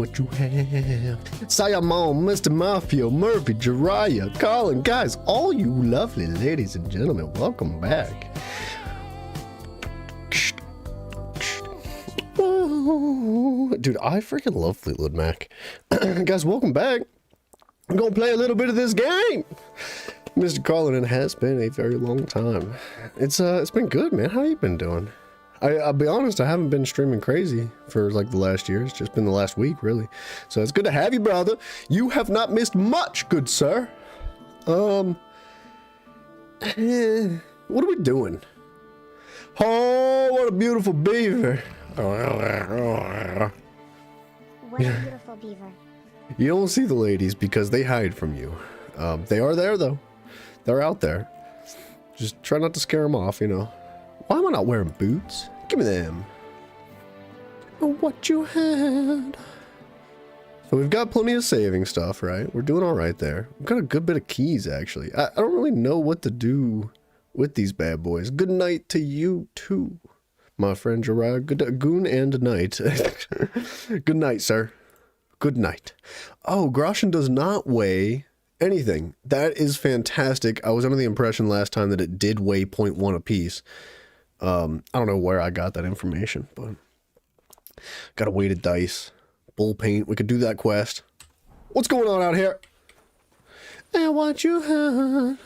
What you have? Sayamon, Mr. Mafia, Murphy, Jiraiya, Colin, guys, all you lovely ladies and gentlemen, welcome back. Dude, I freaking love Fleetwood Mac. Guys, welcome back. I'm gonna play a little bit of this game. Mr. Colin, it has been a very long time. It's been good, man. How you been doing? I'll be honest, I haven't been streaming crazy for like the last year. It's just been the last week, really. So it's good to have you, brother. You have not missed much, good sir. What are we doing? Oh, what a beautiful beaver. What a beautiful beaver. You don't see the ladies because they hide from you. They are there, though. They're out there. Just try not to scare them off, you know. Why am I not wearing boots? Give me them. Oh, what you had. So we've got plenty of saving stuff, right? We're doing all right there. We've got a good bit of keys, actually. I don't really know what to do with these bad boys. Good night to you, too, my friend Jiraiya. Good goon and night. Good night, sir. Good night. Oh, Groshen does not weigh anything. That is fantastic. I was under the impression last time that it did weigh 0.1 apiece. I don't know where I got that information, but got a weighted dice, bull paint. We could do that quest. What's going on out here? And what you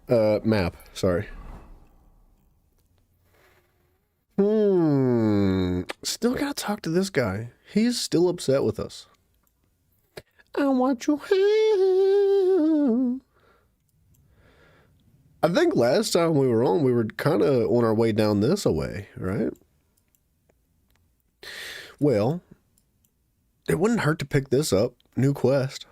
had? Map. Sorry. Still gotta talk to this guy. He's still upset with us. And what you had? I think last time we were on, we were kind of on our way down this way, right? Well, it wouldn't hurt to pick this up. New quest.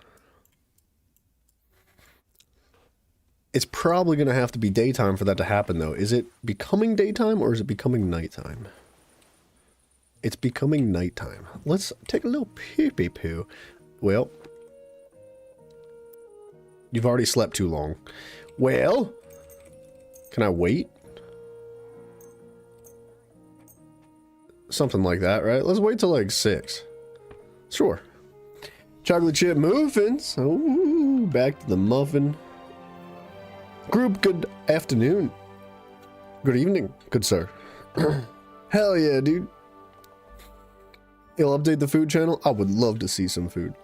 It's probably going to have to be daytime for that to happen, though. Is it becoming daytime or is it becoming nighttime? It's becoming nighttime. Let's take a little pee-pee-poo. Well, you've already slept too long. Well, can I wait? Something like that, right? Let's wait till like 6. Sure. Chocolate chip muffins. Oh, back to the muffin. Group, good afternoon. Good evening, good sir. Hell yeah, dude. You'll update the food channel? I would love to see some food.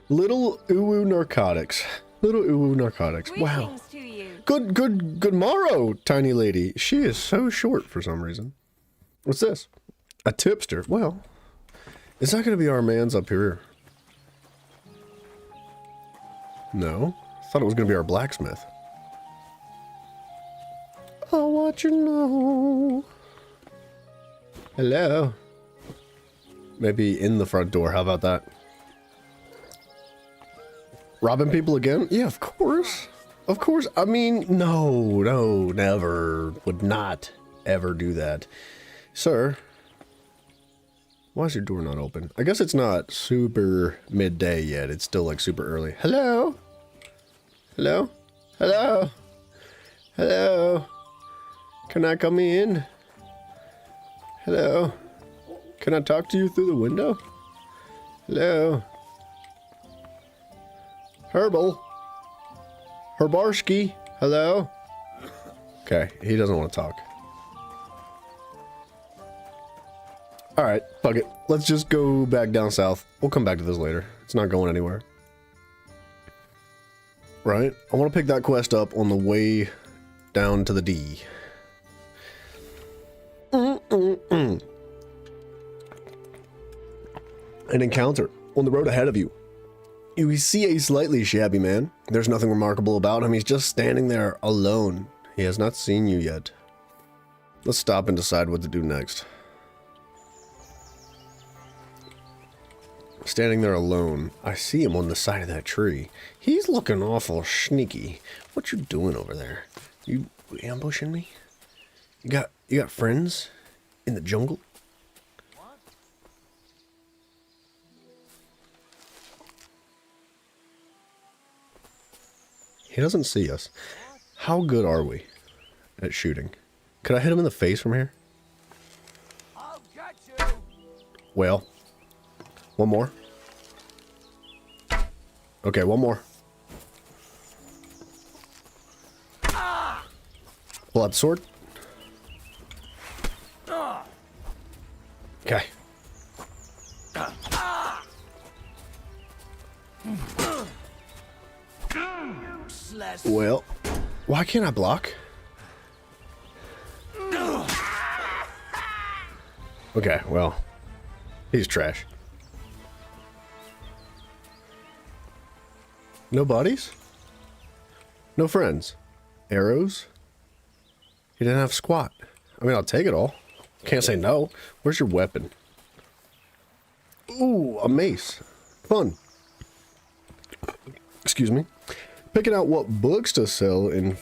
Little Uwu Narcotics. Little Uwu Narcotics. Wow. Good morrow, tiny lady. She is so short for some reason. What's this? A tipster. Well, is that going to be our man's up here? No. I thought it was going to be our blacksmith. Oh, what you know. Hello. Maybe in the front door. How about that? Robbing people again? Yeah, of course. Of course. I mean, no, never. Would not ever do that. Sir, why is your door not open? I guess it's not super midday yet. It's still like super early. Hello? Hello? Hello? Hello? Can I come in? Hello? Can I talk to you through the window? Hello? Herbal? Herbarski? Hello? Okay, he doesn't want to talk. Alright, fuck it. Let's just go back down south. We'll come back to this later. It's not going anywhere. Right? I want to pick that quest up on the way down to the D. An encounter on the road ahead of you. You see a slightly shabby man. There's nothing remarkable about him. He's just standing there alone. He has not seen you yet. Let's stop and decide what to do next. Standing there alone. I see him on the side of that tree. He's looking awful sneaky. What you doing over there? You ambushing me? You got friends in the jungle? He doesn't see us. How good are we at shooting? Could I hit him in the face from here? I'll get you. Well, one more. Okay, one more. Pull out the sword. Okay. Well, why can't I block? Okay, well, he's trash. No bodies? No friends? Arrows? He didn't have squat. I mean, I'll take it all. Can't say no. Where's your weapon? Ooh, a mace. Fun. Excuse me. Picking out what books to sell in,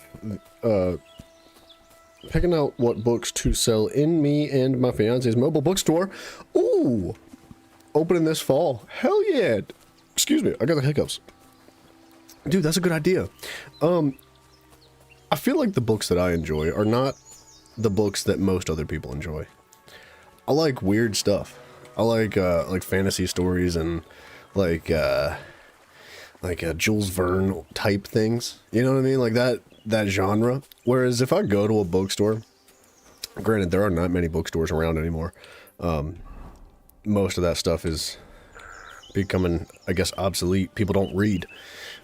picking out what books to sell in me and my fiance's mobile bookstore. Ooh, opening this fall. Hell yeah. Excuse me, I got the hiccups. Dude, that's a good idea. I feel like the books that I enjoy are not the books that most other people enjoy. I like weird stuff. I like fantasy stories and like Jules Verne type things. You know what I mean? Like that genre. Whereas if I go to a bookstore, granted there are not many bookstores around anymore. Most of that stuff is becoming, I guess, obsolete. People don't read.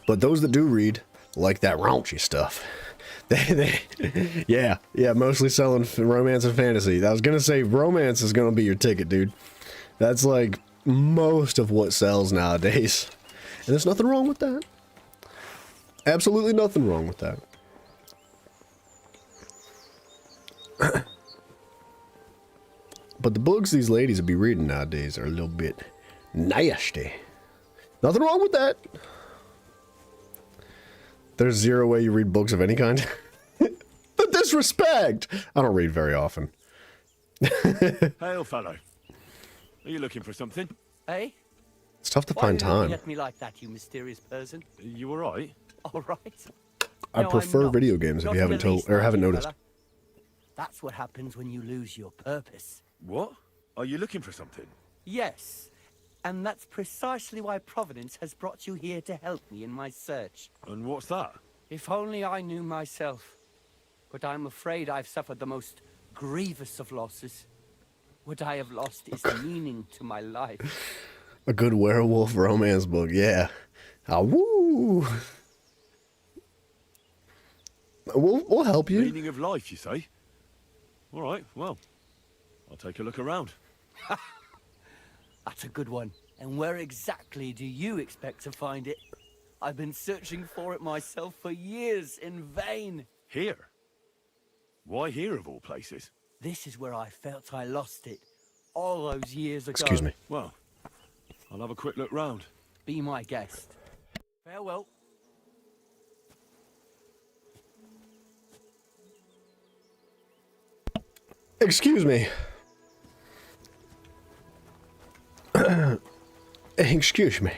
But those that do read like that raunchy stuff. Yeah, mostly selling romance and fantasy. I was gonna say romance is gonna be your ticket, dude. That's like most of what sells nowadays. And there's nothing wrong with that. Absolutely nothing wrong with that. But the books these ladies would be reading nowadays are a little bit nasty. Nothing wrong with that. There's zero way you read books of any kind. The disrespect! I don't read very often. Hail, fellow. Are you looking for something? Eh? It's tough to Why find are you looking time. at me like that, you mysterious person? You alright? All right. I No, prefer I'm not. video games if Not you in haven't the least, told or my haven't dear noticed. fella. That's what happens when you lose your purpose. What? Are you looking for something? Yes. And that's precisely why Providence has brought you here to help me in my search. And what's that? If only I knew myself. But I'm afraid I've suffered the most grievous of losses. What I have lost is meaning to my life. A good werewolf romance book, yeah. Ah, woo! We'll help you. Meaning of life, you say? Alright, well, I'll take a look around. That's a good one. And where exactly do you expect to find it? I've been searching for it myself for years in vain. Here? Why here of all places? This is where I felt I lost it. all those years ago. Excuse me. Well, I'll have a quick look round. Be my guest. Farewell. Excuse me. Excuse me.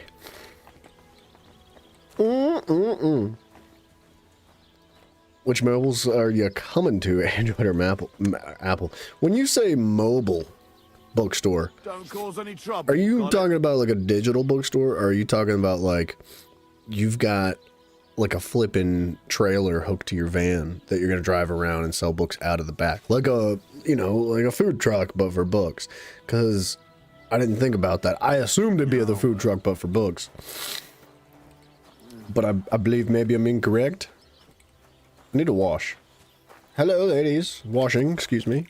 Which mobiles are you coming to, Android or Apple? When you say mobile bookstore, Don't cause any trouble. are you got it? talking about like a digital bookstore, or are you talking about like you've got like a flipping trailer hooked to your van that you're gonna drive around and sell books out of the back, like a, you know, like a food truck but for books? Because I didn't think about that. I assumed it'd be the food truck but for books, but I believe maybe I'm incorrect. I need to wash. Hello, ladies. Washing, excuse me.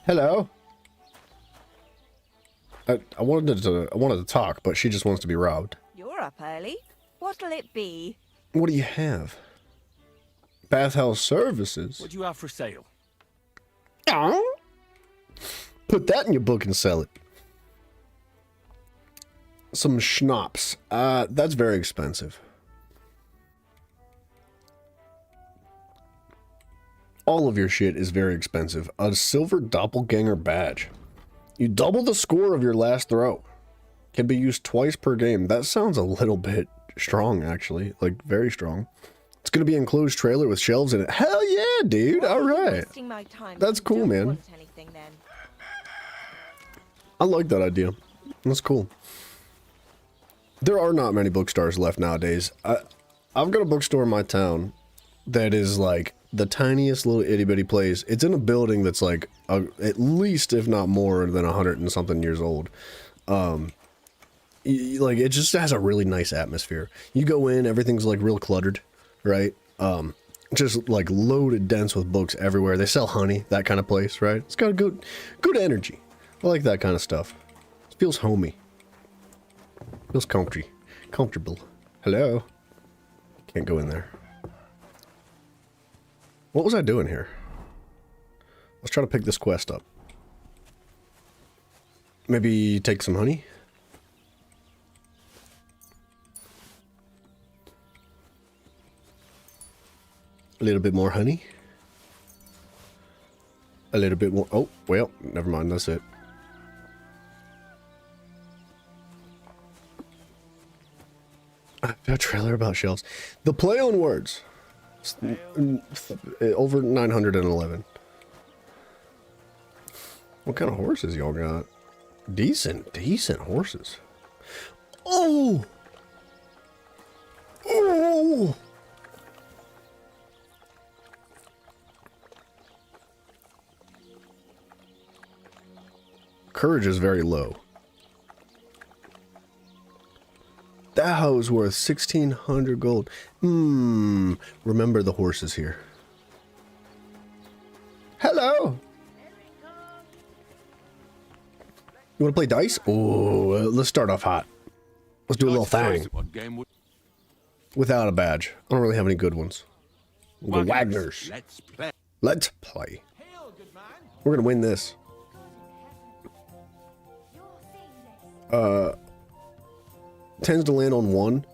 Hello. I wanted to talk, but she just wants to be robbed. You're up early. What'll it be? What do you have? Bathhouse services. What do you have for sale? Put that in your book and sell it. Some schnapps. That's very expensive. All of your shit is very expensive. A silver doppelganger badge. You double the score of your last throw. Can be used twice per game. That sounds a little bit strong, actually. Like, very strong. It's gonna be an enclosed trailer with shelves in it. Hell yeah, dude. Why are you Alright. wasting my time? That's You cool, don't man. want anything, then. I like that idea. That's cool. There are not many bookstores left nowadays. I've got a bookstore in my town that is like the tiniest little itty bitty place. It's in a building that's like at least, if not more than 100 and something years old. Like it just has a really nice atmosphere. You go in, everything's like real cluttered, right? Just like loaded dense with books everywhere. They sell honey, that kind of place, right? It's got a good energy. I like that kind of stuff. It feels homey. Feels comfortable. Hello? Can't go in there. What was I doing here? Let's try to pick this quest up. Maybe take some honey? A little bit more honey? A little bit more. Oh, well, never mind. That's it. A trailer about shelves. The play on words. Over 911. What kind of horses y'all got? Decent horses. Oh! Oh! Courage is very low. That hoe's worth 1,600 gold. Remember the horses here. Hello! You want to play dice? Oh, let's start off hot. Let's do a little thing. Without a badge. I don't really have any good ones. We'll go Wagner's. Let's play. We're gonna win this. Tends to land on 1.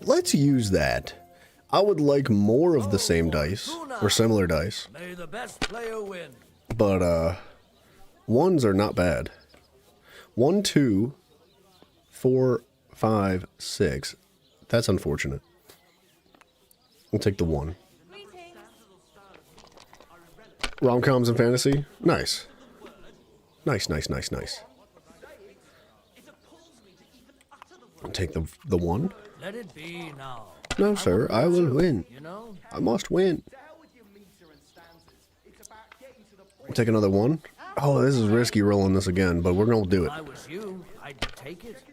Let's use that. I would like more of the same dice or similar dice. May the best player win. But 1s are not bad. 1, 2, 4, 5, 6. That's unfortunate. We'll take the 1. Rom-coms and fantasy? Nice. Nice. I'll take the 1. Let it be now. No, sir, I will win. You know? I must win. Take another 1. Oh, this is risky rolling this again, but we're gonna do it. If I was you, I'd take it.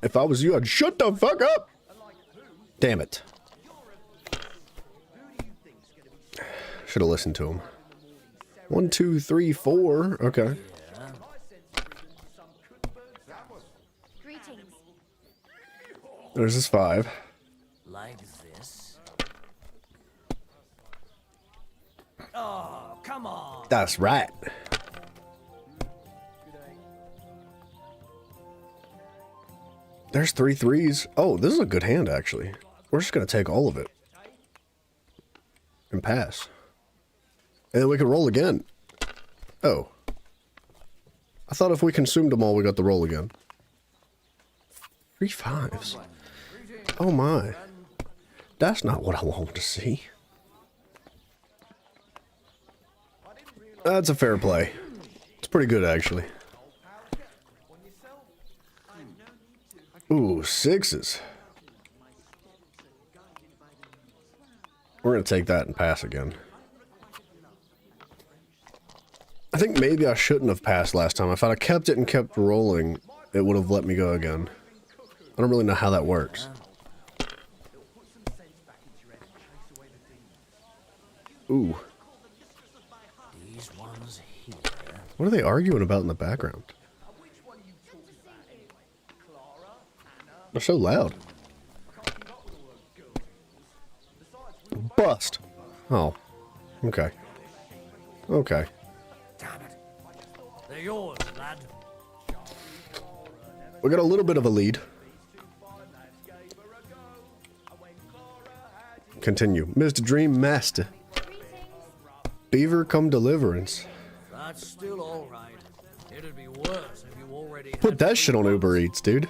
If I was you, I'd shut the fuck up! Damn it. Should have listened to him. 1, 2, 3, 4. Okay. Greetings. There's this 5. Like this. Oh, come on. That's right. There's 3 threes. Oh, this is a good hand, actually. We're just going to take all of it. And pass. And then we can roll again. Oh. I thought if we consumed them all, we got the roll again. 3 fives. Oh my. That's not what I want to see. That's a fair play. It's pretty good, actually. Ooh, 6s. We're going to take that and pass again. I think maybe I shouldn't have passed last time. If I'd have kept it and kept rolling, it would have let me go again. I don't really know how that works. Ooh. What are they arguing about in the background? They're so loud. Bust. Oh. Okay. Okay. Damn it. They're yours, lad. We got a little bit of a lead. Continue. Mr. Dream Master. Beaver come Deliverance. That's still all right. It'd be worse if you already Put that shit on Uber Eats, dude.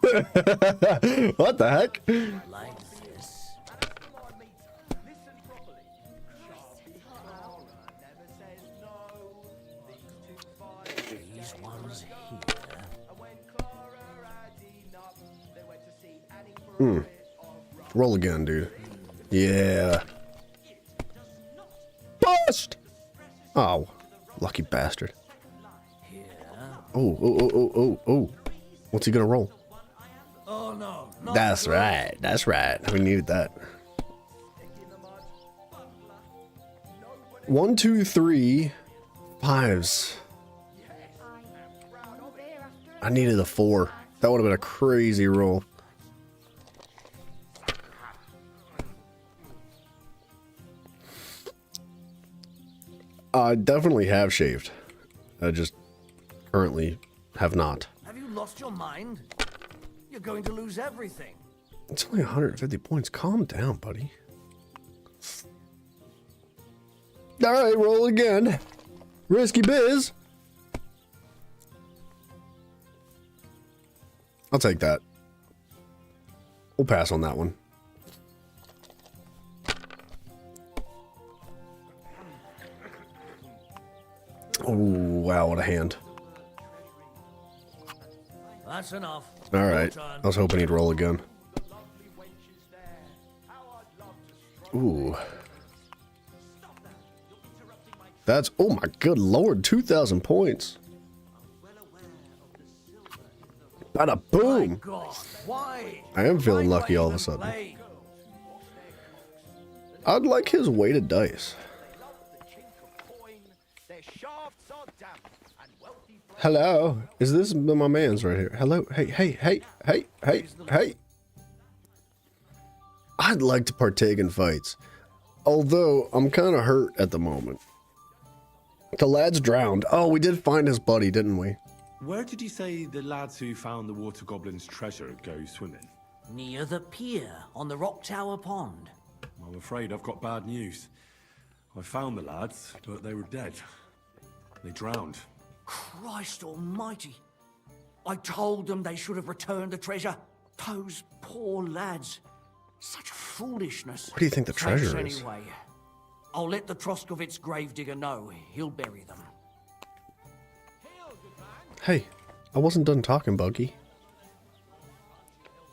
What the heck? like this. These ones here. Roll again, dude. Yeah. Bust! Oh, lucky bastard. Oh, oh, oh, oh, oh, oh. What's he gonna roll? Oh no. Not That's good. right. That's right. We needed that. 1, 2, 3, 5s. I needed a 4. That would have been a crazy roll. I definitely have shaved. I just currently have not. Have you lost your mind? You're going to lose everything. It's only 150 points. Calm down, buddy. All right, roll again. Risky biz. I'll take that. We'll pass on that one. Oh, wow, what a hand. That's enough. All right. Your turn. I was hoping he'd roll again. Ooh. That's, oh my good lord, 2,000 points. Bada boom. God, why? I am feeling Why lucky do I all of a even sudden. play? I'd like his weighted dice. Hello, is this my man's right here? Hello, hey, hey, hey, hey, hey, hey. I'd like to partake in fights, although I'm kind of hurt at the moment. The lad's drowned. Oh, we did find his buddy, didn't we? Where did you say the lads who found the water goblin's treasure go swimming? Near the pier on the Rock Tower Pond. I'm afraid I've got bad news. I found the lads, but they were dead. They drowned. Christ almighty. I told them they should have returned the treasure. Those poor lads. Such foolishness. What do you think the Thanks treasure is? anyway. I'll let the Troskovitz gravedigger know. He'll bury them. Hey, I wasn't done talking, Buggy.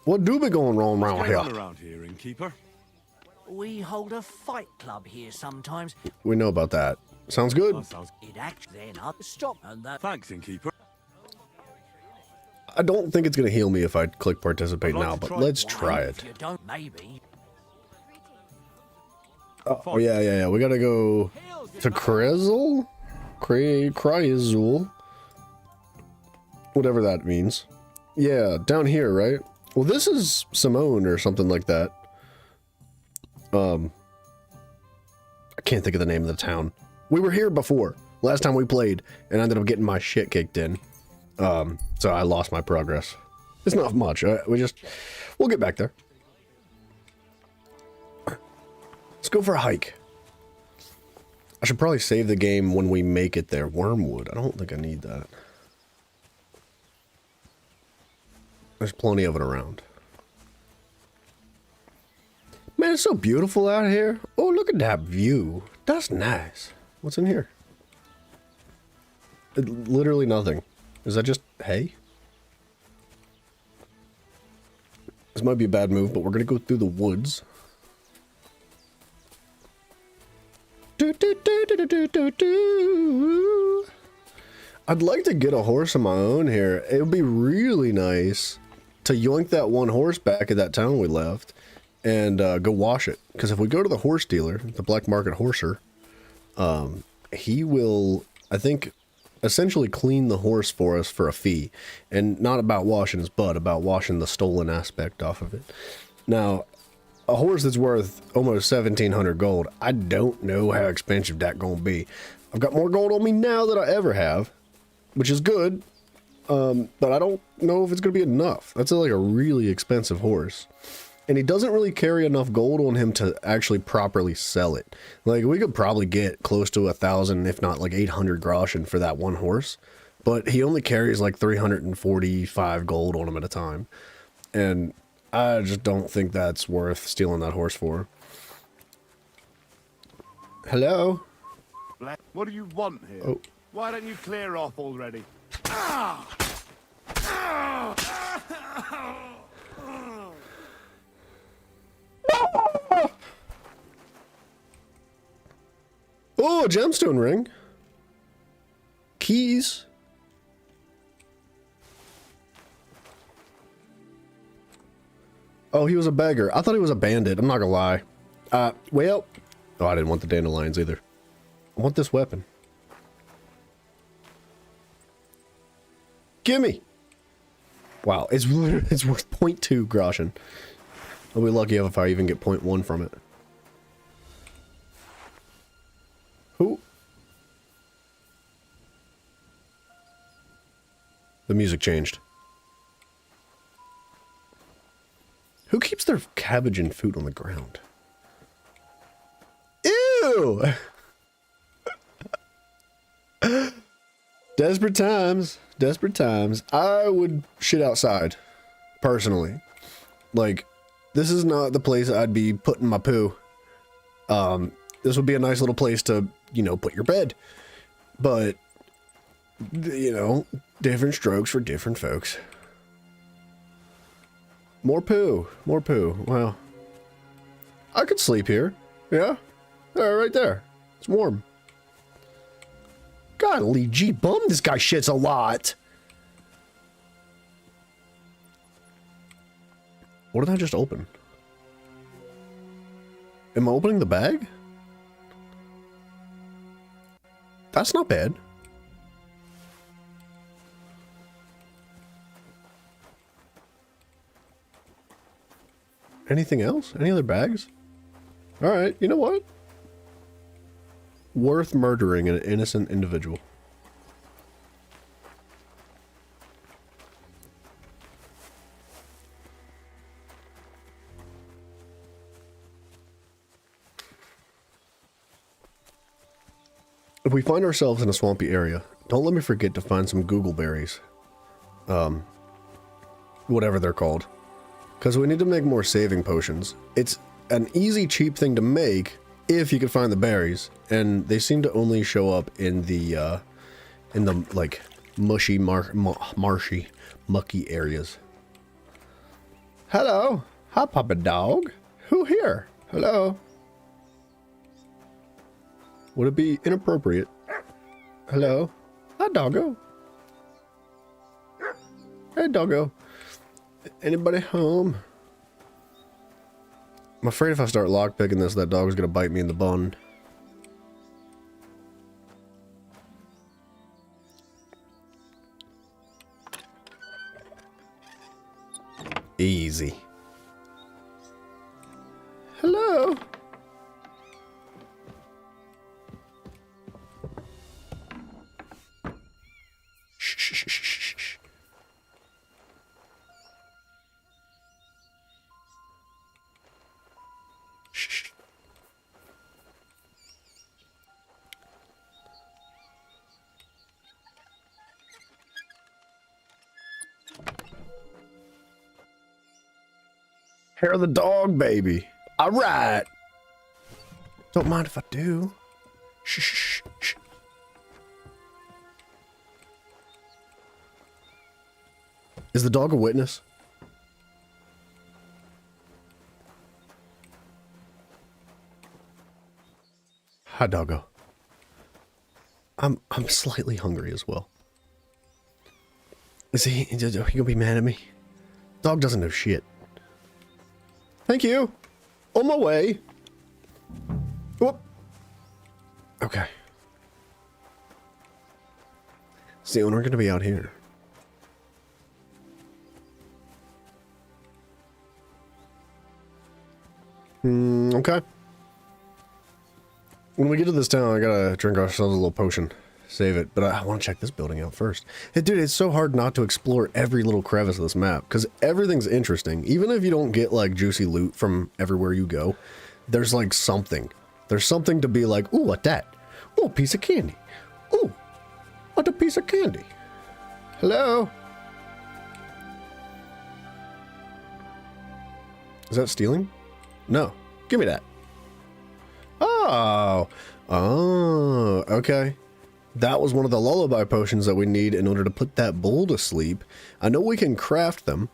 What do be going wrong around What's going on here? around here, innkeeper? We hold a fight club here sometimes. We know about that. Sounds good. That sounds... It actually then up stop and that. Thanks, innkeeper. I don't think it's going to heal me if I click participate I'd like now, to but try let's one. try If it. you don't, maybe. Oh, yeah. We got to go to Krezel? Krezel? Whatever that means. Yeah, down here, right? Well, this is Simone or something like that. I can't think of the name of the town. We were here before, last time we played, and I ended up getting my shit kicked in. So I lost my progress. It's not much. We'll get back there. Let's go for a hike. I should probably save the game when we make it there. Wormwood. I don't think I need that. There's plenty of it around. Man, it's so beautiful out here. Oh, look at that view. That's nice. What's in here? Literally nothing. Is that just hay? This might be a bad move, but we're going to go through the woods. I'd like to get a horse of my own here. It would be really nice to yoink that one horse back at that town we left and go wash it. Because if we go to the horse dealer, the black market horser, he will, I think, essentially clean the horse for us for a fee. And not about washing his butt, about washing the stolen aspect off of it. Now, a horse that's worth almost 1,700 gold, I don't know how expensive that gonna be. I've got more gold on me now than I ever have, which is good, but I don't know if it's gonna be enough. That's like a really expensive horse. And he doesn't really carry enough gold on him to actually properly sell it. Like, we could probably get close to 1,000, if not like 800 groschen for that one horse, but he only carries like 345 gold on him at a time. And I just don't think that's worth stealing that horse for. Hello? What do you want here? Oh. Why don't you clear off already? Oh, a gemstone ring. Keys. Oh, he was a beggar. I thought he was a bandit. I'm not gonna lie. Well. Oh, I didn't want the dandelions either. I want this weapon. Gimme! Wow, it's worth 0.2 groschen. I'll be lucky if I even get 0.1 from it. Who? The music changed. Who keeps their cabbage and food on the ground? Ew! Desperate times. Desperate times. I would shit outside. Personally. Like, this is not the place I'd be putting my poo. This would be a nice little place to, you know, put your bed. But, you know, different strokes for different folks. More poo. More poo. Wow. I could sleep here. Yeah? There, right there. It's warm. Golly gee bum, this guy shits a lot. What did I just open? Am I opening the bag? That's not bad. Anything else? Any other bags? Alright, you know what? Worth murdering an innocent individual. If we find ourselves in a swampy area, don't let me forget to find some googleberries. Whatever they're called. Because we need to make more saving potions. It's an easy, cheap thing to make if you can find the berries, and they seem to only show up in the like mushy, marshy, mucky areas. Hello, hi, Papa Dog. Who here? Hello. Would it be inappropriate? Hello, hi, Doggo. Hey, Doggo. Anybody home? I'm afraid if I start lockpicking this, that dog's gonna bite me in the bun. Easy. Hello. Hair of the dog, baby. All right. Don't mind if I do. Shh, shh, shh. Is the dog a witness? Hi, doggo. I'm slightly hungry as well. Is he gonna be mad at me? Dog doesn't know shit. Thank you. On my way. Whoop. Okay. Is the owner gonna be out here? Okay. When we get to this town, I gotta drink ourselves a little potion. Save it. But I want to check this building out first. Hey, dude, it's so hard not to explore every little crevice of this map. Because everything's interesting. Even if you don't get, like, juicy loot from everywhere you go. There's, like, something. There's something to be like, ooh, what that? Ooh, a piece of candy. Ooh, what a piece of candy. Hello? Is that stealing? No. Give me that. Oh. Oh, okay. That was one of the lullaby potions that we need in order to put that bull to sleep. I know we can craft them.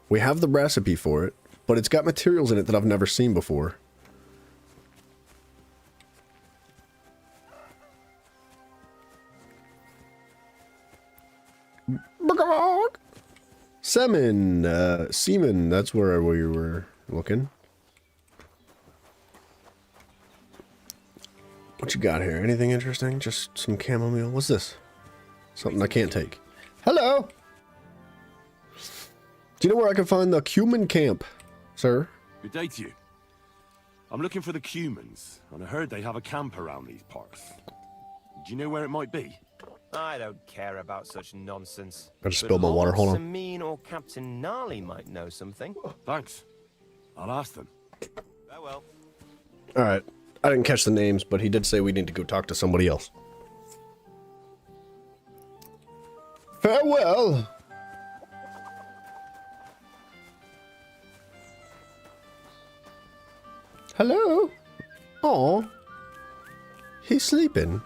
We have the recipe for it, but it's got materials in it that I've never seen before. Semen, that's where we were looking. What you got here? Anything interesting? Just some chamomile. What's this? Something I can't take. Hello! Do you know where I can find the Cuman camp, sir? Good day to you. I'm looking for the Cumans, and I heard they have a camp around these parts. Do you know where it might be? I don't care about such nonsense. I just spilled my water. Hold on. Samine or Captain Gnarly might know something. Thanks. I'll ask them. Farewell. All right. I didn't catch the names, but he did say we need to go talk to somebody else. Farewell. Hello? Oh, he's sleeping.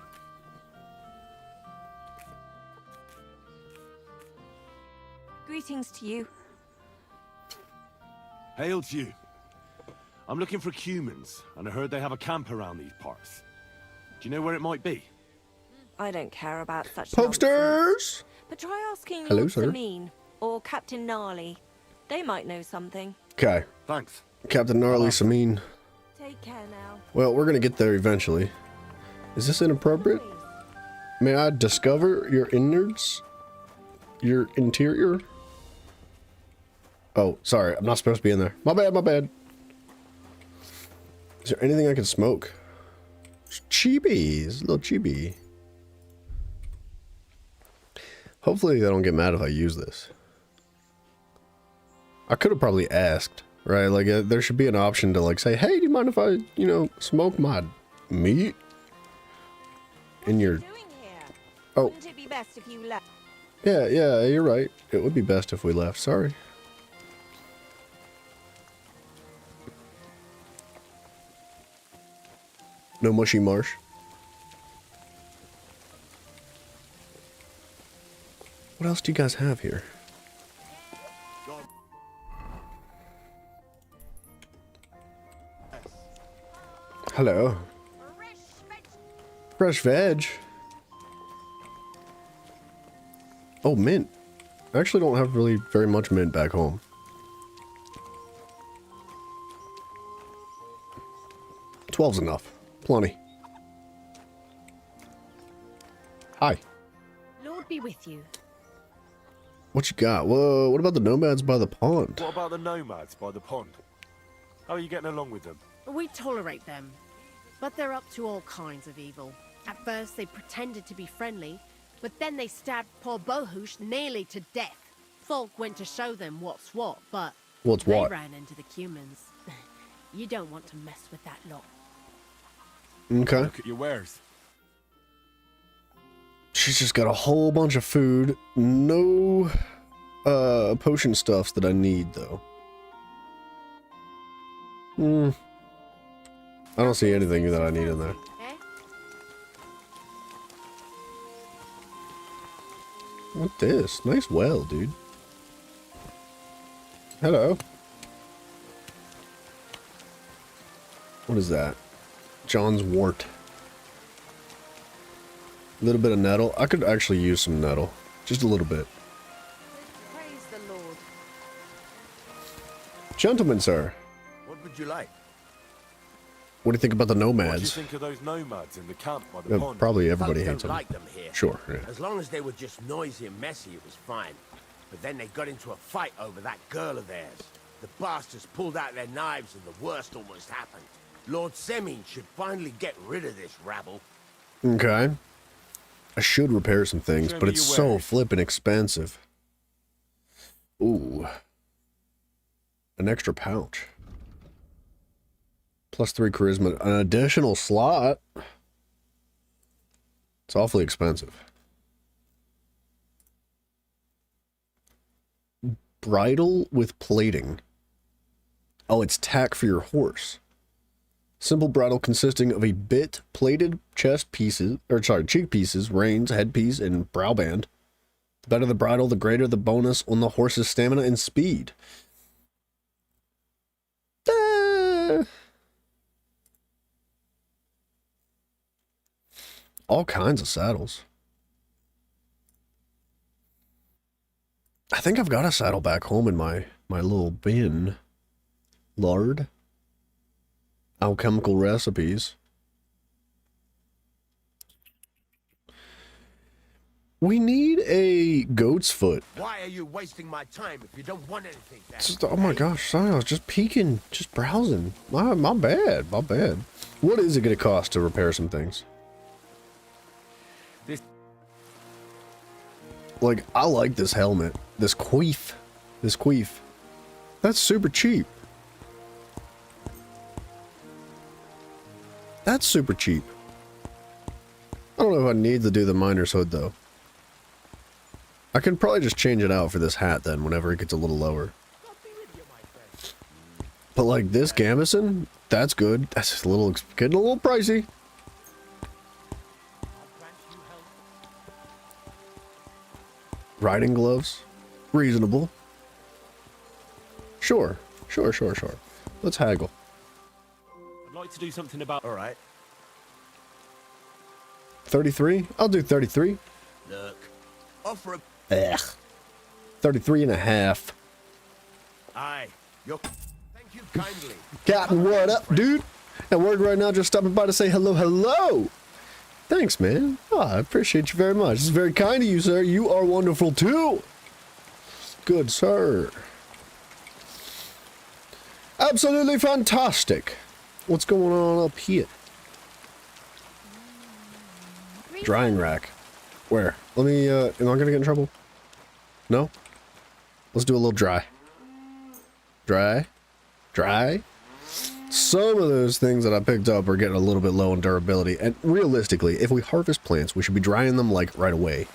Greetings to you. Hail to you. I'm looking for Cumans, and I heard they have a camp around these parts. Do you know where it might be? I don't care about such Pokesters! nonsense. But try asking Hello, Lord sir. Samine or Captain Gnarly. They might know something. Okay. Thanks. Captain Gnarly Samine. Take care now. Well, we're gonna get there eventually. Is this inappropriate? May I discover your innards? Your interior? Oh, sorry. I'm not supposed to be in there. My bad, my bad. Is there anything I can smoke? Chibis. A little chibi. Hopefully they don't get mad if I use this. I could have probably asked, right? Like, there should be an option to, like, say, hey, do you mind if I, you know, smoke my meat? In your... Oh. Wouldn't it be best if you left? Yeah, you're right. It would be best if we left. Sorry. No mushy marsh. What else do you guys have here? Hello. Fresh veg. Oh, mint. I actually don't have really very much mint back home. $12's enough. Plenty. Hi. Lord be with you. What you got? Whoa, what about the nomads by the pond? What about the nomads by the pond? How are you getting along with them? We tolerate them, but they're up to all kinds of evil. At first they pretended to be friendly, but then they stabbed poor Bohush nearly to death. Folk went to show them what's what, but they ran into the Cumans. You don't want to mess with that lot. Okay. Look at your wares. She's just got a whole bunch of food. No potion stuffs that I need, though. I don't see anything that I need in there. Eh? What this? Nice well, dude. Hello. What is that? John's wort. A little bit of nettle. I could actually use some nettle. Just a little bit. Praise the Lord. Gentlemen, sir. What would you like? What do you think about the What do you nomads? think of those nomads in the camp by the pond? Probably everybody Folk hates don't them. like them here. Sure, yeah. As long as they were just noisy and messy, it was fine. But then they got into a fight over that girl of theirs. The bastards pulled out their knives and the worst almost happened. Lord Semin should finally get rid of this rabble. Okay. I should repair some things, Show but me it's your so wares. flippin' expensive. Ooh. An extra pouch. +3 charisma. An additional slot. It's awfully expensive. Bridle with plating. Oh, it's tack for your horse. Simple bridle consisting of a bit, plated chest pieces, cheek pieces, reins, headpiece, and brow band. The better the bridle, the greater the bonus on the horse's stamina and speed. All kinds of saddles. I think I've got a saddle back home in my little bin. Lard. Alchemical recipes. We need a goat's foot. Why are you wasting my time if you don't want anything? Oh my gosh, sorry, I was just peeking, just browsing. My bad, my bad. What is it going to cost to repair some things? Like, I like this helmet. This queef. That's super cheap. That's super cheap. I don't know if I need to do the miner's hood, though. I can probably just change it out for this hat, then, whenever it gets a little lower. But, like, this gambeson, that's good. That's just getting a little pricey. Riding gloves. Reasonable. Sure. Let's haggle. I'd like to do something about... All right. 33? I'll do 33. Look, offer a... Ugh. 33 and a half. Aye. Thank you kindly. Captain, what up, dude? At work right now, just stopping by to say hello. Thanks, man. Oh, I appreciate you very much. It's very kind of you, sir. You are wonderful, too. Good, sir. Absolutely fantastic. What's going on up here? Drying rack. Where? Let me, am I gonna get in trouble? No? Let's do a little dry. Dry. Some of those things that I picked up are getting a little bit low in durability. And realistically, if we harvest plants, we should be drying them, like, right away.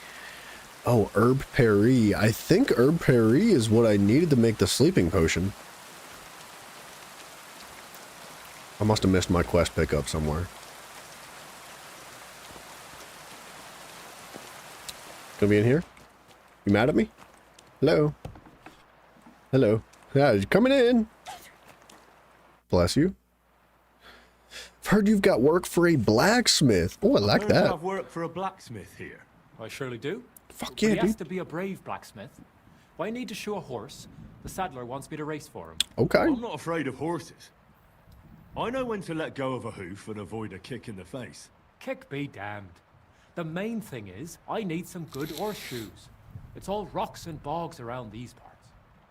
Oh, herb Perry. I think herb Perry is what I needed to make the sleeping potion. I must have missed my quest pickup somewhere. Gonna be in here? You mad at me? Hello? Hello? Yeah, you're coming in. Bless you. I've heard you've got work for a blacksmith. Oh, I like that. I've worked for a blacksmith here. I surely do. Fuck But yeah, he has dude. to be a brave blacksmith. Why need to show a horse? The saddler wants me to race for him. Okay. I'm not afraid of horses. I know when to let go of a hoof and avoid a kick in the face. Kick be damned. The main thing is, I need some good horseshoes. It's all rocks and bogs around these parts.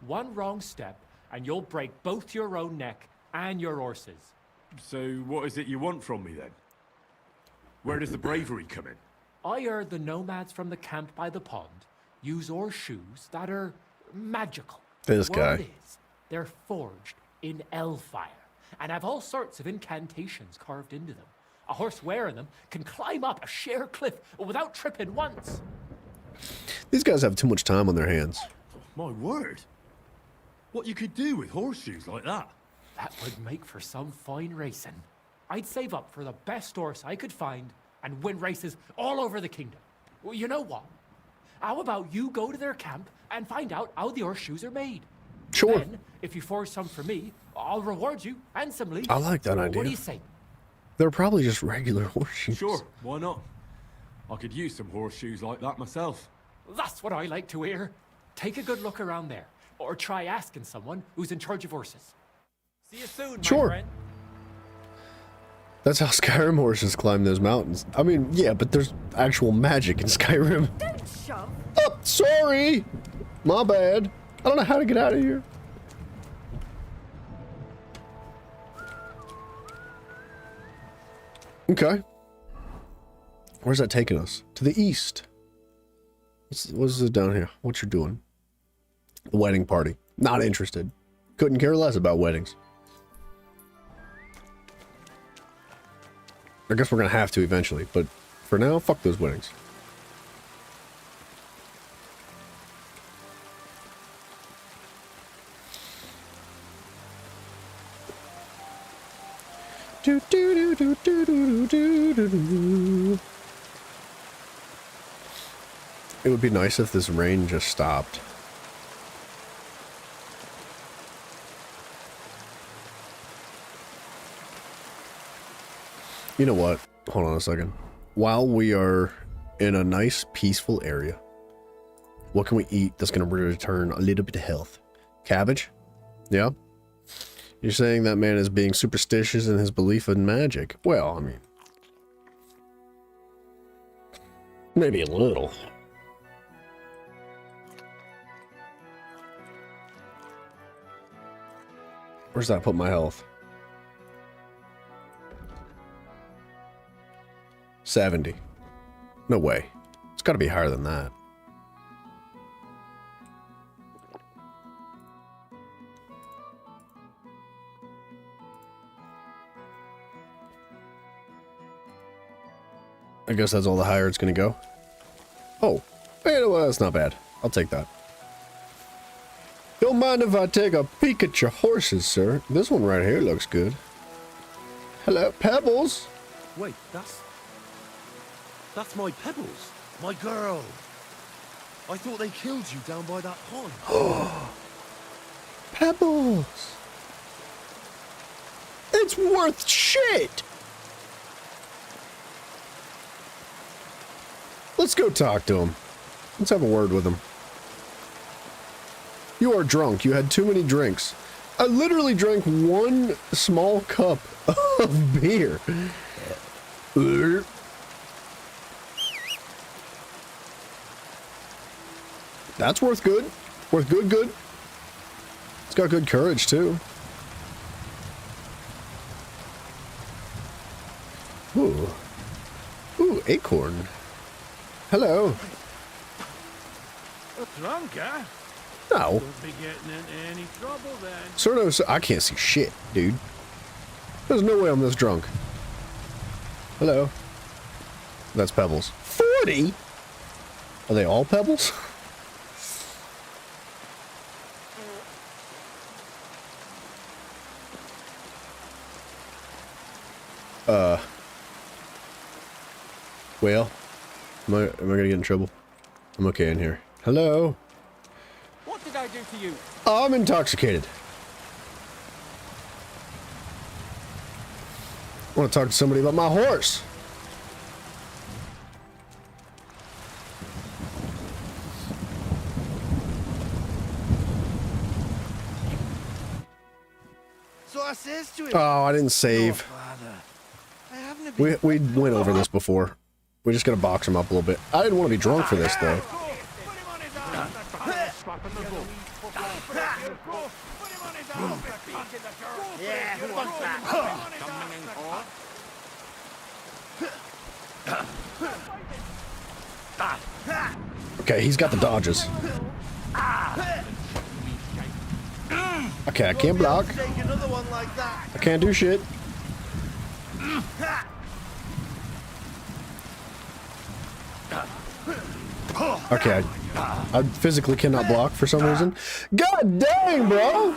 One wrong step, and you'll break both your own neck and your horse's. So what is it you want from me then? Where does the bravery come in? I heard the nomads from the camp by the pond use horseshoes that are magical. This guy. Word is, they're forged in Elfire and have all sorts of incantations carved into them. A horse wearing them can climb up a sheer cliff without tripping once. These guys have too much time on their hands. My word. What you could do with horseshoes like that? That would make for some fine racing. I'd save up for the best horse I could find and win races all over the kingdom. Well, you know what? How about you go to their camp and find out how the horseshoes are made? Sure. Then, if you forge some for me, I'll reward you handsomely. I like that idea. What do you say? They're probably just regular horseshoes. Sure, why not? I could use some horseshoes like that myself. That's what I like to hear. Take a good look around there, or try asking someone who's in charge of horses. See you soon, my Sure. friend. That's how Skyrim horses climb those mountains. I mean, yeah, but there's actual magic in Skyrim. Don't shove. Oh, sorry! My bad. I don't know how to get out of here. Okay. Where's that taking us? To the east. What's it down here? What you're doing? The wedding party. Not interested. Couldn't care less about weddings. I guess we're gonna have to eventually, but for now, fuck those weddings. Do, do, do, do, do, do, do, do. It would be nice if this rain just stopped. You know what? Hold on a second. While we are in a nice, peaceful area, what can we eat that's going to return a little bit of health? Cabbage? Yeah? You're saying that man is being superstitious in his belief in magic. Well, I mean, maybe a little. Where's that put my health? 70. No way. It's got to be higher than that. I guess that's all the higher it's going to go. Oh, hey, well, that's not bad. I'll take that. Don't mind if I take a peek at your horses, sir. This one right here looks good. Hello, Pebbles. Wait, that's my Pebbles, my girl. I thought they killed you down by that pond. Pebbles. It's worth shit. Let's go talk to him. Let's have a word with him. You are drunk. You had too many drinks. I literally drank one small cup of beer. That's worth good. Worth good. It's got good courage, too. Ooh. Ooh, acorn. Hello. A drunk, huh? No. Don't be getting into any trouble then. Sort of. I can't see shit, dude. There's no way I'm this drunk. Hello. That's Pebbles. 40? Are they all Pebbles? Well, am I gonna get in trouble? I'm okay in here. Hello? What did I do to you? I'm intoxicated. I want to talk to somebody about my horse. So I says to him, Oh, I didn't save. I haven't been We went over this before. We just gotta box him up a little bit. I didn't want to be drunk for this, though. Yeah, who wants that? Okay, he's got the dodges. Okay, I can't block. Take another one like that. I can't do shit. Okay, I physically cannot block for some reason. God dang, bro!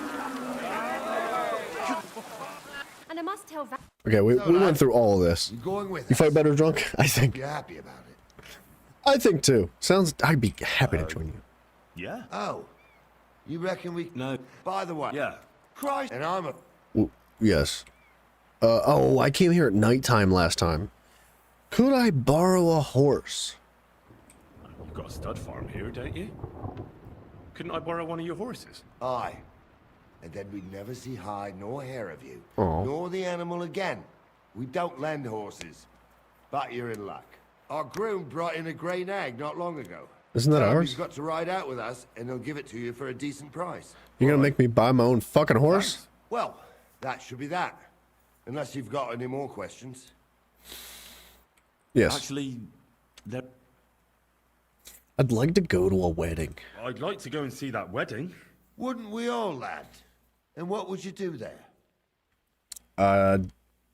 tell Val. Okay, we went through all of this. You're going with You us. fight better drunk? I think. You're happy about it. I think too. Sounds. I'd be happy to join you. Yeah? Oh, you reckon we? No. By the way, Yeah. Christ, and I'm a. Yes. Oh, I came here at nighttime last time. Could I borrow a horse? You've got a stud farm here, don't you? Couldn't I borrow one of your horses? Aye. And then we'd never see hide nor hair of you, Aw. nor the animal again. We don't lend horses, but you're in luck. Our groom brought in a grey nag not long ago. Isn't that Tell him ours? He's got to ride out with us, and he'll give it to you for a decent price. You're gonna make me buy my own fucking horse? Well, that should be that. Unless you've got any more questions. Yes. Actually, I'd like to go to a wedding. I'd like to go and see that wedding. Wouldn't we all, lad? And what would you do there?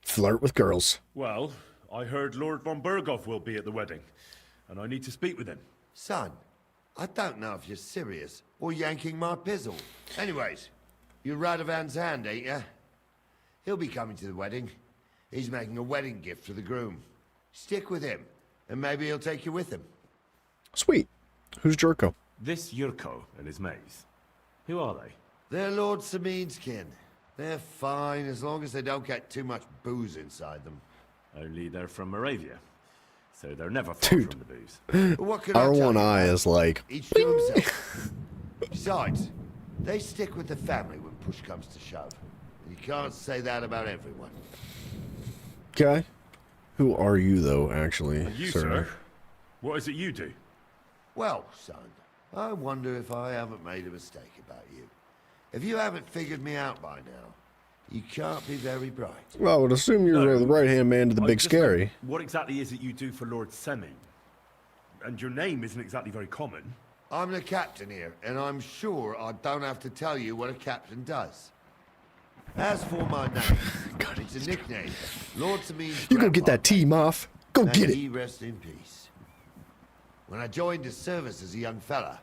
Flirt with girls. Well, I heard Lord von Berghoff will be at the wedding, and I need to speak with him. Son, I don't know if you're serious or yanking my pizzle. Anyways, you're Radovan's hand, ain't ya? He'll be coming to the wedding. He's making a wedding gift for the groom. Stick with him, and maybe he'll take you with him. Sweet. Who's Jurko? This Yurko and his mates. Who are they? They're Lord Samin's kin. They're fine as long as they don't get too much booze inside them. Only they're from Moravia, so they're never far from the booze. But what can I Our tell one you, eye lad? is like. Each to himself. Besides, they stick with the family when push comes to shove. And you can't say that about everyone. Okay. Who are you, though, actually, And you, sir? What is it you do? Well, son, I wonder if I haven't made a mistake about you. If you haven't figured me out by now, you can't be very bright. Well, I would assume you're the right-hand man to the I big just scary. meant, what exactly is it you do for Lord Semi? And your name isn't exactly very common. I'm the captain here, and I'm sure I don't have to tell you what a captain does. As for my name, it's a nickname. Lord Samin's You go get that team off. Go May get it. he rest in peace. When I joined his service as a young fella,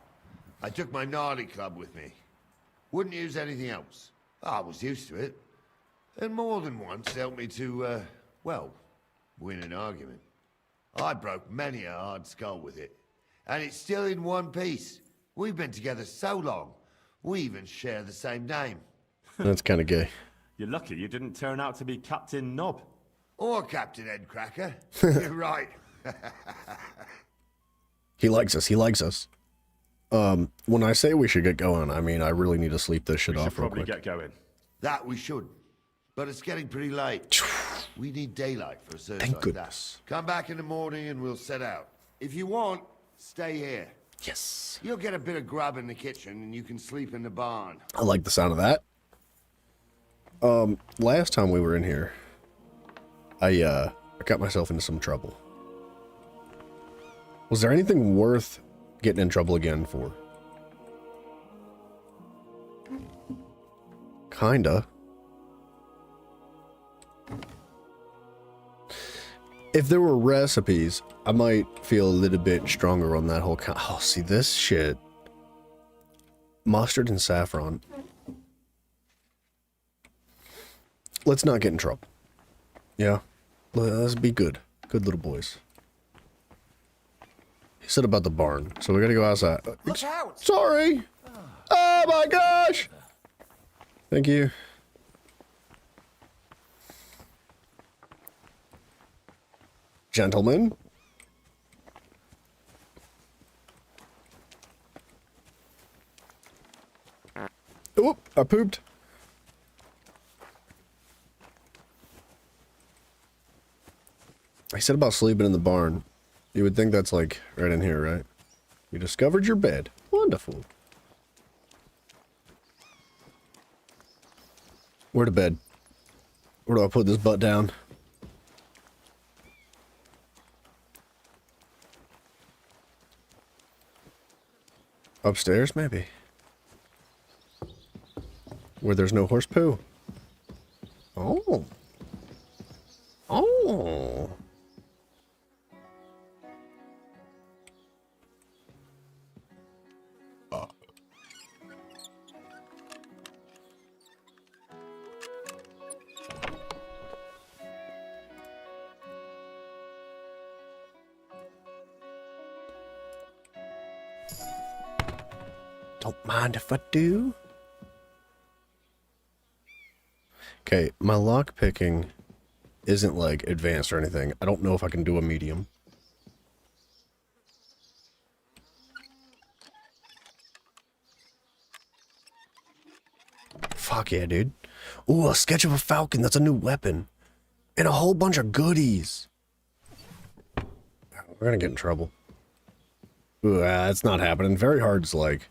I took my gnarly club with me. Wouldn't use anything else. I was used to it. And more than once helped me to, well, win an argument. I broke many a hard skull with it. And it's still in one piece. We've been together so long, we even share the same name. That's kind of gay. You're lucky you didn't turn out to be Captain Knob. Or Captain Headcracker. You're right. He likes us. He likes us. When I say we should get going, I mean I really need to sleep this shit We should off real probably quick. get going. That we should. But it's getting pretty late. We need daylight for a search Thank like goodness. that. Come back in the morning and we'll set out. If you want, stay here. Yes. You'll get a bit of grub in the kitchen and you can sleep in the barn. I like the sound of that. Last time we were in here, I got myself into some trouble. Was there anything worth getting in trouble again for? Kinda. If there were recipes, I might feel a little bit stronger on that whole oh, see this shit. Mustard and saffron. Let's not get in trouble. Yeah. Let's be good. Good little boys. He said about the barn, so we gotta go outside. Look out! Sorry! Oh my gosh! Thank you. Gentlemen. Oop, I pooped. I said about sleeping in the barn. You would think that's like right in here, right? You discovered your bed. Wonderful. Where to bed? Where do I put this butt down? Upstairs, maybe. Where there's no horse poo. Oh. Oh. Don't mind if I do. Okay, my lock picking isn't like advanced or anything. I don't know if I can do a medium. Fuck yeah, dude. Ooh, a sketch of a falcon. That's a new weapon. And a whole bunch of goodies. We're gonna get in trouble. Ooh, it's not happening. Very hard's like...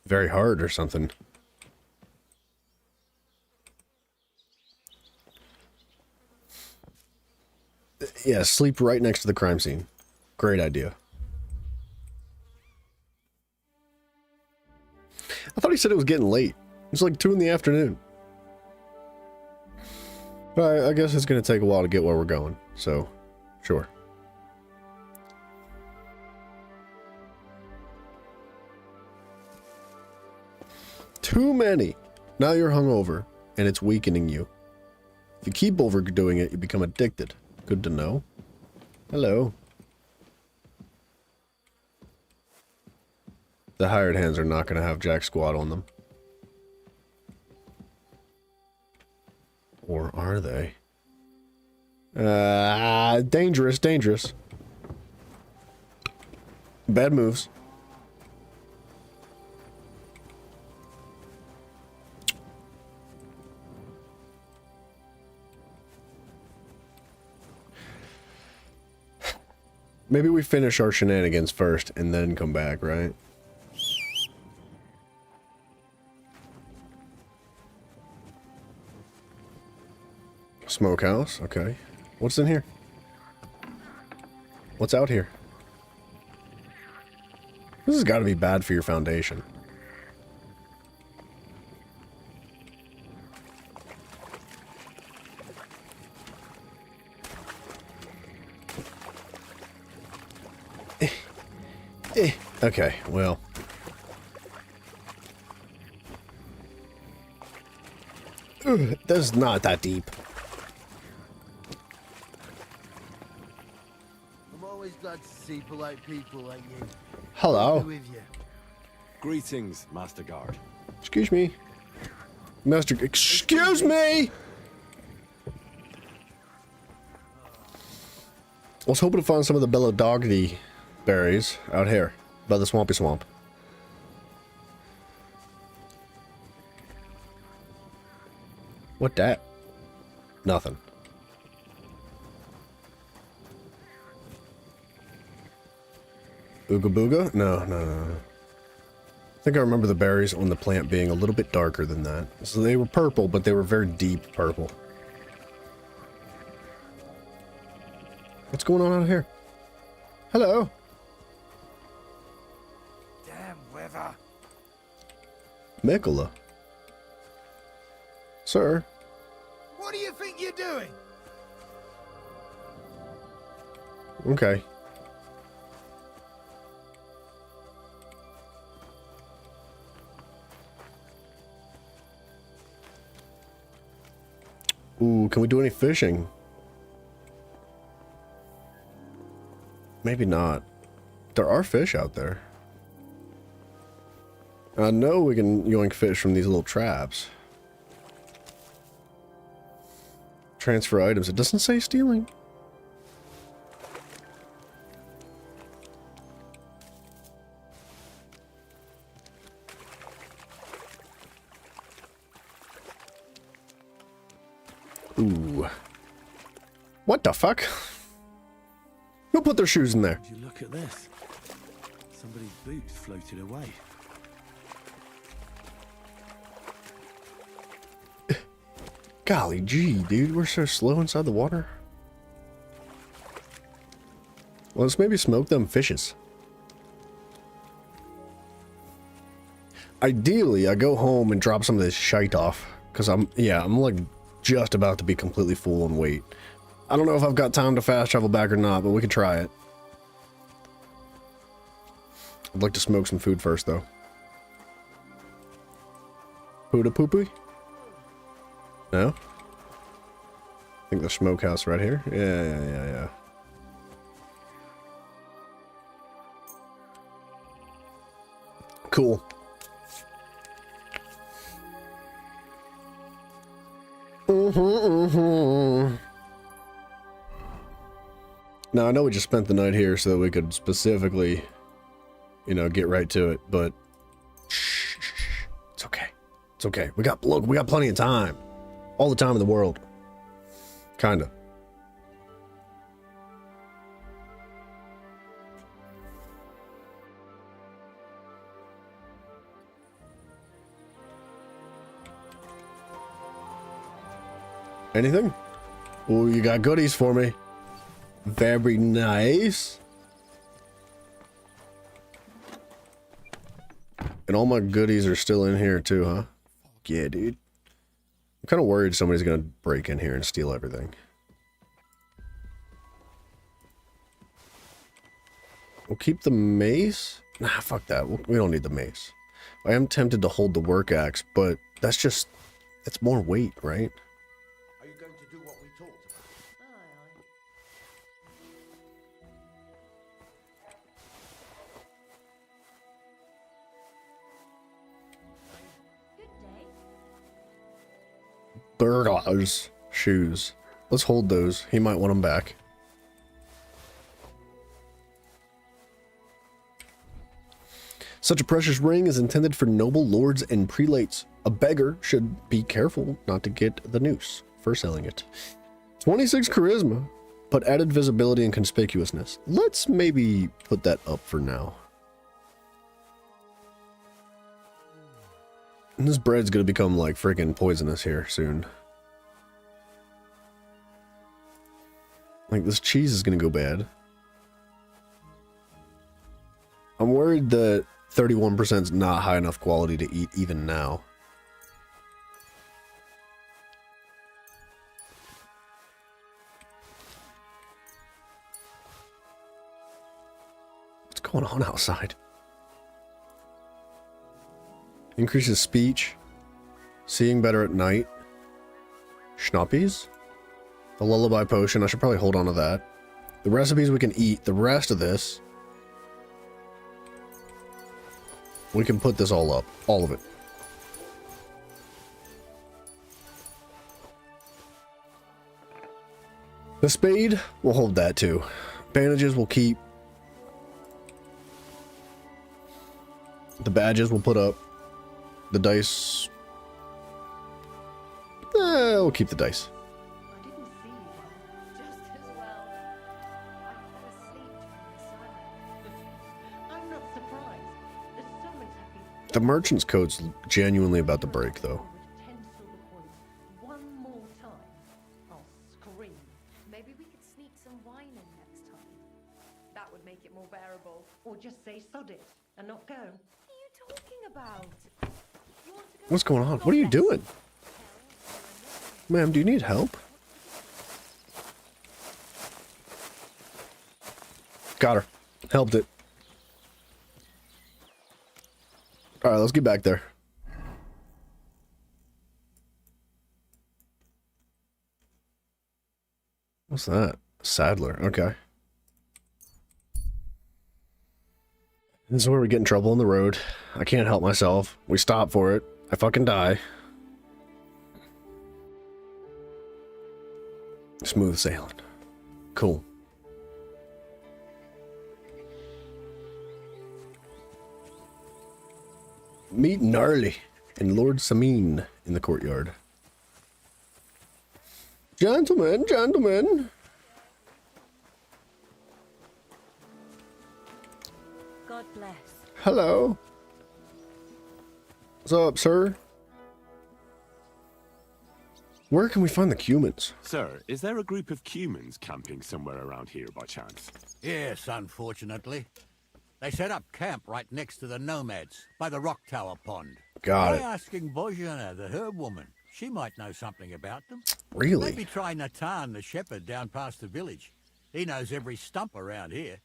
very hard or something. Yeah, sleep right next to the crime scene. Great idea. I thought he said it was getting late. It's like 2 in the afternoon. But I guess it's going to take a while to get where we're going. So, sure. Too many. Now you're hungover, and it's weakening you. If you keep overdoing it, you become addicted. Good to know. Hello. The hired hands are not going to have jack squat on them. Or are they? Dangerous, dangerous. Bad moves. Maybe we finish our shenanigans first and then come back, right? Smokehouse, okay. What's in here? What's out here? This has got to be bad for your foundation. Okay, well. Ugh, that's not that deep. I'm always glad to see polite people like you. Hello. With you. Greetings, Master Guard. Excuse me. Master, excuse me! I was hoping to find some of the Belladoggy berries out here by the swampy swamp. What that? Nothing. Ooga booga? No. I think I remember the berries on the plant being a little bit darker than that. So they were purple, but they were very deep purple. What's going on out here? Hello. Damn weather. Mikola. Sir. What do you think you're doing? Okay. Ooh, can we do any fishing? Maybe not. There are fish out there. I know we can yoink fish from these little traps. Transfer items. It doesn't say stealing. Ooh. What the fuck? Who put their shoes in there? Would you look at this? Somebody's boots floated away. Golly gee, dude, we're so slow inside the water. Well, let's maybe smoke them fishes. Ideally, I go home and drop some of this shite off. Because I'm like just about to be completely full on weight. I don't know if I've got time to fast travel back or not, but we could try it. I'd like to smoke some food first, though. Pooda poopy? No? I think the smokehouse right here. Yeah. Cool. Now, I know we just spent the night here so that we could specifically, you know, get right to it, but shh, it's okay. It's okay. We got plenty of time. All the time in the world. Kinda. Anything? Oh, you got goodies for me. Very nice. And all my goodies are still in here too, huh? Yeah, dude. I'm kind of worried somebody's gonna break in here and steal everything. We'll keep the mace. Nah, fuck that. We don't need the mace. I am tempted to hold the work axe, but that's just... it's more weight, right? Are you going to do what we talked about? Burglar's shoes. Let's hold those. He might want them back. Such a precious ring is intended for noble lords and prelates. A beggar should be careful not to get the noose for selling it. 26 charisma, but added visibility and conspicuousness. Let's maybe put that up for now. And this bread's gonna become like freaking poisonous here soon. Like this cheese is gonna go bad. I'm worried that 31% is not high enough quality to eat even now. What's going on outside? Increases speech, seeing better at night, schnappies, the lullaby potion. I should probably hold on to that. The recipes we can eat. The rest of this, we can put this all up, all of it. The spade, we'll hold that too. Bandages we'll keep. The badges we'll put up. The dice. We'll keep the dice. The merchant's code's genuinely about to break, though. One more time, I'll scream. Maybe we could sneak some wine in next time. That would make it more bearable. Or just say sod it and not go. What are you talking about? What's going on? What are you doing? Ma'am, do you need help? Got her. Helped it. Alright, let's get back there. What's that? Saddler. Okay. This is where we get in trouble on the road. I can't help myself. We stop for it. I fucking die. Smooth sailing. Cool. Meet Gnarly and Lord Samin in the courtyard. Gentlemen, gentlemen. God bless. Hello. What's up, sir? Where can we find the Cumans? Sir, is there a group of Cumans camping somewhere around here by chance? Yes, unfortunately. They set up camp right next to the nomads, by the rock tower pond. Got it. Try asking Bojana, the herb woman. She might know something about them. Really? Maybe try Natan, the shepherd down past the village. He knows every stump around here.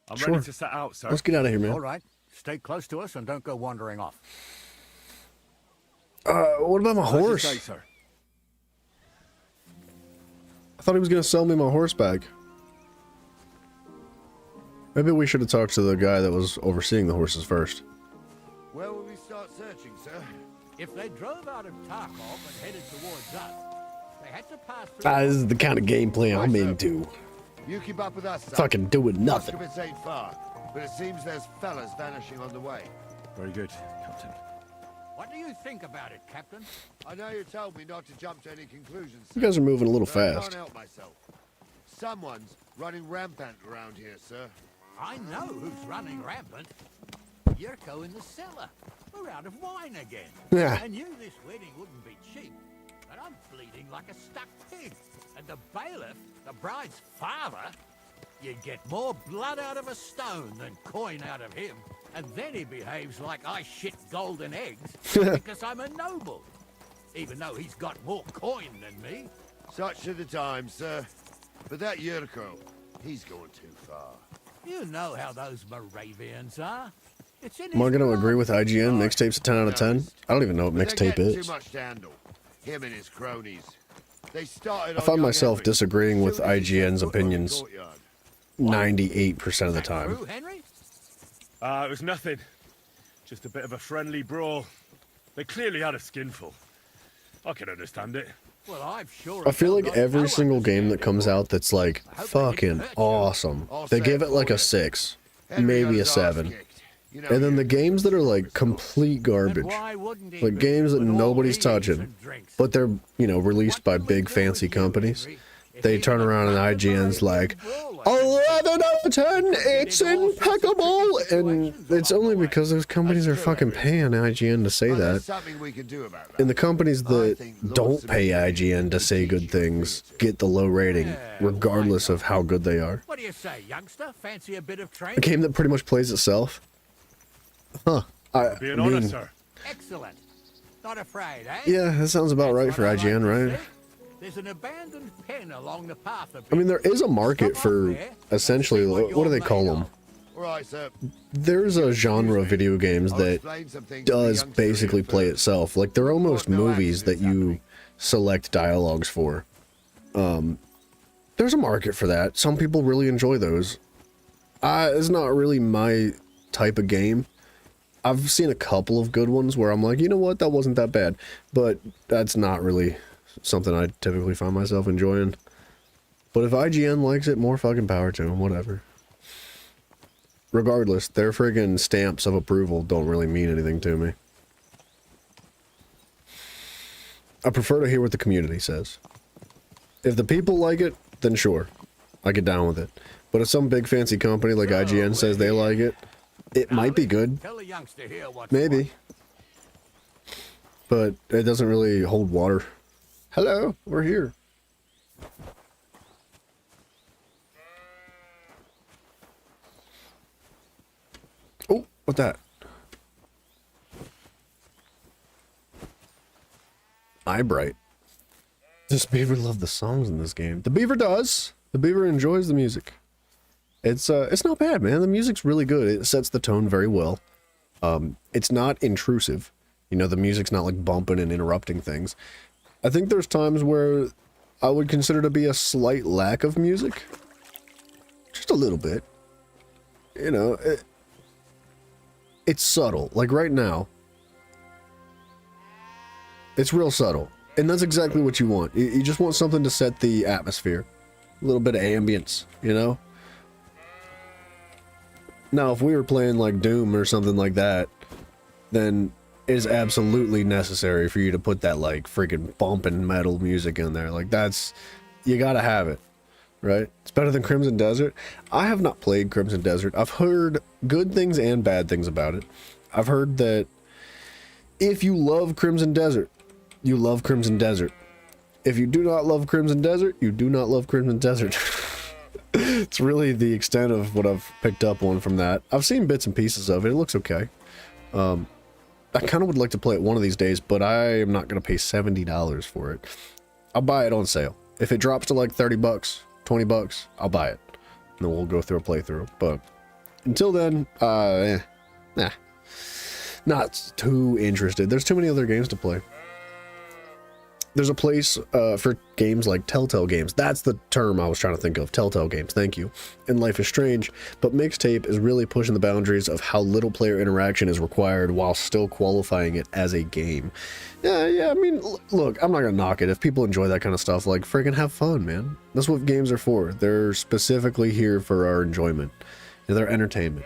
I'm Sure. ready to set out, sir. Let's get out of here, man. All right. Stay close to us and don't go wandering off. What about my As you horse? say, sir. I thought he was gonna sell me my horse back. Maybe we should have talked to the guy that was overseeing the horses first. Where will we start searching, sir? If they drove out of Tarkov and headed towards us, they had to pass through... This is the kind of gameplay I'm into. You keep up with us, son. Fucking doing nothing. Moskovitz ain't far, but it seems there's fellas vanishing on the way. Very good, Captain. What do you think about it, Captain? I know you told me not to jump to any conclusions, You guys are moving a little but I fast. can't help myself. Someone's running rampant around here, sir. I know who's running rampant. Yurko in the cellar. We're out of wine again. Yeah. I knew this wedding wouldn't be cheap, but I'm bleeding like a stuck pig. And the bailiff, the bride's father, you'd get more blood out of a stone than coin out of him. And then he behaves like I shit golden eggs because I'm a noble. Even though he's got more coin than me. Such are the times, sir. But that Yurko, he's going too far. You know how those Moravians are. It's in Am I his going to blood. agree with IGN? Mixtape's a 10 out of 10? I don't even know what But they're mixtape getting is. too much to handle. Him and his cronies. They started I find on myself young disagreeing with Everett. Soon as he IGN's set foot on the opinions courtyard. 98% of the time. True, Henry? It was nothing. Just a bit of a friendly brawl. They clearly had a skinful. I can understand it. Well, I've sure I feel like got every no single game that comes out that's like fucking awesome, they give it like a 6, maybe a 7. And then the games that are like complete garbage, like games that nobody's touching, but they're, you know, released by big fancy companies, they turn around and IGN's like, 11 out of 10, it's impeccable! And it's only because those companies are fucking paying IGN to say But there's that. something we can do about that. And the companies that don't pay IGN to say good things get the low rating, regardless of how good they are. What do you say, youngster? Fancy a bit of A training? game that pretty much plays itself. Huh. I Be an honor, mean, sir. Excellent. Not afraid, eh? yeah, that sounds about right for IGN, right? There's an abandoned pen along the path of I mean, there is a market for essentially, what do they call them? Right, sir. There's a genre of video games that does basically play itself. Like, they're almost movies that you select dialogues for. There's a market for that. Some people really enjoy those. It's not really my type of game. I've seen a couple of good ones where I'm like, you know what, that wasn't that bad. But that's not really something I typically find myself enjoying. But if IGN likes it, more fucking power to them, whatever. Regardless, their friggin' stamps of approval don't really mean anything to me. I prefer to hear what the community says. If the people like it, then sure, I get down with it. But if some big fancy company like IGN says they like it, it might be good. Tell the youngster here what's Maybe. But it doesn't really hold water. Hello, we're here. Oh, what's that? Eyebright. Does Beaver love the songs in this game? The Beaver does. The Beaver enjoys the music. It's not bad, man. The music's really good. It sets the tone very well. It's not intrusive. You know, the music's not like bumping and interrupting things. I think there's times where I would consider to be a slight lack of music. Just a little bit. You know, it's subtle. Like right now, it's real subtle. And that's exactly what you want. You just want something to set the atmosphere. A little bit of ambience, you know? Now, if we were playing like Doom or something like that, then it is absolutely necessary for you to put that like freaking bumping metal music in there. Like that's, you gotta have it, right? It's better than Crimson Desert. I have not played Crimson Desert. I've heard good things and bad things about it. I've heard that if you love Crimson Desert, you love Crimson Desert. If you do not love Crimson Desert, you do not love Crimson Desert. It's really the extent of what I've picked up on from that. I've seen bits and pieces of it. It looks okay. I kind of would like to play it one of these days, but I am not going to pay $70 for it. I'll buy it on sale. If it drops to like 30 bucks, 20 bucks, I'll buy it. And then we'll go through a playthrough. But until then, not too interested. There's too many other games to play. there's a place for games like Telltale games. That's the term I was trying to think of. Telltale games. Thank you. And Life is Strange. But Mixtape is really pushing the boundaries of how little player interaction is required while still qualifying it as a game. Yeah. I mean, look, I'm not gonna knock it. If people enjoy that kind of stuff, like, friggin' have fun, man. That's what games are for. They're specifically here for our enjoyment. They're entertainment.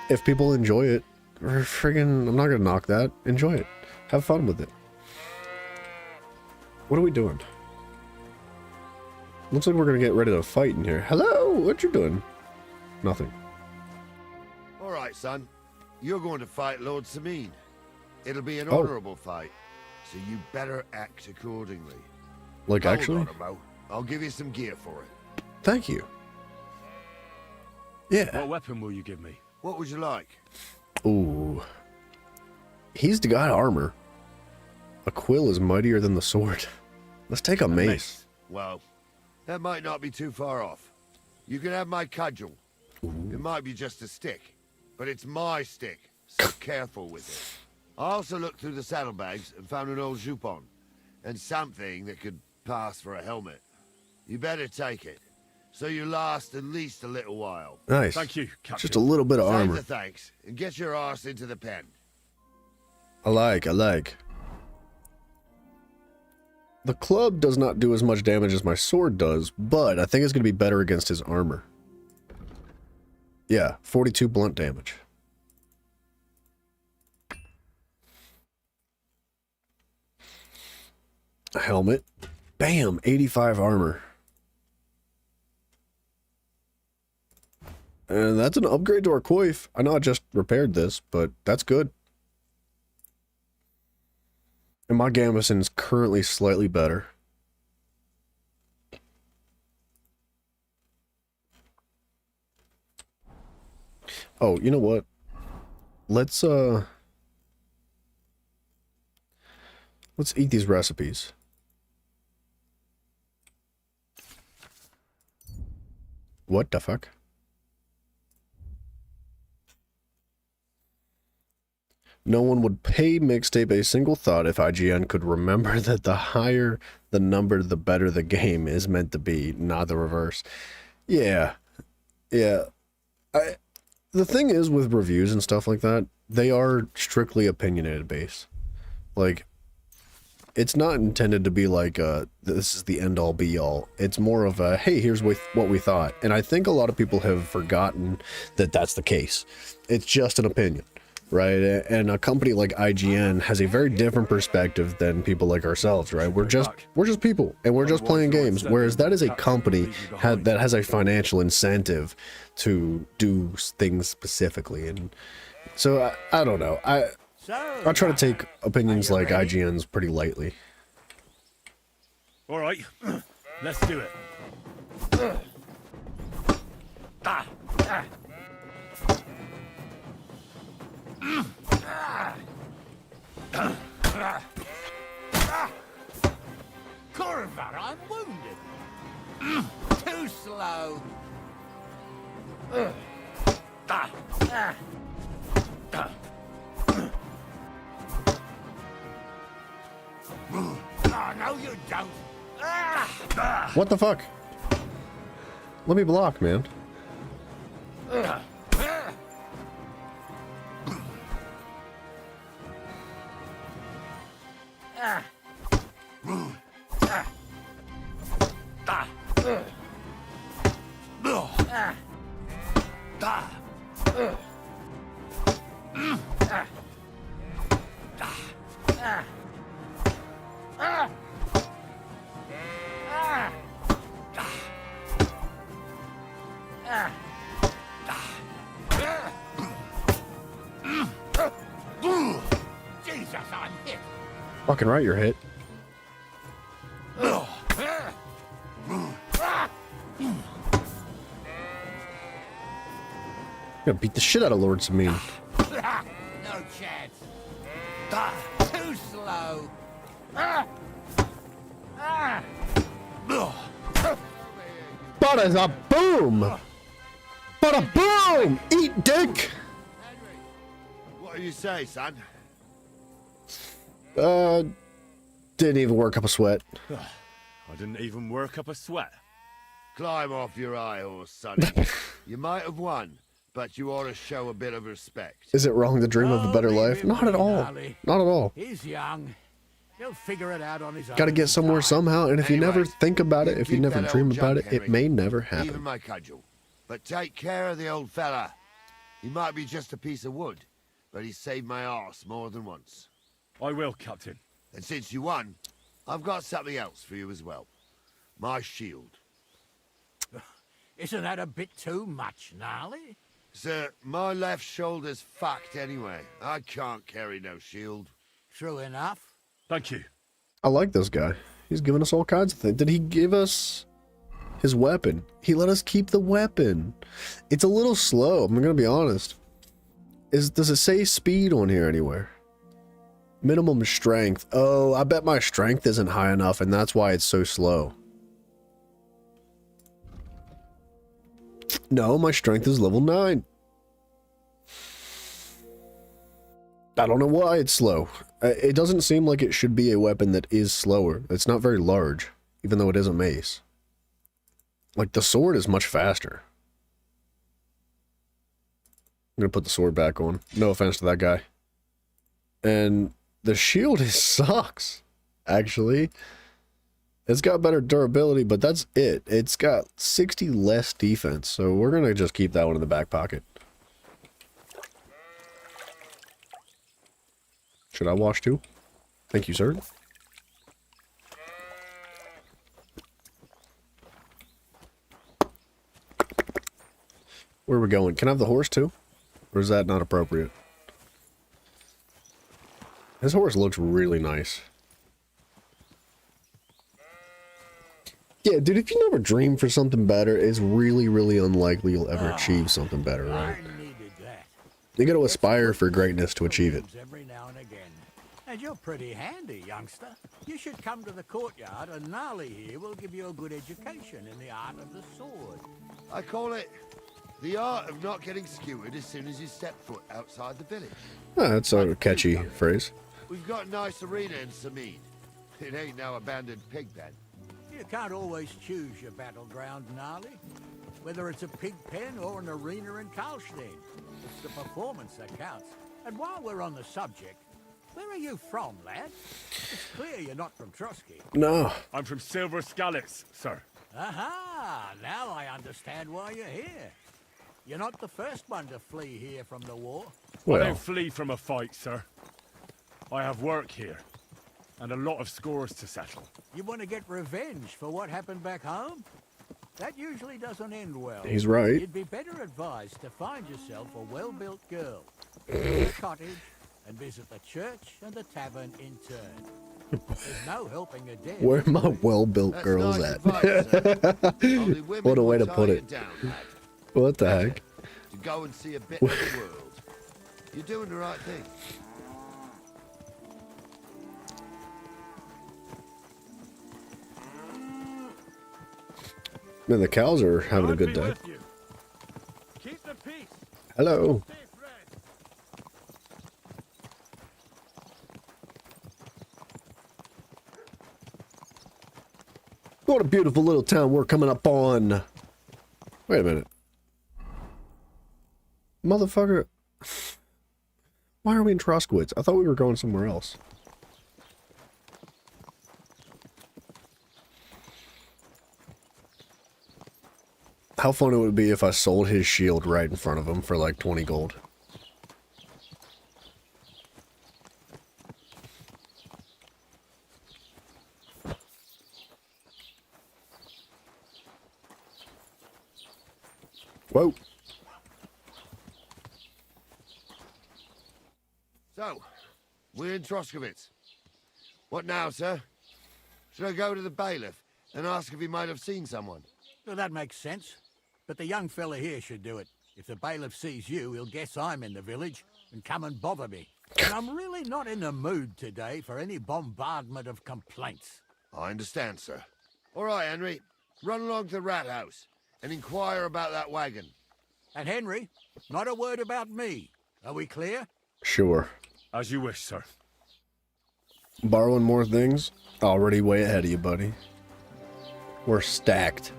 If people enjoy it, friggin', I'm not gonna knock that. Enjoy it. Have fun with it. What are we doing? Looks like we're gonna get ready to fight in here. Hello, what you doing? Nothing. All right, son. You're going to fight Lord Sameen. It'll be an Oh. honorable fight, so you better act accordingly. Like, Hold actually? on a mo. I'll give you some gear for it. Thank you. Yeah. What weapon will you give me? What would you like? Ooh. He's got armor. A quill is mightier than the sword. Let's take a mace. Well, that might not be too far off. You can have my cudgel. Ooh. It might be just a stick, but it's my stick, so careful with it. I also looked through the saddlebags and found an old jupon, and something that could pass for a helmet. You better take it, so you last at least a little while. Nice. Thank you, Captain. Just a little bit of Save armor. the thanks, and get your arse into the pen. I like. The club does not do as much damage as my sword does, but I think it's going to be better against his armor. Yeah, 42 blunt damage. A helmet. Bam, 85 armor. And that's an upgrade to our coif. I know I just repaired this, but that's good. And my gambeson is currently slightly better. Oh, you know what? Let's eat these recipes. What the fuck? No one would pay Mixtape a single thought if IGN could remember that the higher the number, the better the game is meant to be, not the reverse. Yeah. The thing is with reviews and stuff like that, they are strictly opinionated based. Like, it's not intended to be like, this is the end all be all. It's more of a, hey, here's what we thought. And I think a lot of people have forgotten that that's the case. It's just an opinion. Right, and a company like IGN has a very different perspective than people like ourselves, right? We're just people, and we're just playing games. Whereas that is a company that has a financial incentive to do things specifically, and so I don't know. I try to take opinions like IGN's pretty lightly. All right, let's do it. Corvar, I'm wounded. Too slow. Oh, no, you don't. What the fuck? Let me block, man. Jesus, I'm hit. Fucking right, you're hit. Gonna beat the shit out of Lord Sameen. No chance. Too slow. Bada boom! Bada boom! Eat dick! What do you say, son? Didn't even work up a sweat. I didn't even work up a sweat. Climb off your high horse, sonny. You might have won, but you ought to show a bit of respect. Is it wrong to dream of a better life? Not at all. Not at all. He's young. He'll figure it out on his own. Got to get somewhere somehow, and if you never think about it, if you never dream about it, it may never Even happen. my cudgel. But take care of the old fella. He might be just a piece of wood, but he saved my arse more than once. I will, Captain. And since you won, I've got something else for you as well. My shield. Isn't that a bit too much, Gnarly? Sir, my left shoulder's fucked anyway. I can't carry no shield. True enough. Thank you. I like this guy. He's giving us all kinds of things. Did he give us his weapon? He let us keep the weapon. It's a little slow, I'm gonna be honest. Does it say speed on here anywhere? Minimum strength. Oh, I bet my strength isn't high enough, and that's why it's so slow. No, my strength is level 9. I don't know why it's slow. It doesn't seem like it should be a weapon that is slower. It's not very large, even though it is a mace. Like, the sword is much faster. I'm gonna put the sword back on. No offense to that guy. And the shield sucks, actually. It's got better durability, but that's it. It's got 60 less defense, so we're gonna just keep that one in the back pocket. Should I wash too? Thank you, sir. Where are we going? Can I have the horse too? Or is that not appropriate? This horse looks really nice. Yeah, dude, if you never dream for something better, it's really, really unlikely you'll ever achieve something better, right? You gotta aspire for greatness to achieve it. Every now and again. And you're pretty handy, youngster. You should come to the courtyard, and Gnarly here will give you a good education in the art of the sword. I call it the art of not getting skewered as soon as you step foot outside the village. Ah, that's a catchy phrase. We've got a nice arena in Samid. It ain't no abandoned pig pen. You can't always choose your battleground, Gnarly. Whether it's a pig pen or an arena in Karlstein. It's the performance that counts. And while we're on the subject, where are you from, lad? It's clear you're not from Trotsky. No. I'm from Silver Skalitz, sir. Aha! Now I understand why you're here. You're not the first one to flee here from the war. I don't flee from a fight, sir. I have work here, and a lot of scores to settle. You want to get revenge for what happened back home? That usually doesn't end well. He's right. You'd be better advised to find yourself a well-built girl, live in a cottage, and visit the church and the tavern in turn. There's no helping a dead. Where are my well-built girls nice at? advice, Only women What a way will to tie put you it. down, lad. What the heck? To go and see a bit of the world. You're doing the right thing. Man, the cows are having a good day. Keep the peace. Hello. What a beautiful little town we're coming up on. Wait a minute. Motherfucker. Why are we in Troskowitz? I thought we were going somewhere else. How fun it would be if I sold his shield right in front of him for like 20 gold. Whoa. So, we're in Troskowitz. What now, sir? Should I go to the bailiff and ask if he might have seen someone? Well, that makes sense. But the young fella here should do it. If the bailiff sees you, he'll guess I'm in the village and come and bother me. And I'm really not in the mood today for any bombardment of complaints. I understand, sir. All right, Henry. Run along to the rat house and inquire about that wagon. And Henry, not a word about me. Are we clear? Sure. As you wish, sir. Borrowing more things? Already way ahead of you, buddy. We're stacked.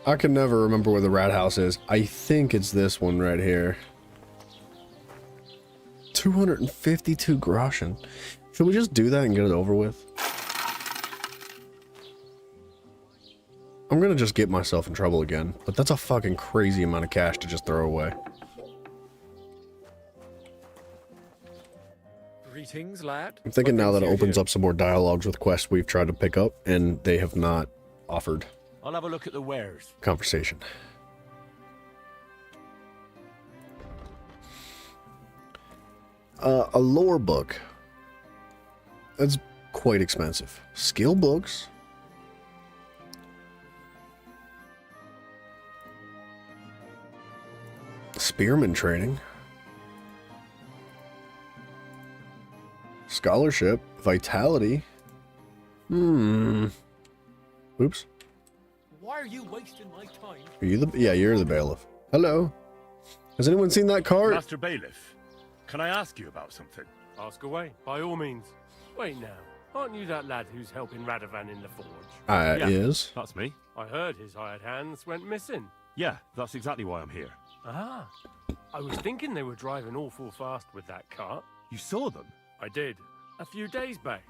I can never remember where the rat house is. I think it's this one right here. 252 groschen. Should we just do that and get it over with? I'm gonna just get myself in trouble again, but that's a fucking crazy amount of cash to just throw away. Greetings, lad. I'm thinking now that it opens up some more dialogues with quests we've tried to pick up, and they have not offered I'll have a look at the wares. conversation. A lore book. That's quite expensive. Skill books. Spearman training. Scholarship. Vitality. Oops. Why are you wasting my time? Are you the... Yeah, you're the bailiff. Hello. Has anyone seen that cart? Master Bailiff, can I ask you about something? Ask away, by all means. Wait now, aren't you that lad who's helping Radovan in the forge? Yeah, Is. That's me. I heard his hired hands went missing. Yeah, that's exactly why I'm here. Ah, I was thinking they were driving awful fast with that cart. You saw them? I did, a few days back.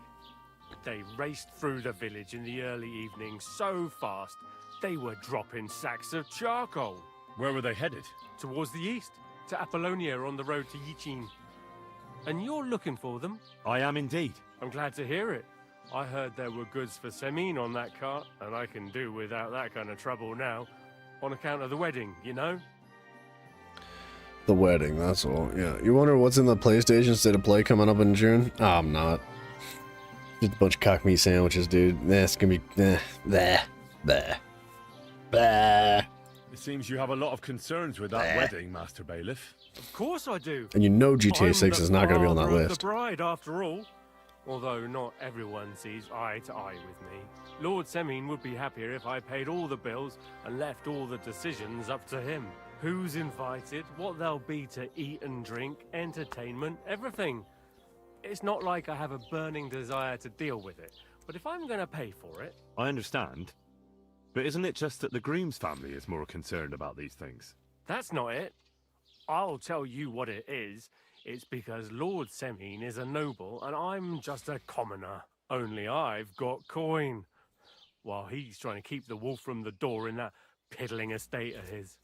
They raced through the village in the early evening so fast, they were dropping sacks of charcoal. Where were they headed? Towards the east, to Apollonia on the road to Yichin. And you're looking for them? I am indeed. I'm glad to hear it. I heard there were goods for Semin on that cart, and I can do without that kind of trouble now. On account of the wedding, you know? The wedding, that's all. Yeah. You wonder what's in the PlayStation State of Play coming up in June? Oh, I'm not. Just a bunch of cock meat sandwiches, dude. It's gonna be... Bleh. Bleh. Bleh. It seems you have a lot of concerns with that wedding, Master Bailiff. Of course I do. And you know GTA 6 is not going to be on that father of list. the bride, after all. Although not everyone sees eye to eye with me. Lord Semin would be happier if I paid all the bills and left all the decisions up to him. Who's invited, what there'll be to eat and drink, entertainment, everything. It's not like I have a burning desire to deal with it, but if I'm going to pay for it... I understand. But isn't it just that the groom's family is more concerned about these things? That's not it. I'll tell you what it is. It's because Lord Semin is a noble and I'm just a commoner. Only I've got coin. While he's trying to keep the wolf from the door in that piddling estate of his.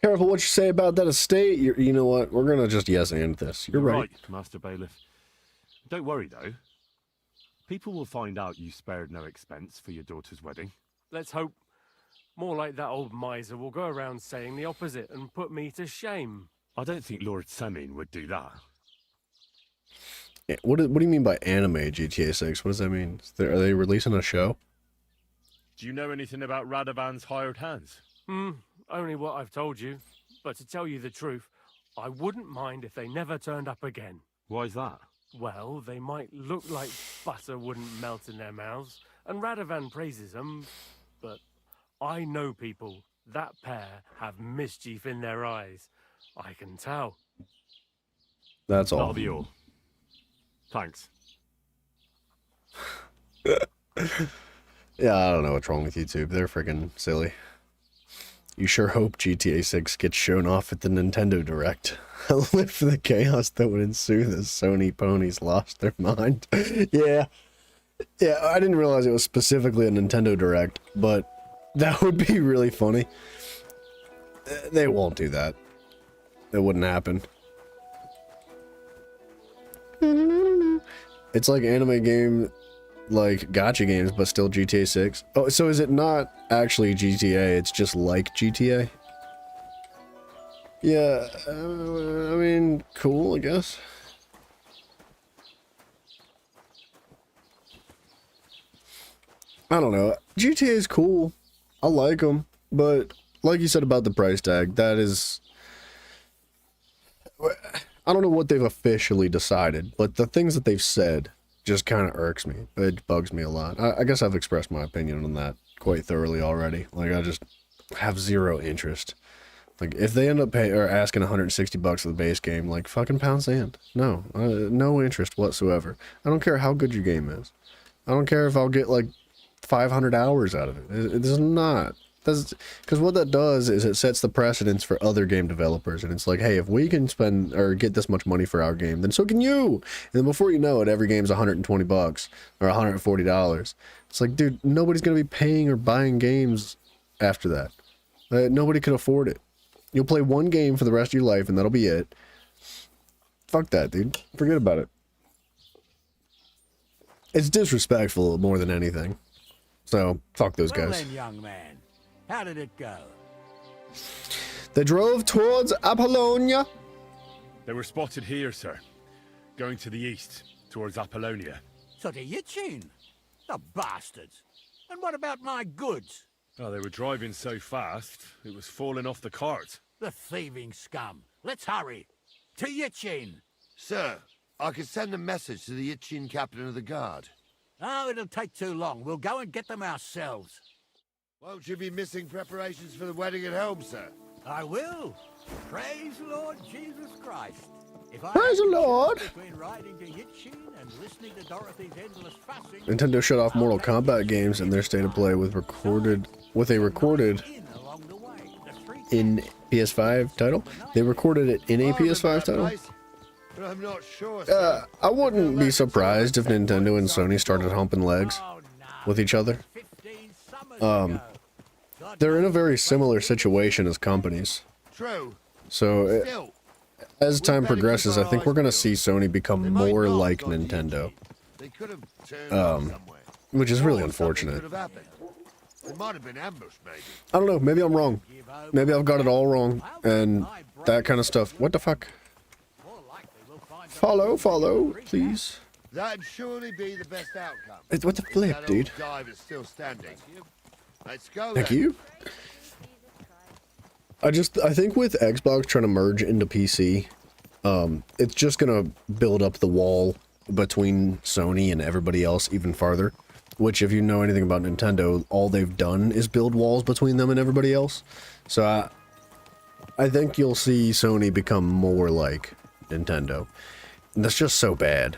Careful what you say about that estate. You know what? We're going to just yes and this. You're right. Master Bailiff. Don't worry, though. People will find out you spared no expense for your daughter's wedding. Let's hope. More like that old miser will go around saying the opposite and put me to shame. I don't think Lord Semin would do that. What do you mean by anime GTA 6? What does that mean? Are they releasing a show? Do you know anything about Radovan's hired hands? Only what I've told you. But to tell you the truth, I wouldn't mind if they never turned up again. Why's that? Well, they might look like butter wouldn't melt in their mouths, and Radovan praises them, but I know people. That pair have mischief in their eyes. I can tell. That's all. That'll be all. Thanks. Yeah, I don't know what's wrong with YouTube. They're freaking silly. You sure hope GTA 6 gets shown off at the Nintendo Direct. I live for the chaos that would ensue as Sony ponies lost their mind. Yeah, I didn't realize it was specifically a Nintendo Direct, but that would be really funny. They won't do that. It wouldn't happen. It's like anime game, like gacha games, but still GTA 6. Oh, so is it not actually GTA? It's just like GTA? Yeah, I mean, cool, I guess. I don't know. GTA is cool. I like them, but like you said about the price tag, that is... I don't know what they've officially decided, but the things that they've said just kind of irks me. It bugs me a lot. I guess I've expressed my opinion on that quite thoroughly already. Like, I just have zero interest. Like, if they end up asking 160 bucks for the base game, like, fucking pound sand. No, no interest whatsoever. I don't care how good your game is. I don't care if I'll get, like, 500 hours out of it. It does not. Because what that does is it sets the precedence for other game developers. And it's like, hey, if we can spend or get this much money for our game, then so can you. And then before you know it, every game's 120 bucks or $140. It's like, dude, nobody's going to be paying or buying games after that. Nobody could afford it. You'll play one game for the rest of your life, and that'll be it. Fuck that, dude. Forget about it. It's disrespectful more than anything. So, fuck those guys. Well then, young man, how did it go? They drove towards Apollonia. They were spotted here, sir. Going to the east, towards Apollonia. So to Yitchin? The bastards. And what about my goods? Oh, they were driving so fast, it was falling off the cart. The thieving scum. Let's hurry. To Yitchin. Sir, I can send a message to the Yitchin captain of the guard. Oh, it'll take too long. We'll go and get them ourselves. Won't you be missing preparations for the wedding at home, sir? I will. Praise Lord Jesus Christ. If I Praise the Lord. Between riding to Yitchin and listening to Dorothy's endless fussing, Nintendo shut off Mortal Kombat games in their state of play with a recorded in PS5 title. They recorded it in a PS5 title. But I'm not sure. I wouldn't be surprised if Nintendo and Sony started humping legs with each other. They're in a very similar situation as companies. True. So, as time progresses, I think we're going to see Sony become more like Nintendo. Which is really unfortunate. It might have been ambushed, maybe. I don't know, maybe I'm wrong. Maybe I've got it all wrong, and that kind of stuff. What the fuck? Follow, please. That'd surely be the best outcome. What the flip, dude? Dive is still standing. Let's go. Thank then. you. I think with Xbox trying to merge into PC, it's just gonna build up the wall between Sony and everybody else even farther. Which, if you know anything about Nintendo, all they've done is build walls between them and everybody else. So I think you'll see Sony become more like Nintendo. And that's just so bad.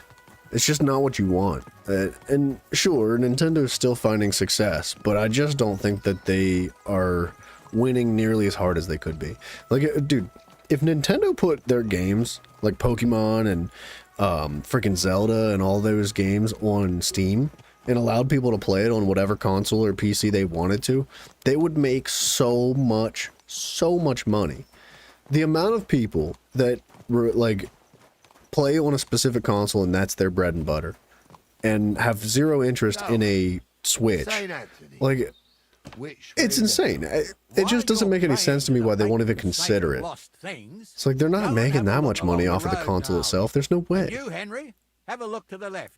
It's just not what you want. And sure, Nintendo's still finding success, but I just don't think that they are winning nearly as hard as they could be. Like, dude, if Nintendo put their games, like Pokemon and freaking Zelda and all those games on Steam, and allowed people to play it on whatever console or PC they wanted to, they would make so much money. The amount of people that like play on a specific console and that's their bread and butter, and have zero interest in a Switch, like, it's insane. It just doesn't make any sense to me why they won't even consider it. It's like they're not making that much money off of the console itself. There's no way. You, Henry, have a look to the left.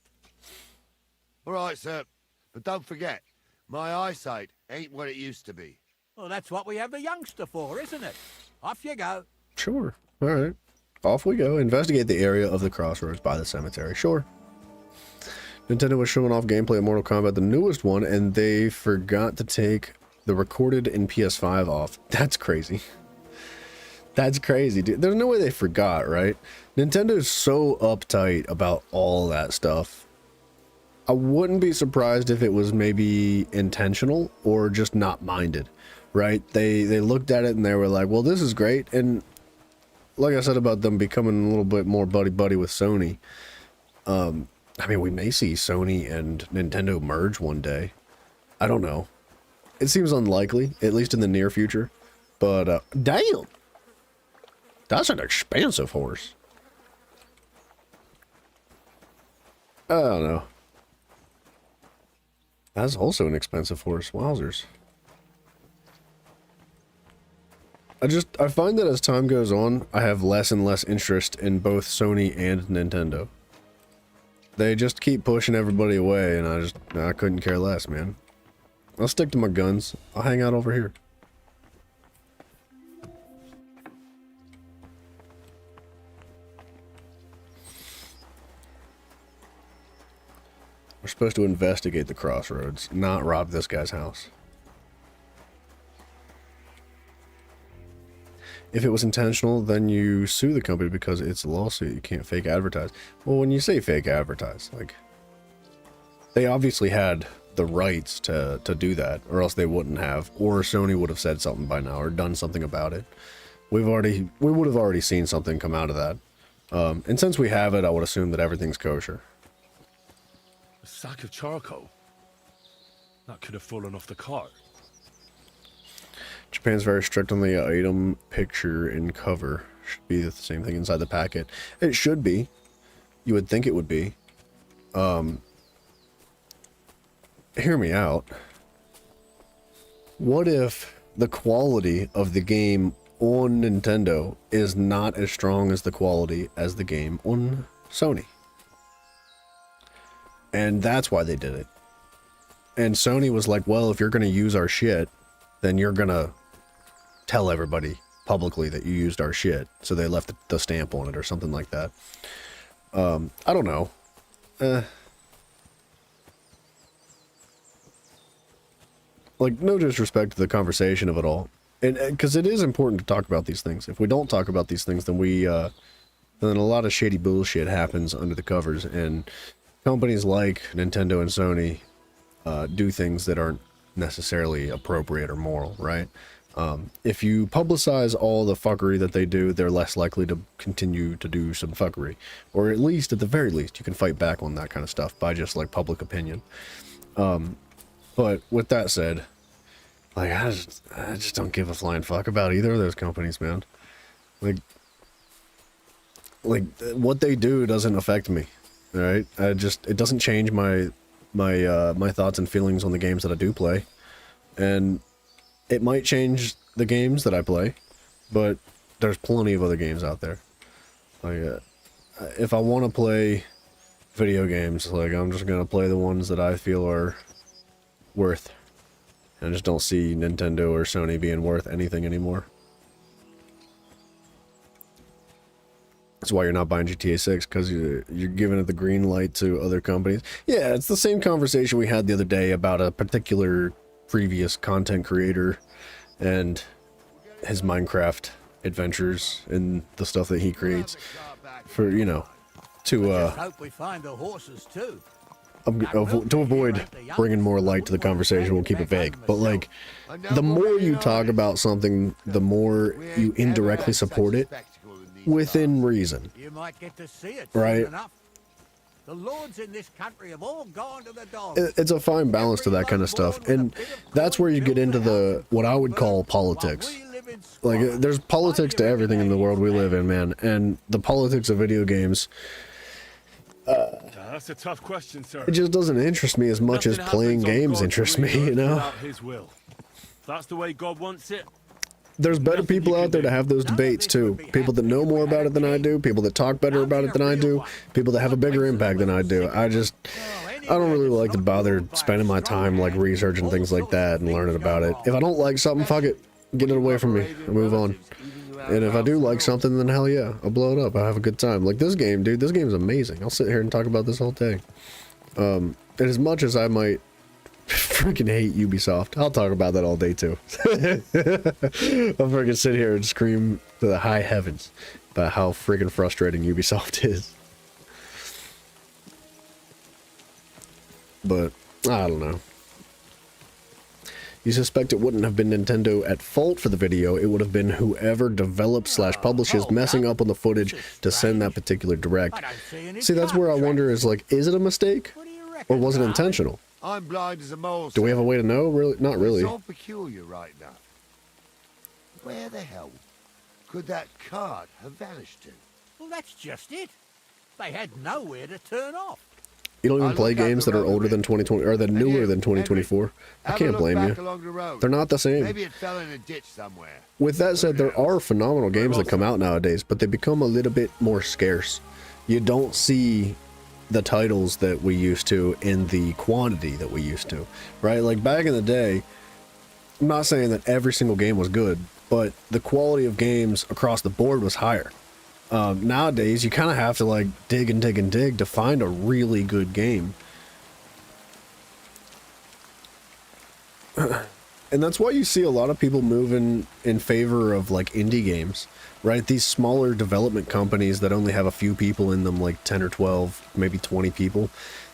All right, sir. But don't forget, my eyesight ain't what it used to be. Well, that's what we have the youngster for, isn't it? Off you go. Sure. All right. Off we go. Investigate the area of the crossroads by the cemetery. Sure. Nintendo was showing off gameplay of Mortal Kombat, the newest one, and they forgot to take the recorded in PS5 off. That's crazy. That's crazy, dude. There's no way they forgot, right? Nintendo's so uptight about all that stuff. I wouldn't be surprised if it was maybe intentional or just not minded, right? They looked at it and they were like, well, this is great. And like I said about them becoming a little bit more buddy-buddy with Sony, I mean, we may see Sony and Nintendo merge one day. I don't know. It seems unlikely, at least in the near future. But, damn! That's an expensive horse. I don't know. That's also an expensive horse. Wowzers. I find that as time goes on, I have less and less interest in both Sony and Nintendo. They just keep pushing everybody away, and I couldn't care less, man. I'll stick to my guns. I'll hang out over here. We're supposed to investigate the crossroads, not rob this guy's house. If it was intentional, then you sue the company because it's a lawsuit. You can't fake advertise. Well, when you say fake advertise, like, they obviously had the rights to do that, or else they wouldn't have, or Sony would have said something by now or done something about it. We would have already seen something come out of that. And since we have it, I would assume that everything's kosher. A sack of charcoal? That could have fallen off the cart. Japan's very strict on the item picture and cover. Should be the same thing inside the packet. It should be. You would think it would be. Hear me out. What if the quality of the game on Nintendo is not as strong as the quality as the game on Sony? And that's why they did it. And Sony was like, well, if you're going to use our shit, then you're going to tell everybody publicly that you used our shit. So they left the stamp on it or something like that. I don't know. Like, no disrespect to the conversation of it all. And because it is important to talk about these things. If we don't talk about these things, then then a lot of shady bullshit happens under the covers. And companies like Nintendo and Sony do things that aren't necessarily appropriate or moral, right? If you publicize all the fuckery that they do, they're less likely to continue to do some fuckery. Or at least, at the very least, you can fight back on that kind of stuff by just, like, public opinion. But with that said, like, I just don't give a flying fuck about either of those companies, man. Like, what they do doesn't affect me, right? It doesn't change my thoughts and feelings on the games that I do play. And it might change the games that I play, but there's plenty of other games out there. Like, if I want to play video games, like, I'm just gonna play the ones that I feel are worth. I just don't see Nintendo or Sony being worth anything anymore. That's why you're not buying GTA 6, because you're giving it the green light to other companies. Yeah, it's the same conversation we had the other day about a particular previous content creator and his Minecraft adventures and the stuff that he creates for, you know, to hope we find the horses too. To avoid bringing more light to the conversation, we'll keep it vague. But, like, the more you talk about something, the more you indirectly support it within reason. You might get to see it, right? The lords in this country have all gone to the dogs. It's a fine balance to that kind of stuff, and that's where you get into the what I would call politics. Like, there's politics to everything in the world we live in, man, and the politics of video games. That's a tough question, sir. It just doesn't interest me as much as playing games interests me, you know? His will. That's the way God wants it. There's better people out there to have those debates, too. People that know more about it than I do, people that talk better about it than I do, people that have a bigger impact than I do. I don't really like to bother spending my time, like, researching things like that and learning about it. If I don't like something, fuck it. Get it away from me and move on. And if I do like something, then hell yeah, I'll blow it up. I'll have a good time. Like this game, dude, this game is amazing. I'll sit here and talk about this whole day. And as much as I might freaking hate Ubisoft, I'll talk about that all day too. I'll freaking sit here and scream to the high heavens about how freaking frustrating Ubisoft is. But, I don't know. You suspect it wouldn't have been Nintendo at fault for the video, it would have been whoever develops / publishes messing up on the footage to send that particular direct. See, that's where I wonder is, like, is it a mistake? Or was it intentional? I'm blind as a mole. Do we have a way to know? Really? Not really. It's all peculiar right now. Where the hell could that card have vanished to? Well, that's just it. They had nowhere to turn off. You don't even play games that are older than 2020 or that newer than 2024. I can't blame you. They're not the same. Maybe it fell in a ditch somewhere. With that said, there are phenomenal games that come out nowadays, but they become a little bit more scarce. You don't see the titles that we used to in the quantity that we used to, right? Like back in the day, I'm not saying that every single game was good, but the quality of games across the board was higher. Nowadays, you kind of have to like dig and dig and dig to find a really good game. And that's why you see a lot of people moving in favor of like indie games, right? These smaller development companies that only have a few people in them, like 10 or 12, maybe 20 people.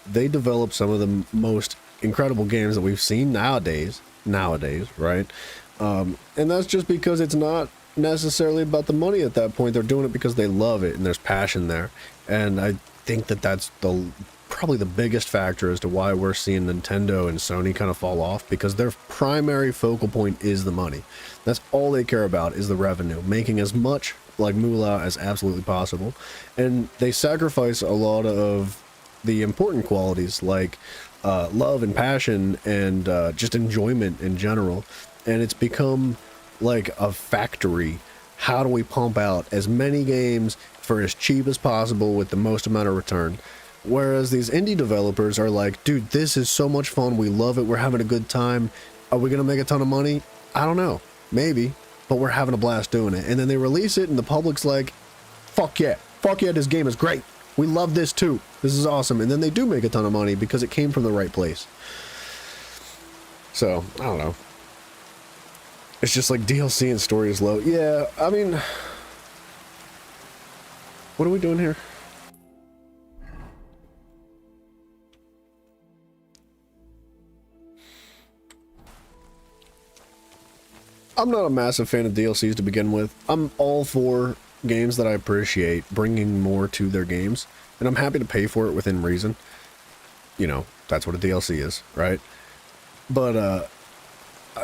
They develop some of the most incredible games that we've seen nowadays, right? And that's just because it's not necessarily about the money at that point. They're doing it because they love it and there's passion there. And I think that that's probably the biggest factor as to why we're seeing Nintendo and Sony kind of fall off, because their primary focal point is the money. That's all they care about, is the revenue, making as much like moolah as absolutely possible. And they sacrifice a lot of the important qualities like love and passion and just enjoyment in general. And it's become like a factory. How do we pump out as many games for as cheap as possible with the most amount of return? Whereas these indie developers are like, dude, this is so much fun. We love it. We're having a good time. Are we going to make a ton of money? I don't know. Maybe. But we're having a blast doing it. And then they release it and the public's like, fuck yeah. Fuck yeah, this game is great. We love this too. This is awesome. And then they do make a ton of money because it came from the right place. So, I don't know. It's just like DLC and story is low. Yeah, I mean... What are we doing here? I'm not a massive fan of DLCs to begin with. I'm all for games that I appreciate bringing more to their games, and I'm happy to pay for it within reason. You know, that's what a DLC is, right? But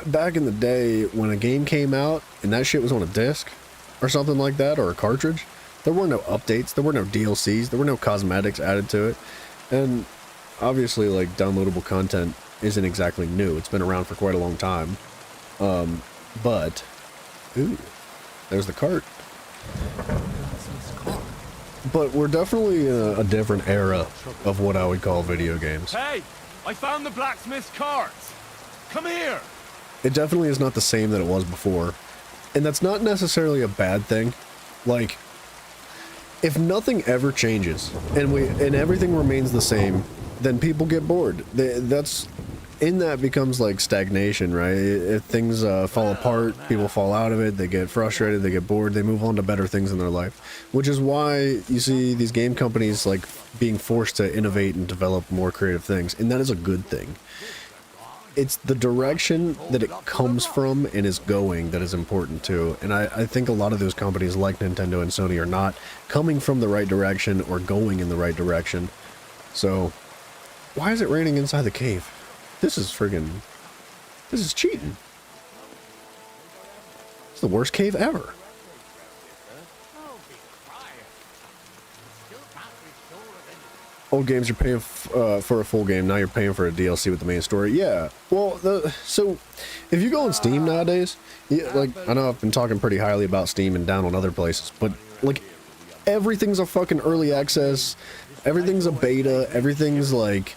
back in the day when a game came out and that shit was on a disc or something like that, or a cartridge, there were no updates, there were no DLCs, there were no cosmetics added to it. And obviously, like, downloadable content isn't exactly new. It's been around for quite a long time. But, ooh, there's the cart. But we're definitely in a different era of what I would call video games. Hey, I found the blacksmith's cart. Come here. It definitely is not the same that it was before. And that's not necessarily a bad thing. Like, if nothing ever changes and everything remains the same, then people get bored. That becomes like stagnation, right? If things fall apart, people fall out of it, they get frustrated, they get bored, they move on to better things in their life. Which is why you see these game companies like being forced to innovate and develop more creative things, and that is a good thing. It's the direction that it comes from and is going that is important too. And I think a lot of those companies like Nintendo and Sony are not coming from the right direction or going in the right direction. So, why is it raining inside the cave? This is cheating. It's the worst cave ever. Old games, you're paying for a full game. Now you're paying for a DLC with the main story. Yeah. Well, so if you go on Steam nowadays, like, I know I've been talking pretty highly about Steam and down on other places, but like, everything's a fucking early access. Everything's a beta. Everything's like,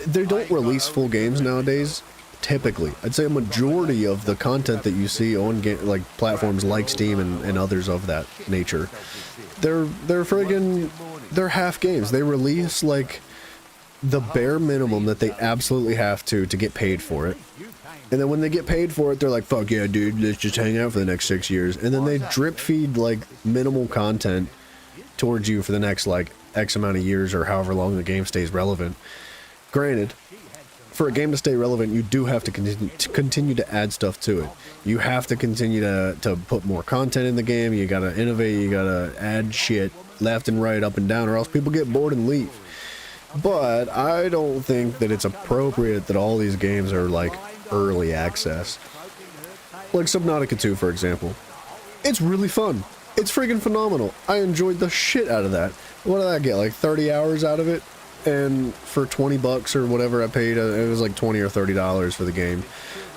they don't release full games nowadays. Typically, I'd say a majority of the content that you see on like platforms like Steam and others of that nature, they're half games. They release like the bare minimum that they absolutely have to get paid for it. And then when they get paid for it, they're like, fuck yeah, dude, let's just hang out for the next 6 years. And then they drip feed like minimal content towards you for the next like X amount of years or however long the game stays relevant. Granted, for a game to stay relevant, you do have to continue to add stuff to it. You have to continue to put more content in the game. You gotta innovate. You gotta add shit left and right, up and down, or else people get bored and leave. But I don't think that it's appropriate that all these games are like early access. Like Subnautica 2, for example. It's really fun. It's freaking phenomenal. I enjoyed the shit out of that. What did I get? Like 30 hours out of it? And for 20 bucks or whatever I paid, it was like $20 or $30 for the game.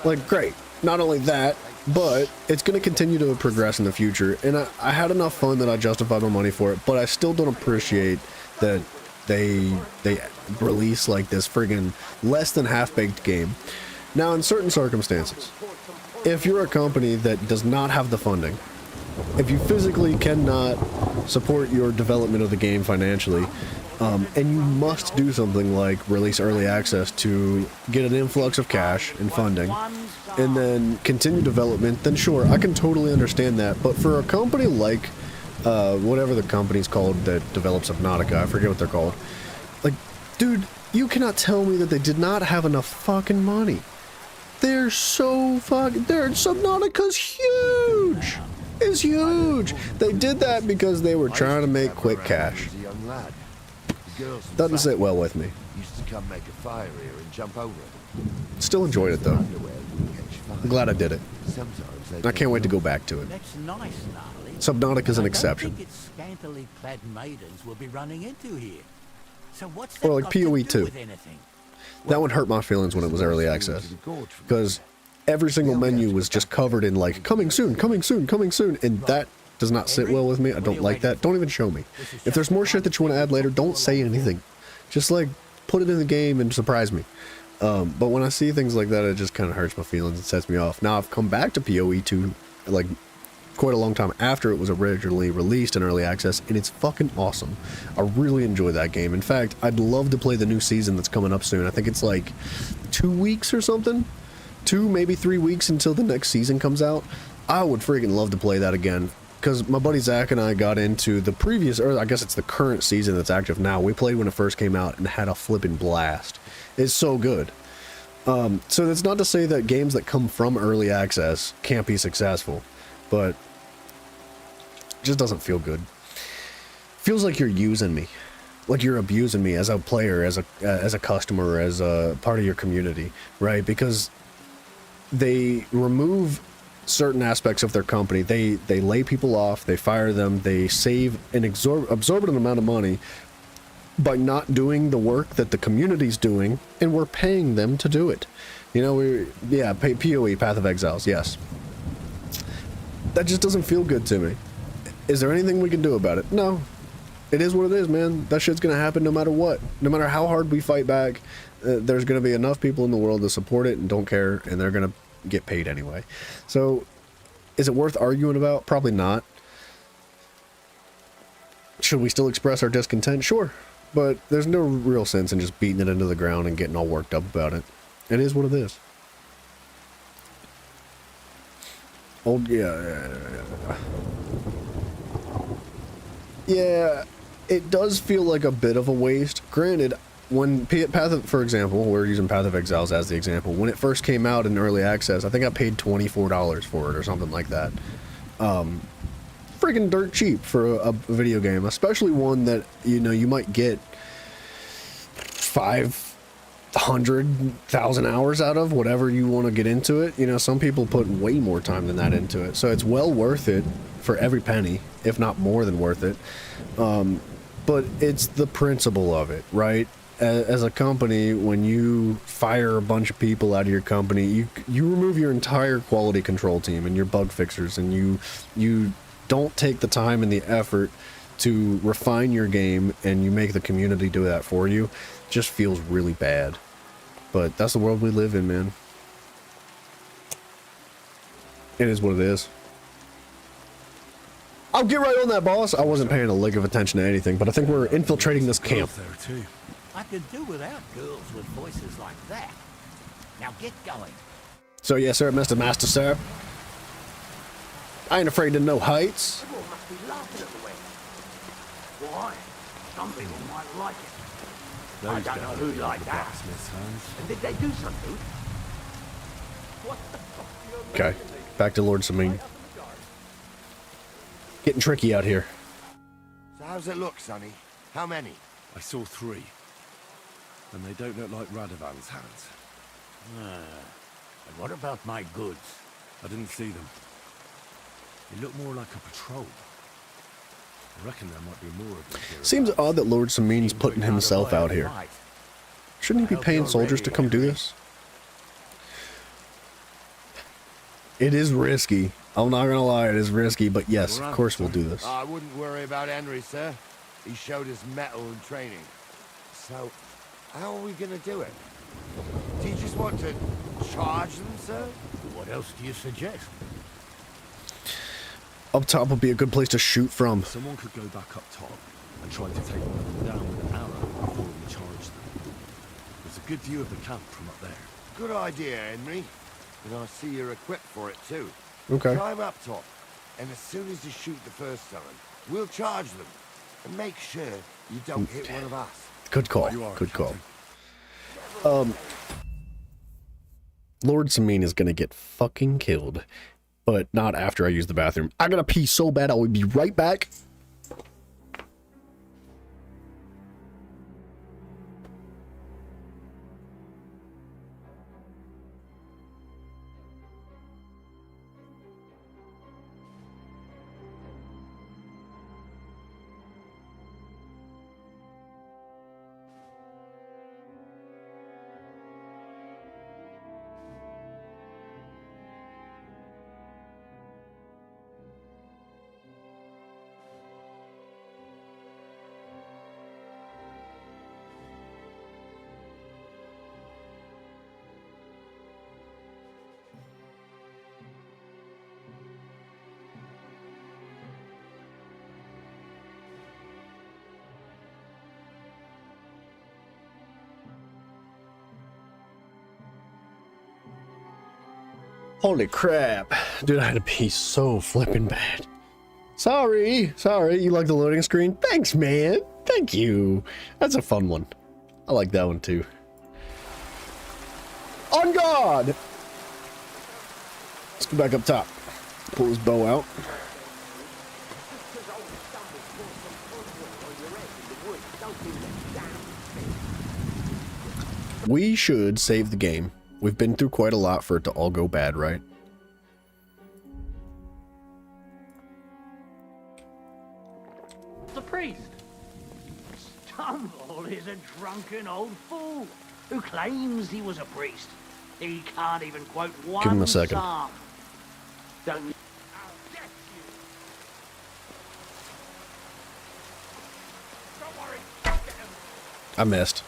Like, great. Not only that, but it's going to continue to progress in the future. And I had enough fun that I justified my money for it, but I still don't appreciate that they release like this friggin' less than half-baked game. Now, in certain circumstances, if you're a company that does not have the funding, if you physically cannot support your development of the game financially, And you must do something like release early access to get an influx of cash and funding, and then continue development, then sure, I can totally understand that. But for a company like, whatever the company's called that develops Subnautica, I forget what they're called. Like, dude, you cannot tell me that they did not have enough fucking money. They're so fucking, Subnautica's huge! It's huge! They did that because they were trying to make quick cash. Doesn't sit well with me. Used to come make a fire here and jump over it. Still enjoyed it though. I'm glad I did it. Sometimes I can't wait to go back to it. That's nice, Gnarly. Subnautica's an I exception. don't think it's scantily clad maidens we'll be running into here. So what's Or that like got to PoE do 2. with anything? That one hurt my feelings when it was early access. Because every single menu was just covered in like, coming soon, coming soon, coming soon. And that does not sit well with me. I don't like that. Don't even show me. If there's more shit that you want to add later, don't say anything. Just like, put it in the game and surprise me. But when I see things like that, it just kind of hurts my feelings and sets me off. Now, I've come back to PoE 2, like, quite a long time after it was originally released in early access, and it's fucking awesome. I really enjoy that game. In fact, I'd love to play the new season that's coming up soon. I think it's like 2 weeks or something? 2, maybe 3 weeks until the next season comes out. I would freaking love to play that again. Because my buddy Zach and I got into the previous, or I guess it's the current season that's active now. We played when it first came out and had a flipping blast. It's so good. So that's not to say that games that come from early access can't be successful, but it just doesn't feel good. Feels like you're using me, like you're abusing me as a player, as a customer, as a part of your community, right? Because they remove certain aspects of their company. They lay people off, they fire them, they save an exorbitant amount of money by not doing the work that the community's doing, and we're paying them to do it. You know, pay PoE, Path of Exiles, yes. That just doesn't feel good to me. Is there anything we can do about it? No. It is what it is, man. That shit's gonna happen no matter what. No matter how hard we fight back, there's gonna be enough people in the world to support it and don't care, and they're gonna get paid anyway. So, is it worth arguing about? Probably not. Should we still express our discontent? Sure. But there's no real sense in just beating it into the ground and getting all worked up about it. It is what it is. Yeah, it does feel like a bit of a waste. Granted, when for example, we're using Path of Exiles as the example. When it first came out in early access, I think I paid $24 for it or something like that. Freaking dirt cheap for a video game, especially one that, you know, you might get 500,000 hours out of, whatever you want to get into it. You know, some people put way more time than that into it, so it's well worth it for every penny, if not more than worth it. But it's the principle of it, right? As a company, when you fire a bunch of people out of your company, you remove your entire quality control team and your bug fixers, and you don't take the time and the effort to refine your game, and you make the community do that for you. Just feels really bad. But that's the world we live in, man. It is what it is. I'll get right on that, boss. I wasn't paying a lick of attention to anything, but I think we're infiltrating this camp. I could do without girls with voices like that. Now get going. So yes, sir, Mr. Master, sir. I ain't afraid of no heights. Everyone must be laughing at the way. Why? Some people might like it. I don't know who'd like that. And did they do something? What the fuck? Okay, back to Lord Sameen. Getting tricky out here. So how's it look, Sonny? How many? I saw 3. And they don't look like Radovan's hands. And what about my goods? I didn't see them. They look more like a patrol. I reckon there might be more of them here. Seems odd that Lord Sameen's putting himself out here. Shouldn't he be paying soldiers to come do this? It is risky. I'm not gonna lie, it is risky, but yes, of course we'll do this. I wouldn't worry about Henry, sir. He showed us mettle and training. So, how are we gonna do it? Do you just want to charge them, sir? What else do you suggest? Up top would be a good place to shoot from. Someone could go back up top and try to take one of them down with an arrow. a good view of the camp from up there. Good idea, Henry. And I see you're equipped for it too. Okay. Climb up top, and as soon as you shoot the first time, we'll charge them. And make sure you don't hit one of us. Good call. Good call. Lord Sameen is gonna get fucking killed. But not after I use the bathroom. I gotta pee so bad, I will be right back. Holy crap. Dude, I had to pee so flipping bad. Sorry. You like the loading screen? Thanks, man. Thank you. That's a fun one. I like that one too. On guard! Let's go back up top. Pull his bow out. We should save the game. We've been through quite a lot for it to all go bad, right? The priest. Stumble is a drunken old fool who claims he was a priest. He can't even quote one Give him a second. psalm. Don't I missed.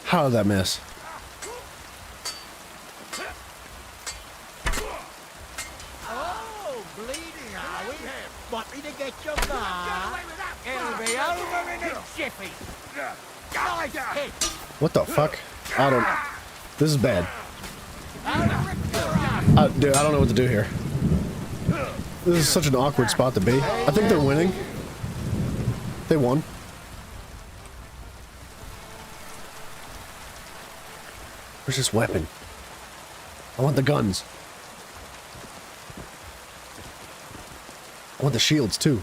How did that miss? Oh, bleeding, are we? Want me to get your bar? It'll be over in a jiffy. Nice hit. What the fuck? I don't... This is bad. Dude, I don't know what to do here. This is such an awkward spot to be. I think they're winning. They won. Where's this weapon? I want the guns. I want the shields too.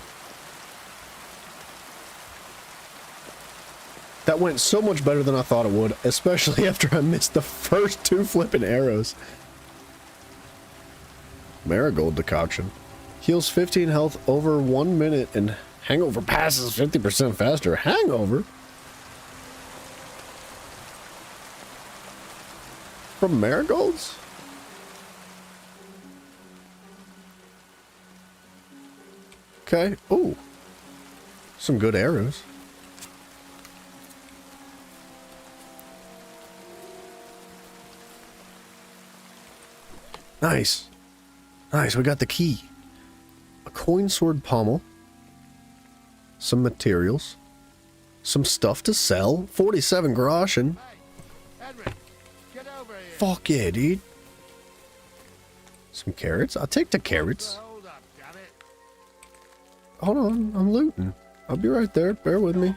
That went so much better than I thought it would, especially after I missed the first two flipping arrows. Marigold decoction. Heals 15 health over 1 minute and hangover passes 50% faster. Hangover? From marigolds? Okay. Ooh. Some good arrows. Nice. Nice, we got the key. A coin sword pommel. Some materials. Some stuff to sell. 47 groschen. Fuck yeah, dude. Some carrots. I'll take the carrots. Hold on, I'm looting. I'll be right there. Bear with me.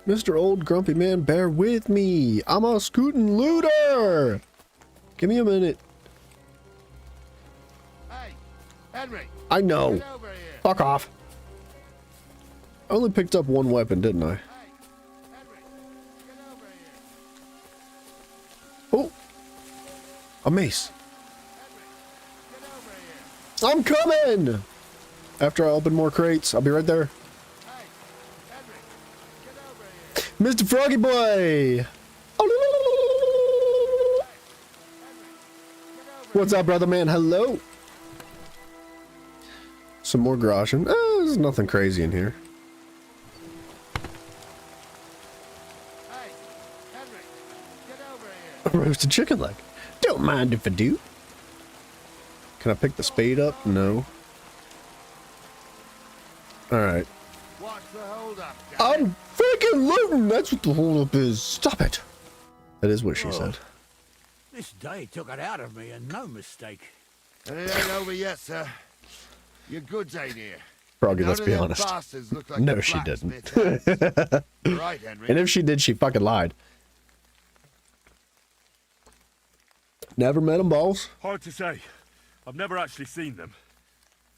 Mr. Old Grumpy Man, bear with me. I'm a scootin' looter. Give me a minute. Henry, I know. Fuck off. I only picked up one weapon, didn't I? Oh. A mace. I'm coming! After I open more crates, I'll be right there. Mr. Froggy Boy! What's up, brother man? Hello! Some more groschen. There's nothing crazy in here. A roasted chicken leg. Don't mind if I do. Can I pick the spade up? No. Alright. What's the hold-up, I'm freaking looting! That's what the hold-up is. Stop it. That is what she said. This day took it out of me, and no mistake. And it ain't over yet, sir. Your goods ain't here. Froggy, None let's of be them honest. bastards look like No, the she didn't. blacksmith has. Right, Henry. And if she did, she fucking lied. Never met them, balls. Hard to say. I've never actually seen them.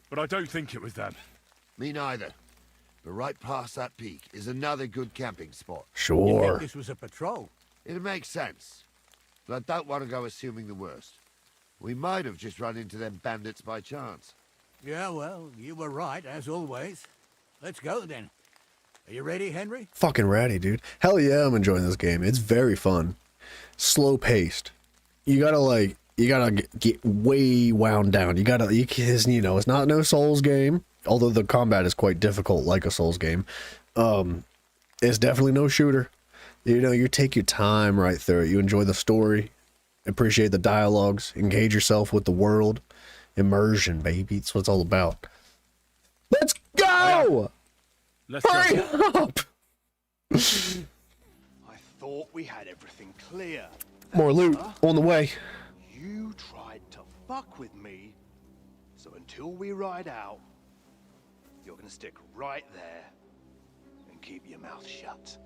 But I don't think it was them. Me neither. But right past that peak is another good camping spot. Sure. You think this was a patrol? It makes sense. But I don't want to go assuming the worst. We might have just run into them bandits by chance. Yeah, well, you were right, as always. Let's go, then. Are you ready, Henry? Fucking ratty, dude. Hell yeah, I'm enjoying this game. It's very fun. Slow paced. You gotta get way wound down. Because, you know, it's not no Souls game. Although the combat is quite difficult, like a Souls game. It's definitely no shooter. You know, you take your time right through it. You enjoy the story. Appreciate the dialogues. Engage yourself with the world. Immersion, baby. That's what it's all about. Let's go! Let's Hurry up! I thought we had everything clear. More loot on the way. You tried to fuck with me, so until we ride out, you're gonna stick right there and keep your mouth shut.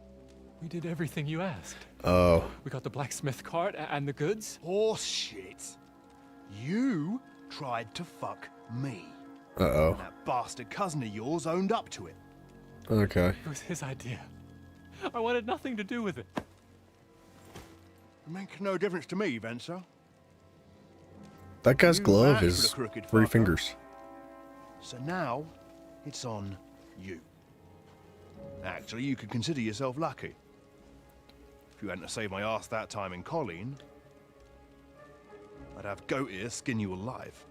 We did everything you asked. Oh. We got the blacksmith cart and the goods. Horse shit. You tried to fuck me. Uh-oh. And that bastard cousin of yours owned up to it. Okay. It was his idea. I wanted nothing to do with it. It makes no difference to me, Venser. That guy's You glove vouched is for the crooked 3 fucker. fingers. So now, it's on you. Actually, you could consider yourself lucky. If you hadn't saved my ass that time in Colleen, I'd have goat ear skin you alive.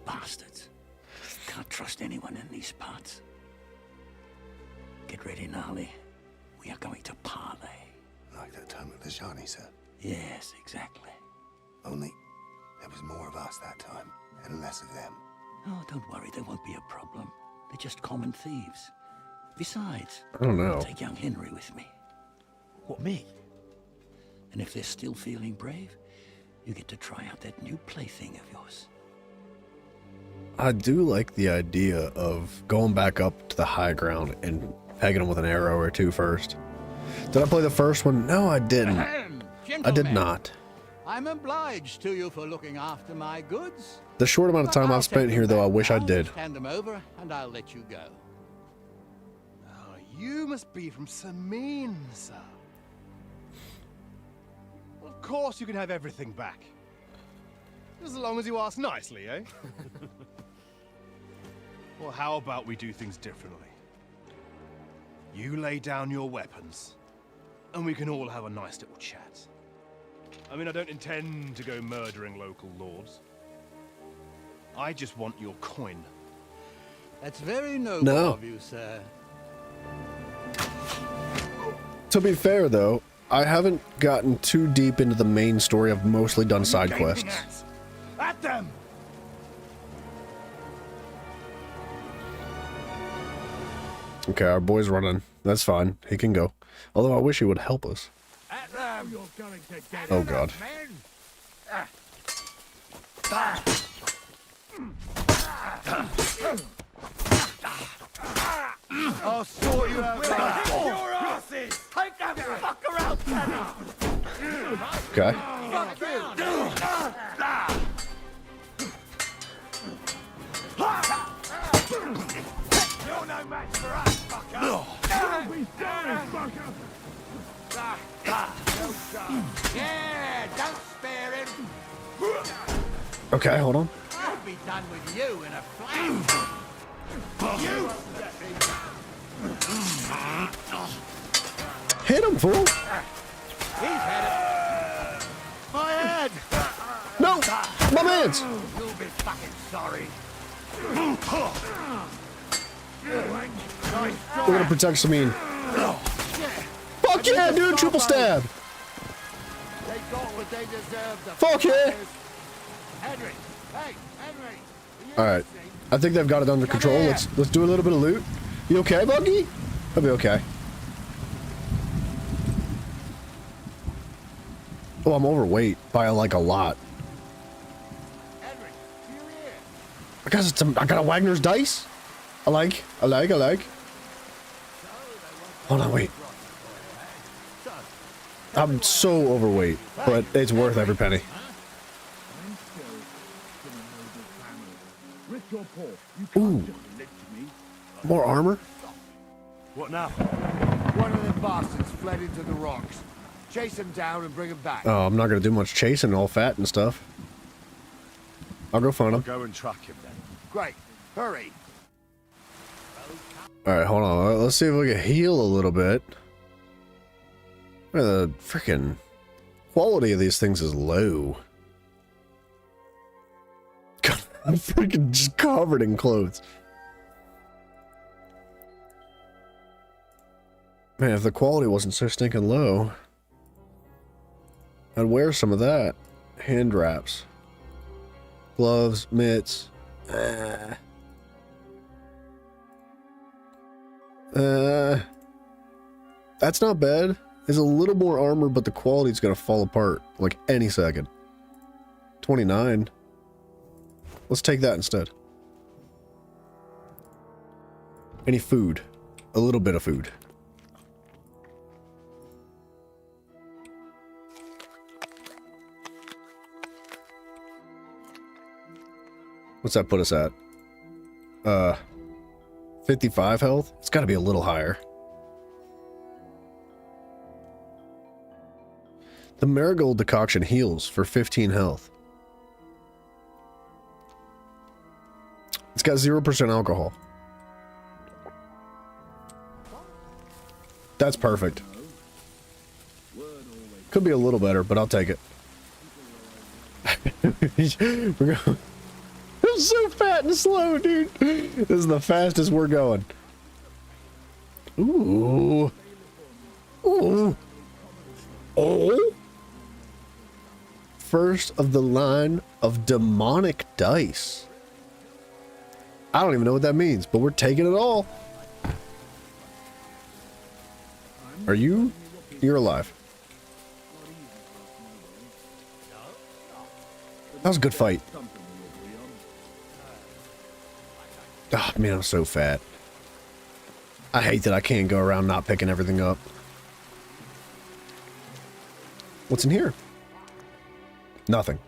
Bastards. Can't trust anyone in these parts. Get ready, Gnarly. We are going to parley. Like that time with the Shani, sir. Yes, exactly. Only there was more of us that time, and less of them. Oh, don't worry, there won't be a problem. They're just common thieves. Besides, I don't know. I'll take young Henry with me. What, me? And if they're still feeling brave, you get to try out that new plaything of yours. I do like the idea of going back up to the high ground and pegging them with an arrow or two first. Did I play the first one? No, I didn't. I did not. I'm obliged to you for looking after my goods. The short amount of time I've spent here, though, I wish I did. Hand them over, and I'll let you go. Oh, you must be from Samin, sir. Of course you can have everything back. Just as long as you ask nicely, eh? Well, how about we do things differently? You lay down your weapons, and we can all have a nice little chat. I mean, I don't intend to go murdering local lords. I just want your coin. That's very noble of you, sir. To be fair, though, I haven't gotten too deep into the main story. I've mostly done side quests. At them! Okay, our boy's running. That's fine. He can go. Although I wish he would help us. At them! You're going to get Oh, God. I'll sort you out. Your asses! Take that fucker out, Teddy! Okay. Fuck you! You're no match for us, fucker! Don't be sorry, fucker! Yeah, don't spare him! Okay, hold on. I'll be done with you in a flash! You! Hit him, fool! He's had it! My head! No! My man's! You'll be fucking sorry! We're gonna protect Samin. Fuck yeah, dude! Triple stab! They got what they deserved. Fuck yeah! Henry, Hey, Henry! All right, I think they've got it under control. Let's do a little bit of loot. You okay, Buggy? I'll be okay. Oh, I'm overweight by like a lot. I got a Wagner's dice. I like. Hold on, wait. I'm so overweight, but it's worth every penny. Ooh. More armor? What now? One of them bastards fled into the rocks. Chase him down and bring him back. Oh, I'm not gonna do much chasing, all fat and stuff. I'll go find him. Go and track him then. Great. Hurry. Alright, hold on. Let's see if we can heal a little bit. The freaking quality of these things is low. God, I'm freaking just covered in clothes. Man, if the quality wasn't so stinking low, I'd wear some of that. Hand wraps. Gloves, mitts. That's not bad. There's a little more armor, but the quality's gonna fall apart like any second. 29. Let's take that instead. Any food? A little bit of food. What's that put us at? 55 health? It's gotta be a little higher. The marigold decoction heals for 15 health. It's got 0% alcohol. That's perfect. Could be a little better, but I'll take it. I'm so fat and slow, dude. This is the fastest we're going. Ooh. Ooh. Oh. First of the line of demonic dice. I don't even know what that means, but we're taking it all. Are you? You're alive. That was a good fight. Oh, man, I'm so fat. I hate that I can't go around not picking everything up. What's in here? Nothing.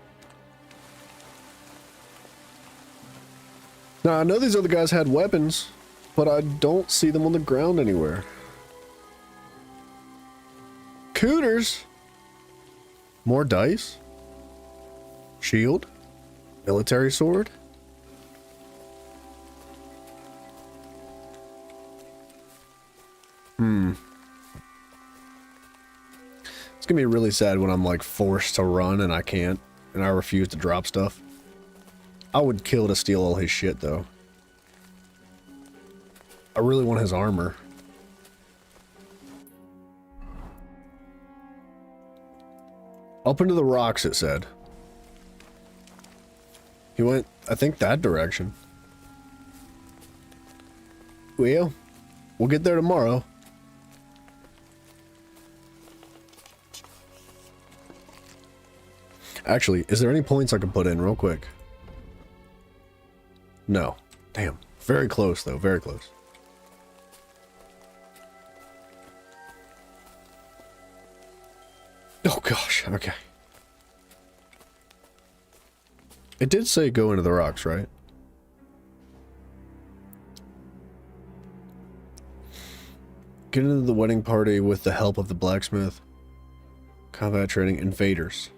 Now, I know these other guys had weapons, but I don't see them on the ground anywhere. Cooters? More dice? Shield? Military sword? It's gonna be really sad when I'm like forced to run and I can't, and I refuse to drop stuff. I would kill to steal all his shit though. I really want his armor. Up into the rocks, it said. He went, I think, that direction. Well, we'll get there tomorrow. Actually, is there any points I can put in real quick? No. Damn. Very close, though. Very close. Oh, gosh. Okay. It did say go into the rocks, right? Get into the wedding party with the help of the blacksmith. Combat training invaders.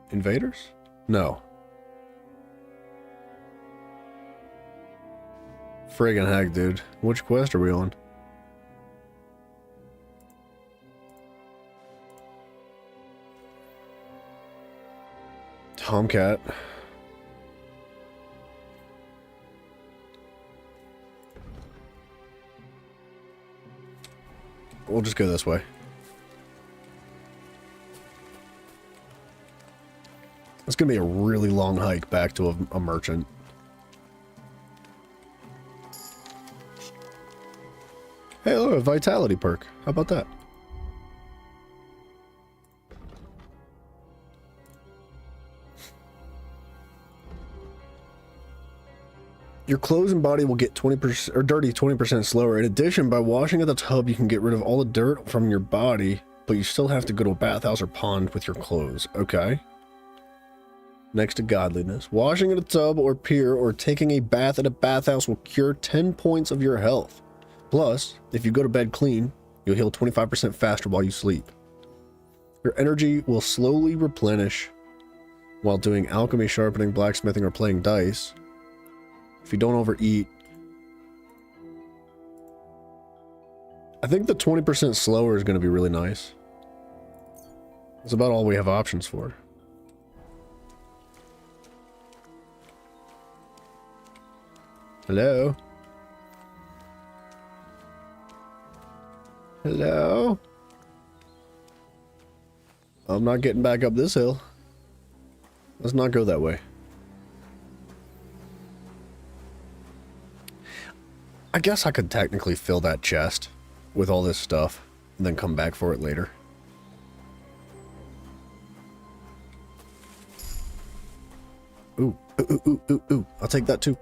Invaders? No. Friggin' heck, dude. Which quest are we on? Tomcat. We'll just go this way. It's gonna be a really long hike back to a merchant. Hey, look, a vitality perk. How about that? Your clothes and body will get 20% or dirty 20% slower. In addition, by washing at the tub, you can get rid of all the dirt from your body, but you still have to go to a bathhouse or pond with your clothes. Okay. Next to godliness. Washing in a tub or pier or taking a bath at a bathhouse will cure 10 points of your health. Plus, if you go to bed clean, you'll heal 25% faster while you sleep. Your energy will slowly replenish while doing alchemy, sharpening, blacksmithing, or playing dice. If you don't overeat. I think the 20% slower is going to be really nice. That's about all we have options for. Hello? Hello? I'm not getting back up this hill. Let's not go that way. I guess I could technically fill that chest with all this stuff and then come back for it later. Ooh, ooh, ooh, ooh, ooh. I'll take that too.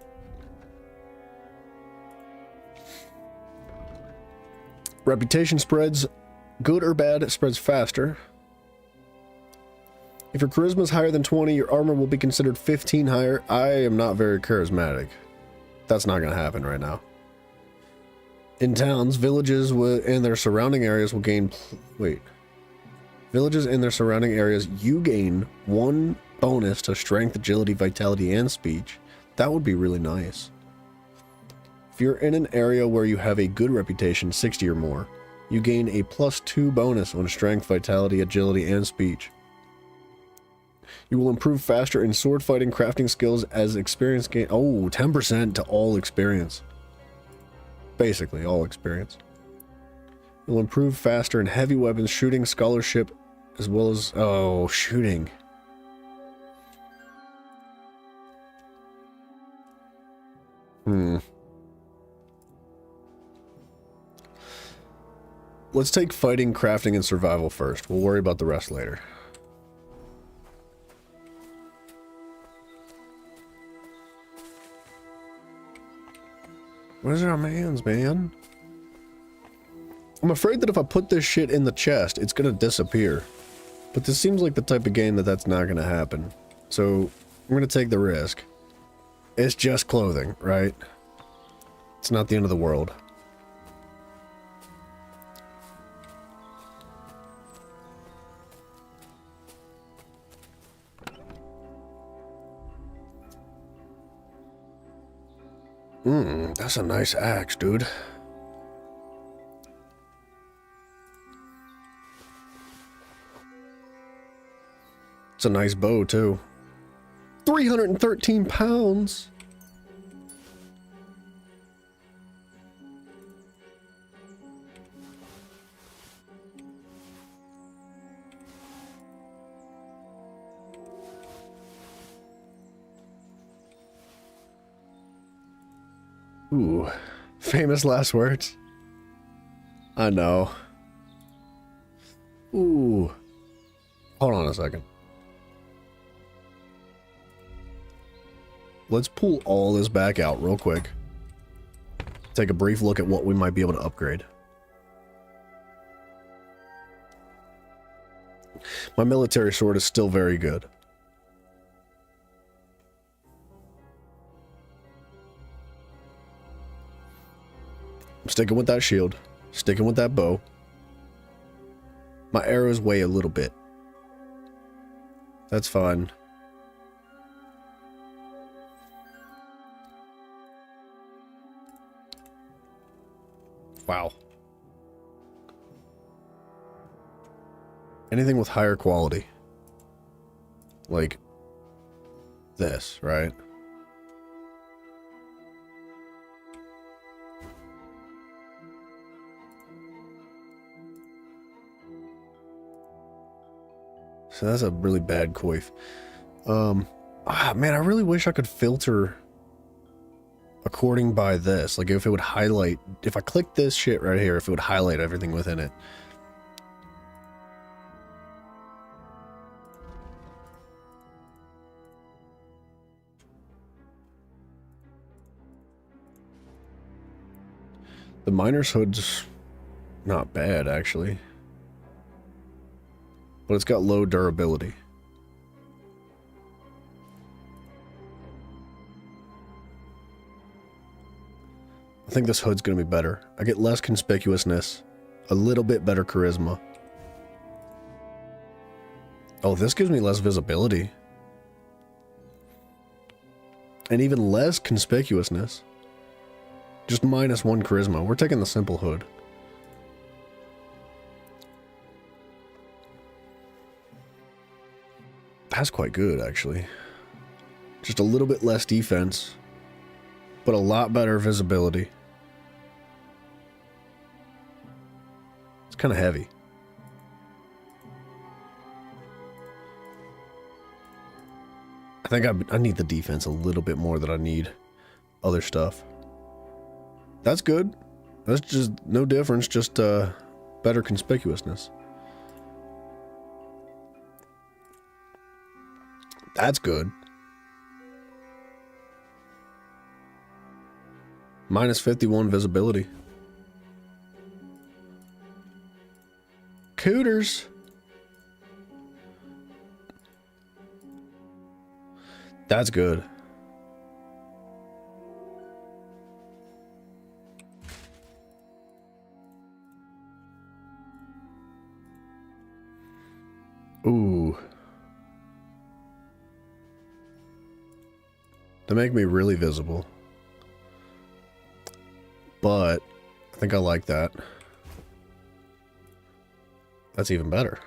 Reputation spreads. Good or bad, it spreads faster. If your charisma is higher than 20, your armor will be considered 15 higher. I am not very charismatic. That's not going to happen right now. In towns, villages and their surrounding areas will gain... Wait. Villages and their surrounding areas, you gain 1 bonus to strength, agility, vitality, and speech. That would be really nice. If you're in an area where you have a good reputation, 60 or more, you gain a +2 bonus on strength, vitality, agility, and speech. You will improve faster in sword fighting, crafting skills as experience gain. Oh, 10% to all experience. Basically, all experience. You'll improve faster in heavy weapons, shooting, scholarship, as well as... Oh, shooting. Let's take fighting, crafting, and survival first. We'll worry about the rest later. Where's our mans, man? I'm afraid that if I put this shit in the chest, it's gonna disappear. But this seems like the type of game that that's not gonna happen. So, I'm gonna take the risk. It's just clothing, right? It's not the end of the world. That's a nice axe, dude. It's a nice bow, too. 313 pounds! Ooh, famous last words. I know. Ooh. Hold on a second. Let's pull all this back out real quick. Take a brief look at what we might be able to upgrade. My military sword is still very good. I'm sticking with that shield. Sticking with that bow. My arrows weigh a little bit. That's fine. Wow. Anything with higher quality. Like this, right? So that's a really bad coif. Man, I really wish I could filter according by this. Like if it would highlight, if I click this shit right here, if it would highlight everything within it. The miner's hood's not bad, actually. But it's got low durability. I think this hood's going to be better. I get less conspicuousness, a little bit better charisma. Oh, this gives me less visibility. And even less conspicuousness. Just -1 charisma. We're taking the simple hood. That's quite good, actually. Just a little bit less defense, but a lot better visibility. It's kind of heavy. I think I need the defense a little bit more than I need other stuff. That's good. That's just no difference, just better conspicuousness. That's good. -51 visibility. Cooters. That's good. Ooh. They make me really visible. But I think I like that. That's even better.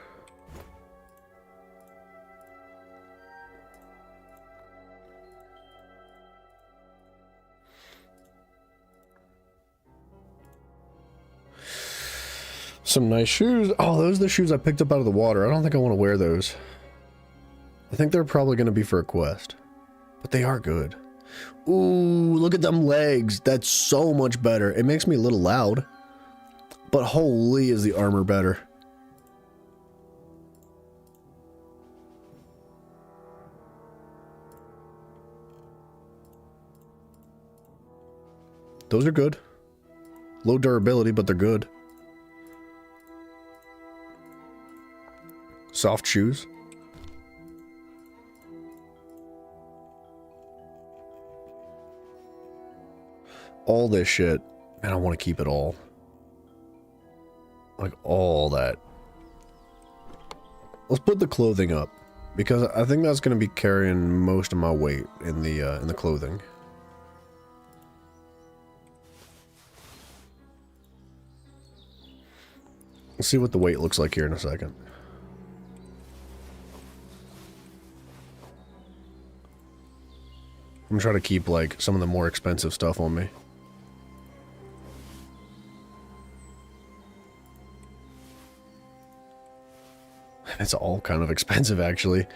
Some nice shoes. Oh, those are the shoes I picked up out of the water. I don't think I want to wear those. I think they're probably going to be for a quest. But they are good. Ooh, look at them legs. That's so much better. It makes me a little loud. But holy is the armor better. Those are good. Low durability, but they're good. Soft shoes. All this shit. Man, I want to keep it all. Like all that. Let's put the clothing up. Because I think that's going to be carrying most of my weight in the clothing. Let's see what the weight looks like here in a second. I'm trying to keep like some of the more expensive stuff on me. It's all kind of expensive, actually.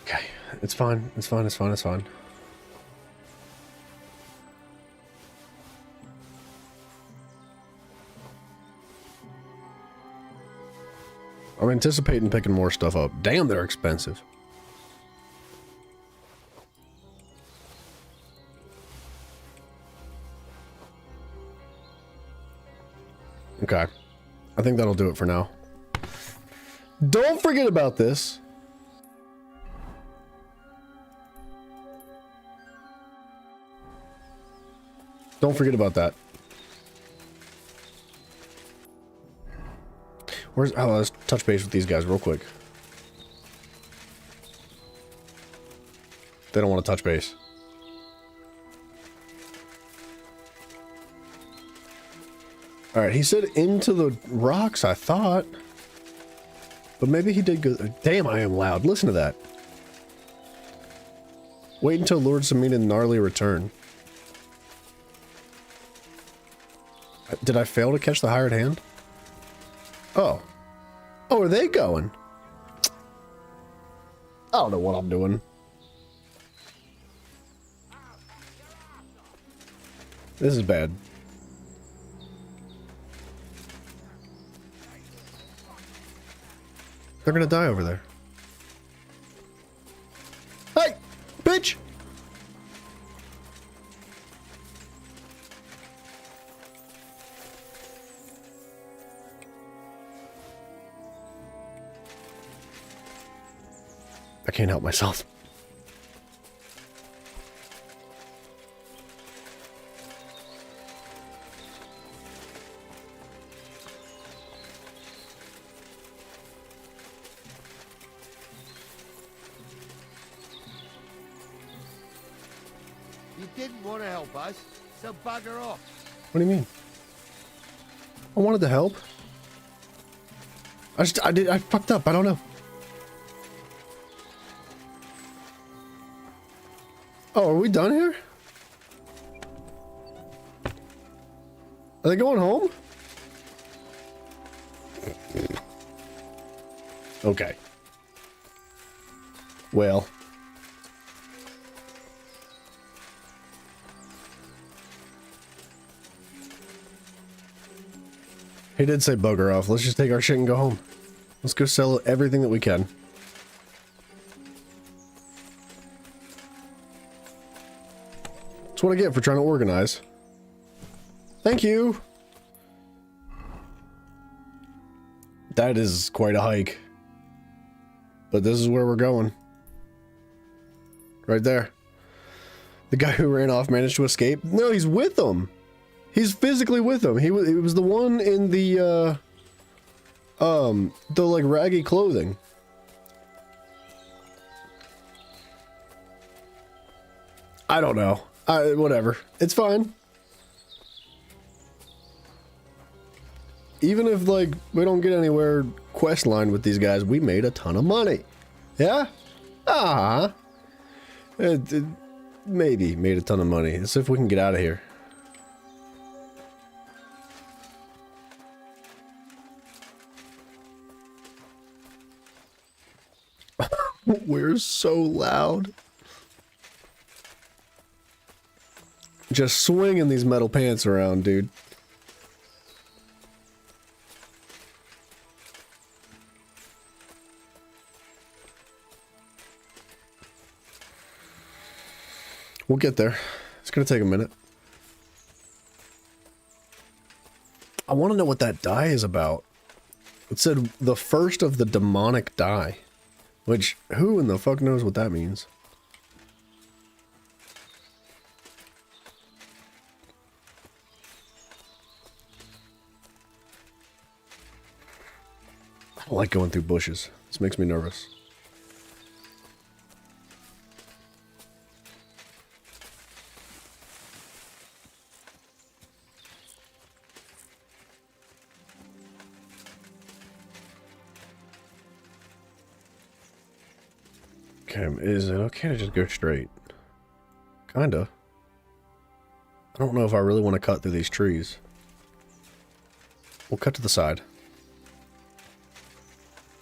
Okay, it's fine. It's fine. It's fine. It's fine. I'm anticipating picking more stuff up. Damn, they're expensive. Okay. I think that'll do it for now. Don't forget about this. Don't forget about that. Where's... Oh, let's touch base with these guys real quick. They don't want to touch base. Alright, he said into the rocks, I thought. But maybe he did go... Damn, I am loud. Listen to that. Wait until Lord Samina and Gnarly return. Did I fail to catch the hired hand? Oh. Oh, are they going? I don't know what I'm doing. This is bad. They're gonna die over there. Hey! Bitch! I can't help myself. You didn't want to help us, so bugger off. What do you mean? I wanted to help. I fucked up. I don't know. Oh, are we done here? Are they going home? Okay. Well. He did say bugger off. Let's just take our shit and go home. Let's go sell everything that we can. That's what I get for trying to organize. Thank you. That is quite a hike. But this is where we're going. Right there. The guy who ran off managed to escape. No, he's with them. He's physically with them. He was the one in the like raggy clothing. I don't know. Whatever. It's fine. Even if, like, we don't get anywhere quest line with these guys, we made a ton of money. Yeah? Ah. It maybe made a ton of money. Let's see if we can get out of here. We're so loud. Just swinging these metal pants around, dude. We'll get there. It's gonna take a minute. I want to know what that die is about. It said the first of the demonic die. Which, who in the fuck knows what that means? I don't like going through bushes. This makes me nervous. Okay, is it okay to just go straight? Kinda. I don't know if I really want to cut through these trees. We'll cut to the side.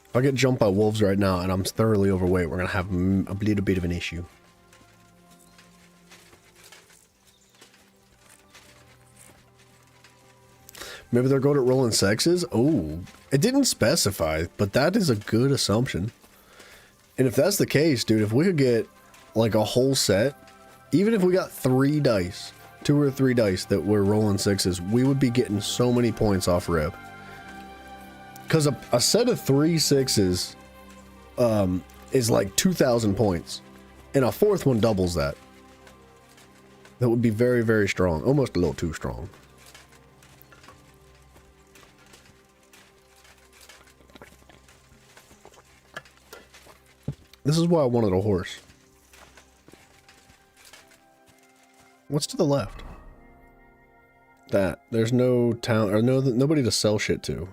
If I get jumped by wolves right now and I'm thoroughly overweight, we're gonna have a little bit of an issue. Maybe they're good at rolling sexes? Oh, it didn't specify, but that is a good assumption. And if that's the case, dude, if we could get like a whole set, even if we got 3 dice, 2 or 3 dice that were rolling sixes, we would be getting so many points off rip. Because a set of 3 sixes is like 2,000 points. And a 4th one doubles that. That would be very, very strong. Almost a little too strong. This is why I wanted a horse. What's to the left? that. There's no town, or nobody to sell shit to.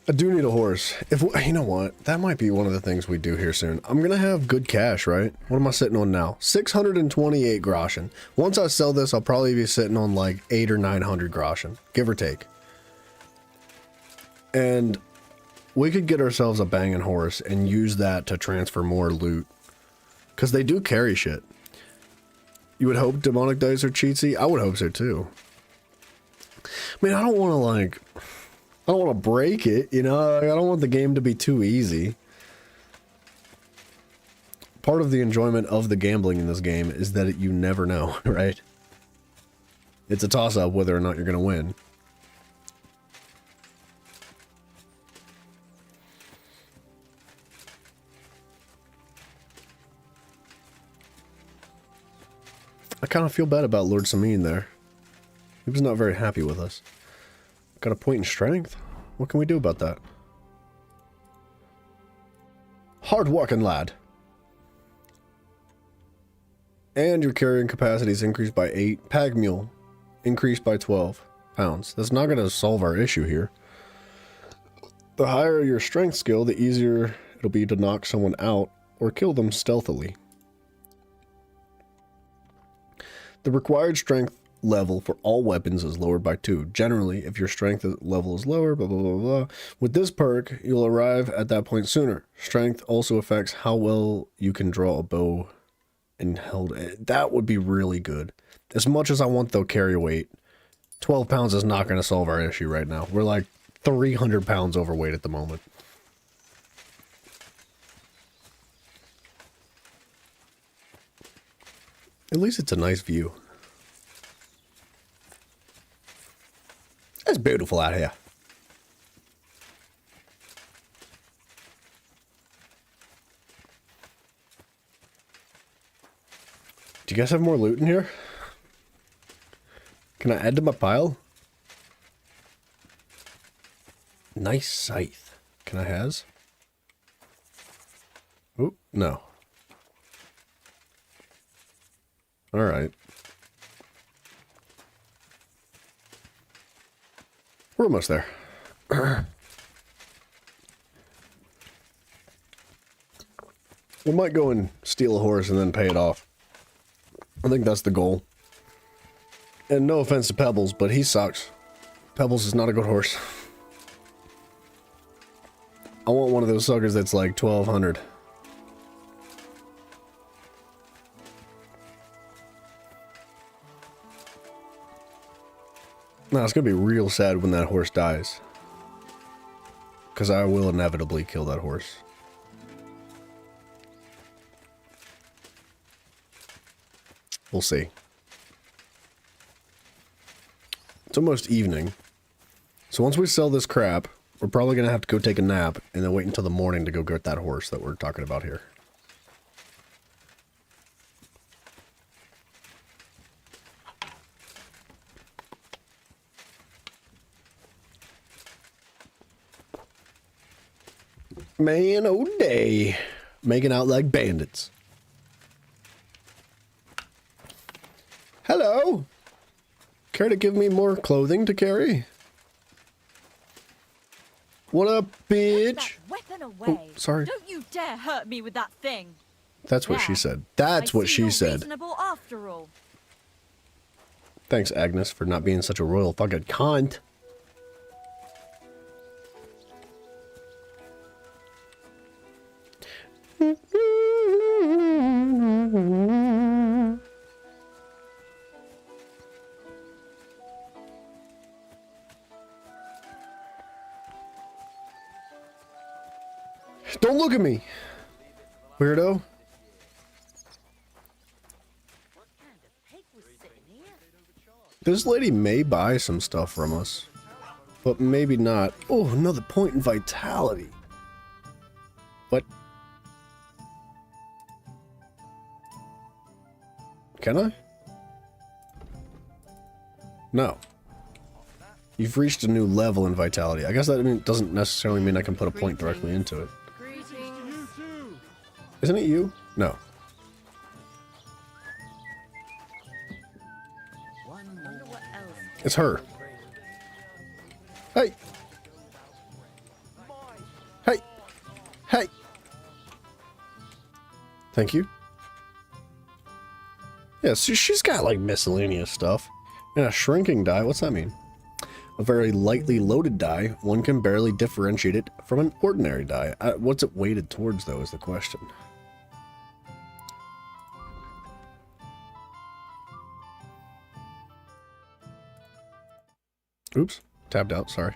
I do need a horse. If you know what, that might be one of the things we do here soon. I'm gonna have good cash, right? What am I sitting on now? 628 groschen. Once I sell this, I'll probably be sitting on like 800 or 900 groschen, give or take. And we could get ourselves a banging horse and use that to transfer more loot, because they do carry shit. You would hope demonic dice are cheatsy. I would hope so too. I mean, I don't want to like. I don't want to break it, you know? Like, I don't want the game to be too easy. Part of the enjoyment of the gambling in this game is that you never know, right? It's a toss-up whether or not you're going to win. I kind of feel bad about Lord Sameen there. He was not very happy with us. Got a point in strength? What can we do about that? Hard working lad. And your carrying capacity is increased by 8. Pag mule increased by 12 pounds. That's not going to solve our issue here. The higher your strength skill, the easier it'll be to knock someone out or kill them stealthily. The required strength level for all weapons is lowered by 2. Generally, if your strength level is lower, blah, blah, blah, blah. With this perk, you'll arrive at that point sooner. Strength also affects how well you can draw a bow and held. That would be really good. As much as I want the carry weight, 12 pounds is not going to solve our issue right now. We're like 300 pounds overweight at the moment. At least it's a nice view. It's beautiful out here. Do you guys have more loot in here? Can I add to my pile? Nice scythe. Can I has? Oh, no. Alright. We're almost there. We might go and steal a horse and then pay it off. I think that's the goal. And no offense to Pebbles, but he sucks. Pebbles is not a good horse. I want one of those suckers that's like 1200. No, it's gonna be real sad when that horse dies. Because I will inevitably kill that horse. We'll see. It's almost evening. So once we sell this crap, we're probably gonna have to go take a nap and then wait until the morning to go get that horse that we're talking about here. Man, oh day. Making out like bandits. Hello. Care to give me more clothing to carry? What up, bitch? Weapon away. Oh, sorry. Don't you dare hurt me with that thing. That's what she said. That's what she said. Reasonable after all. Thanks, Agnes, for not being such a royal fucking cunt. Don't look at me, weirdo. This lady may buy some stuff from us, but maybe not. Oh, another point in vitality. What? Can I? No. You've reached a new level in vitality. I guess that doesn't necessarily mean I can put a point directly into it. Isn't it you? No. It's her. Hey. Hey. Hey. Thank you. Yeah, so she's got like miscellaneous stuff. And a shrinking die, what's that mean? A very lightly loaded die. One can barely differentiate it from an ordinary die. What's it weighted towards, though, is the question. Oops, tabbed out, sorry.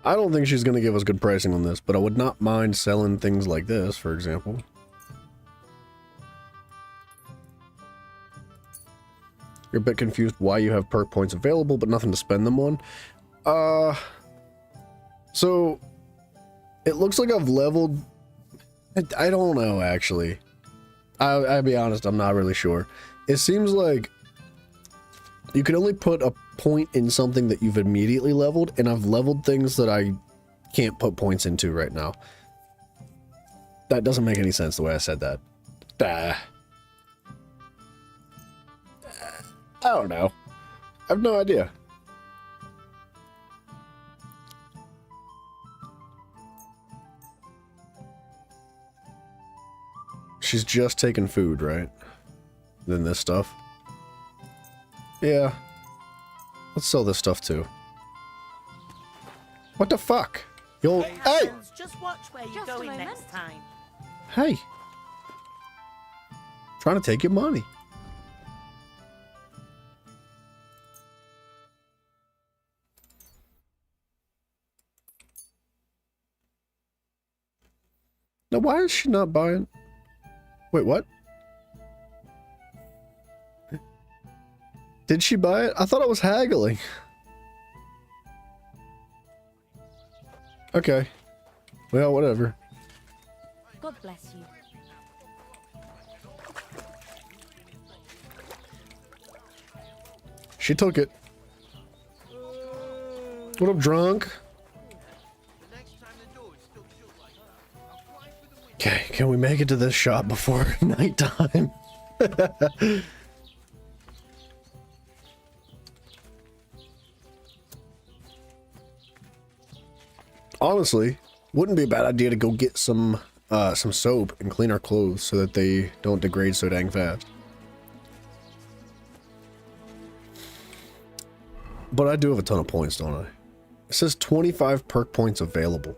I don't think she's going to give us good pricing on this, but I would not mind selling things like this, for example. You're a bit confused why you have perk points available, but nothing to spend them on. So, it looks like I've leveled... I don't know, actually. I'll be honest, I'm not really sure. It seems like you can only put a point in something that you've immediately leveled, and I've leveled things that I can't put points into right now. That doesn't make any sense the way I said that. I don't know. I have no idea. She's just taking food, right? Then this stuff. Yeah. Let's sell this stuff too. What the fuck? You'll... Hey! Just watch where you're going next time. Hey! Trying to take your money. Now, why is she not buying? Wait, what? Did she buy it? I thought I was haggling. Okay. Well, whatever. God bless you. She took it. What up, drunk? Okay, can we make it to this shop before nighttime? Honestly, wouldn't be a bad idea to go get some soap and clean our clothes so that they don't degrade so dang fast. But I do have a ton of points, don't I? It says 25 perk points available.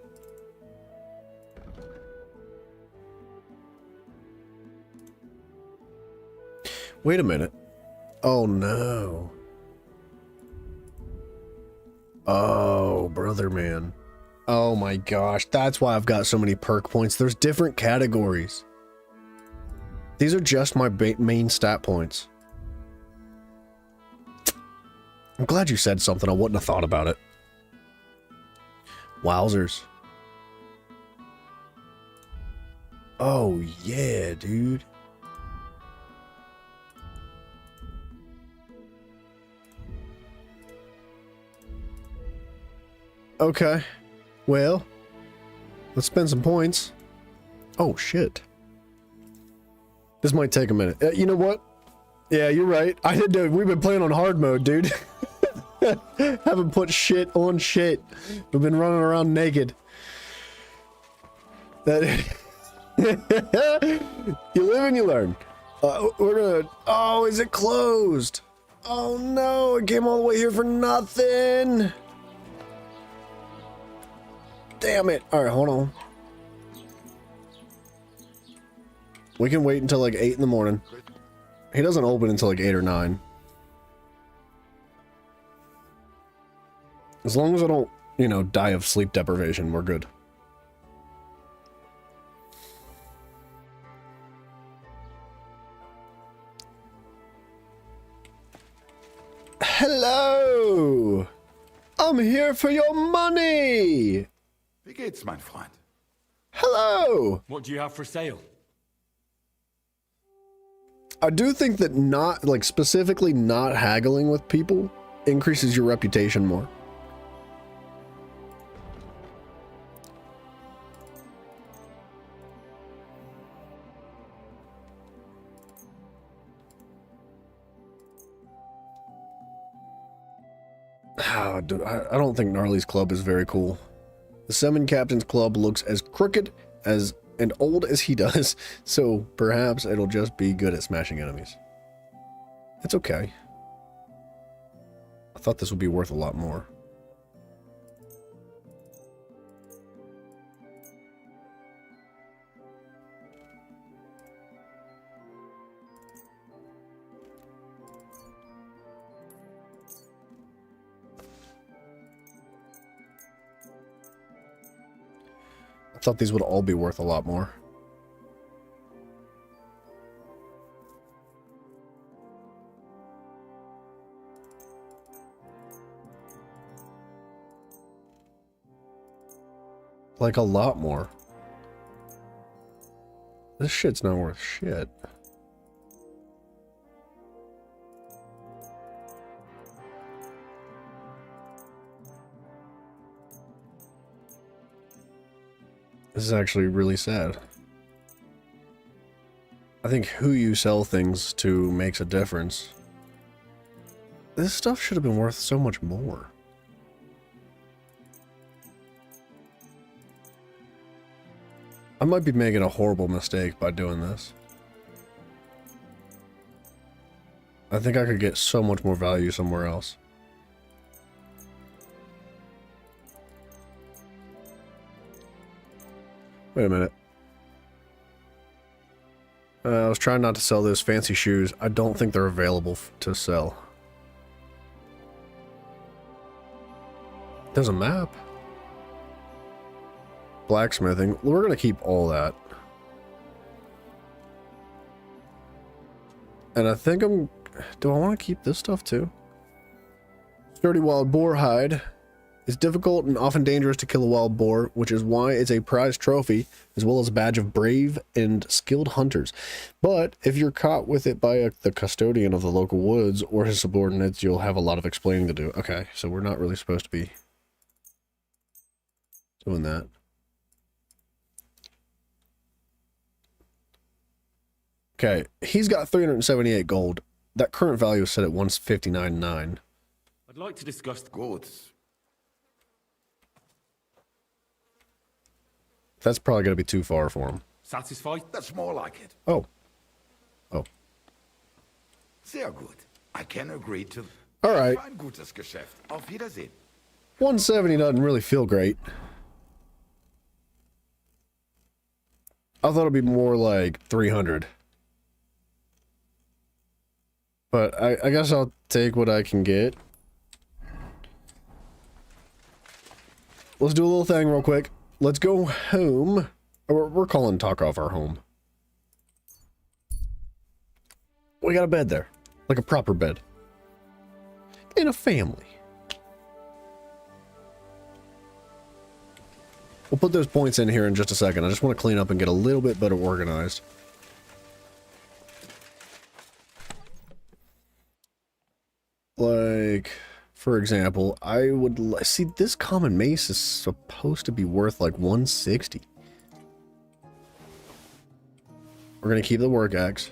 Wait a minute. Oh no. Oh, brother man. Oh my gosh, that's why I've got so many perk points. There's different categories. These are just my main stat points. I'm glad you said something. I wouldn't have thought about it. Wowzers. Oh yeah, dude. Okay. Well, let's spend some points. Oh, shit. This might take a minute. You know what? Yeah, you're right. We've been playing on hard mode, dude. Haven't put shit on shit. We've been running around naked. You live and you learn. We're gonna... Oh, is it closed? Oh, no. I came all the way here for nothing. Damn it. Alright, hold on. We can wait until like 8 in the morning. He doesn't open until like 8 or 9. As long as I don't, you know, die of sleep deprivation, we're good. Hello! I'm here for your money! Wie geht's, mein Freund? Hello! What do you have for sale? I do think that not, like, specifically not haggling with people increases your reputation more. Dude, I don't think Gnarly's club is very cool. The Semin Captain's club looks as crooked as and old as he does, so perhaps it'll just be good at smashing enemies. It's okay. I thought this would be worth a lot more. I thought these would all be worth a lot more. Like a lot more. This shit's not worth shit. This is actually really sad. I think who you sell things to makes a difference. This stuff should have been worth so much more. I might be making a horrible mistake by doing this. I think I could get so much more value somewhere else. Wait a minute. I was trying not to sell those fancy shoes. I don't think they're available to sell. There's a map. Blacksmithing. We're going to keep all that. And I think I'm... Do I want to keep this stuff too? Sturdy wild boar hide. It's difficult and often dangerous to kill a wild boar, which is why it's a prized trophy, as well as a badge of brave and skilled hunters. But if you're caught with it by the custodian of the local woods or his subordinates, you'll have a lot of explaining to do. Okay, so we're not really supposed to be doing that. Okay, he's got 378 gold. That current value is set at 159.9. I'd like to discuss the goods. That's probably going to be too far for him. Satisfied? That's more like it. Oh. Sehr gut. I can agree to... All right. Ein gutes Geschäft. Auf Wiedersehen. 170 doesn't really feel great. I thought it'd be more like 300. But I guess I'll take what I can get. Let's do a little thing real quick. Let's go home. We're calling Tarkov our home. We got a bed there. Like a proper bed. In a family. We'll put those points in here in just a second. I just want to clean up and get a little bit better organized. Like, for example, I would see this common mace is supposed to be worth like 160. We're gonna keep the work axe.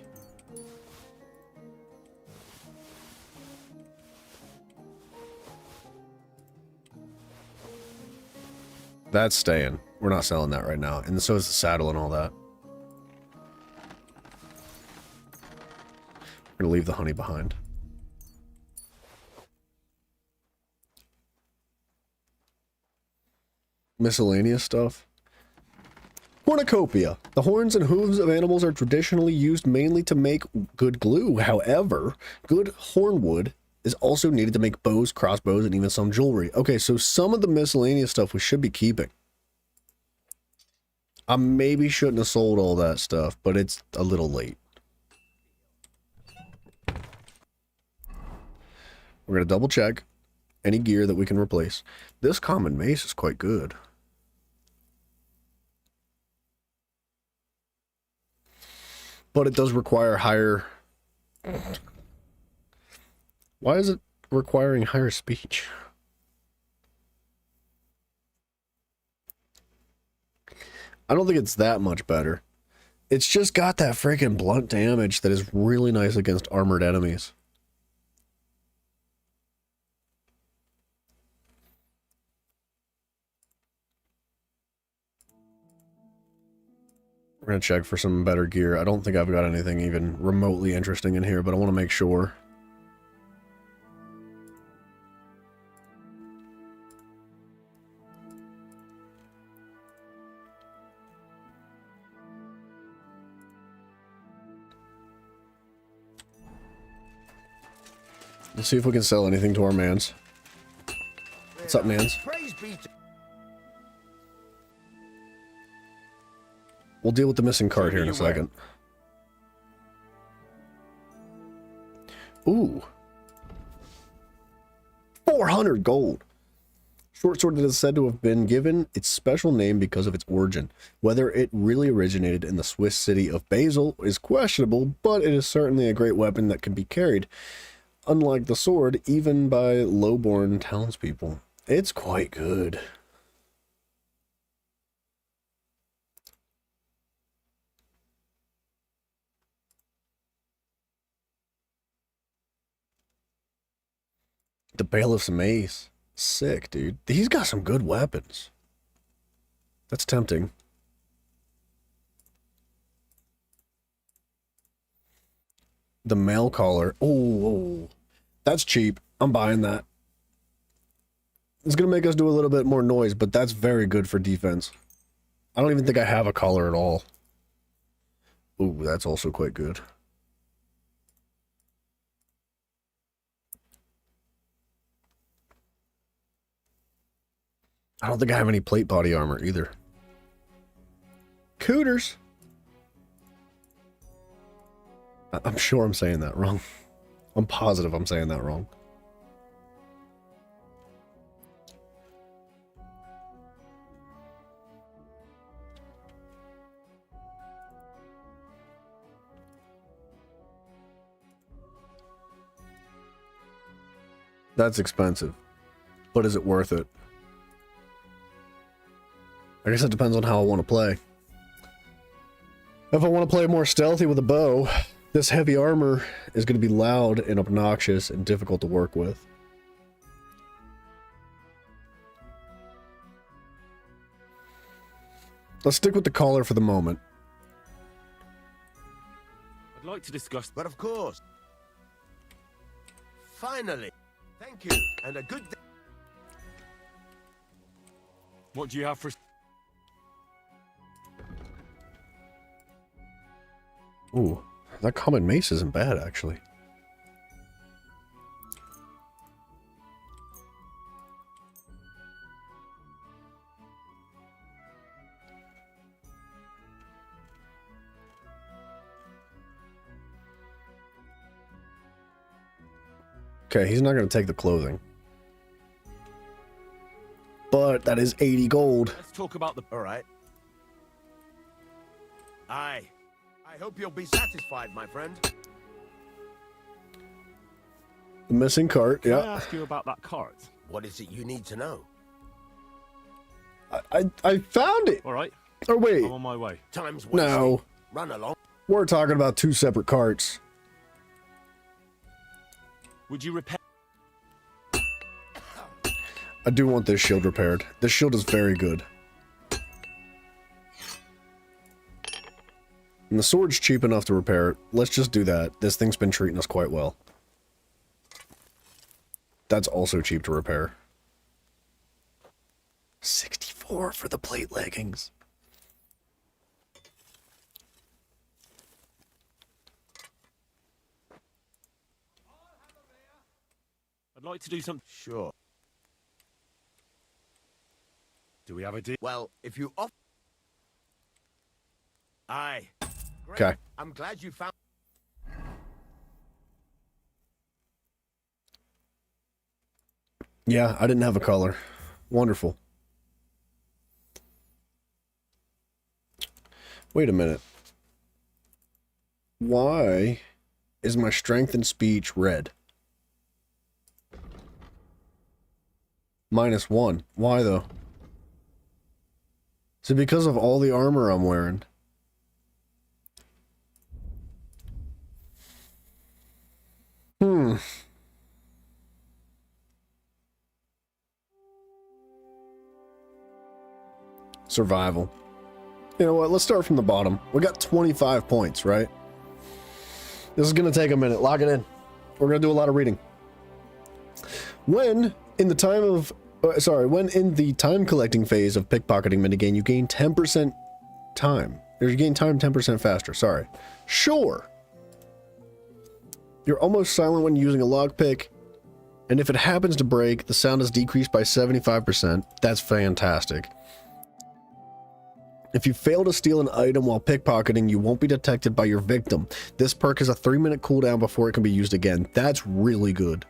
That's staying. We're not selling that right now. And so is the saddle and all that. We're gonna leave the honey behind. Miscellaneous stuff. Cornucopia. The horns and hooves of animals are traditionally used mainly to make good glue. However, good hornwood is also needed to make bows, crossbows, and even some jewelry. Okay, so some of the miscellaneous stuff we should be keeping. I maybe shouldn't have sold all that stuff, but it's a little late. We're going to double check any gear that we can replace. This common mace is quite good. But it does require higher... Why is it requiring higher speech? I don't think it's that much better. It's just got that freaking blunt damage that is really nice against armored enemies. We're gonna check for some better gear. I don't think I've got anything even remotely interesting in here, but I want to make sure. Let's see if we can sell anything to our mans. What's up, mans? Praise be to We'll deal with the missing cart here in a second. Ooh. 400 gold. Short sword that is said to have been given its special name because of its origin. Whether it really originated in the Swiss city of Basel is questionable, but it is certainly a great weapon that can be carried, unlike the sword, even by low-born townspeople. It's quite good. The Bailiff's Mace. Sick, dude. He's got some good weapons. That's tempting. The mail collar. Oh, that's cheap. I'm buying that. It's going to make us do a little bit more noise, but that's very good for defense. I don't even think I have a collar at all. Ooh, that's also quite good. I don't think I have any plate body armor either. Cooters. I'm sure I'm saying that wrong. I'm positive I'm saying that wrong. That's expensive, but is it worth it? I guess it depends on how I want to play. If I want to play more stealthy with a bow, this heavy armor is going to be loud and obnoxious and difficult to work with. Let's stick with the collar for the moment. I'd like to discuss... But of course. Finally. Thank you, and a good day. What do you have for... Ooh, that common mace isn't bad, actually. Okay, he's not going to take the clothing. But that is 80 gold. Let's talk about the... All right. Aye. I hope you'll be satisfied, my friend. The missing cart, Can yeah. I ask you about that cart? What is it you need to know? I found it. All right. Oh, wait. I'm on my way. Time's wasting. No. Run along. We're talking about two separate carts. Would you repair... I do want this shield repaired. This shield is very good. And the sword's cheap enough to repair it. Let's just do that. This thing's been treating us quite well. That's also cheap to repair. 64 for the plate leggings. I'd like to do something... Sure. Do we have a deal? Well, if you off... Aye. Great. Okay. I'm glad you found... Yeah, I didn't have a color. Wonderful. Wait a minute. Why is my strength and speech red? -1. Why though? Is it because of all the armor I'm wearing? Survival. You know what? Let's start from the bottom. We got 25 points, right? This is going to take a minute. Lock it in. We're going to do a lot of reading. When in the time collecting phase of pickpocketing minigame, you gain 10% time. Or you gain time 10% faster, sorry. Sure. You're almost silent when using a lockpick, and if it happens to break, the sound is decreased by 75%. That's fantastic. If you fail to steal an item while pickpocketing, you won't be detected by your victim. This perk has a 3-minute cooldown before it can be used again. That's really good.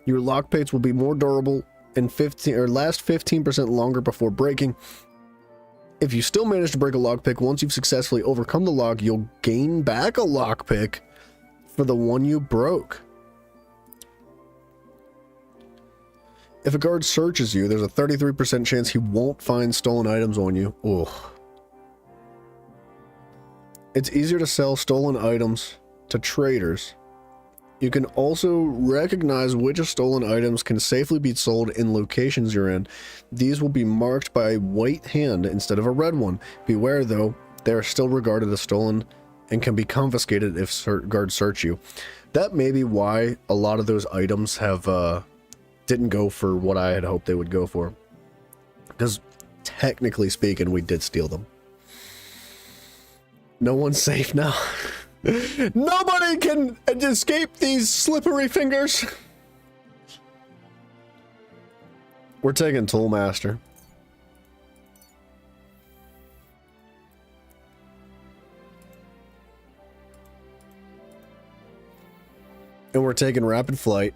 Your lockpicks will be more durable and last 15% longer before breaking. If you still manage to break a lockpick once you've successfully overcome the lock, you'll gain back a lockpick for the one you broke. If a guard searches you, there's a 33% chance he won't find stolen items on you. Ugh. It's easier to sell stolen items to traders. You can also recognize which stolen items can safely be sold in locations you're in. These will be marked by a white hand instead of a red one. Beware though, they are still regarded as stolen and can be confiscated if guards search you. That may be why a lot of those items have didn't go for what I had hoped they would go for. Because technically speaking, we did steal them. No one's safe now. Nobody can escape these slippery fingers. We're taking Toolmaster. And we're taking Rapid Flight.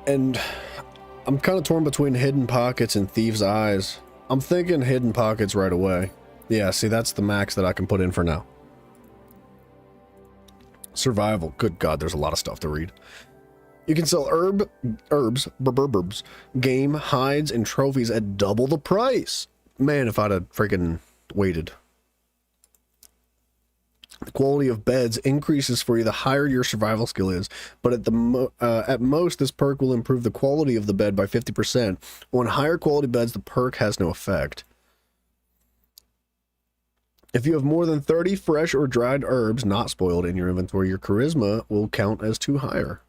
And I'm kind of torn between Hidden Pockets and Thieves' Eyes. I'm thinking Hidden Pockets right away. Yeah, see, that's the max that I can put in for now. Survival. Good God, there's a lot of stuff to read. You can sell herbs, game, hides, and trophies at double the price. Man, if I'd have freaking waited. The quality of beds increases for you the higher your survival skill is, but at most, this perk will improve the quality of the bed by 50%. On higher quality beds, the perk has no effect. If you have more than 30 fresh or dried herbs not spoiled in your inventory, your charisma will count as 2 higher.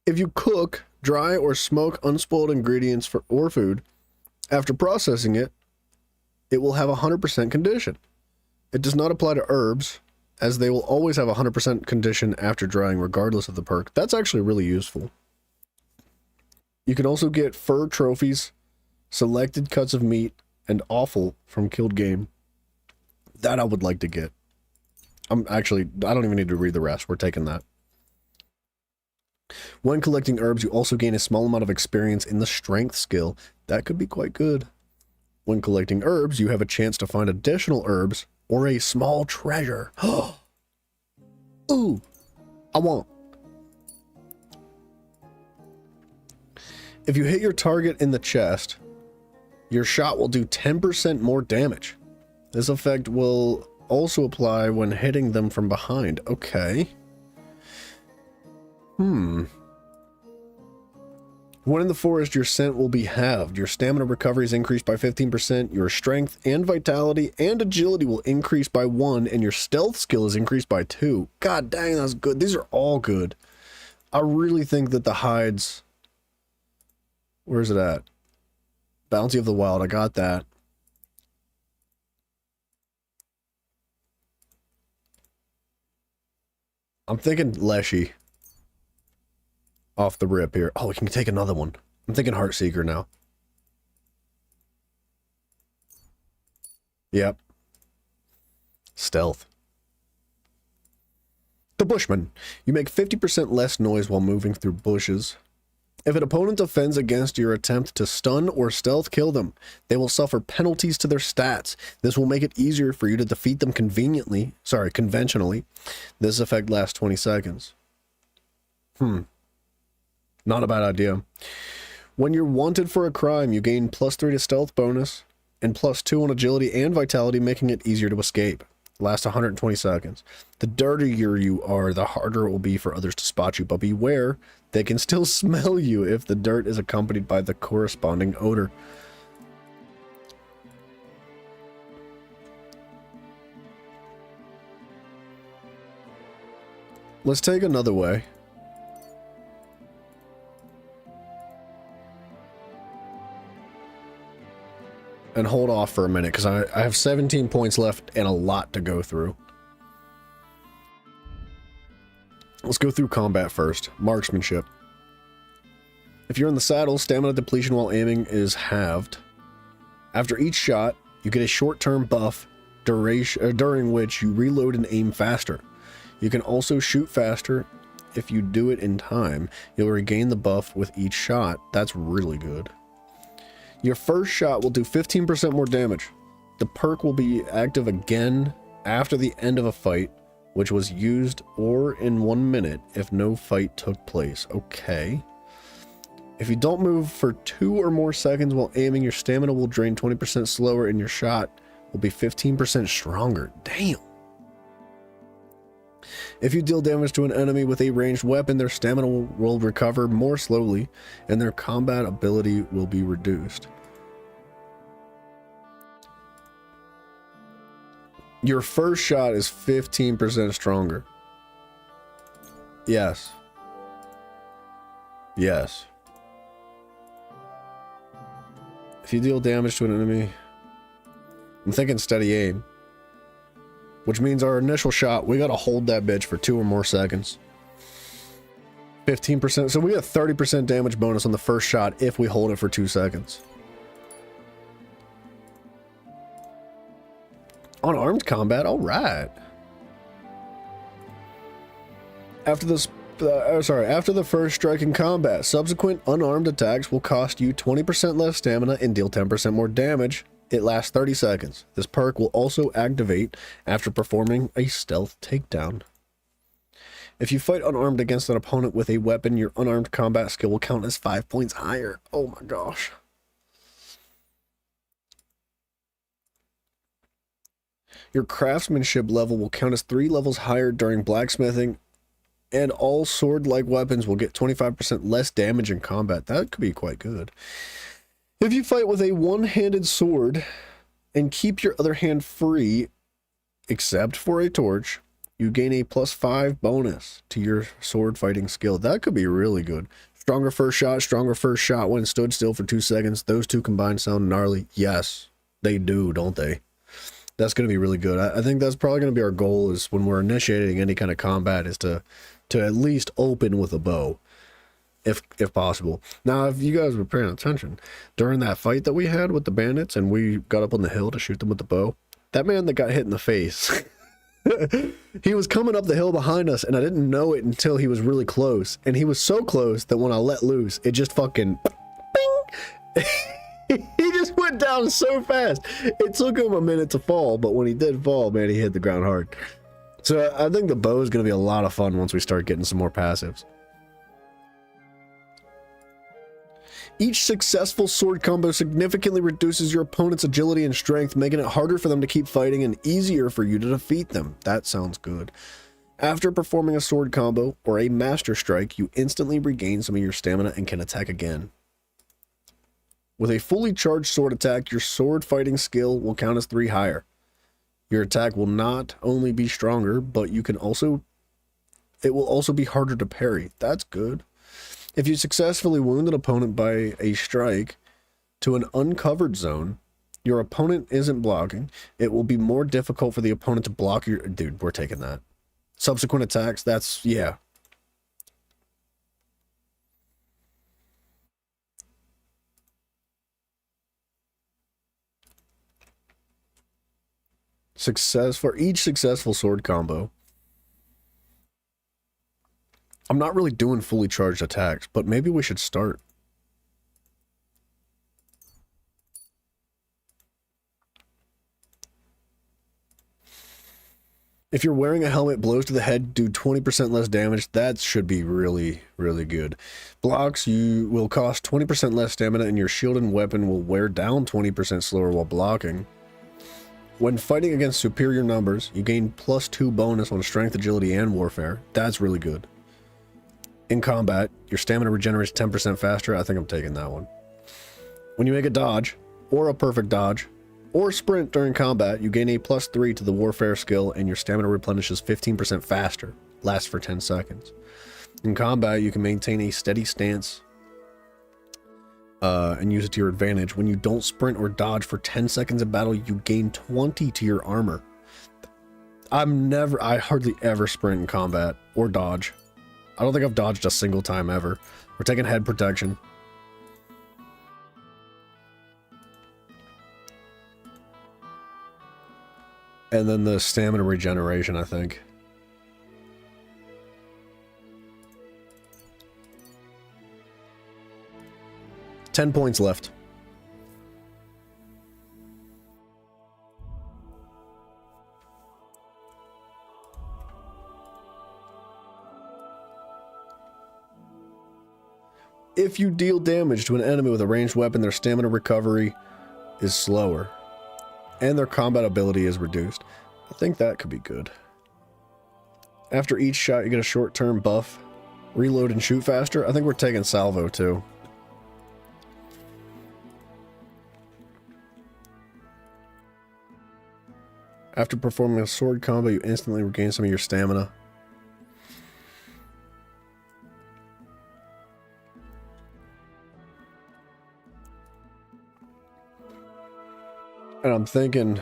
If you cook, dry, or smoke unspoiled ingredients or food, after processing it, it will have a 100% condition. It does not apply to herbs, as they will always have a 100% condition after drying regardless of the perk. That's actually really useful. You can also get fur trophies, selected cuts of meat, and offal from killed game. That I would like to get. I don't even need to read the rest. We're taking that. When collecting herbs, you also gain a small amount of experience in the strength skill. That could be quite good. When collecting herbs, you have a chance to find additional herbs or a small treasure. Ooh, I want. If you hit your target in the chest, your shot will do 10% more damage. This effect will also apply when hitting them from behind. Okay. When in the forest, your scent will be halved. Your stamina recovery is increased by 15%. Your strength and vitality and agility will increase by 1, and your stealth skill is increased by 2. God dang, that's good. These are all good. I really think that the hides... Where's it at? Bounty of the Wild, I got that. I'm thinking Leshy. Off the rip here. Oh, we can take another one. I'm thinking Heartseeker now. Yep. Stealth. The Bushman. You make 50% less noise while moving through bushes. If an opponent defends against your attempt to stun or stealth kill them, they will suffer penalties to their stats. This will make it easier for you to defeat them conventionally. This effect lasts 20 seconds. Not a bad idea. When you're wanted for a crime, you gain +3 to stealth bonus and +2 on agility and vitality, making it easier to escape. Lasts 120 seconds. The dirtier you are, the harder it will be for others to spot you, but beware, they can still smell you if the dirt is accompanied by the corresponding odor. Let's take another way. And hold off for a minute, because I have 17 points left and a lot to go through. Let's go through combat first. Marksmanship. If you're in the saddle, stamina depletion while aiming is halved. After each shot, you get a short-term buff during which you reload and aim faster. You can also shoot faster. If you do it in time, you'll regain the buff with each shot. That's really good. Your first shot will do 15% more damage. The perk will be active again after the end of a fight, which was used, or in 1 minute if no fight took place. Okay. If you don't move for 2 or more seconds while aiming, your stamina will drain 20% slower and your shot will be 15% stronger. Damn. If you deal damage to an enemy with a ranged weapon, their stamina will recover more slowly and their combat ability will be reduced. Your first shot is 15% stronger. Yes. Yes. If you deal damage to an enemy, I'm thinking steady aim. Which means our initial shot, we gotta hold that bitch for 2 or more seconds. 15%, so we get a 30% damage bonus on the first shot if we hold it for 2 seconds. Unarmed combat, alright. After the first strike in combat, subsequent unarmed attacks will cost you 20% less stamina and deal 10% more damage. It lasts 30 seconds. This perk will also activate after performing a stealth takedown. If you fight unarmed against an opponent with a weapon, your unarmed combat skill will count as 5 points higher. Oh my gosh. Your craftsmanship level will count as 3 levels higher during blacksmithing, and all sword-like weapons will get 25% less damage in combat. That could be quite good. If you fight with a one-handed sword and keep your other hand free, except for a torch, you gain a +5 bonus to your sword fighting skill. That could be really good. Stronger first shot when stood still for 2 seconds. Those two combined sound gnarly. Yes, they do, don't they? That's going to be really good. I think that's probably going to be our goal, is when we're initiating any kind of combat, is to at least open with a bow. If possible. Now, if you guys were paying attention, during that fight that we had with the bandits and we got up on the hill to shoot them with the bow, that man that got hit in the face, he was coming up the hill behind us and I didn't know it until he was really close. And he was so close that when I let loose, it just fucking bing! He just went down so fast. It took him a minute to fall, but when he did fall, man, he hit the ground hard. So I think the bow is going to be a lot of fun once we start getting some more passives. Each successful sword combo significantly reduces your opponent's agility and strength, making it harder for them to keep fighting and easier for you to defeat them. That sounds good. After performing a sword combo or a master strike, you instantly regain some of your stamina and can attack again. With a fully charged sword attack, your sword fighting skill will count as 3 higher. Your attack will not only be stronger, but it will also be harder to parry. That's good. If you successfully wound an opponent by a strike to an uncovered zone, your opponent isn't blocking. It will be more difficult for the opponent to block your... Dude, we're taking that. Subsequent attacks, that's... yeah. For each successful sword combo. I'm not really doing fully charged attacks, but maybe we should start. If you're wearing a helmet, blows to the head do 20% less damage. That should be really, really good. Blocks, you will cost 20% less stamina, and your shield and weapon will wear down 20% slower while blocking. When fighting against superior numbers, you gain +2 bonus on strength, agility, and warfare. That's really good. In combat, your stamina regenerates 10% faster. I think I'm taking that one. When you make a dodge, or a perfect dodge, or sprint during combat, you gain a +3 to the warfare skill, and your stamina replenishes 15% faster. Lasts for 10 seconds. In combat, you can maintain a steady stance and use it to your advantage. When you don't sprint or dodge for 10 seconds in battle, you gain 20 to your armor. I hardly ever sprint in combat or dodge. I don't think I've dodged a single time ever. We're taking head protection. And then the stamina regeneration, I think. $10 points left. If you deal damage to an enemy with a ranged weapon, their stamina recovery is slower. And their combat ability is reduced. I think that could be good. After each shot, you get a short-term buff. Reload and shoot faster. I think we're taking salvo, too. After performing a sword combo, you instantly regain some of your stamina. And I'm thinking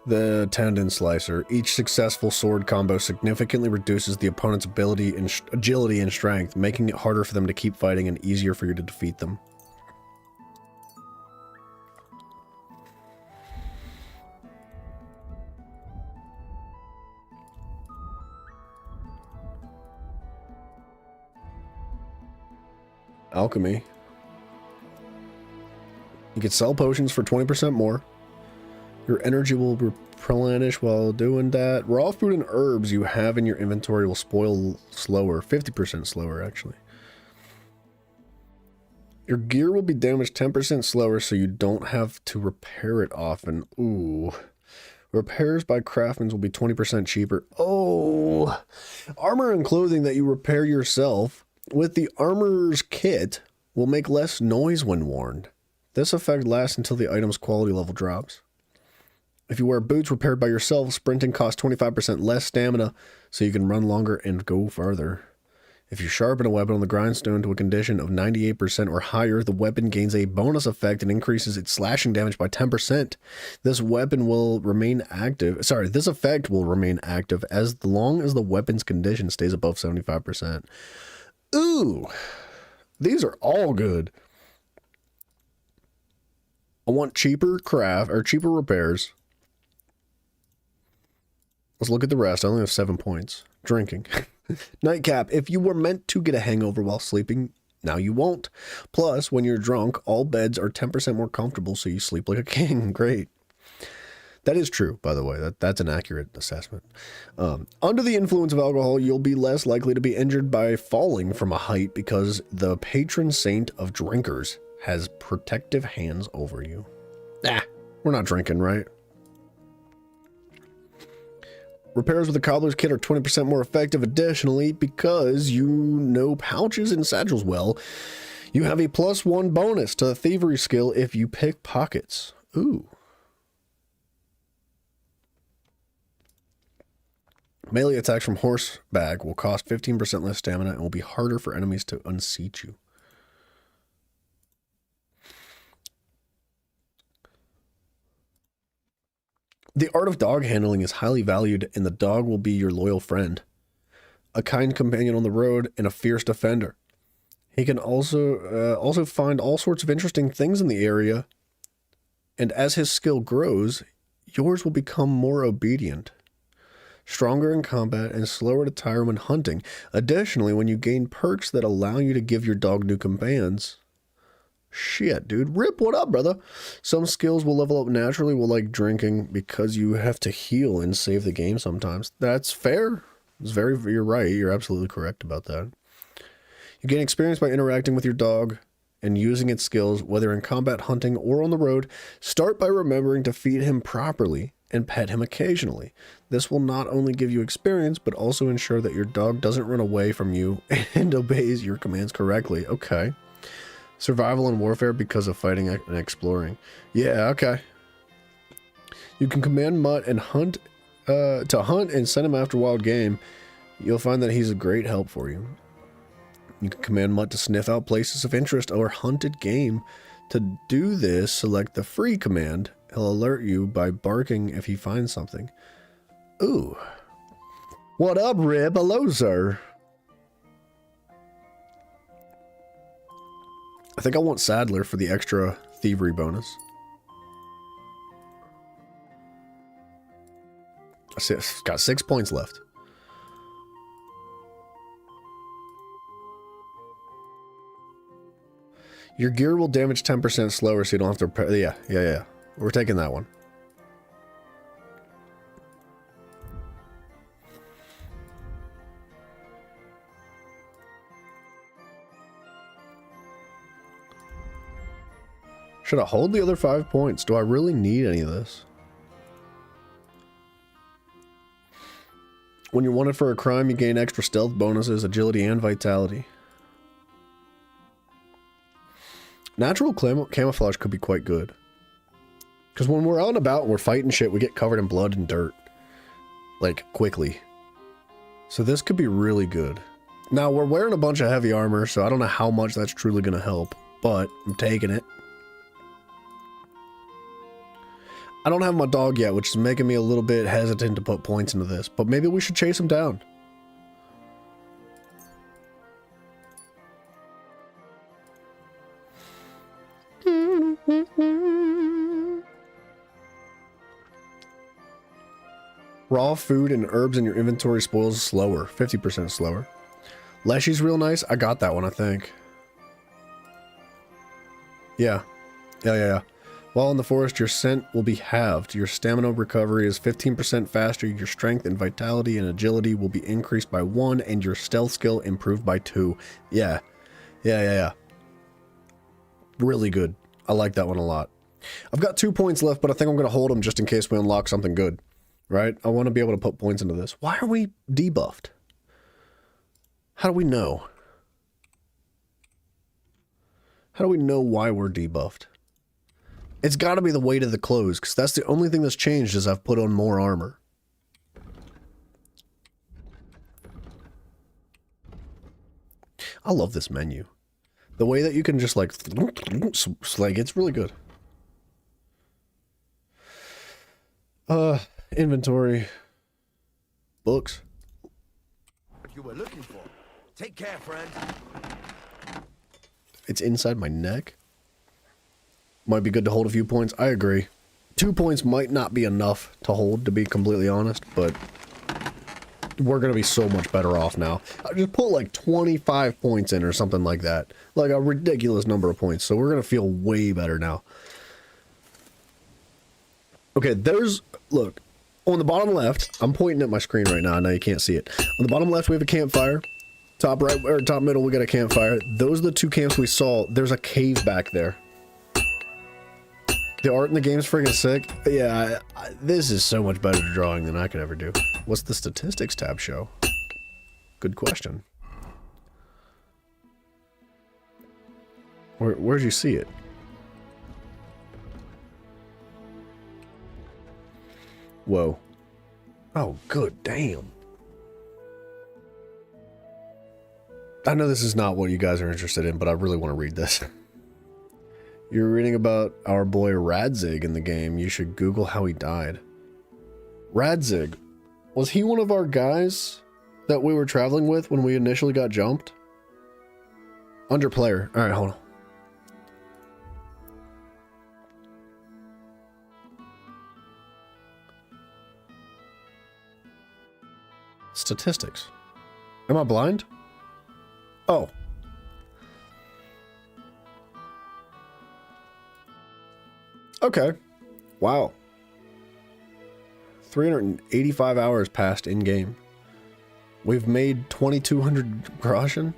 the tendon slicer. Each successful sword combo significantly reduces the opponent's ability and agility and strength, making it harder for them to keep fighting and easier for you to defeat them. Alchemy. You can sell potions for 20% more. Your energy will replenish while doing that. Raw food and herbs you have in your inventory will spoil slower. 50% slower, actually. Your gear will be damaged 10% slower, so you don't have to repair it often. Ooh. Repairs by craftsmen will be 20% cheaper. Oh. Armor and clothing that you repair yourself with the armorer's kit will make less noise when worn. This effect lasts until the item's quality level drops. If you wear boots repaired by yourself, sprinting costs 25% less stamina, so you can run longer and go farther. If you sharpen a weapon on the grindstone to a condition of 98% or higher, the weapon gains a bonus effect and increases its slashing damage by 10%. This weapon will remain active. This effect will remain active as long as the weapon's condition stays above 75%. Ooh, these are all good. I want cheaper cheaper repairs. Let's look at the rest. I only have 7 points. Drinking. Nightcap. If you were meant to get a hangover while sleeping, now you won't. Plus, when you're drunk, all beds are 10% more comfortable, so you sleep like a king. Great. That is true, by the way. That's an accurate assessment. Under the influence of alcohol, you'll be less likely to be injured by falling from a height because the patron saint of drinkers has protective hands over you. We're not drinking, right? Repairs with the cobbler's kit are 20% more effective. Additionally, because you know pouches and satchels well, you have a +1 bonus to the thievery skill if you pick pockets. Ooh. Melee attacks from horseback will cost 15% less stamina and will be harder for enemies to unseat you. The art of dog handling is highly valued, and the dog will be your loyal friend, a kind companion on the road, and a fierce defender. He can also find all sorts of interesting things in the area, and as his skill grows, yours will become more obedient, stronger in combat, and slower to tire when hunting. Additionally, when you gain perks that allow you to give your dog new commands... Shit, dude. Rip, what up, brother? Some skills will level up naturally, like drinking, because you have to heal and save the game sometimes. That's fair. You're right. You're absolutely correct about that. You gain experience by interacting with your dog and using its skills, whether in combat, hunting, or on the road. Start by remembering to feed him properly and pet him occasionally. This will not only give you experience, but also ensure that your dog doesn't run away from you and obeys your commands correctly. Okay. Survival and warfare because of fighting and exploring. Yeah, okay. You can command Mutt and hunt to hunt and send him after wild game. You'll find that he's a great help for you. You can command Mutt to sniff out places of interest or hunted game. To do this, select the free command. He'll alert you by barking if he finds something. Ooh. What up, Rib? Hello, sir. I think I want Sadler for the extra thievery bonus. I've got 6 points left. Your gear will damage 10% slower, so you don't have to repair. Yeah. We're taking that one. Should I hold the other 5 points? Do I really need any of this? When you're wanted for a crime, you gain extra stealth bonuses, agility, and vitality. Natural camouflage could be quite good. Because when we're out and about and we're fighting shit, we get covered in blood and dirt. Like, quickly. So this could be really good. Now, we're wearing a bunch of heavy armor, so I don't know how much that's truly going to help. But, I'm taking it. I don't have my dog yet, which is making me a little bit hesitant to put points into this. But maybe we should chase him down. Raw food and herbs in your inventory spoils slower. 50% slower. Leshy's real nice. I got that one, I think. Yeah. While in the forest, your scent will be halved. Your stamina recovery is 15% faster. Your strength and vitality and agility will be increased by 1, and your stealth skill improved by 2. Yeah. Really good. I like that one a lot. I've got 2 points left, but I think I'm going to hold them just in case we unlock something good. Right? I want to be able to put points into this. Why are we debuffed? How do we know? How do we know why we're debuffed? It's got to be the weight of the clothes, because that's the only thing that's changed is I've put on more armor. I love this menu. The way that you can just like it's really good. Inventory. Books. What you were looking for. Take care, friend. It's inside my neck. Might be good to hold a few points. I agree. 2 points might not be enough to hold, to be completely honest, but we're going to be so much better off now. I just put like 25 points in or something like that. Like a ridiculous number of points. So we're going to feel way better now. Okay, look, on the bottom left, I'm pointing at my screen right now. I know you can't see it. On the bottom left, we have a campfire. Top right, or top middle, we got a campfire. Those are the 2 camps we saw. There's a cave back there. The art in the game's freaking sick. Yeah, this is so much better drawing than I could ever do. What's the statistics tab show? Good question. Where'd you see it? Whoa. Oh, good damn. I know this is not what you guys are interested in, but I really want to read this. You're reading about our boy Radzig in the game. You should Google how he died. Radzig. Was he one of our guys that we were traveling with when we initially got jumped? Under player. Alright, hold on. Statistics. Am I blind? Oh. Okay. Wow. 385 hours passed in-game. We've made 2,200 groschen.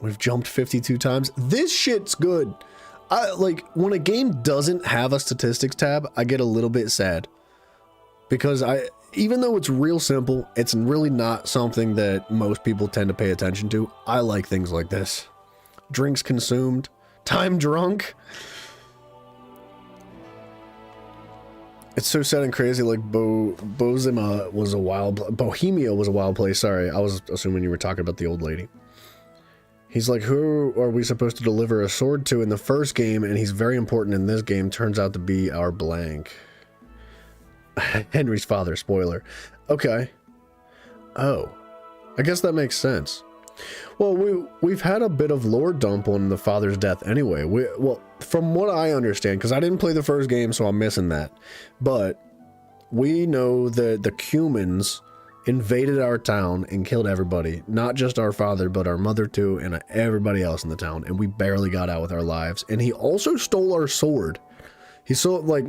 We've jumped 52 times. This shit's good. like when a game doesn't have a statistics tab, I get a little bit sad because even though it's real simple, it's really not something that most people tend to pay attention to. I like things like this. Drinks consumed, time drunk. It's so sad and crazy. Like Bohemia was a wild place. Sorry, I was assuming you were talking about the old lady. He's like, who are we supposed to deliver a sword to in the first game? And he's very important in this game. Turns out to be our blank. Henry's father, spoiler. Okay. Oh. I guess that makes sense. Well, we've had a bit of lore dump on the father's death anyway. Well, from what I understand, because I didn't play the first game, so I'm missing that. But we know that the Cumans invaded our town and killed everybody. Not just our father, but our mother too, and everybody else in the town. And we barely got out with our lives. And he also stole our sword. He stole, like,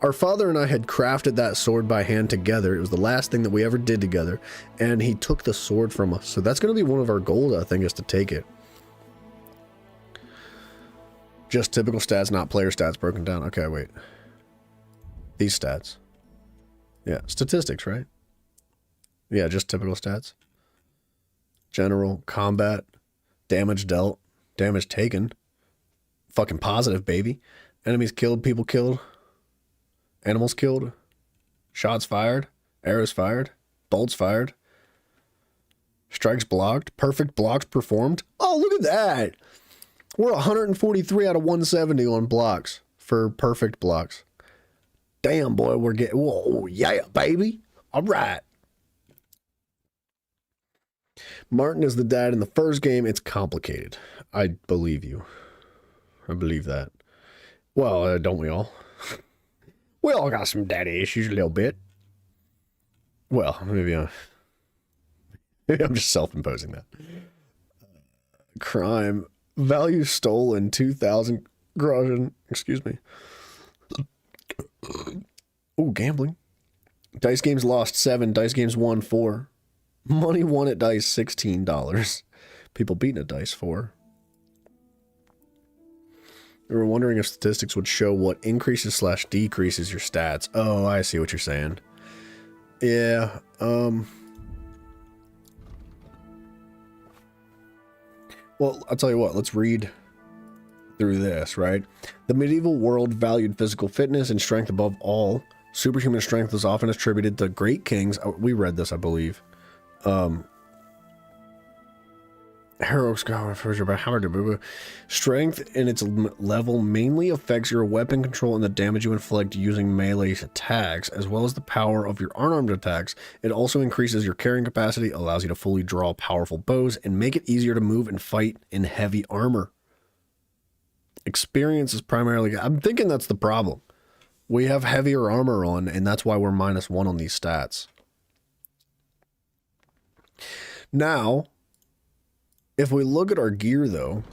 our father and I had crafted that sword by hand together. It was the last thing that we ever did together. And he took the sword from us. So that's going to be one of our goals, I think, is to take it. Just typical stats, not player stats broken down. Okay, wait. These stats. Yeah, statistics, right? Yeah, just typical stats. General, combat, damage dealt, damage taken. Fucking positive, baby. Enemies killed, people killed. Animals killed, shots fired, arrows fired, bolts fired, strikes blocked, perfect blocks performed. Oh, look at that. We're 143 out of 170 on blocks for perfect blocks. Damn, boy, we're getting, whoa, yeah, baby. All right. Martin is the dad in the first game. It's complicated. I believe you. I believe that. Well, don't we all? We all got some daddy issues a little bit. Well, maybe I'm just self-imposing that. Crime. Value stolen, 2,000 groschen. Excuse me. Oh, gambling. Dice games lost 7. Dice games won 4. Money won at dice, $16. People beating at dice, 4. We were wondering if statistics would show what increases / decreases your stats. Oh, I see what you're saying. Yeah, well, I'll tell you what, let's read through this, right? The medieval world valued physical fitness and strength above all. Superhuman strength was often attributed to great kings. We read this, I believe. Strength in its level mainly affects your weapon control and the damage you inflict using melee attacks, as well as the power of your unarmed attacks. It also increases your carrying capacity, allows you to fully draw powerful bows, and make it easier to move and fight in heavy armor. Experience is primarily... I'm thinking that's the problem. We have heavier armor on, and that's why we're -1 on these stats. Now... if we look at our gear, though,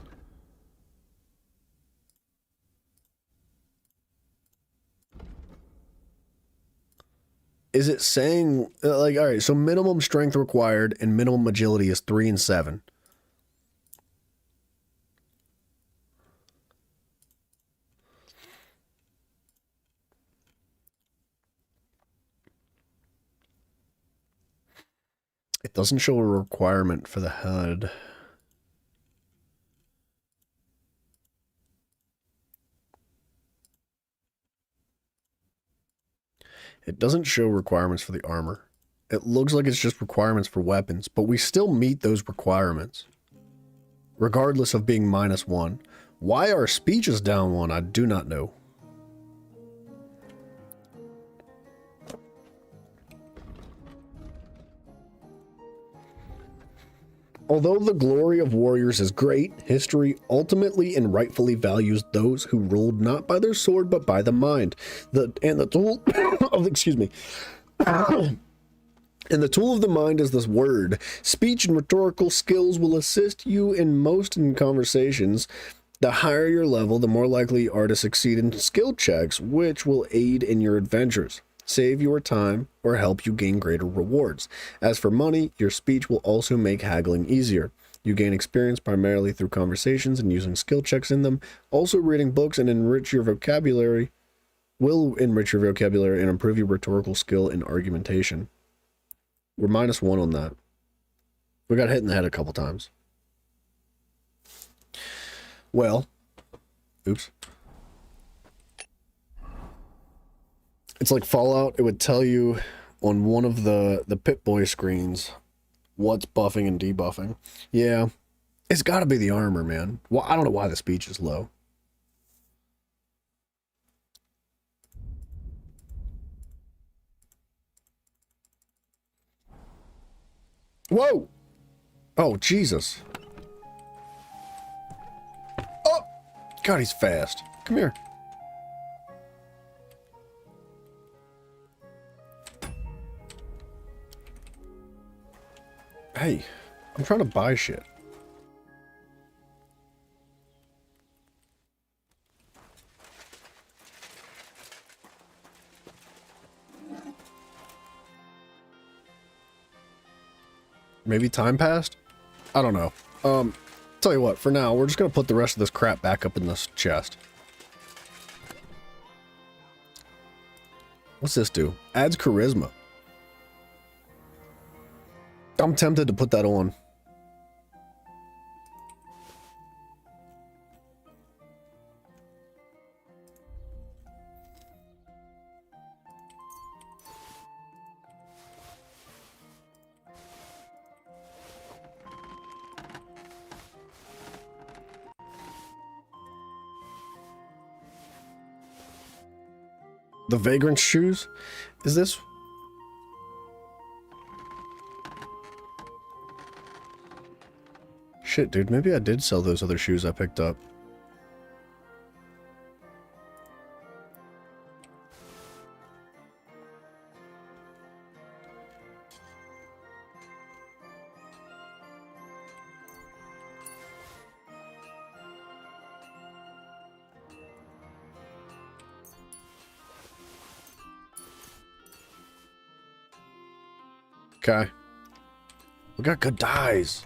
is it saying, like, all right, so minimum strength required and minimum agility is 3 and 7. It doesn't show a requirement for the head. It doesn't show requirements for the armor. It looks like it's just requirements for weapons, but we still meet those requirements, regardless of being -1. Why our speech is down 1, I do not know. Although the glory of warriors is great, history ultimately and rightfully values those who ruled not by their sword but by the mind. And the tool of and the tool of the mind is this word. Speech and rhetorical skills will assist you in conversations. The higher your level, the more likely you are to succeed in skill checks, which will aid in your adventures, save your time, or help you gain greater rewards. As for money, your speech will also make haggling easier. You gain experience primarily through conversations and using skill checks in them. Also, reading books and enrich your vocabulary will enrich your vocabulary and improve your rhetorical skill and argumentation. We're -1 on that. We got hit in the head a couple times. Well, oops. It's like Fallout. It would tell you on one of the Pip-Boy screens what's buffing and debuffing. Yeah, it's got to be the armor, man. Well, I don't know why the speech is low. Whoa! Oh, Jesus. Oh! God, he's fast. Come here. Hey, I'm trying to buy shit. Maybe time passed? I don't know. Tell you what, for now, we're just gonna put the rest of this crap back up in this chest. What's this do? Adds charisma. I'm tempted to put that on. The Vagrant shoes? Is this... Shit, dude, maybe I did sell those other shoes I picked up. Okay. We got good dyes.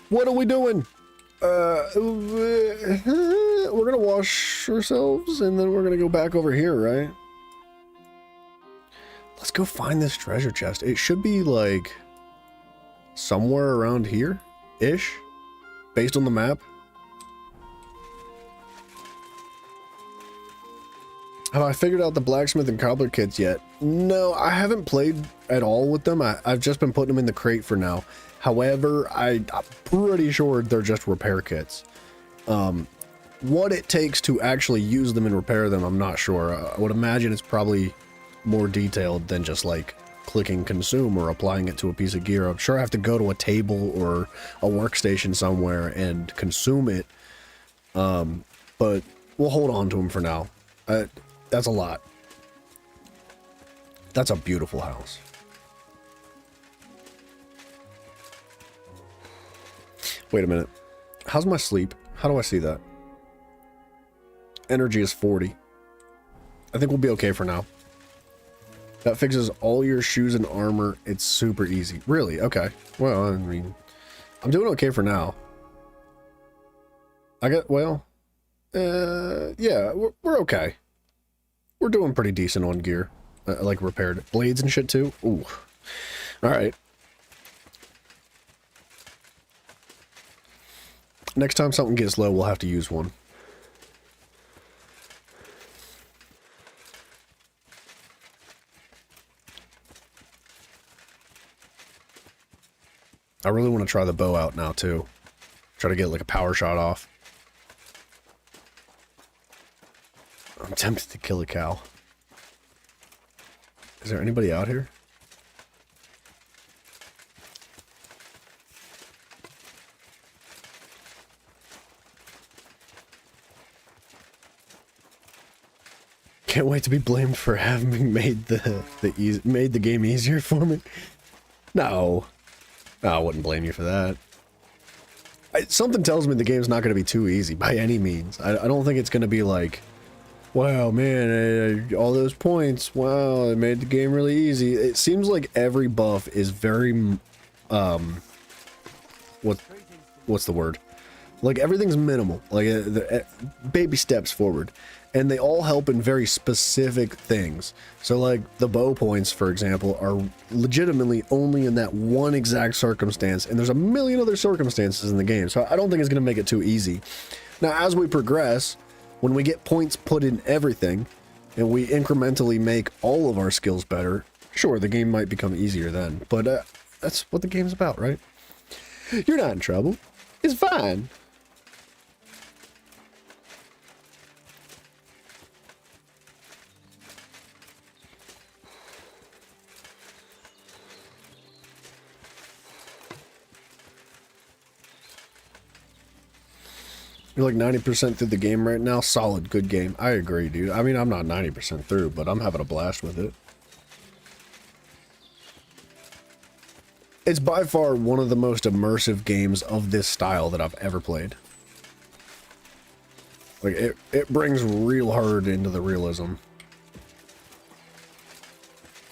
What are we doing? We're gonna wash ourselves and then we're gonna go back over here, right? Let's go find this treasure chest. It should be like somewhere around here-ish, based on the map. Have I figured out the blacksmith and cobbler kits yet? No, I haven't played at all with them. I've just been putting them in the crate for now. However, I'm pretty sure they're just repair kits. What it takes to actually use them and repair them, I'm not sure. I would imagine it's probably more detailed than just like clicking consume or applying it to a piece of gear. I'm sure I have to go to a table or a workstation somewhere and consume it. But we'll hold on to them for now. That's a lot. That's a beautiful house. Wait a minute. How's my sleep? How do I see that? Energy is 40. I think we'll be okay for now. That fixes all your shoes and armor. It's super easy. Really? Okay. Well, I mean, I'm doing okay for now. Yeah, we're okay. We're doing pretty decent on gear. Like repaired blades and shit too. Ooh. Alright. Next time something gets low, we'll have to use one. I really want to try the bow out now too. Try to get like a power shot off. I'm tempted to kill a cow. Is there anybody out here? Can't wait to be blamed for having made the game easier for me. No, I wouldn't blame you for that. Something tells me the game's not going to be too easy by any means. I don't think it's going to be like, wow, man, all those points, wow, it made the game really easy. It seems like every buff is very, what's the word? Like, everything's minimal, like baby steps forward, and they all help in very specific things. So like the bow points, for example, are legitimately only in that one exact circumstance, and there's a million other circumstances in the game, so I don't think it's going to make it too easy. Now, as we progress, when we get points put in everything, and we incrementally make all of our skills better, sure, the game might become easier then, but that's what the game's about, right? You're not in trouble. It's fine. You're like 90% through the game right now. Solid, good game. I agree, dude. I mean, I'm not 90% through, but I'm having a blast with it. It's by far one of the most immersive games of this style that I've ever played. Like, it brings real hard into the realism.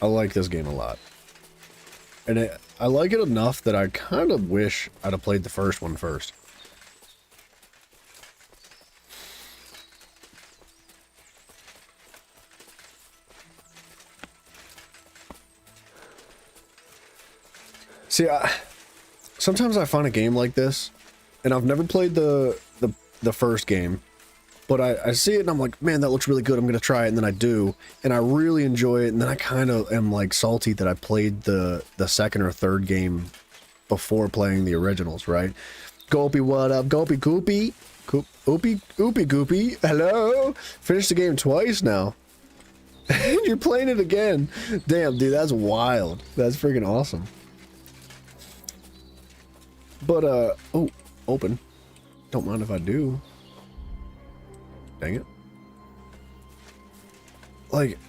I like this game a lot. And I like it enough that I kind of wish I'd have played the first one first. See, sometimes I find a game like this, and I've never played the first game, but I see it and I'm like, man, that looks really good. I'm gonna try it, and then I do, and I really enjoy it, and then I kind of am like salty that I played the second or third game before playing the originals, right? Goopy, what up? Goopy, Goopy, Oopy, Oopy, Goopy. Hello. Finished the game twice now. You're playing it again. Damn, dude, that's wild. That's freaking awesome. But, oh, open. Don't mind if I do. Dang it. Like,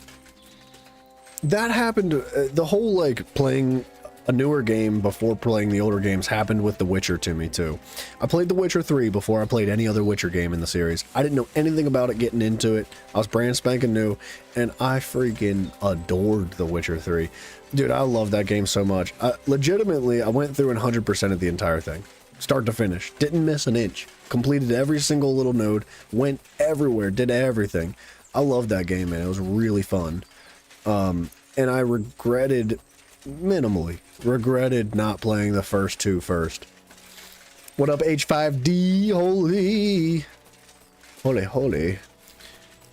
that happened, the whole, like, playing a newer game before playing the older games happened with The Witcher to me, too. I played The Witcher 3 before I played any other Witcher game in the series. I didn't know anything about it getting into it. I was brand spanking new, and I freaking adored The Witcher 3. Dude, I love that game so much. Legitimately, I went through 100% of the entire thing. Start to finish. Didn't miss an inch. Completed every single little node. Went everywhere. Did everything. I loved that game, man. It was really fun. And I regretted, minimally, not playing the first two first. What up, H5D? Holy. Holy, holy.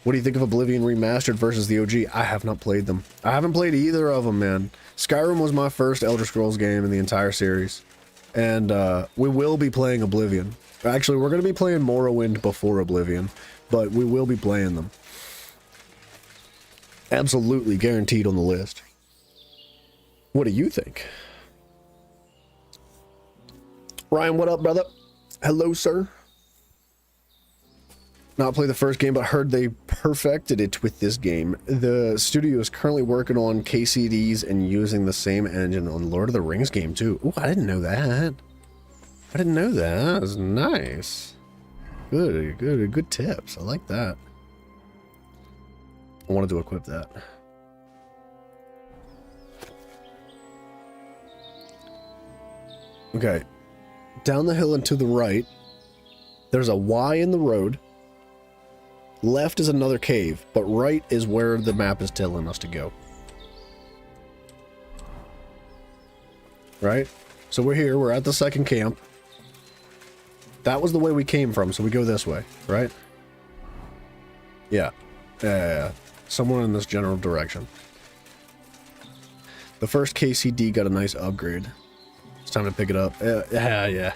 What do you think of Oblivion Remastered versus the OG? I have not played them. I haven't played either of them, man. Skyrim was my first Elder Scrolls game in the entire series. And we will be playing Oblivion. Actually, we're going to be playing Morrowind before Oblivion. But we will be playing them. Absolutely guaranteed on the list. What do you think? Ryan, what up, brother? Hello, sir. Not play the first game, but heard they perfected it with this game. The studio is currently working on KCDs and using the same engine on Lord of the Rings game too. Ooh, I didn't know that. I didn't know that. That was nice. Good tips. I like that. I wanted to equip that. Okay. Down the hill and to the right, there's a Y in the road. Left is another cave, but right is where the map is telling us to go. Right? So we're here, we're at the second camp. That was the way we came from, so we go this way, right? Yeah. Yeah. Somewhere in this general direction. The first KCD got a nice upgrade. It's time to pick it up. Yeah.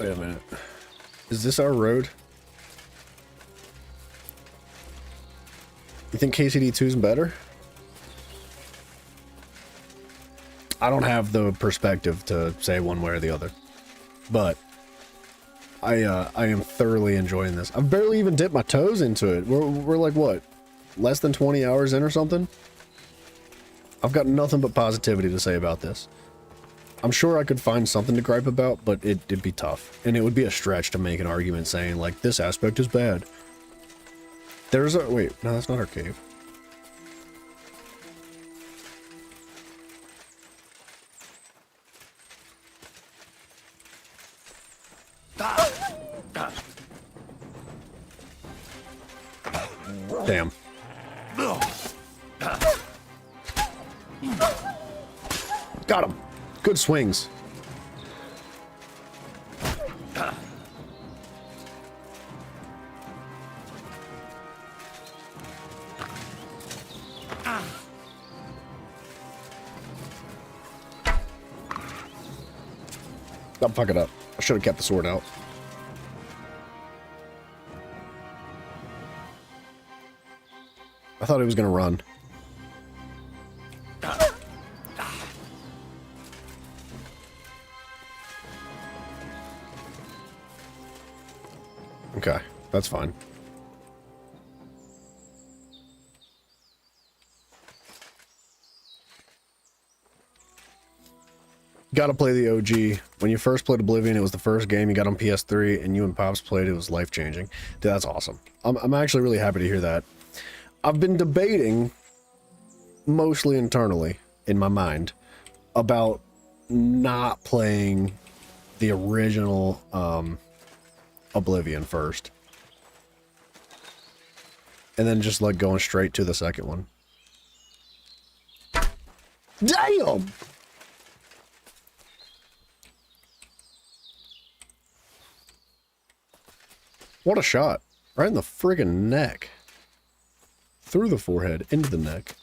Wait a minute. Is this our road? You think KCD 2's better? I don't have the perspective to say one way or the other, but I am thoroughly enjoying this. I've barely even dipped my toes into it. We're like, what, less than 20 hours in or something? I've got nothing but positivity to say about this. I'm sure I could find something to gripe about, but it'd be tough. And it would be a stretch to make an argument saying, like, this aspect is bad. There's a... Wait, no, that's not our cave. Damn. Got him. Good swings. I'm fucking up. I should have kept the sword out. I thought he was gonna run. Okay, that's fine. Gotta play the OG. When you first played Oblivion, it was the first game you got on PS3, and you and Pops played, it was life-changing. Dude, that's awesome. I'm actually really happy to hear that. I've been debating, mostly internally, in my mind, about not playing the original Oblivion first. And then just like going straight to the second one. Damn! What a shot. Right in the friggin' neck. Through the forehead, into the neck.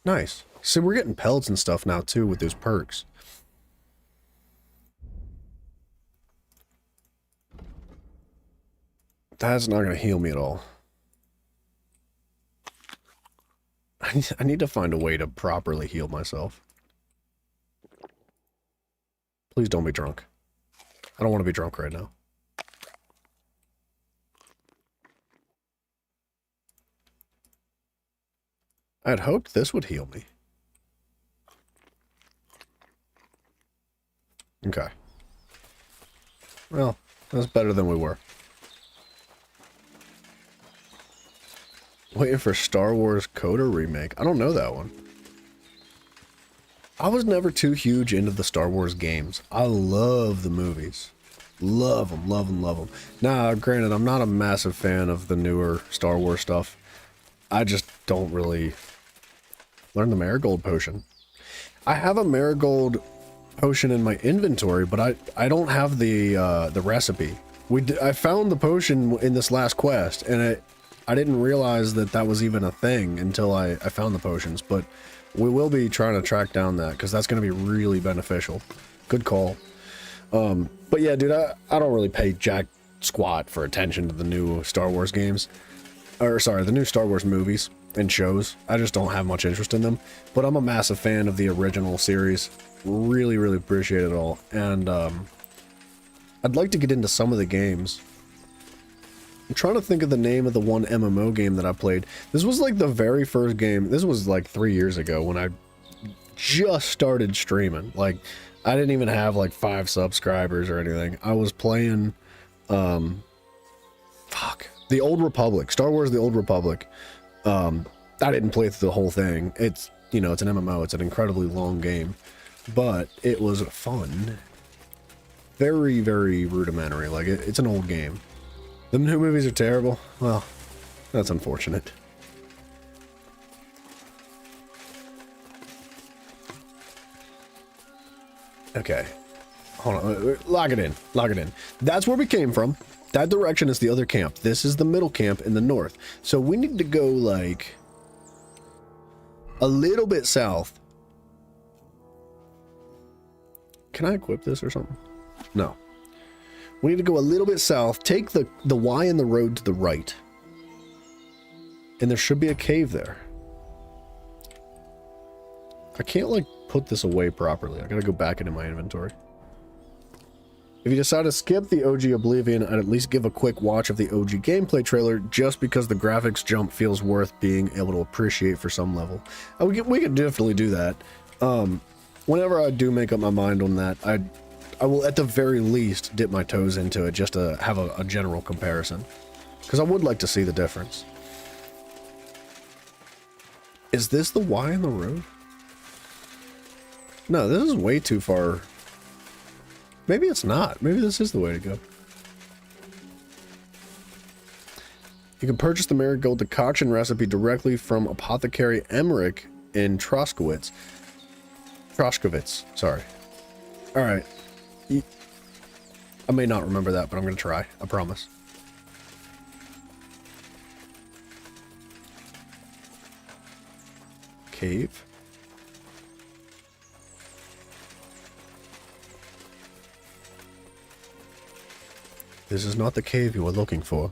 Nice. See, we're getting pelts and stuff now, too, with those perks. That's not going to heal me at all. I need to find a way to properly heal myself. Please don't be drunk. I don't want to be drunk right now. I had hoped this would heal me. Okay. Well, that's better than we were. Waiting for Star Wars Coda remake. I don't know that one. I was never too huge into the Star Wars games. I love the movies. Love them, love them, love them. Now, granted, I'm not a massive fan of the newer Star Wars stuff. I just don't really learn the Marigold potion. I have a Marigold potion in my inventory, but I don't have the recipe. I found the potion in this last quest, and I didn't realize that that was even a thing until I found the potions, but we will be trying to track down that, because that's going to be really beneficial. Good call. But yeah, dude, I don't really pay jack squat for attention to the new Star Wars games. Or, sorry, the new Star Wars movies and shows. I just don't have much interest in them. But I'm a massive fan of the original series. Really, really appreciate it all. And, I'd like to get into some of the games. I'm trying to think of the name of the one MMO game that I played. This was like the very first game. This was like 3 years ago when I just started streaming. Like, I didn't even have like 5 subscribers or anything. I was playing, The Old Republic. Star Wars The Old Republic. I didn't play through the whole thing. It's, you know, it's an MMO. It's an incredibly long game. But it was fun. Very, very rudimentary. Like, it's an old game. The new movies are terrible. Well, that's unfortunate. Okay. Hold on. Lock it in. Lock it in. That's where we came from. That direction is the other camp. This is the middle camp in the north. So we need to go, like, a little bit south. Can I equip this or something? No. We need to go a little bit south, take the Y in the road to the right. And there should be a cave there. I can't, like, put this away properly. I gotta go back into my inventory. If you decide to skip the OG Oblivion, I'd at least give a quick watch of the OG gameplay trailer, just because the graphics jump feels worth being able to appreciate for some level. We could definitely do that. Whenever I do make up my mind on that, I will at the very least dip my toes into it just to have a general comparison. Because I would like to see the difference. Is this the Y in the road? No, this is way too far. Maybe it's not. Maybe this is the way to go. You can purchase the marigold decoction recipe directly from Apothecary Emmerich in Troskowitz. Sorry. Alright. I may not remember that, but I'm going to try. I promise. Cave. This is not the cave you were looking for.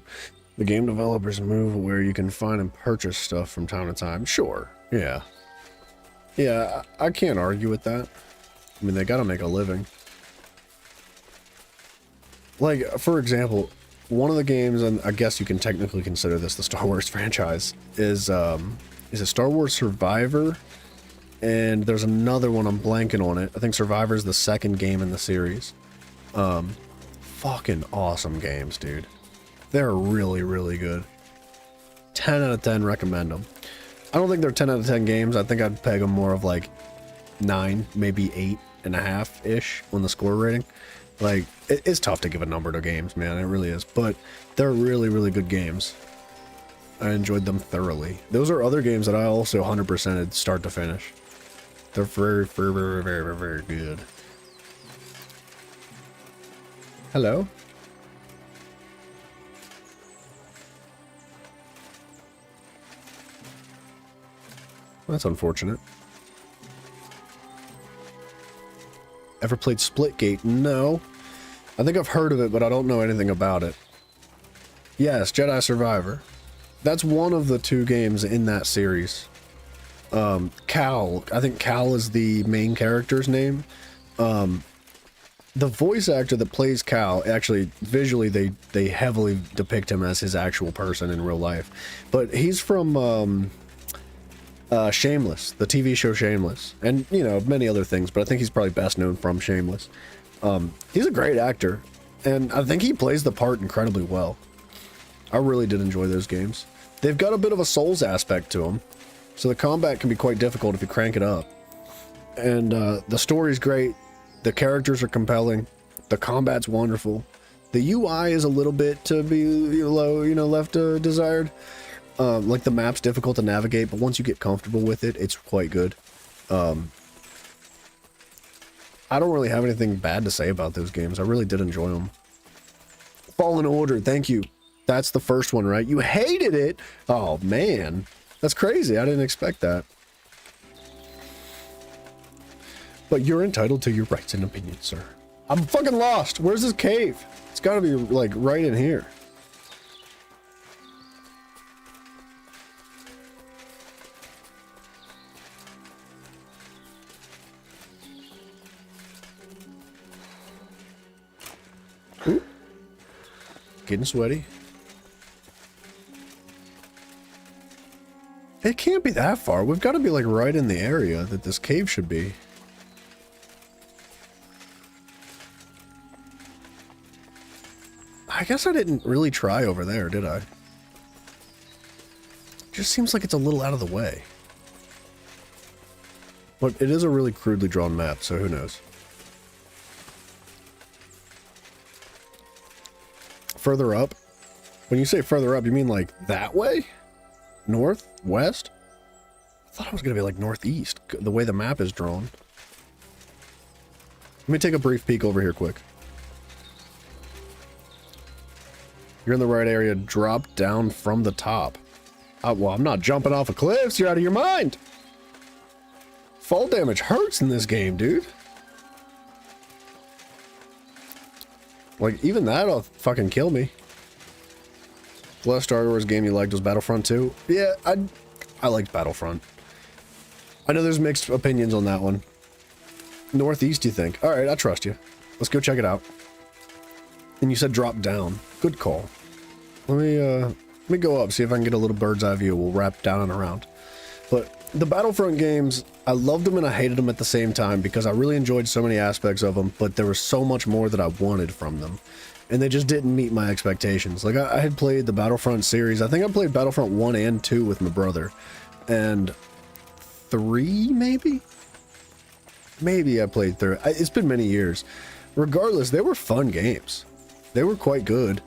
The game developers move where you can find and purchase stuff from time to time. Sure. Yeah. Yeah, I can't argue with that. I mean, they gotta make a living. Like, for example, one of the games, and I guess you can technically consider this the Star Wars franchise, is a Star Wars Survivor, and there's another one, I'm blanking on it. I think Survivor is the second game in the series. Fucking awesome games, dude. They're really, really good. 10 out of 10, recommend them. I don't think they're 10 out of 10 games. I think I'd peg them more of like 9, maybe 8.5-ish on the score rating. Like, it's tough to give a number to games, man. It really is. But they're really, really good games. I enjoyed them thoroughly. Those are other games that I also 100%'d start to finish. They're very, very, very, very, very good. Hello? That's unfortunate. Ever played Splitgate? No. I think I've heard of it, but I don't know anything about it. Yes, Jedi Survivor. That's one of the 2 games in that series. Cal. I think Cal is the main character's name. The voice actor that plays Cal, actually, visually, they heavily depict him as his actual person in real life. But he's from, Shameless, the TV show Shameless, and you know, many other things, but I think he's probably best known from Shameless. He's a great actor, and I think he plays the part incredibly well. I really did enjoy those games. They've got a bit of a Souls aspect to them, so the combat can be quite difficult if you crank it up. And the story's great, the characters are compelling, the combat's wonderful. The UI is a little bit to be left desired. Like the map's difficult to navigate, but once you get comfortable with it, it's quite good. I don't really have anything bad to say about those games. I really did enjoy them. Fallen Order, thank you. That's the first one, right? You hated it? Oh, man. That's crazy. I didn't expect that. But you're entitled to your rights and opinions, sir. I'm fucking lost. Where's this cave? It's gotta be, like, right in here. Ooh. Getting sweaty. It can't be that far. We've got to be like right in the area that this cave should be. I guess I didn't really try over there, did I? Just seems like it's a little out of the way. But it is a really crudely drawn map, so who knows? Further up? When you say further up, you mean like that way? North? West? I thought it was going to be like northeast, the way the map is drawn. Let me take a brief peek over here quick. You're in the right area. Drop down from the top. Well, I'm not jumping off of cliffs. You're out of your mind. Fall damage hurts in this game, dude. Like, even that'll fucking kill me. The last Star Wars game you liked was Battlefront 2? Yeah, I liked Battlefront. I know there's mixed opinions on that one. Northeast, you think? Alright, I trust you. Let's go check it out. And you said drop down. Good call. Let me go up, see if I can get a little bird's eye view. We'll wrap down and around. But the Battlefront games, I loved them and I hated them at the same time because I really enjoyed so many aspects of them, but there was so much more that I wanted from them. And they just didn't meet my expectations. Like, I had played the Battlefront series. I think I played Battlefront 1 and 2 with my brother. And 3, maybe? Maybe I played through it. It's been many years. Regardless, they were fun games. They were quite good.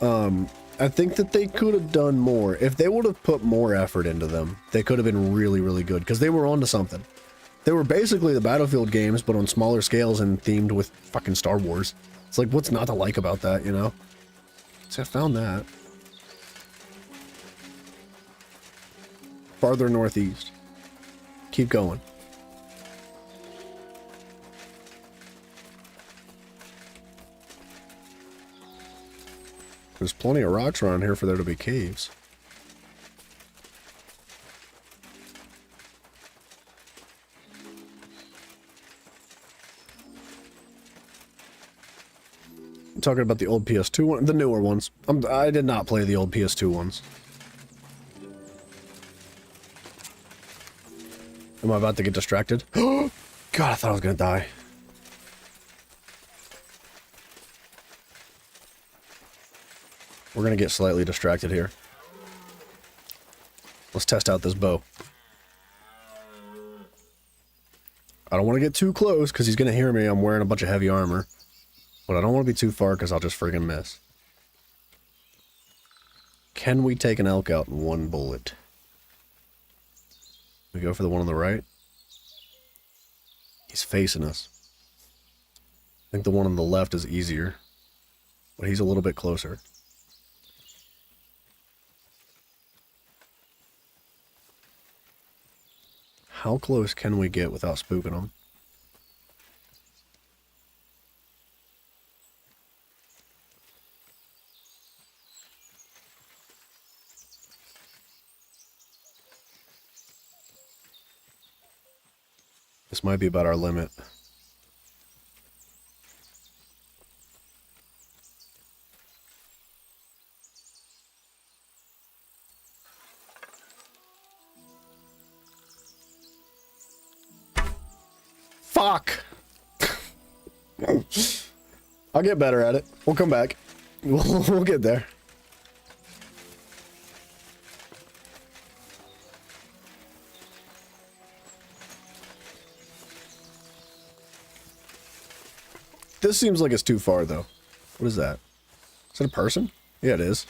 I think that they could have done more. If they would have put more effort into them, they could have been really, really good, because they were onto something. They were basically the Battlefield games, but on smaller scales and themed with fucking Star Wars. It's like, what's not to like about that, you know? See, I found that. Farther northeast. Keep going. There's plenty of rocks around here for there to be caves. I'm talking about the old PS2 one, the newer ones. I did not play the old PS2 ones. Am I about to get distracted? God, I thought I was gonna die. We're gonna get slightly distracted here. Let's test out this bow. I don't want to get too close because he's gonna hear me. I'm wearing a bunch of heavy armor. But I don't want to be too far because I'll just friggin' miss. Can we take an elk out in one bullet? We go for the one on the right. He's facing us. I think the one on the left is easier. But he's a little bit closer. How close can we get without spooking him? This might be about our limit. Fuck! I'll get better at it. We'll come back. We'll get there. This seems like it's too far, though. What is that? Is it a person? Yeah, it is.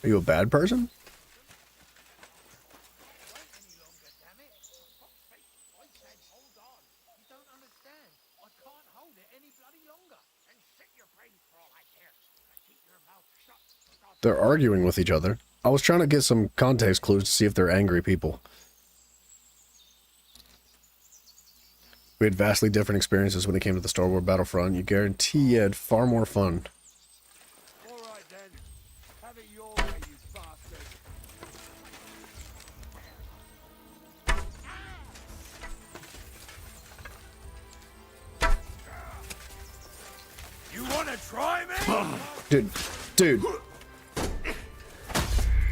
Are you a bad person? They're arguing with each other. I was trying to get some context clues to see if they're angry people. We had vastly different experiences when it came to the Star Wars Battlefront. You guarantee you had far more fun. You wanna try me?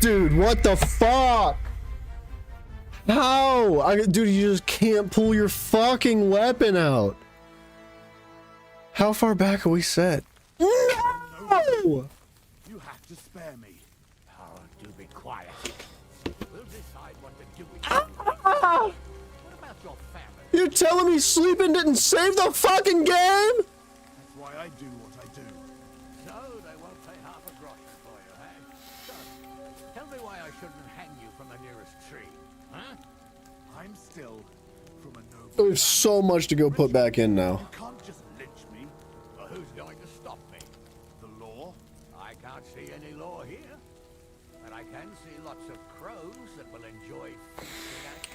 Dude, what the fuck? How? Dude, you just can't pull your fucking weapon out. How far back are we set? No! You have to spare me. Oh, do be quiet. We'll decide what to do with you. What about your family? You're telling me sleeping didn't save the fucking game? That's why I do what I do. So they won't pay half a groschen for you, eh? So, tell me why I shouldn't hang you from the nearest tree, huh? I'm still from a noble. There's so much to go put back in now. You can't just lynch me. Well, who's going to stop me? The law? I can't see any law here. But I can see lots of crows that will enjoy feasting at you.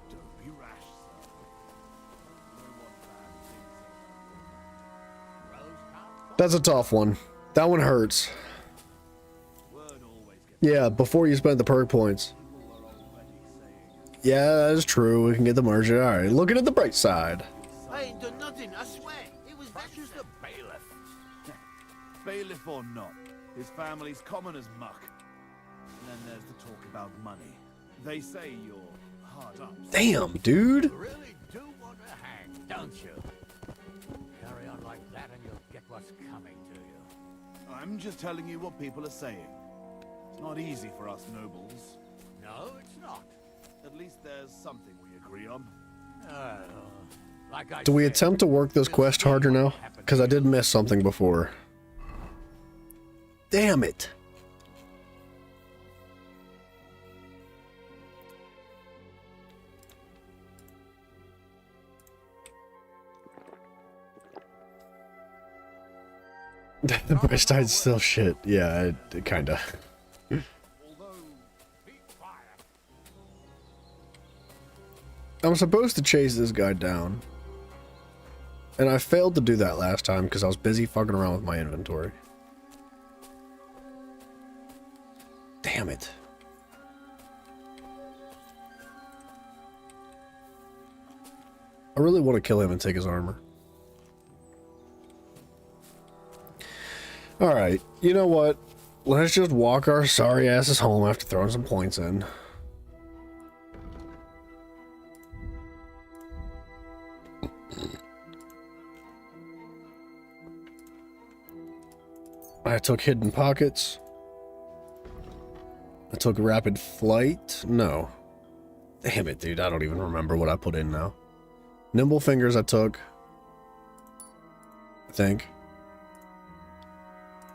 Don't be rash, sir. No one bad things ever. That's a tough one. That one hurts. Yeah, before you spent the perk points. Yeah, that is true. We can get the margin. Alright, looking at the bright side. I ain't done nothing, I swear. It was just a bailiff. Bailiff or not, his family's common as muck. then there's the talk about money. They say you're hard up. Damn, dude. You really do want to hang, don't you? Carry on like that and you'll get what's coming to you. I'm just telling you what people are saying. It's not easy for us nobles. No, it's not. At least there's something we agree on. Like I Do we said, attempt to work this quest harder now? Because I did miss something before. Damn it. The price tide's still shit. Yeah, it kinda. I'm supposed to chase this guy down. And I failed to do that last time because I was busy fucking around with my inventory. Damn it. I really want to kill him and take his armor. Alright, you know what? Let's just walk our sorry asses home after throwing some points in. I took hidden pockets. I took rapid flight. No. Damn it, dude. I don't even remember what I put in now. Nimble fingers I took. I think.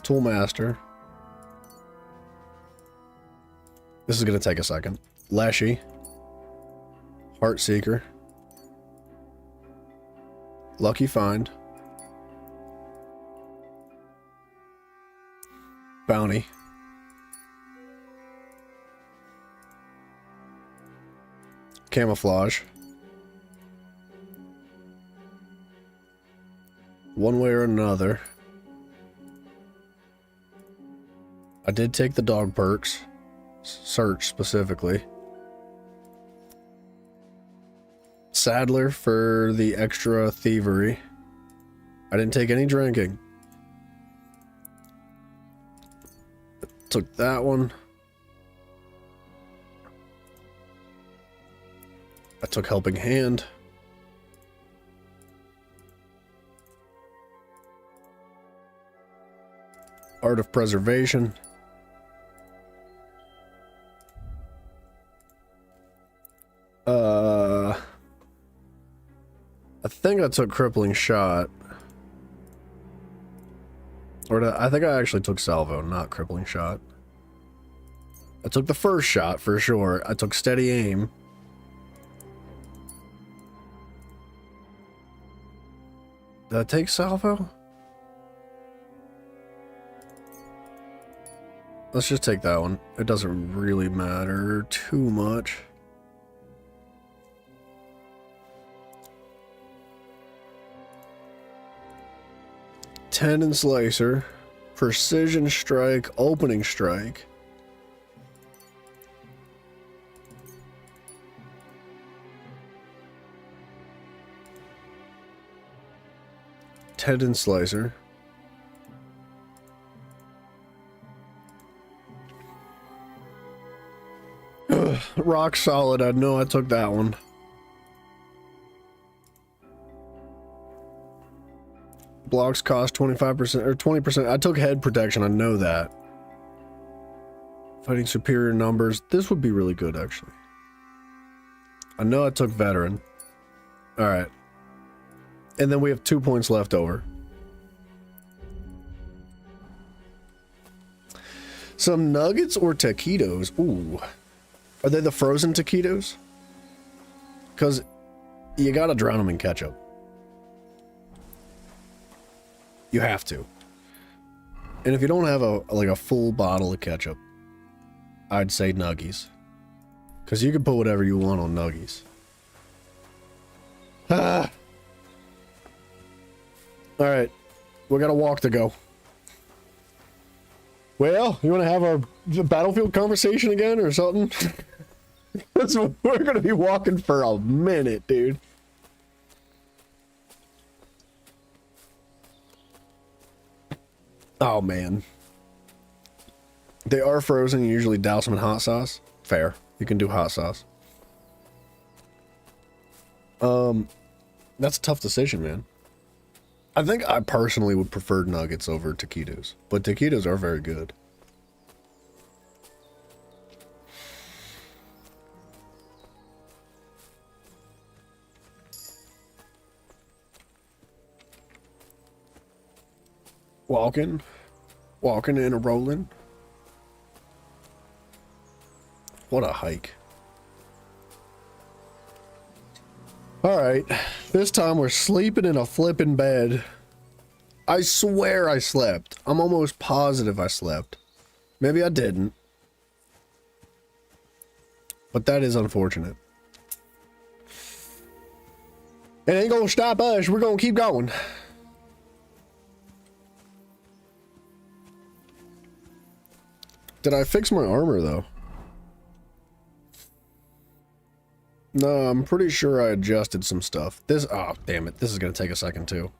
Toolmaster. This is going to take a second. Leshy. Heartseeker. Lucky Find. Bounty. Camouflage. One way or another. I did take the dog perks. Search specifically. Saddler for the extra thievery. I didn't take any drinking. Took that one. I took Helping Hand. Art of Preservation. I think I took Crippling Shot. I think I actually took Salvo, not Crippling Shot. I took the first shot for sure. I took Steady Aim. Did I take Salvo? Let's just take that one. It doesn't really matter too much. Tendon Slicer, Precision Strike, Opening Strike. Tendon Slicer. Rock Solid, I know I took that one. Blocks cost 25% or 20%. I took Head Protection, I know that. Fighting superior numbers. This would be really good, actually. I know I took Veteran. Alright. And then we have 2 points left over. Some nuggets or taquitos? Ooh. Are they the frozen taquitos? Because you gotta drown them in ketchup. You have to. And if you don't have a full bottle of ketchup, I'd say nuggies. Because you can put whatever you want on nuggies. Ah. Alright. We got a walk to go. Well, you want to have our battlefield conversation again or something? We're going to be walking for a minute, dude. Oh, man. They are frozen. You usually douse them in hot sauce. Fair. You can do hot sauce. That's a tough decision, man. I think I personally would prefer nuggets over taquitos, but taquitos are very good. Walking and a rolling. What a hike. Alright, this time we're sleeping in a flippin' bed. I swear I slept. I'm almost positive I slept. Maybe I didn't. But that is unfortunate. It ain't gonna stop us. We're gonna keep going. Did I fix my armor, though? No, I'm pretty sure I adjusted some stuff. Oh, damn it. This is gonna take a second, too.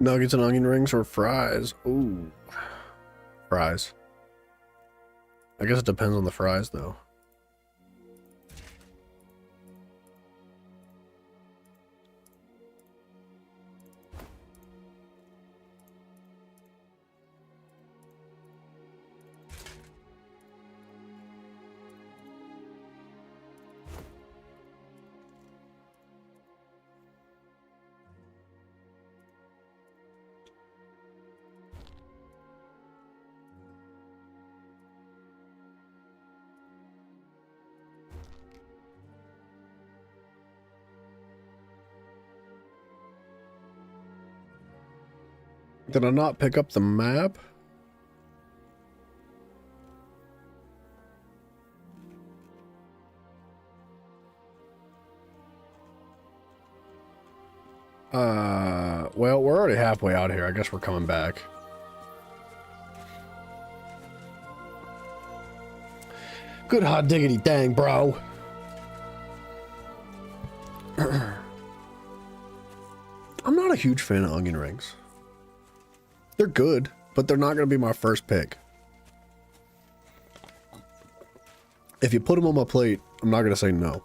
Nuggets and onion rings or fries? Ooh. Fries. I guess it depends on the fries, though. Did I not pick up the map? Well, we're already halfway out here. I guess we're coming back. Good hot diggity dang, bro. I'm not a huge fan of onion rings. They're good, but they're not going to be my first pick. If you put them on my plate, I'm not going to say no.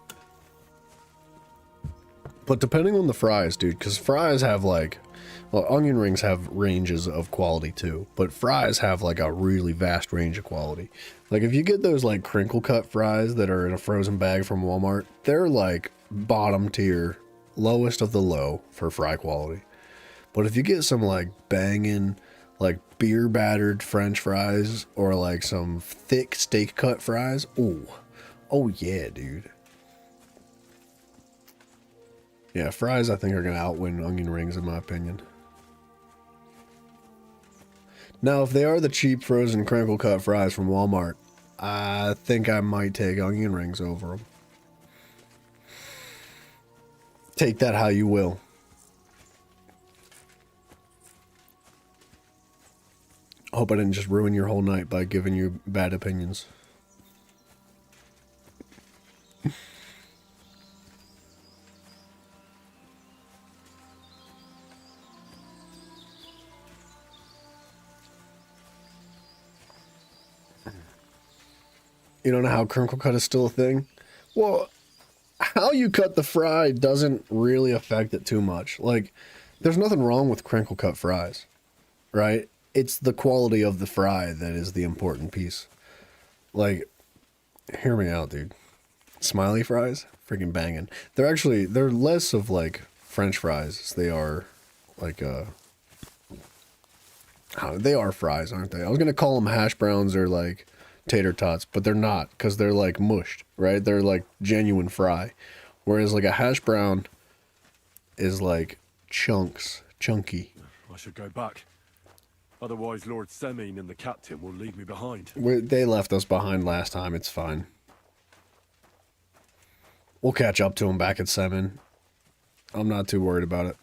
But depending on the fries, dude, because fries have like, well, onion rings have ranges of quality too, but fries have like a really vast range of quality. Like if you get those like crinkle cut fries that are in a frozen bag from Walmart, they're like bottom tier, lowest of the low for fry quality. But if you get some like banging, like beer battered French fries or like some thick steak cut fries, oh yeah, dude. Yeah, fries I think are going to outwin onion rings in my opinion. Now, if they are the cheap frozen crinkle cut fries from Walmart, I think I might take onion rings over them. Take that how you will. I hope I didn't just ruin your whole night by giving you bad opinions. You don't know how crinkle cut is still a thing? Well, how you cut the fry doesn't really affect it too much. Like, there's nothing wrong with crinkle cut fries, right? It's the quality of the fry that is the important piece. Like, hear me out, dude. Smiley fries, freaking banging. They're less of like French fries as they are like they are fries, aren't they? I was gonna call them hash browns or like tater tots, but they're not because they're like mushed, right? They're like genuine fry, whereas like a hash brown is like chunky. I should go back. Otherwise, Lord Semine and the captain will leave me behind. They left us behind last time. It's fine. We'll catch up to them back at Semin. I'm not too worried about it.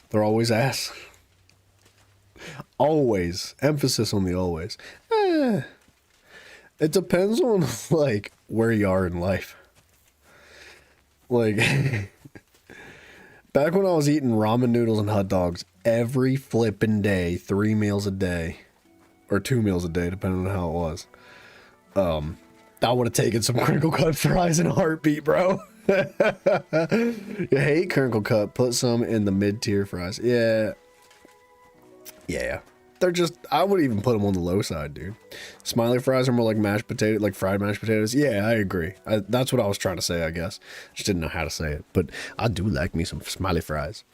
They're always ass. Always. Emphasis on the always. It depends on, like, where you are in life. Like, back when I was eating ramen noodles and hot dogs every flippin' day, 3 meals a day, or 2 meals a day, depending on how it was, I would have taken some crinkle cut fries in a heartbeat, bro. You hate crinkle cut, put some in the mid-tier fries. Yeah. They're just, I would even put them on the low side, dude. Smiley fries are more like mashed potato, like fried mashed potatoes. Yeah, I agree. That's what I was trying to say, I guess. Just didn't know how to say it. But I do like me some smiley fries.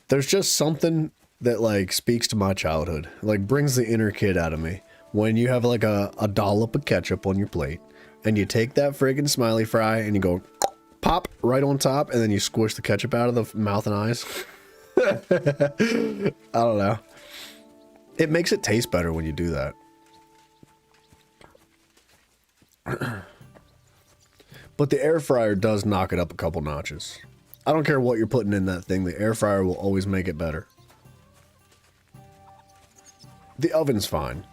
There's just something that, like, speaks to my childhood. Like, brings the inner kid out of me. When you have, like, a dollop of ketchup on your plate, and you take that friggin' smiley fry, and you go, pop, right on top, and then you squish the ketchup out of the mouth and eyes. I don't know. It makes it taste better when you do that. But the air fryer does knock it up a couple notches. I don't care what you're putting in that thing, the air fryer will always make it better. The oven's fine,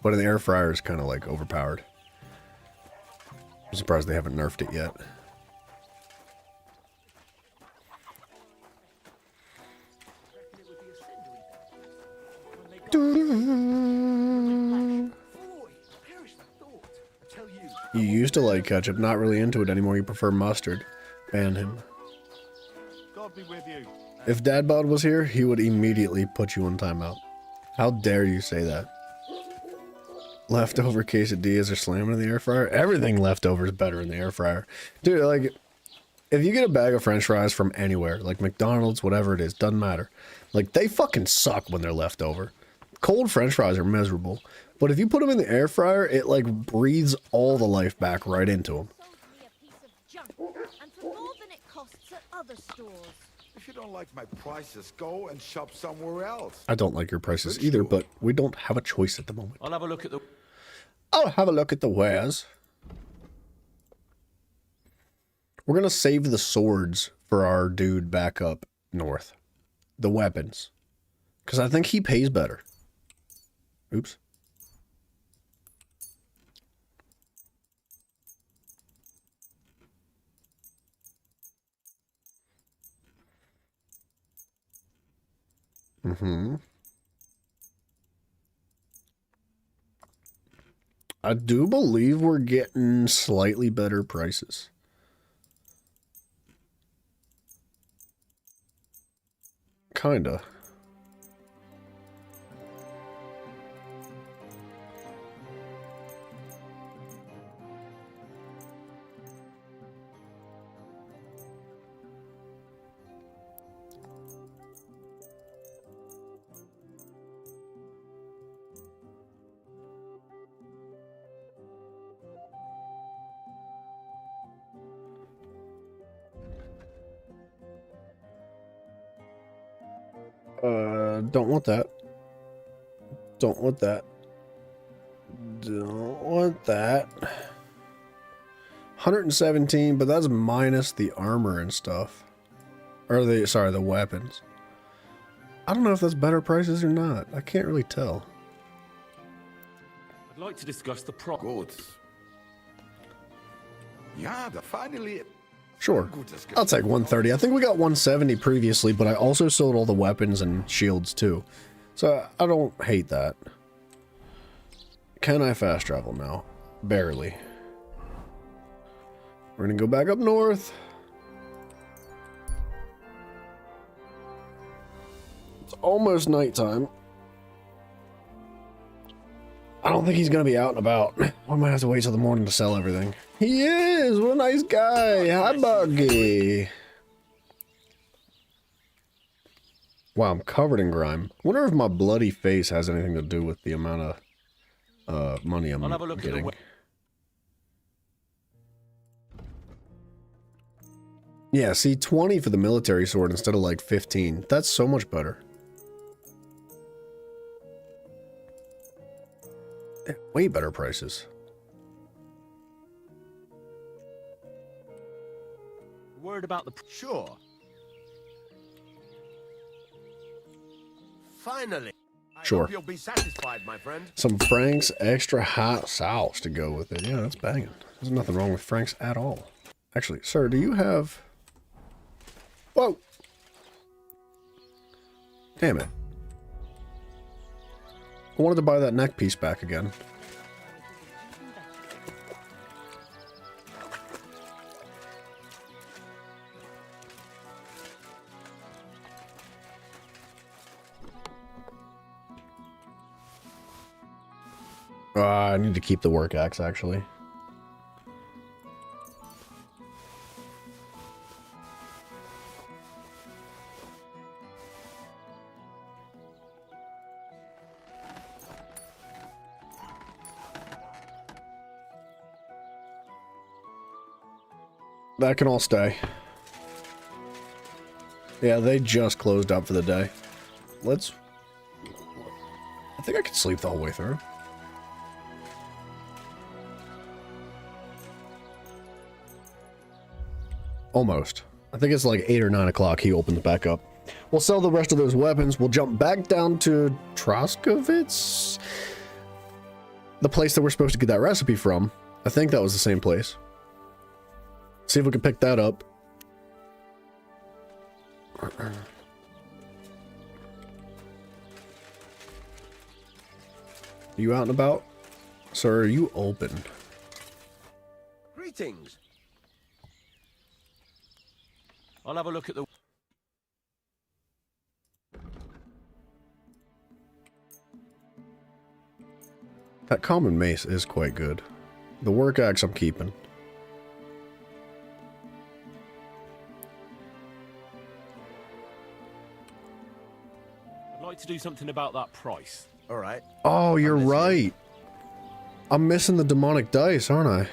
but an air fryer is kind of like overpowered. I'm surprised they haven't nerfed it yet. You used to like ketchup, not really into it anymore. You prefer mustard. Ban him. God be with you. If Dad Bod was here, he would immediately put you on timeout. How dare you say that? Leftover quesadillas are slamming in the air fryer. Everything leftover is better in the air fryer. Dude, like, if you get a bag of french fries from anywhere, like McDonald's, whatever it is, doesn't matter. Like, they fucking suck when they're leftover. Cold french fries are miserable. But if you put them in the air fryer, it, like, breathes all the life back right into them. And for more than it costs at other stores. If you don't like my prices, go and shop somewhere else. I don't like your prices either, but we don't have a choice at the moment. I'll have a look at the... I'll have a look at the wares. We're gonna save the swords for our dude back up north. The weapons. Because I think he pays better. Oops. I do believe we're getting slightly better prices. Kinda. Don't want that. Don't want that. Don't want that. 117, but that's minus the armor and stuff. Or the weapons. I don't know if that's better prices or not. I can't really tell. I'd like to discuss the Good. Yeah, finally. Sure. I'll take 130. I think we got 170 previously, but I also sold all the weapons and shields too. So I don't hate that. Can I fast travel now? Barely. We're gonna go back up north. It's almost nighttime. I don't think he's gonna be out and about. I might have to wait till the morning to sell everything. He is! What a nice guy! Hi, Buggy! Wow, I'm covered in grime. I wonder if my bloody face has anything to do with the amount of money I'm getting. Yeah, see, 20 for the military sword instead of like 15. That's so much better. way better prices. Worried about the... Sure. Finally. I Sure. hope you'll be satisfied, my friend. Some Frank's extra hot sauce to go with it. Yeah, that's banging. There's nothing wrong with Frank's at all. Actually, sir, do you have... Whoa! Damn it. I wanted to buy that neck piece back again. I need to keep the work axe, actually. That can all stay. Yeah, they just closed up for the day. Let's... I think I could sleep the whole way through. Almost. I think it's like 8 or 9 o'clock he opens back up. We'll sell the rest of those weapons. We'll jump back down to Troskovitz? The place that we're supposed to get that recipe from. I think that was the same place. See if we can pick that up. You out and about? Sir, are you open? Greetings. I'll have a look at the... That common mace is quite good. The work axe I'm keeping. I'd like to do something about that price. All right. Oh, you're right. I'm missing the demonic dice, aren't I?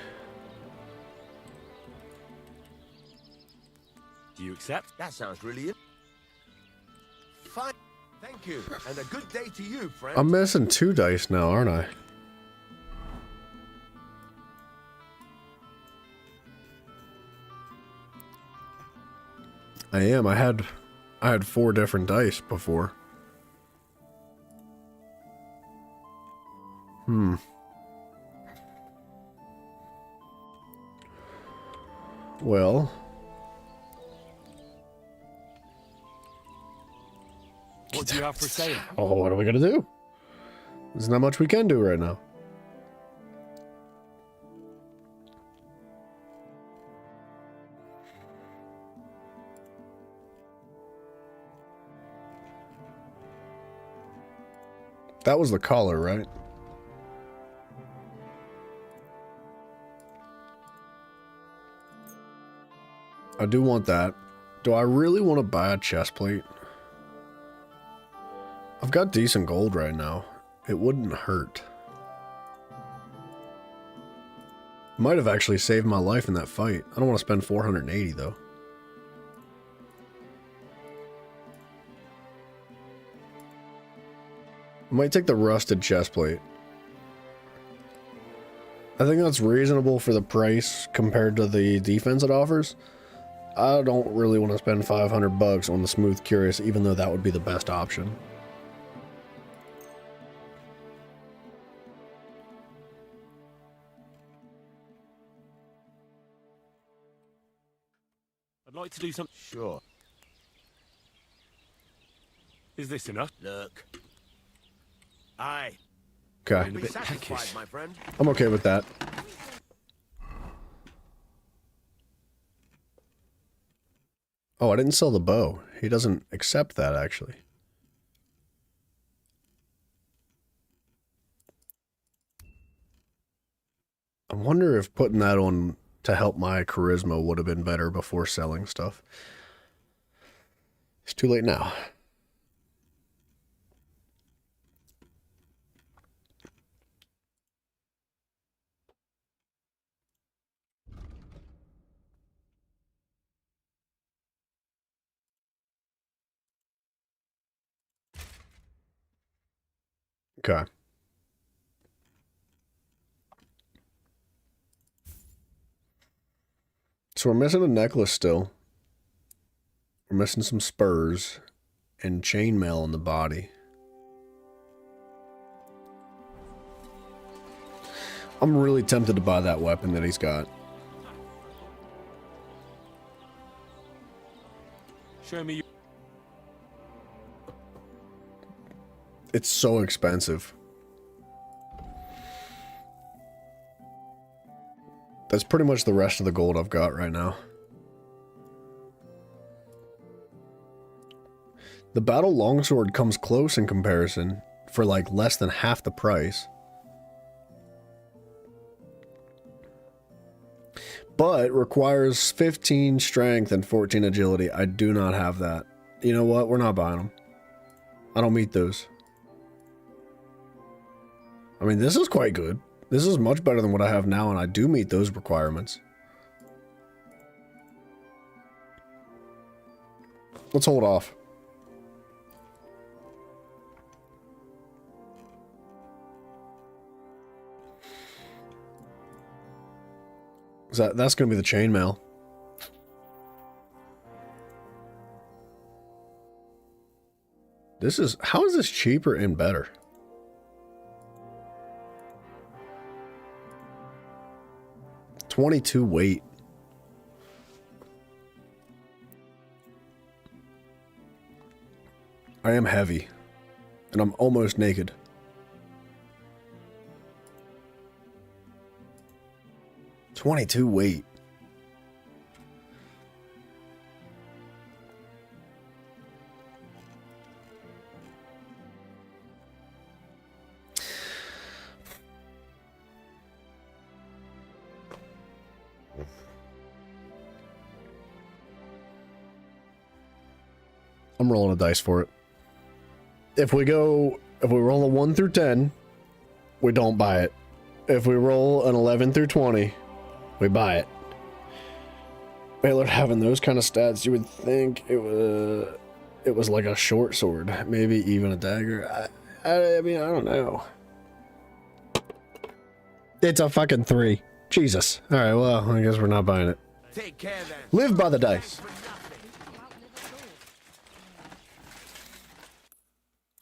Do you accept? That sounds really... Fine. Thank you. And a good day to you, friend. I'm missing 2 dice now, aren't I? I am. I had 4 different dice before. Well. What do you have for sale? Oh, what are we gonna do? There's not much we can do right now. That was the collar, right? I do want that. Do I really want to buy a chest plate? I've got decent gold right now. It wouldn't hurt. Might have actually saved my life in that fight. I don't want to spend 480 though. I might take the rusted chest plate. I think that's reasonable for the price compared to the defense it offers. I don't really want to spend 500 bucks on the smooth curious, even though that would be the best option. I'd like to do something. Sure. Is this enough? Look. Aye. Okay. Be satisfied, my friend. I'm okay with that. Oh, I didn't sell the bow. He doesn't accept that, actually. I wonder if putting that on to help my charisma would have been better before selling stuff. It's too late now. Okay. So we're missing a necklace still. We're missing some spurs and chainmail on the body. I'm really tempted to buy that weapon that he's got. Show me. It's so expensive. That's pretty much the rest of the gold I've got right now. The battle longsword comes close in comparison for like less than half the price. But requires 15 strength and 14 agility. I do not have that. You know what? We're not buying them. I don't meet those. I mean, this is quite good. This is much better than what I have now, and I do meet those requirements. Let's hold off. That's going to be the chainmail. How is this cheaper and better? $22 weight. I am heavy, and I'm almost naked. $22 weight. I'm rolling a dice for it. If we roll a 1 through 10, we don't buy it. If we roll an 11 through 20, we buy it. Baylor having those kind of stats, you would think it was like a short sword, maybe even a dagger. I mean, I don't know. It's a fucking 3. Jesus. All right, well, I guess we're not buying it. Take care then. Live by the dice.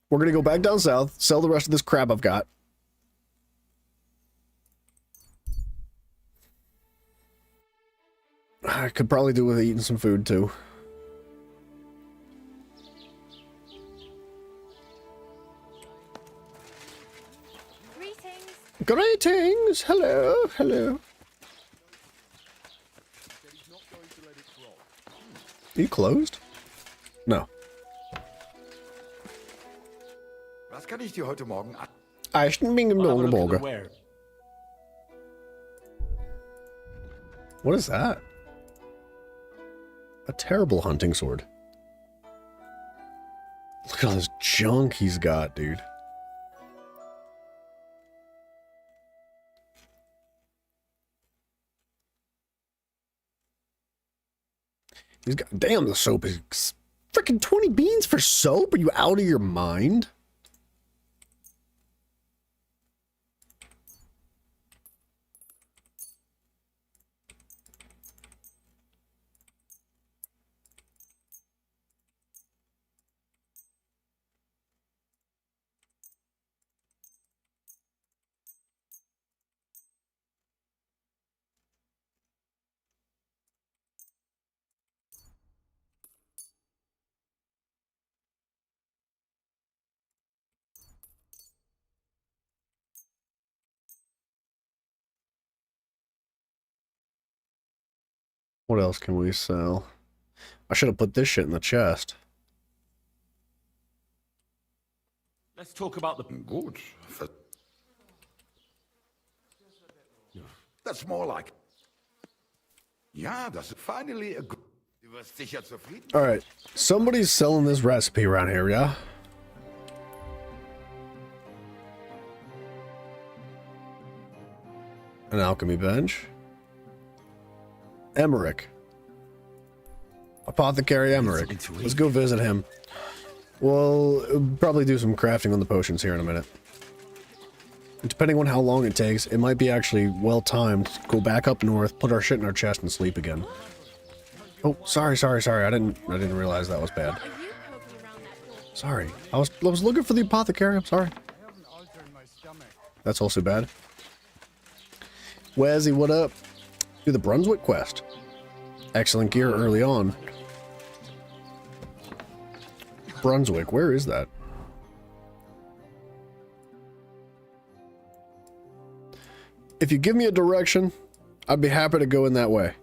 We're gonna go back down south, sell the rest of this crap I've got. I could probably do with eating some food too. Greetings! Hello, hello. Are you closed? No. Was kann ich dir heute Morgen an? What is that? A terrible hunting sword. Look at all this junk he's got, dude. He's got, damn, the soap is freaking 20 beans for soap? Are you out of your mind? What else can we sell? I should have put this shit in the chest. Let's talk about the... Gut. That's more like... Ja, das ist finally a good... Du wirst sicher zufrieden. Alright, somebody's selling this recipe around here, yeah? An alchemy bench. Emmerich. Apothecary Emmerich. Let's go visit him. We'll probably do some crafting on the potions here in a minute. Depending on how long it takes, it might be actually well timed. Go back up north, put our shit in our chest, and sleep again. Oh, sorry. I didn't realize that was bad. Sorry. I was looking for the apothecary. I'm sorry. That's also bad. Wazzy, what up? Do the Brunswick quest. Excellent gear early on. Brunswick, where is that? If you give me a direction, I'd be happy to go in that way.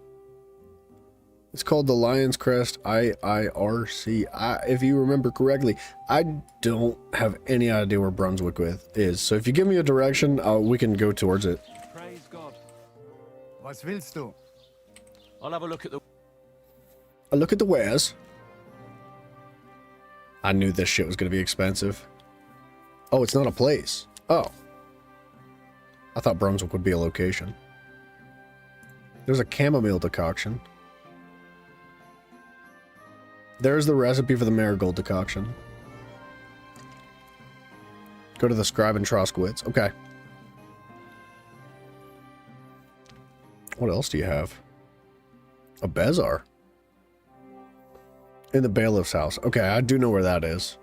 It's called the Lion's Crest IIRC. If you remember correctly, I don't have any idea where Brunswick is. So if you give me a direction, we can go towards it. Praise God. Was willst du? I'll have a look at the... A look at the wares. I knew this shit was going to be expensive. Oh, it's not a place. Oh. I thought Brunswick would be a location. There's a chamomile decoction. There's the recipe for the marigold decoction. Go to the Scribe and Troskowitz. Okay. What else do you have? A Bezar. In the bailiff's house. Okay, I do know where that is.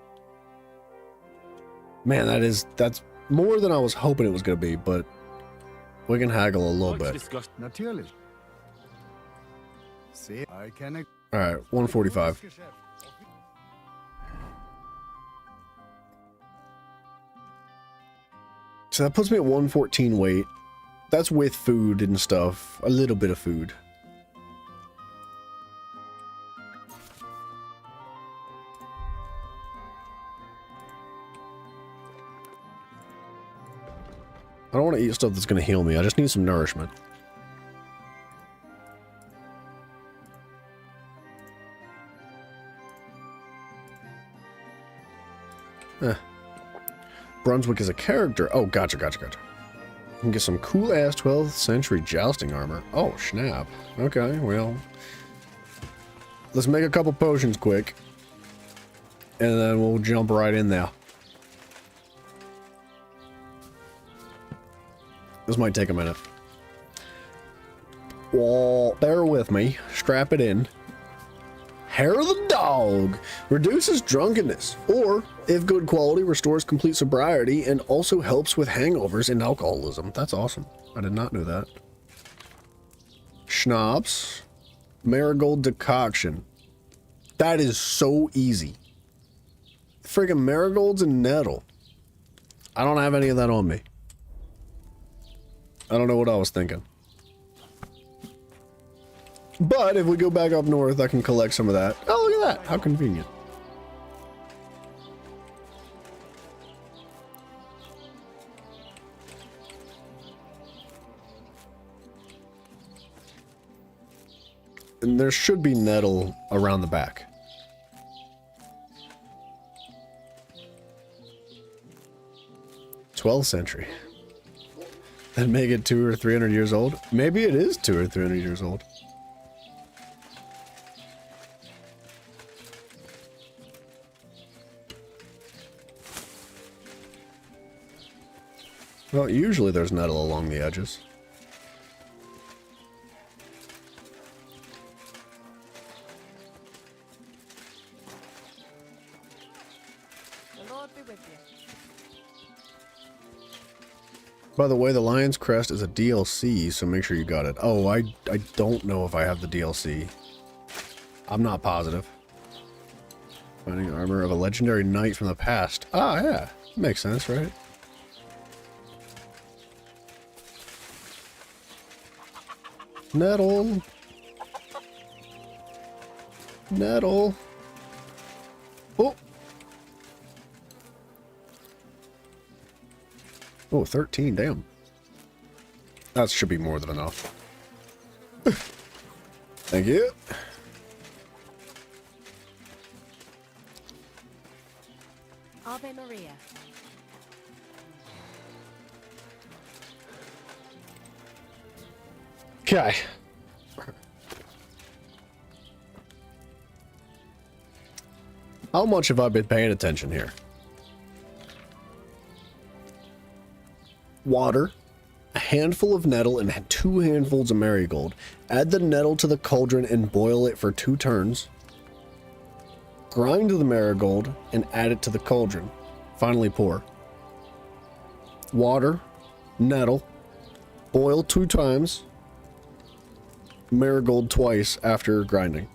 Man, that's more than I was hoping it was going to be, but we can haggle a little bit. Natürlich. See, I can... Alright, 145. So that puts me at 114 weight. That's with food and stuff. A little bit of food. I don't want to eat stuff that's going to heal me. I just need some nourishment. Brunswick is a character. Oh, gotcha. You can get some cool-ass 12th century jousting armor. Oh, snap. Okay, well. Let's make a couple potions quick. And then we'll jump right in there. This might take a minute. Well, bear with me. Strap it in. Hair of the dog reduces drunkenness, or, if good quality, restores complete sobriety and also helps with hangovers and alcoholism. That's awesome. I did not know that. Schnapps. Marigold decoction. That is so easy. Friggin' marigolds and nettle. I don't have any of that on me. I don't know what I was thinking. But if we go back up north, I can collect some of that. Oh, look at that. How convenient. And there should be nettle around the back. '12th century. That make it 200 or 300 years old? Maybe it is 200 or 300 years old. Well, usually there's nettle along the edges. The Lord be with you. By the way, the Lion's Crest is a DLC, so make sure you got it. Oh, I don't know if I have the DLC. I'm not positive. Finding armor of a legendary knight from the past. Ah, yeah. Makes sense, right? Nettle. Nettle. Oh. Oh, 13, damn. That should be more than enough. Thank you. Ave Maria. Okay. How much have I been paying attention here? water, a handful of nettle, and 2 handfuls of marigold. Add the nettle to the cauldron and boil it for 2 turns. Grind the marigold and add it to the cauldron. Finally pour. Water, nettle, boil 2 times, marigold twice after grinding.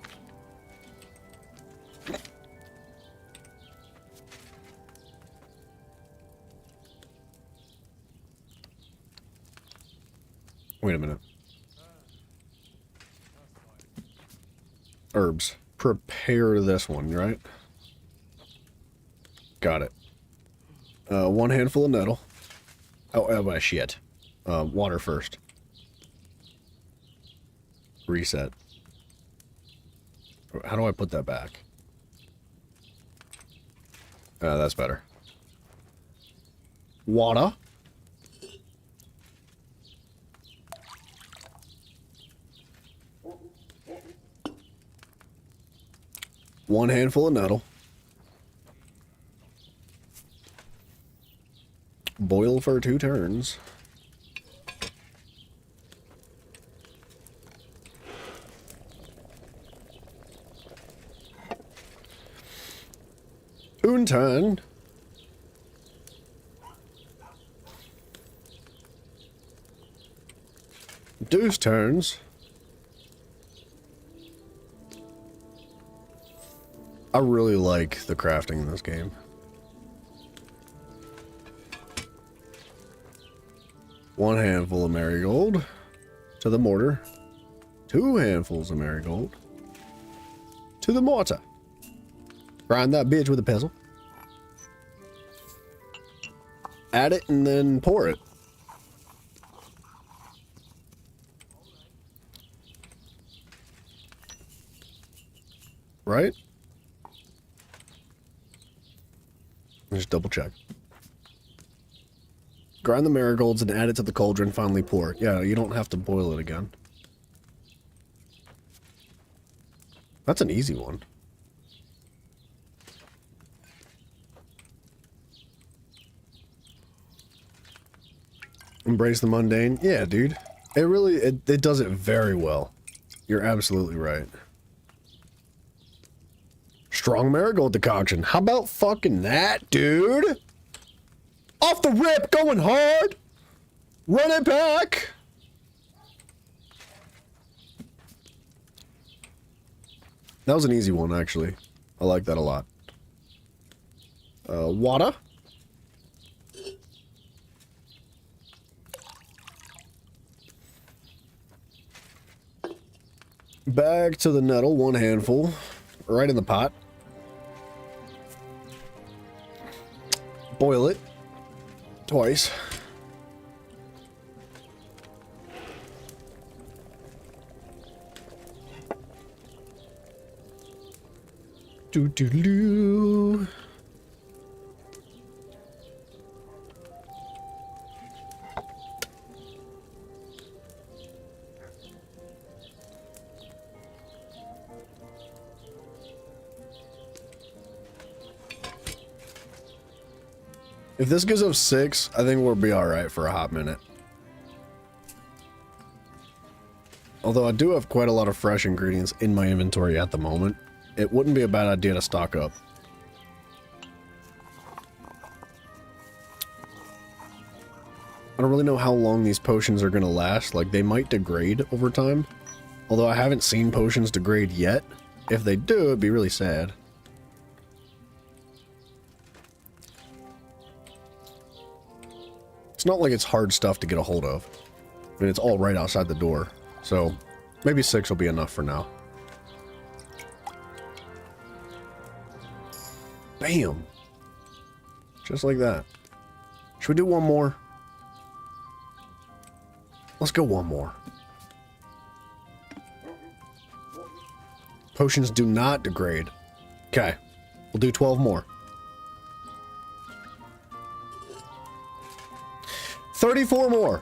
Wait a minute. Herbs. Prepare this one, right? Got it. 1 handful of nettle. Oh, shit. Water first. Reset. How do I put that back? That's better. Water. One handful of nettle. Boil for 2 turns. Un turn. Deuce turns. I really like the crafting in this game. One handful of marigold to the mortar. 2 handfuls of marigold to the mortar. Grind that bitch with a pestle. Add it and then pour it. Right? Just double check. Grind the marigolds and add it to the cauldron, finally pour. Yeah, you don't have to boil it again. That's an easy one. Embrace the mundane. Yeah, dude. It really, it does it very well. You're absolutely right. Strong marigold decoction. How about fucking that, dude? Off the rip, going hard. Run it back. That was an easy one, actually. I like that a lot. Water. Back to the nettle, 1 handful. Right in the pot. Boil it. Twice. Do. If this gives up 6, I think we'll be alright for a hot minute. Although I do have quite a lot of fresh ingredients in my inventory at the moment, it wouldn't be a bad idea to stock up. I don't really know how long these potions are going to last. Like, they might degrade over time. Although I haven't seen potions degrade yet. If they do, it'd be really sad. It's not like it's hard stuff to get a hold of. I mean, it's all right outside the door. So, maybe 6 will be enough for now. Bam! Just like that. Should we do one more? Let's go one more. Potions do not degrade. Okay. We'll do 12 more. 34 more.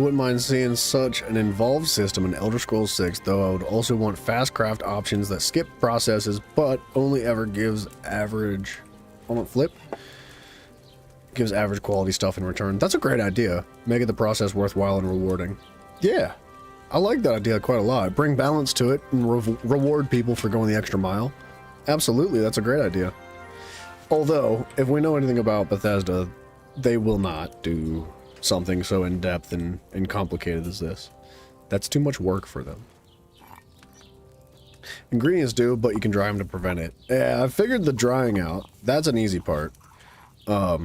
Wouldn't mind seeing such an involved system in Elder Scrolls 6, though I would also want fast craft options that skip processes, but only ever gives average... Hold on, flip. Gives average quality stuff in return. That's a great idea. Making the process worthwhile and rewarding. Yeah, I like that idea quite a lot. Bring balance to it and reward people for going the extra mile. Absolutely, that's a great idea. Although, if we know anything about Bethesda, they will not do something so in-depth and complicated as this. That's too much work for them. Ingredients do, but you can dry them to prevent it. Yeah, I figured the drying out. That's an easy part. I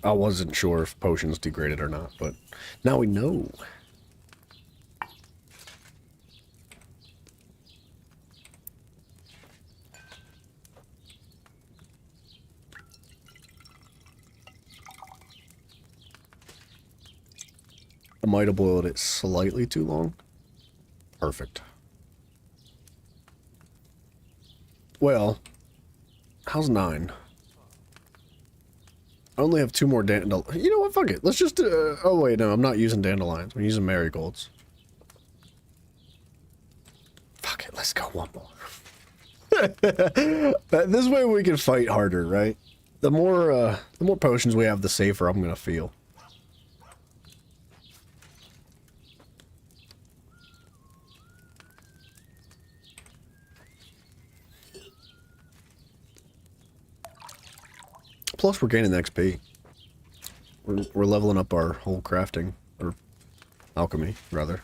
wasn't sure if potions degraded or not, but now we know. I might have boiled it slightly too long. Perfect. Well, how's 9? I only have 2 more dandelions. You know what? Fuck it. Let's just... oh, wait. No, I'm not using dandelions. I'm using marigolds. Fuck it. Let's go one more. This way we can fight harder, right? The more potions we have, the safer I'm gonna feel. Plus, we're gaining XP. We're leveling up our whole crafting, or alchemy, rather.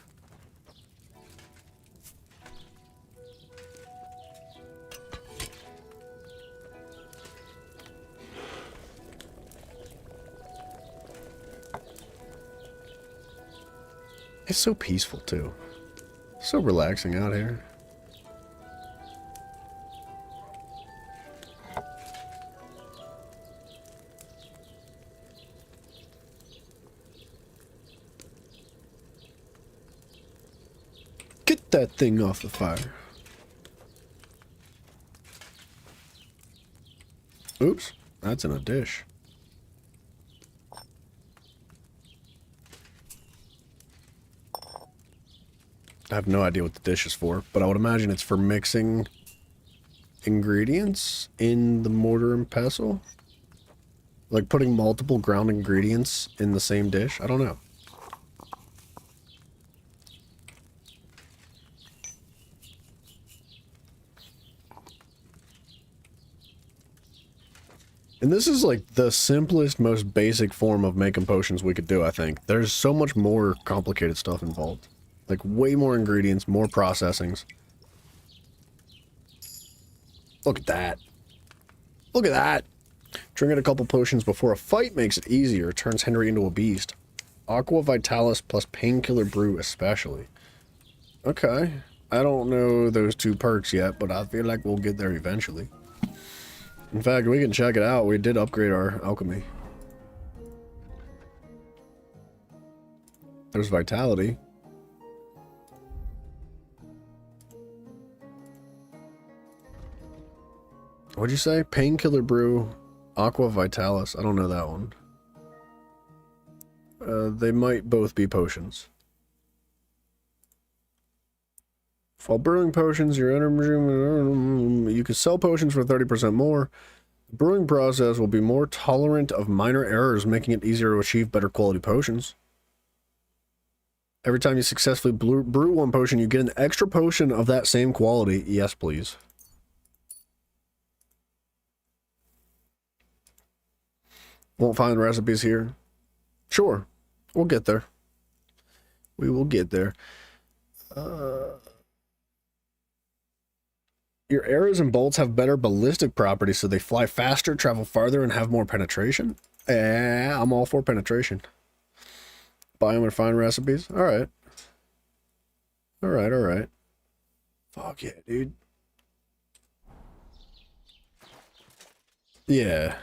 It's so peaceful, too. So relaxing out here. Get that thing off the fire. Oops, that's in a dish. I have no idea what the dish is for, but I would imagine it's for mixing ingredients in the mortar and pestle. Like putting multiple ground ingredients in the same dish. I don't know. And this is like the simplest, most basic form of making potions we could do, I think. There's so much more complicated stuff involved. Like way more ingredients, more processings. Look at that. Look at that. Drinking a couple potions before a fight makes it easier. Turns Henry into a beast. Aqua Vitalis plus Painkiller Brew especially. Okay. I don't know those 2 perks yet, but I feel like we'll get there eventually. In fact, we can check it out. We did upgrade our alchemy. There's Vitality. What'd you say? Painkiller Brew, Aqua Vitalis. I don't know that one. They might both be potions. While brewing potions, your energy... You can sell potions for 30% more. The brewing process will be more tolerant of minor errors, making it easier to achieve better quality potions. Every time you successfully brew 1 potion, you get an extra potion of that same quality. Yes, please. Won't find recipes here. Sure. We'll get there. We will get there. Your arrows and bolts have better ballistic properties, so they fly faster, travel farther, and have more penetration? Yeah, I'm all for penetration. Buy them and find recipes? Alright. Alright, alright. Fuck yeah, dude. Yeah.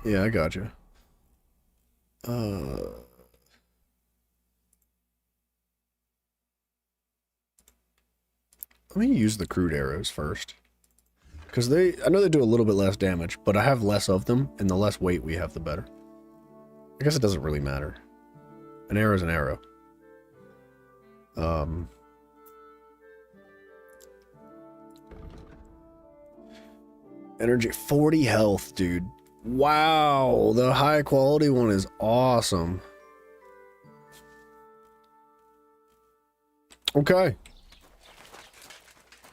Yeah, I got you. Let me use the crude arrows first. Because I know they do a little bit less damage, but I have less of them, and the less weight we have, the better. I guess it doesn't really matter. An arrow's an arrow. Energy, 40 health, dude. Wow, the high quality one is awesome. Okay.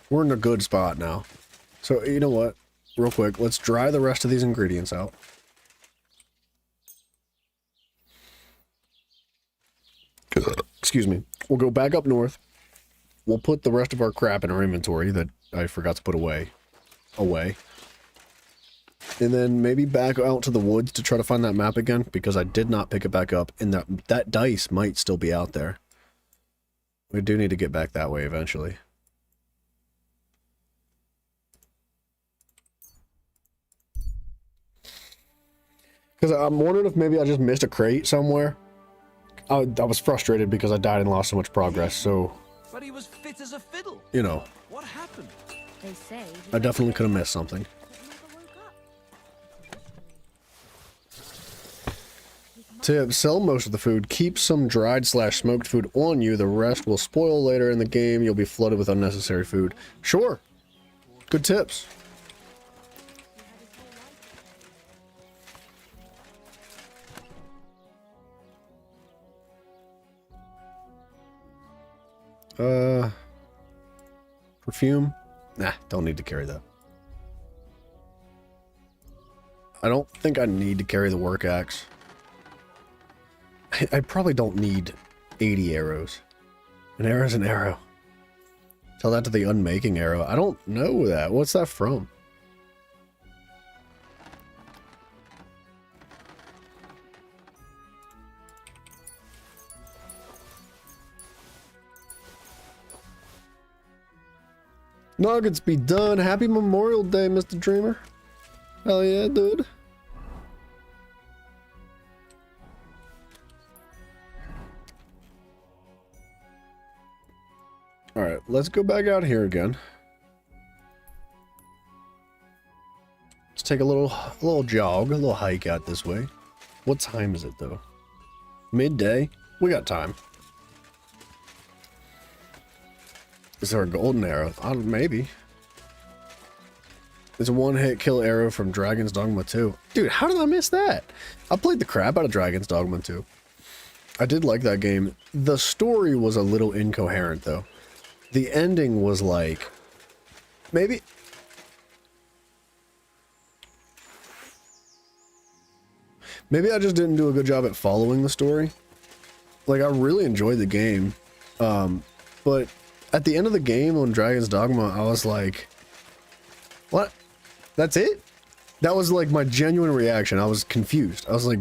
We're in a good spot now. So, you know what? Real quick, let's dry the rest of these ingredients out. Excuse me. We'll go back up north. We'll put the rest of our crap in our inventory that I forgot to put away. And then maybe back out to the woods to try to find that map again, because I did not pick it back up, and that dice might still be out there. We do need to get back that way eventually. Because I'm wondering if maybe I just missed a crate somewhere. I was frustrated because I died and lost so much progress, so... But he was fit as a fiddle. You know. What happened? They say I definitely could have missed something. Tip, sell most of the food. Keep some dried/smoked food on you. The rest will spoil later in the game. You'll be flooded with unnecessary food. Sure. Good tips. Perfume? Nah, don't need to carry that. I don't think I need to carry the work axe. I probably don't need 80 arrows. An arrow's an arrow. Tell that to the unmaking arrow. I don't know that. What's that from? Nuggets be done. Happy Memorial Day, Mr. Dreamer. Hell yeah, dude. Alright, let's go back out here again. Let's take a little jog, a little hike out this way. What time is it, though? Midday? We got time. Is there a golden arrow? Maybe. It's a one-hit kill arrow from Dragon's Dogma 2. Dude, how did I miss that? I played the crap out of Dragon's Dogma 2. I did like that game. The story was a little incoherent, though. The ending was like... Maybe I just didn't do a good job at following the story. Like, I really enjoyed the game. But at the end of the game on Dragon's Dogma, I was like... What? That's it? That was like my genuine reaction. I was confused. I was like...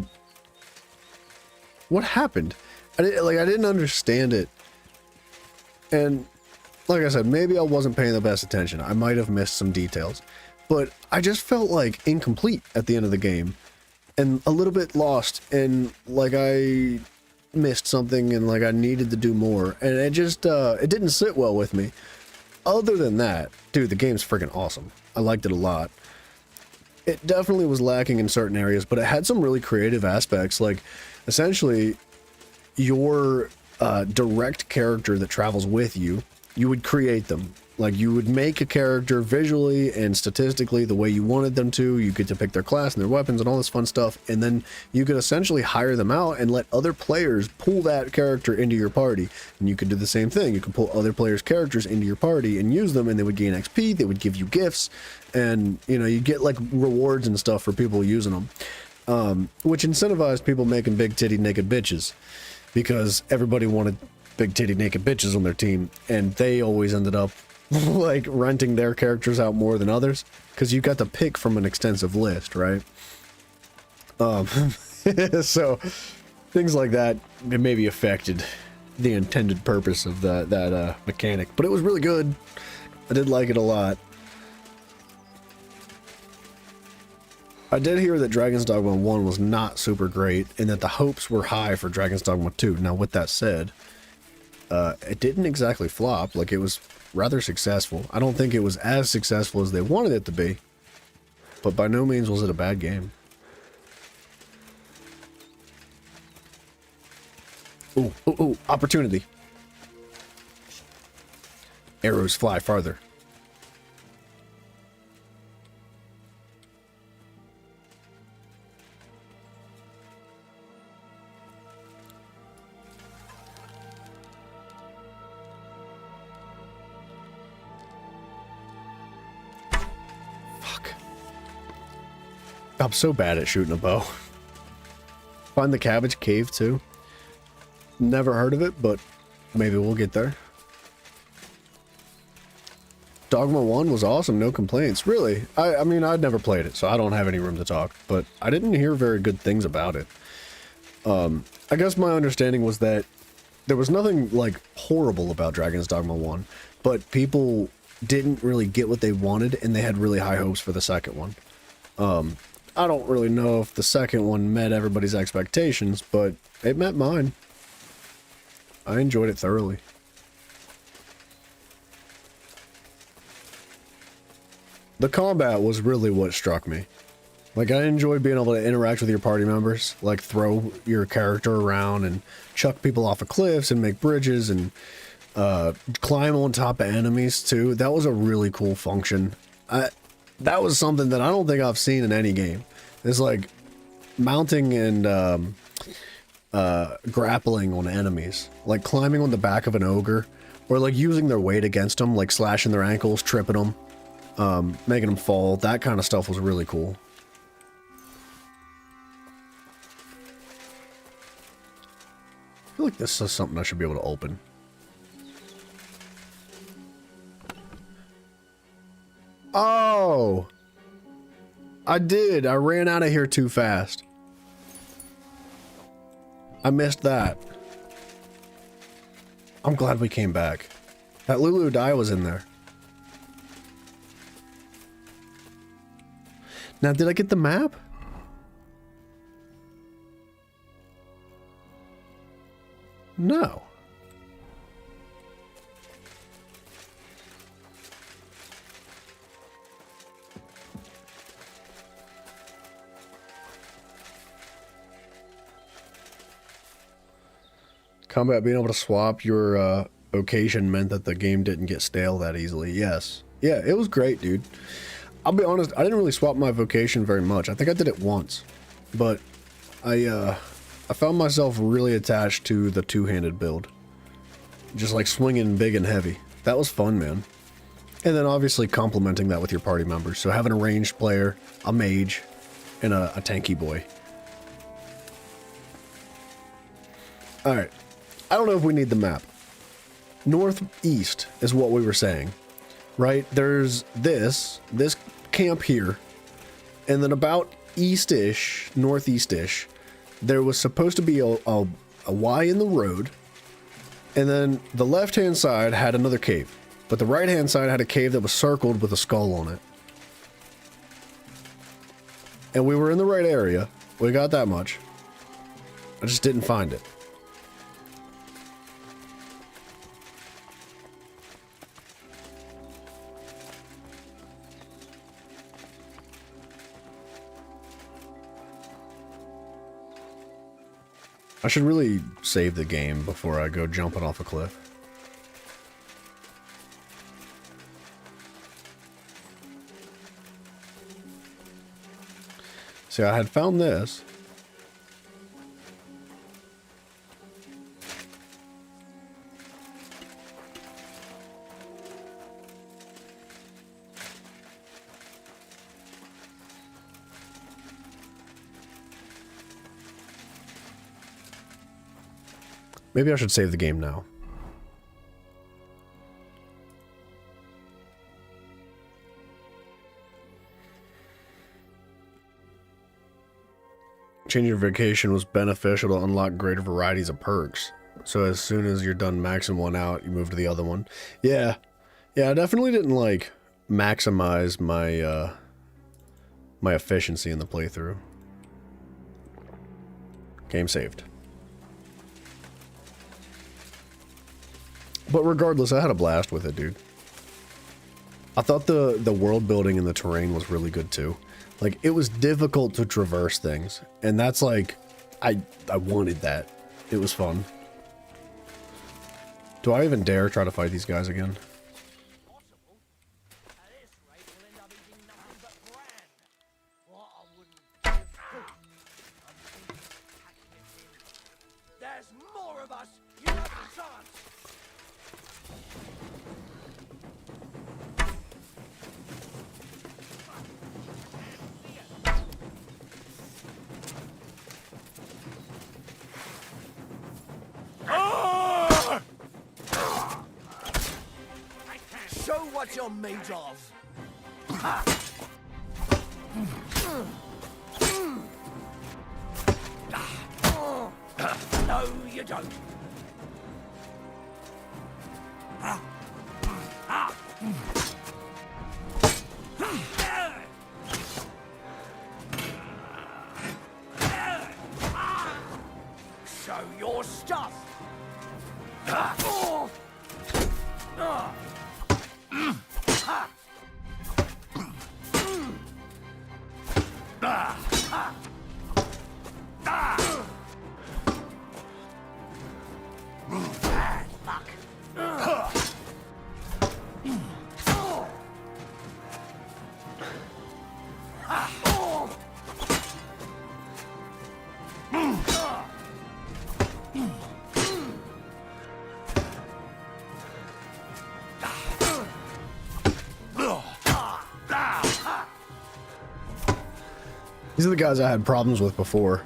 What happened? I didn't understand it. And... like I said, maybe I wasn't paying the best attention. I might have missed some details. But I just felt like incomplete at the end of the game. And a little bit lost. And like I missed something and like I needed to do more. And it just, it didn't sit well with me. Other than that, dude, the game's freaking awesome. I liked it a lot. It definitely was lacking in certain areas, but it had some really creative aspects. Like, essentially, your direct character that travels with you, you would create them. Like, you would make a character visually and statistically the way you wanted them to. You get to pick their class and their weapons and all this fun stuff. And then you could essentially hire them out and let other players pull that character into your party. And you could do the same thing. You could pull other players' characters into your party and use them, and they would gain XP. They would give you gifts. And, you know, you get, like, rewards and stuff for people using them. Which incentivized people making big titty naked bitches. Because everybody wanted big titty naked bitches on their team. And they always ended up like renting their characters out more than others, because you got to pick from an extensive list, right? So things like that, it maybe affected the intended purpose of that mechanic, but it was really good. I did like it a lot. I did hear that Dragon's Dogma 1 was not super great, and that the hopes were high for Dragon's Dogma 2. Now, with that said, it didn't exactly flop. Like, it was rather successful. I don't think it was as successful as they wanted it to be, but by no means was it a bad game. Ooh, ooh, ooh, opportunity. arrows fly farther. Fuck. I'm so bad at shooting a bow. Find the cabbage cave too. Never heard of it, but maybe we'll get there. Dogma 1 was awesome, no complaints. Really? I mean, I'd never played it, so I don't have any room to talk, but I didn't hear very good things about it. I guess my understanding was that there was nothing, like, horrible about Dragon's Dogma 1, but people didn't really get what they wanted, and they had really high hopes for the second one. I don't really know if the second one met everybody's expectations, but it met mine. I enjoyed it thoroughly. The combat was really what struck me. Like, I enjoyed being able to interact with your party members, like throw your character around and chuck people off of cliffs and make bridges and climb on top of enemies too. That was a really cool function. That was something that I don't think I've seen in any game. It's like mounting and grappling on enemies, like climbing on the back of an ogre, or like using their weight against them, like slashing their ankles, tripping them, making them fall. That kind of stuff was really cool. I feel like this is something I should be able to open. Oh! I did. I ran out of here too fast. I missed that. I'm glad we came back. That Lulu die was in there. Now, did I get the map? No. Combat being able to swap your occasion meant that the game didn't get stale that easily. Yes. Yeah, it was great, dude. I'll be honest, I didn't really swap my vocation very much. I think I did it once. But I found myself really attached to the two-handed build. Just like swinging big and heavy. That was fun, man. And then obviously complementing that with your party members. So having a ranged player, a mage, and a tanky boy. Alright. I don't know if we need the map. Northeast is what we were saying. Right? There's this camp here. And then about east-ish, northeast-ish, there was supposed to be a Y in the road. And then the left-hand side had another cave. But the right-hand side had a cave that was circled with a skull on it. And we were in the right area. We got that much. I just didn't find it. I should really save the game before I go jumping off a cliff. See, I had found this. Maybe I should save the game now. Changing your vacation was beneficial to unlock greater varieties of perks. So as soon as you're done maxing one out, you move to the other one. Yeah. Yeah, I definitely didn't like maximize my my efficiency in the playthrough. Game saved. But regardless, I had a blast with it, dude. I thought the world building and the terrain was really good too. Like, it was difficult to traverse things, and that's like, I wanted that. It was fun. Do I even dare try to fight these guys again? of us, you have a chance. Show what you're made of. No, you don't. Show your stuff. Bad luck. These are the guys I had problems with before.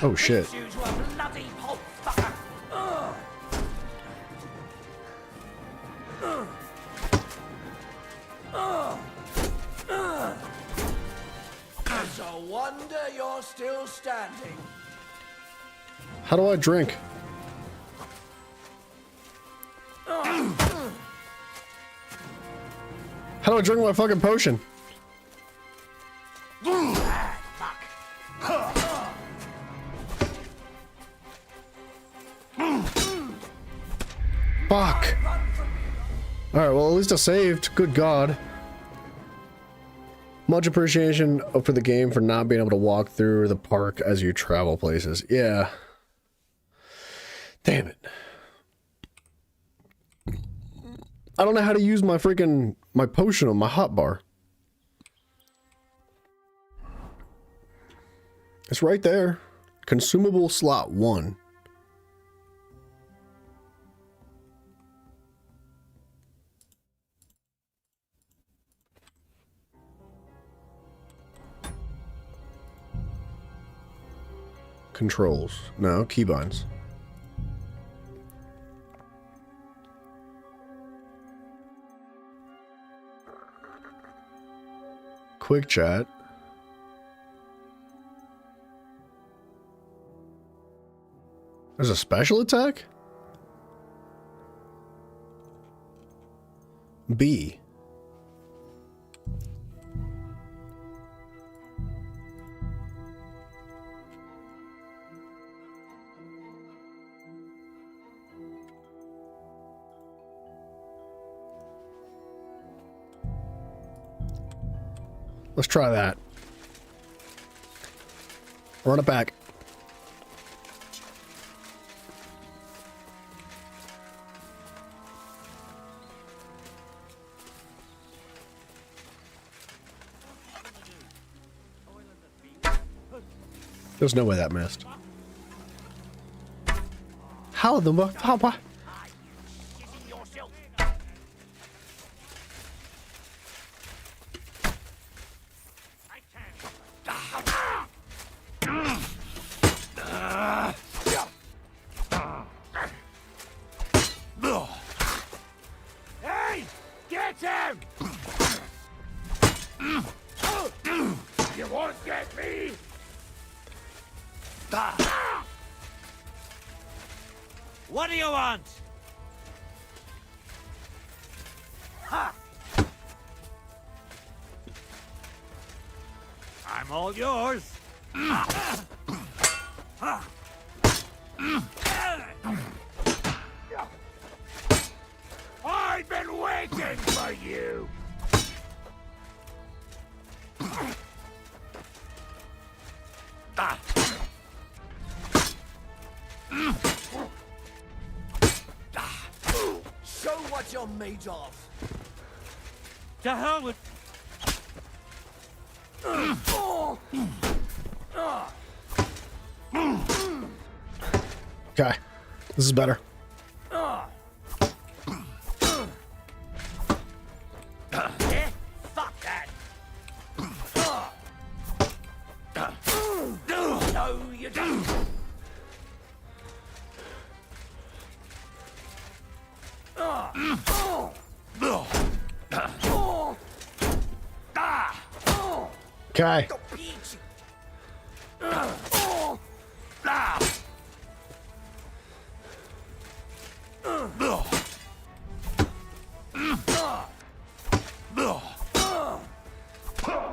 Oh shit. It's a wonder you're still standing. How do I drink? How do I drink my fucking potion? Fuck. Alright, well, at least I saved. Good God. Much appreciation for the game for not being able to walk through the park as you travel places. Yeah. Damn it. I don't know how to use my freaking, my potion on my hotbar. It's right there. Consumable slot 1. Controls. No, keybinds. Quick chat. There's a special attack? B. Let's try that. Run it back. There's no way that missed. How the what? Hey! Get him! You won't get me! What do you want? Ha! I'm all yours. I've been waiting for you! Show what you're made of. To hell with... Okay. This is better. Yeah, fuck that. No, you don't. Okay.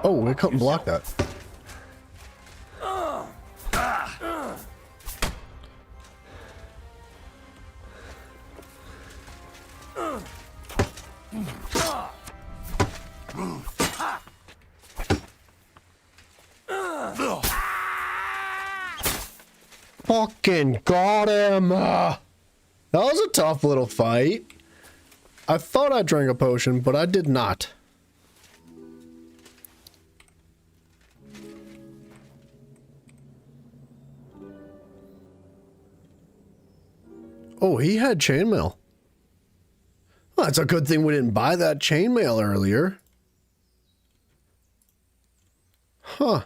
Oh, we couldn't block that. Fucking got him! That was a tough little fight. I thought I drank a potion, but I did not. Oh, he had chainmail. Well, it's a good thing we didn't buy that chainmail earlier. Huh.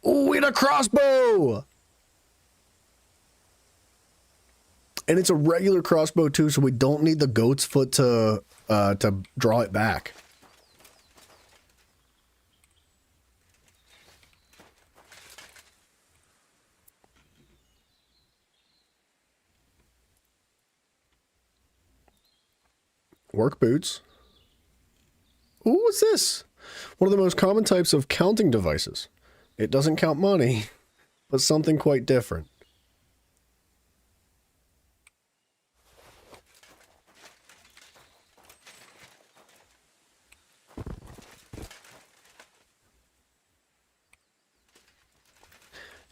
Oh, we had a crossbow! And it's a regular crossbow too, so we don't need the goat's foot to draw it back. Work boots. Ooh, what's this? One of the most common types of counting devices. It doesn't count money, but something quite different.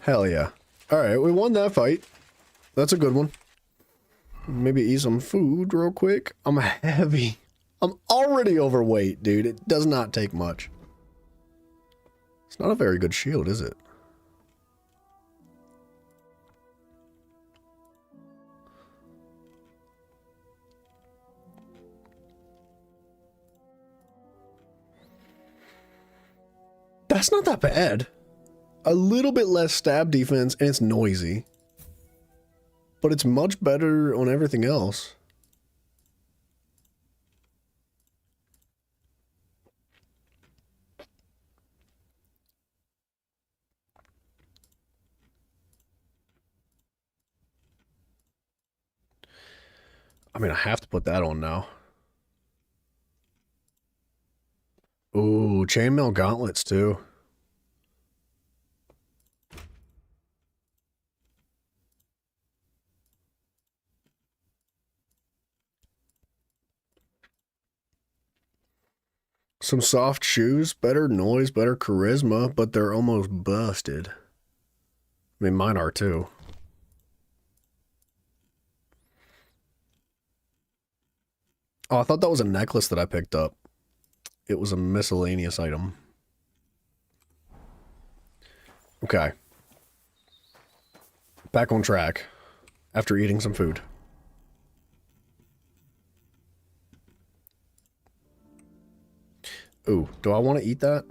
Hell yeah. Alright, we won that fight. That's a good one. Maybe eat some food real quick. I'm heavy. I'm already overweight, dude. It does not take much. It's not a very good shield, is it? That's not that bad. A little bit less stab defense, and it's noisy. But it's much better on everything else. I mean, I have to put that on now. Ooh, chainmail gauntlets too. Some soft shoes, better noise, better charisma, but they're almost busted. I mean, mine are too. Oh, I thought that was a necklace that I picked up. It was a miscellaneous item. Okay. Back on track after eating some food. Ooh, do I want to eat that?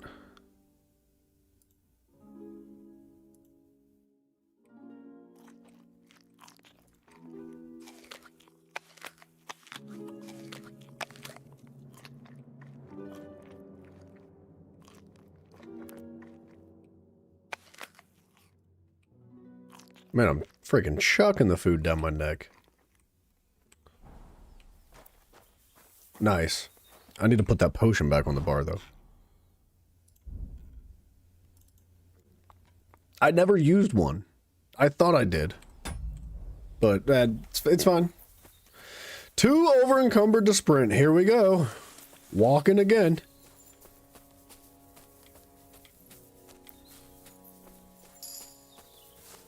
Man, I'm freaking chucking the food down my neck. Nice. I need to put that potion back on the bar, though. I never used one. I thought I did. But it's fine. Too over-encumbered to sprint. Here we go. Walking again.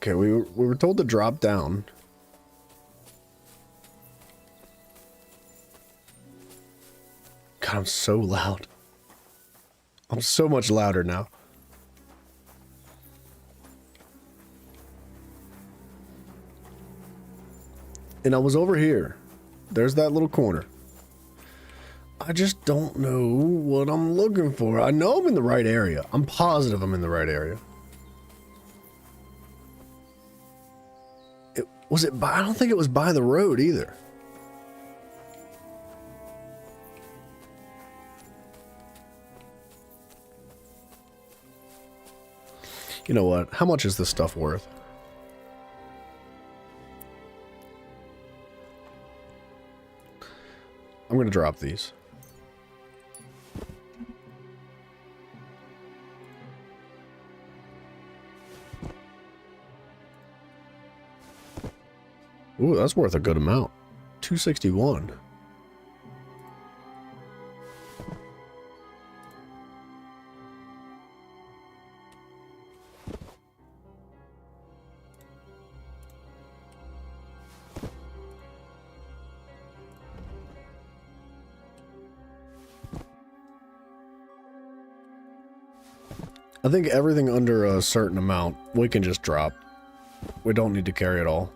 Okay, we were told to drop down. God, I'm so loud. I'm so much louder now. And I was over here. There's that little corner. I just don't know what I'm looking for. I know I'm in the right area. I'm positive I'm in the right area. Was it by? I don't think it was by the road either. You know what? How much is this stuff worth? I'm gonna drop these. Ooh, that's worth a good amount. 261. I think everything under a certain amount we can just drop. We don't need to carry it all.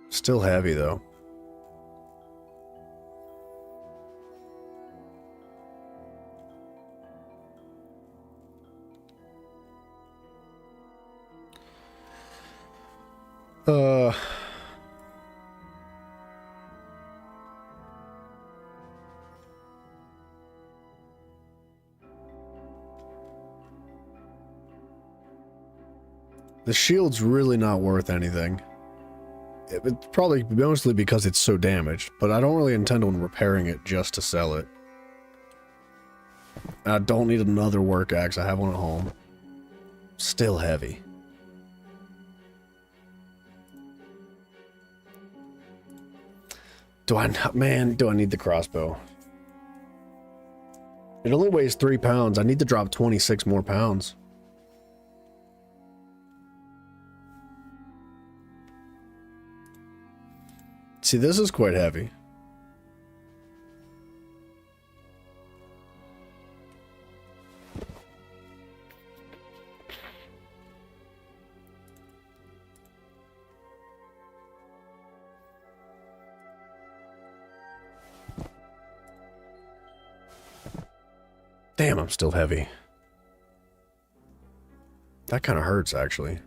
Still heavy though. The shield's really not worth anything. It's probably mostly because it's so damaged, but I don't really intend on repairing it just to sell it. I don't need another work axe. I have one at home. Still heavy. Do I need the crossbow? It only weighs 3 pounds. I need to drop 26 more pounds. See, this is quite heavy. Damn, I'm still heavy. That kind of hurts, actually.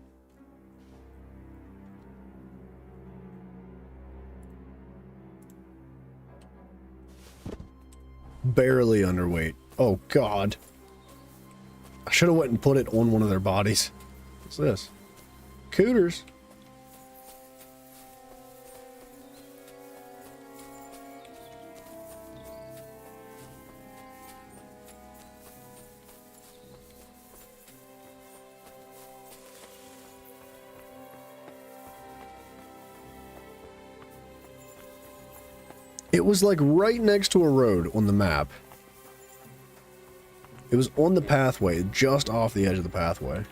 Barely underweight. Oh, God. I should have went and put it on one of their bodies. What's this? Cooters. It was like right next to a road on the map. It was on the pathway, just off the edge of the pathway.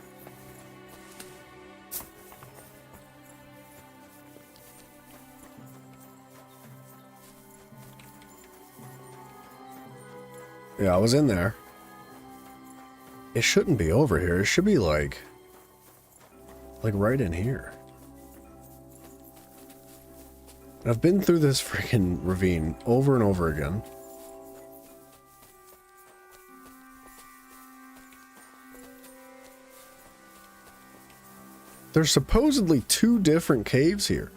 Yeah, I was in there. It shouldn't be over here. It should be like right in here. I've been through this freaking ravine over and over again. There's supposedly 2 different caves here.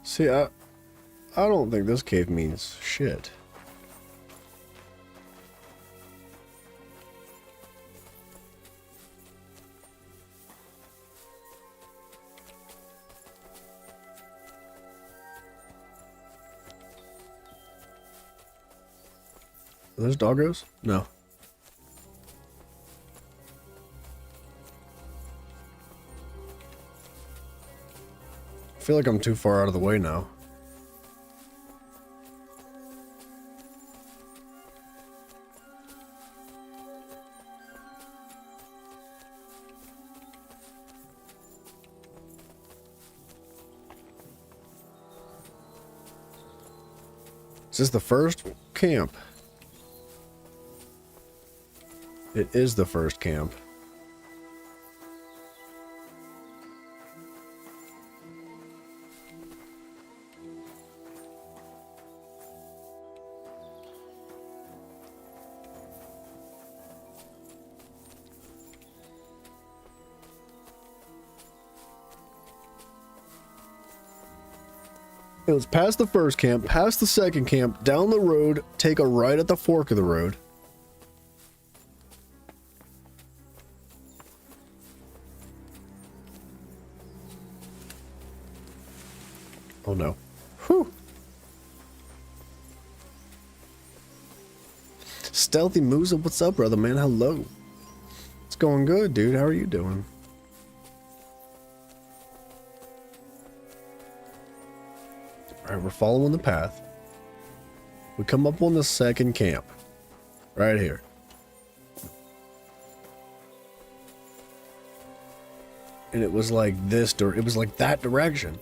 See, I don't think this cave means shit. Are those doggos? No. I feel like I'm too far out of the way now. Is this the first camp? It is the first camp. It was past the first camp, past the second camp, down the road, take a right at the fork of the road. Oh no. Whew. Stealthy Musa, what's up, brother man? Hello. It's going good, dude. How are you doing? Alright, we're following the path. We come up on the second camp. Right here. And it was like this, it was like that direction.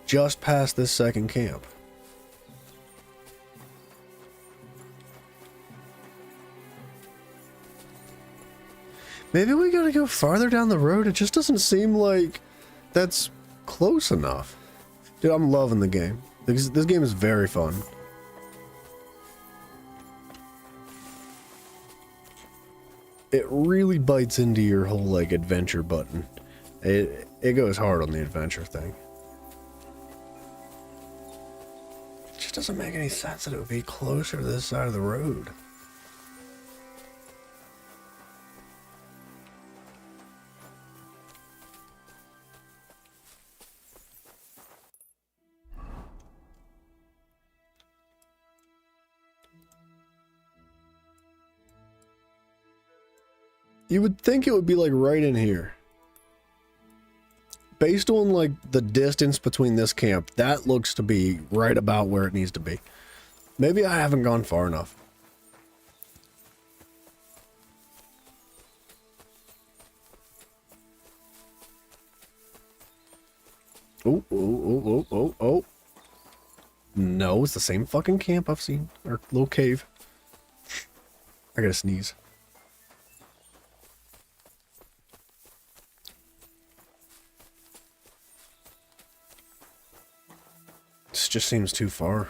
Just past this second camp. Maybe we gotta go farther down the road. It just doesn't seem like that's close enough. Dude, I'm loving the game. This game is very fun. It really bites into your whole, like, adventure button. It goes hard on the adventure thing. It just doesn't make any sense that it would be closer to this side of the road. You would think it would be like right in here. Based on like the distance between this camp, that looks to be right about where it needs to be. Maybe I haven't gone far enough. Oh, oh, oh, oh, oh, oh. No, it's the same fucking camp I've seen. Or little cave. I gotta sneeze. This just seems too far.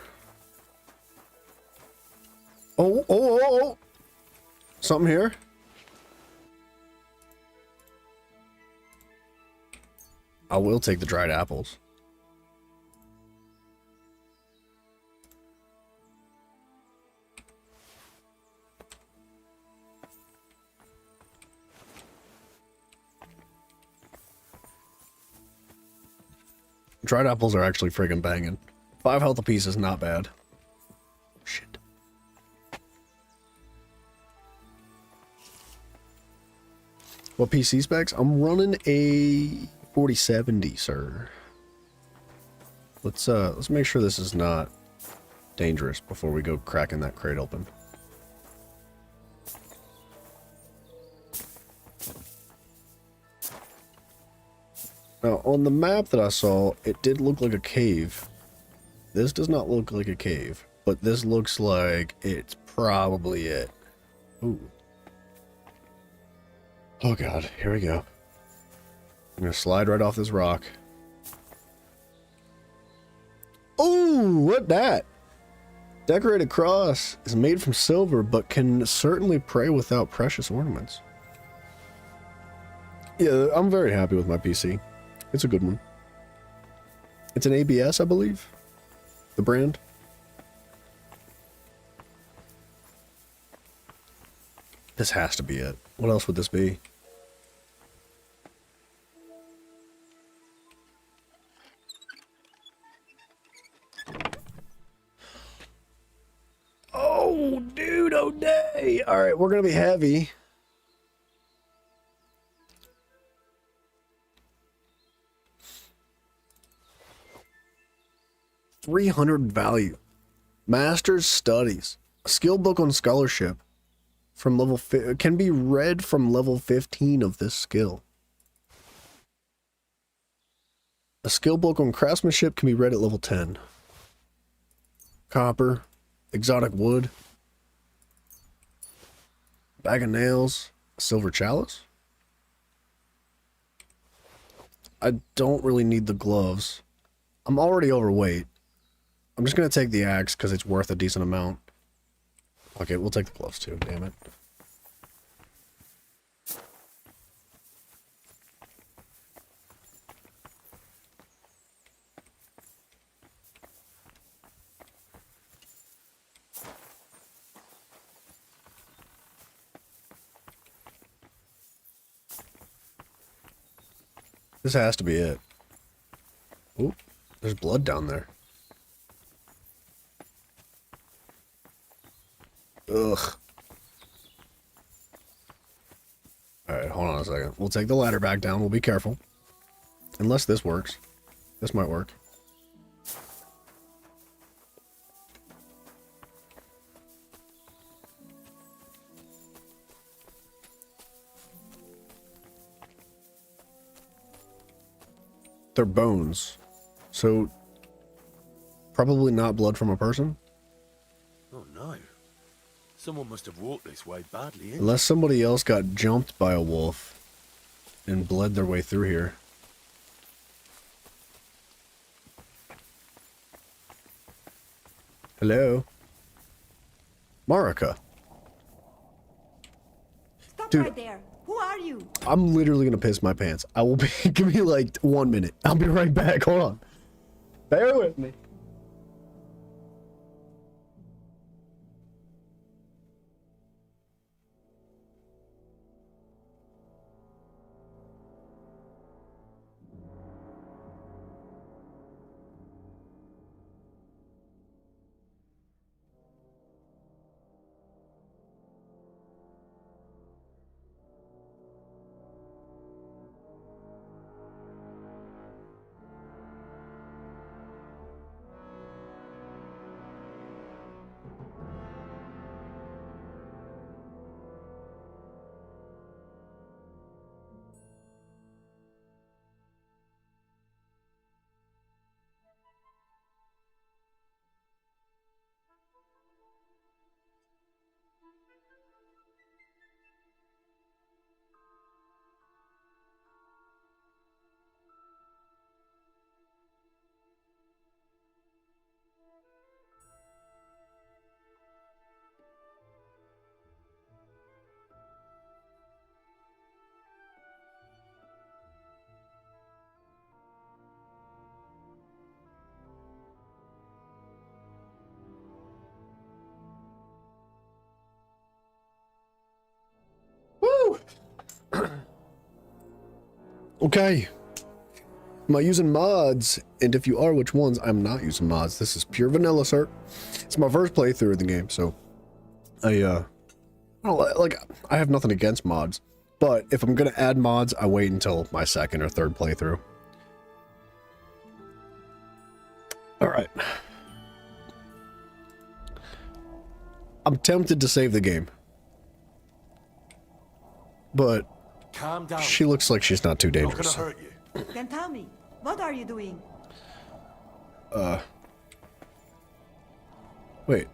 Oh, oh, oh, oh! Something here? I will take the dried apples. Dried apples are actually friggin' banging. 5 health apiece is not bad. Shit. What PC specs? I'm running a 4070, sir. Let's make sure this is not dangerous before we go cracking that crate open. Now, on the map that I saw, it did look like a cave. This does not look like a cave, but this looks like it's probably it. Ooh. Oh god, here we go. I'm gonna slide right off this rock. Ooh, what that? Decorated cross is made from silver, but can certainly pray without precious ornaments. Yeah, I'm very happy with my PC. It's a good one. It's an ABS, I believe. the brand. This has to be it. What else would this be? Oh, dude, oh day. All right, we're going to be heavy. $300 value. Master's Studies. A skill book on scholarship. From level can be read from level 15 of this skill. A skill book on craftsmanship can be read at level 10. Copper, exotic wood, bag of nails, silver chalice. I don't really need the gloves. I'm already overweight. I'm just gonna take the axe because it's worth a decent amount. Okay, we'll take the gloves too, damn it. This has to be it. Oop, there's blood down there. Ugh. Alright, hold on a second. We'll take the ladder back down. We'll be careful. Unless this works. This might work. They're bones. So, probably not blood from a person? Oh no. Someone must have walked this way badly, Unless somebody else got jumped by a wolf and bled their way through here. Hello? Marika. Stop Dude. right there. Who are you? I'm literally gonna piss my pants. I will be. Give me like 1 minute. I'll be right back. Hold on. Bear with me. Okay. Am I using mods? And if you are, which ones? I'm not using mods. This is pure vanilla, sir. It's my first playthrough of the game, so I have nothing against mods. But if I'm gonna add mods, I wait until my second or third playthrough. Alright. I'm tempted to save the game. But Calm down. she looks like she's not too dangerous. Not gonna hurt you. Then tell me, what are you doing? Wait.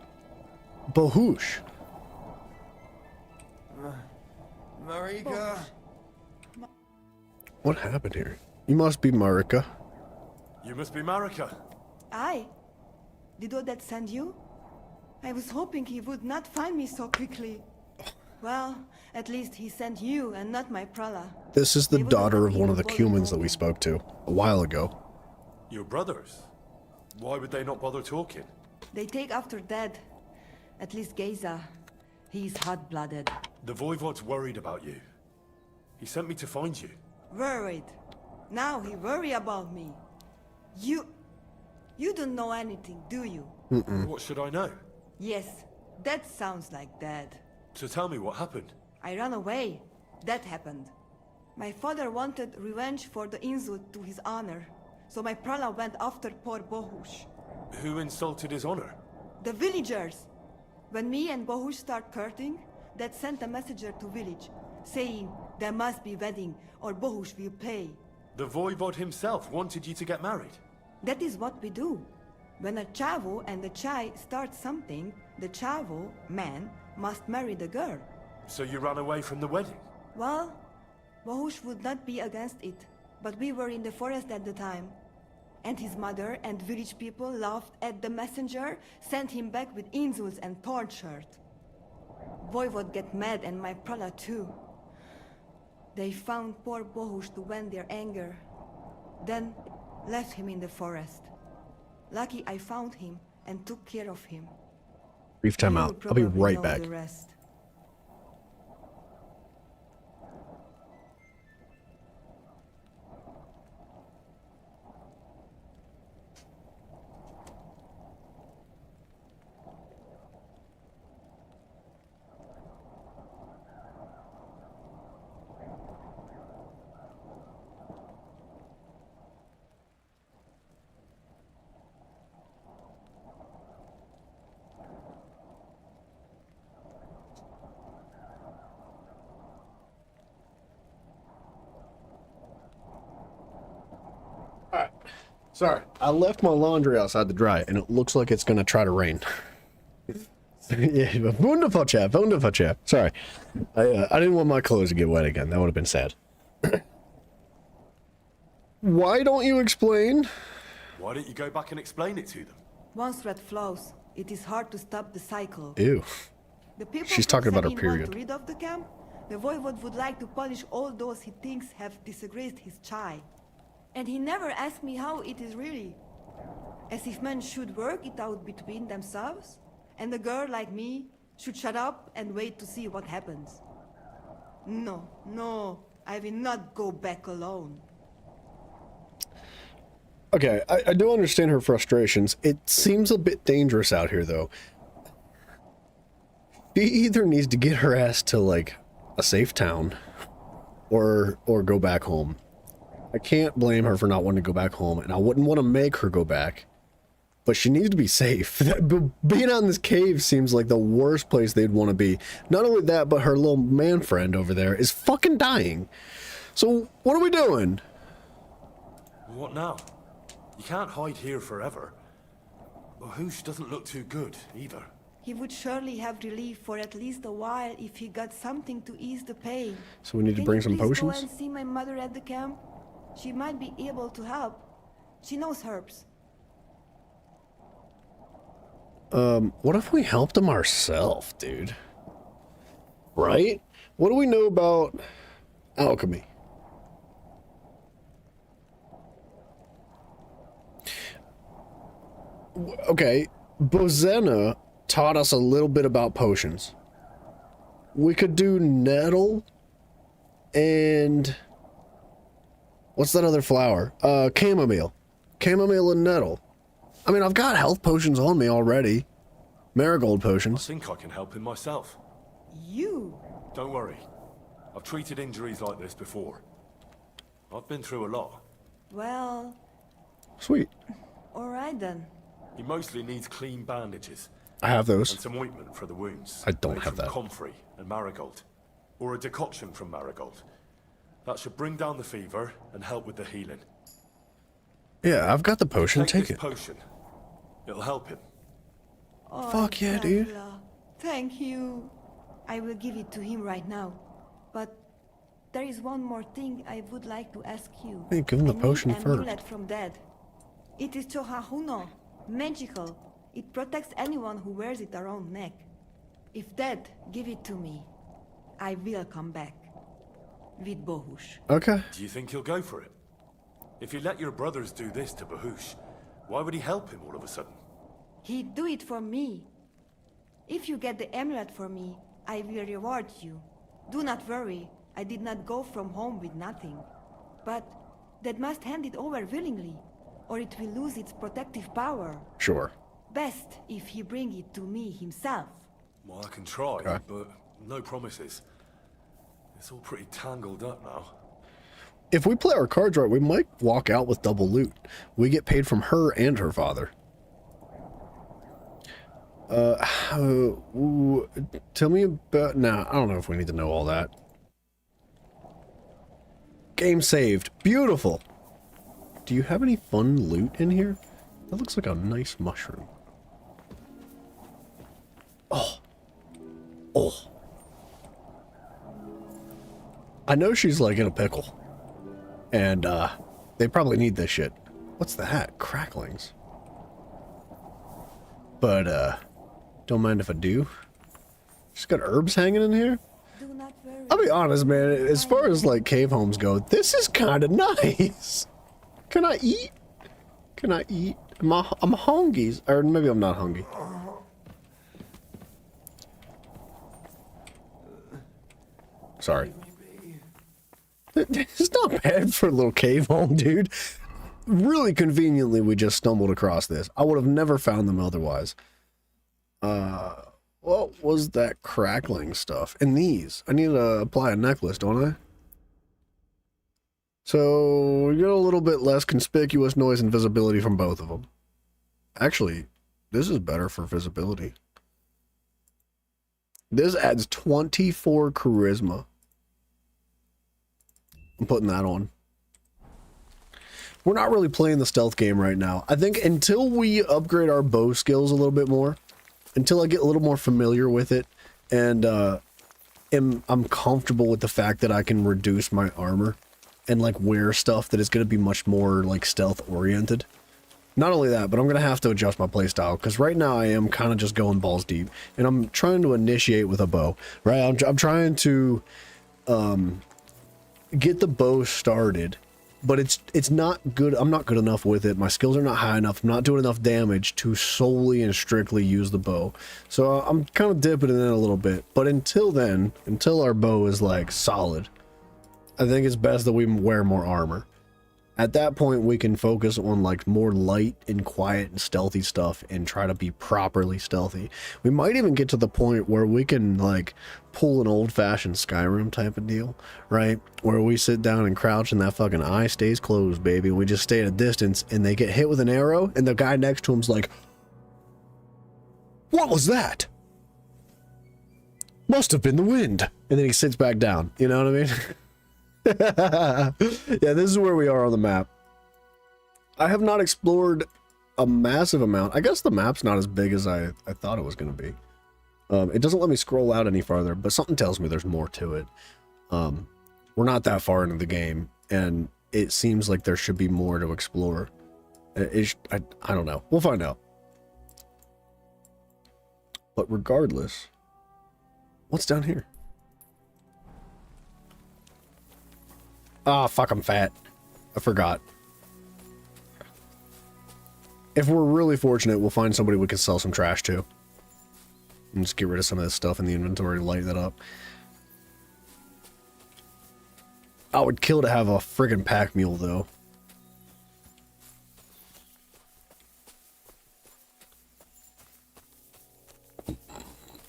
Bohush. Marika. What happened here? You must be Marika. You must be Marika. I? Did Odette send you? I was hoping he would not find me so quickly. Well, at least he sent you and not my prala. This is the daughter of one of the humans that we spoke to a while ago. Your brothers? Why would they not bother talking? They take after dead. At least Geza. He's hot-blooded. The Voivod's worried about you. He sent me to find you. Worried. Now he worry about me. You don't know anything, do you? What should I know? Yes, that sounds like Dad. So tell me what happened. I ran away. That happened. My father wanted revenge for the insult to his honor, so my prala went after poor Bohush. Who insulted his honor? The villagers! When me and Bohush start courting, Dad sent a messenger to village, saying there must be wedding or Bohush will pay. The Voivod himself wanted you to get married. That is what we do. When a chavo and a chai start something, the chavo, man, must marry the girl. So you ran away from the wedding? Well, Bohush would not be against it, but we were in the forest at the time. And his mother and village people laughed at the messenger, sent him back with insults and torn shirt. Voivod get mad and my prala too. They found poor Bohush to vent their anger, then left him in the forest. Lucky I found him and took care of him. Brief time You out. I'll be probably right know back. the rest. Alright. Sorry. I left my laundry outside to dry, and it looks like it's gonna try to rain. Yeah, wonderful chap, wonderful chap. Sorry. I didn't want my clothes to get wet again. That would have been sad. Why don't you explain? Why don't you go back and explain it to them? Once red flows, it is hard to stop the cycle. Ew. The people She's from talking about her Semin period. Want to rid of the camp? The Voivod would like to punish all those he thinks have disgraced his chai. And he never asked me how it is really. As if men should work it out between themselves, and a girl like me should shut up and wait to see what happens. No, no, I will not go back alone. Okay, I do understand her frustrations. It seems a bit dangerous out here, though. She either needs to get her ass to, like, a safe town, or go back home. I can't blame her for not wanting to go back home, and I wouldn't want to make her go back. But she needs to be safe. Being out in this cave seems like the worst place they'd want to be. Not only that, but her little man friend over there is fucking dying. So, what are we doing? What now? You can't hide here forever. Bahush doesn't look too good, either. He would surely have relief for at least a while if he got something to ease the pain. So we need to bring some Can you please potions? go and see my mother at the camp? She might be able to help. She knows herbs. What if we helped him ourselves, dude? Right? What do we know about alchemy? Okay, Bozena taught us a little bit about potions. We could do nettle and... what's that other flower? Chamomile. Chamomile and nettle. I mean, I've got health potions on me already. Marigold I potions. think I can help him myself. You? Don't worry. I've treated injuries like this before. I've been through a lot. Well... Sweet. Alright then. He mostly needs clean bandages. I have those. And some ointment for the wounds. I don't made have from that. Comfrey and marigold. Or a decoction from marigold. That should bring down the fever and help with the healing. Yeah, I've got the potion. Take this it. potion. It'll help him. Oh, Fuck yeah, dude. Dracula. Thank you. I will give it to him right now. But there is one more thing I would like to ask you. Hey, give him the I need potion an first. amulet from Dad. It is Chohahuno, magical. It protects anyone who wears it around neck. If Dad give it to me, I will come back. With Bohush. Okay. Do you think he'll go for it? If you let your brothers do this to Bahush, Why would he help him all of a sudden? He'd do it for me. If you get the amulet for me, I will reward you. Do not worry, I did not go from home with nothing. But that must hand it over willingly, or it will lose its protective power. Sure. Best if he bring it to me himself. Well, I can try, Okay. but no promises. It's all pretty tangled up now. If we play our cards right, we might walk out with double loot. We get paid from her and her father. Tell me about... Nah, I don't know if we need to know all that. Game saved. Beautiful. Do you have any fun loot in here? That looks like a nice mushroom. Oh. Oh. I know she's like in a pickle. And, they probably need this shit. What's that? Cracklings. But, don't mind if I do. She's got herbs hanging in here. I'll be honest, man. As far as, like, cave homes go, this is kind of nice. Can I eat? Can I eat? I'm hungry. Or maybe I'm not hungry. Sorry. It's not bad for a little cave home, dude. Really conveniently, we just stumbled across this. I would have never found them otherwise. What was that crackling stuff? And these. I need to apply a necklace, don't I? So, we get a little bit less conspicuous noise and visibility from both of them. Actually, this is better for visibility. This adds 24 charisma. I'm putting that on. We're not really playing the stealth game right now. I think until we upgrade our bow skills a little bit more, until I get a little more familiar with it, and I'm comfortable with the fact that I can reduce my armor and like wear stuff that is going to be much more like stealth oriented. Not only that, but I'm going to have to adjust my playstyle, because right now I am kind of just going balls deep, and I'm trying to initiate with a bow, right? I'm trying to get the bow started, but it's not good. I'm not good enough with it. My skills are not high enough. I'm not doing enough damage to solely and strictly use the bow. So I'm kind of dipping in a little bit, but until then, until our bow is like solid, I think it's best that we wear more armor. At that point, we can focus on like more light and quiet and stealthy stuff and try to be properly stealthy. We might even get to the point where we can like pull an old-fashioned Skyrim type of deal, right? Where we sit down and crouch and that fucking eye stays closed, baby. We just stay at a distance and they get hit with an arrow and the guy next to him's like, "What was that? Must have been the wind." And then he sits back down. You know what I mean? Yeah, this is where we are on the map. I have not explored a massive amount. I guess the map's not as big as I thought it was going to be. It doesn't let me scroll out any farther, but something tells me there's more to it. We're not that far into the game, and it seems like there should be more to explore. I don't know. We'll find out. But regardless, what's down here? Ah, fuck, I'm fat. I forgot. If we're really fortunate, we'll find somebody we can sell some trash to. And just get rid of some of this stuff in the inventory to lighten that up. I would kill to have a friggin' pack mule, though.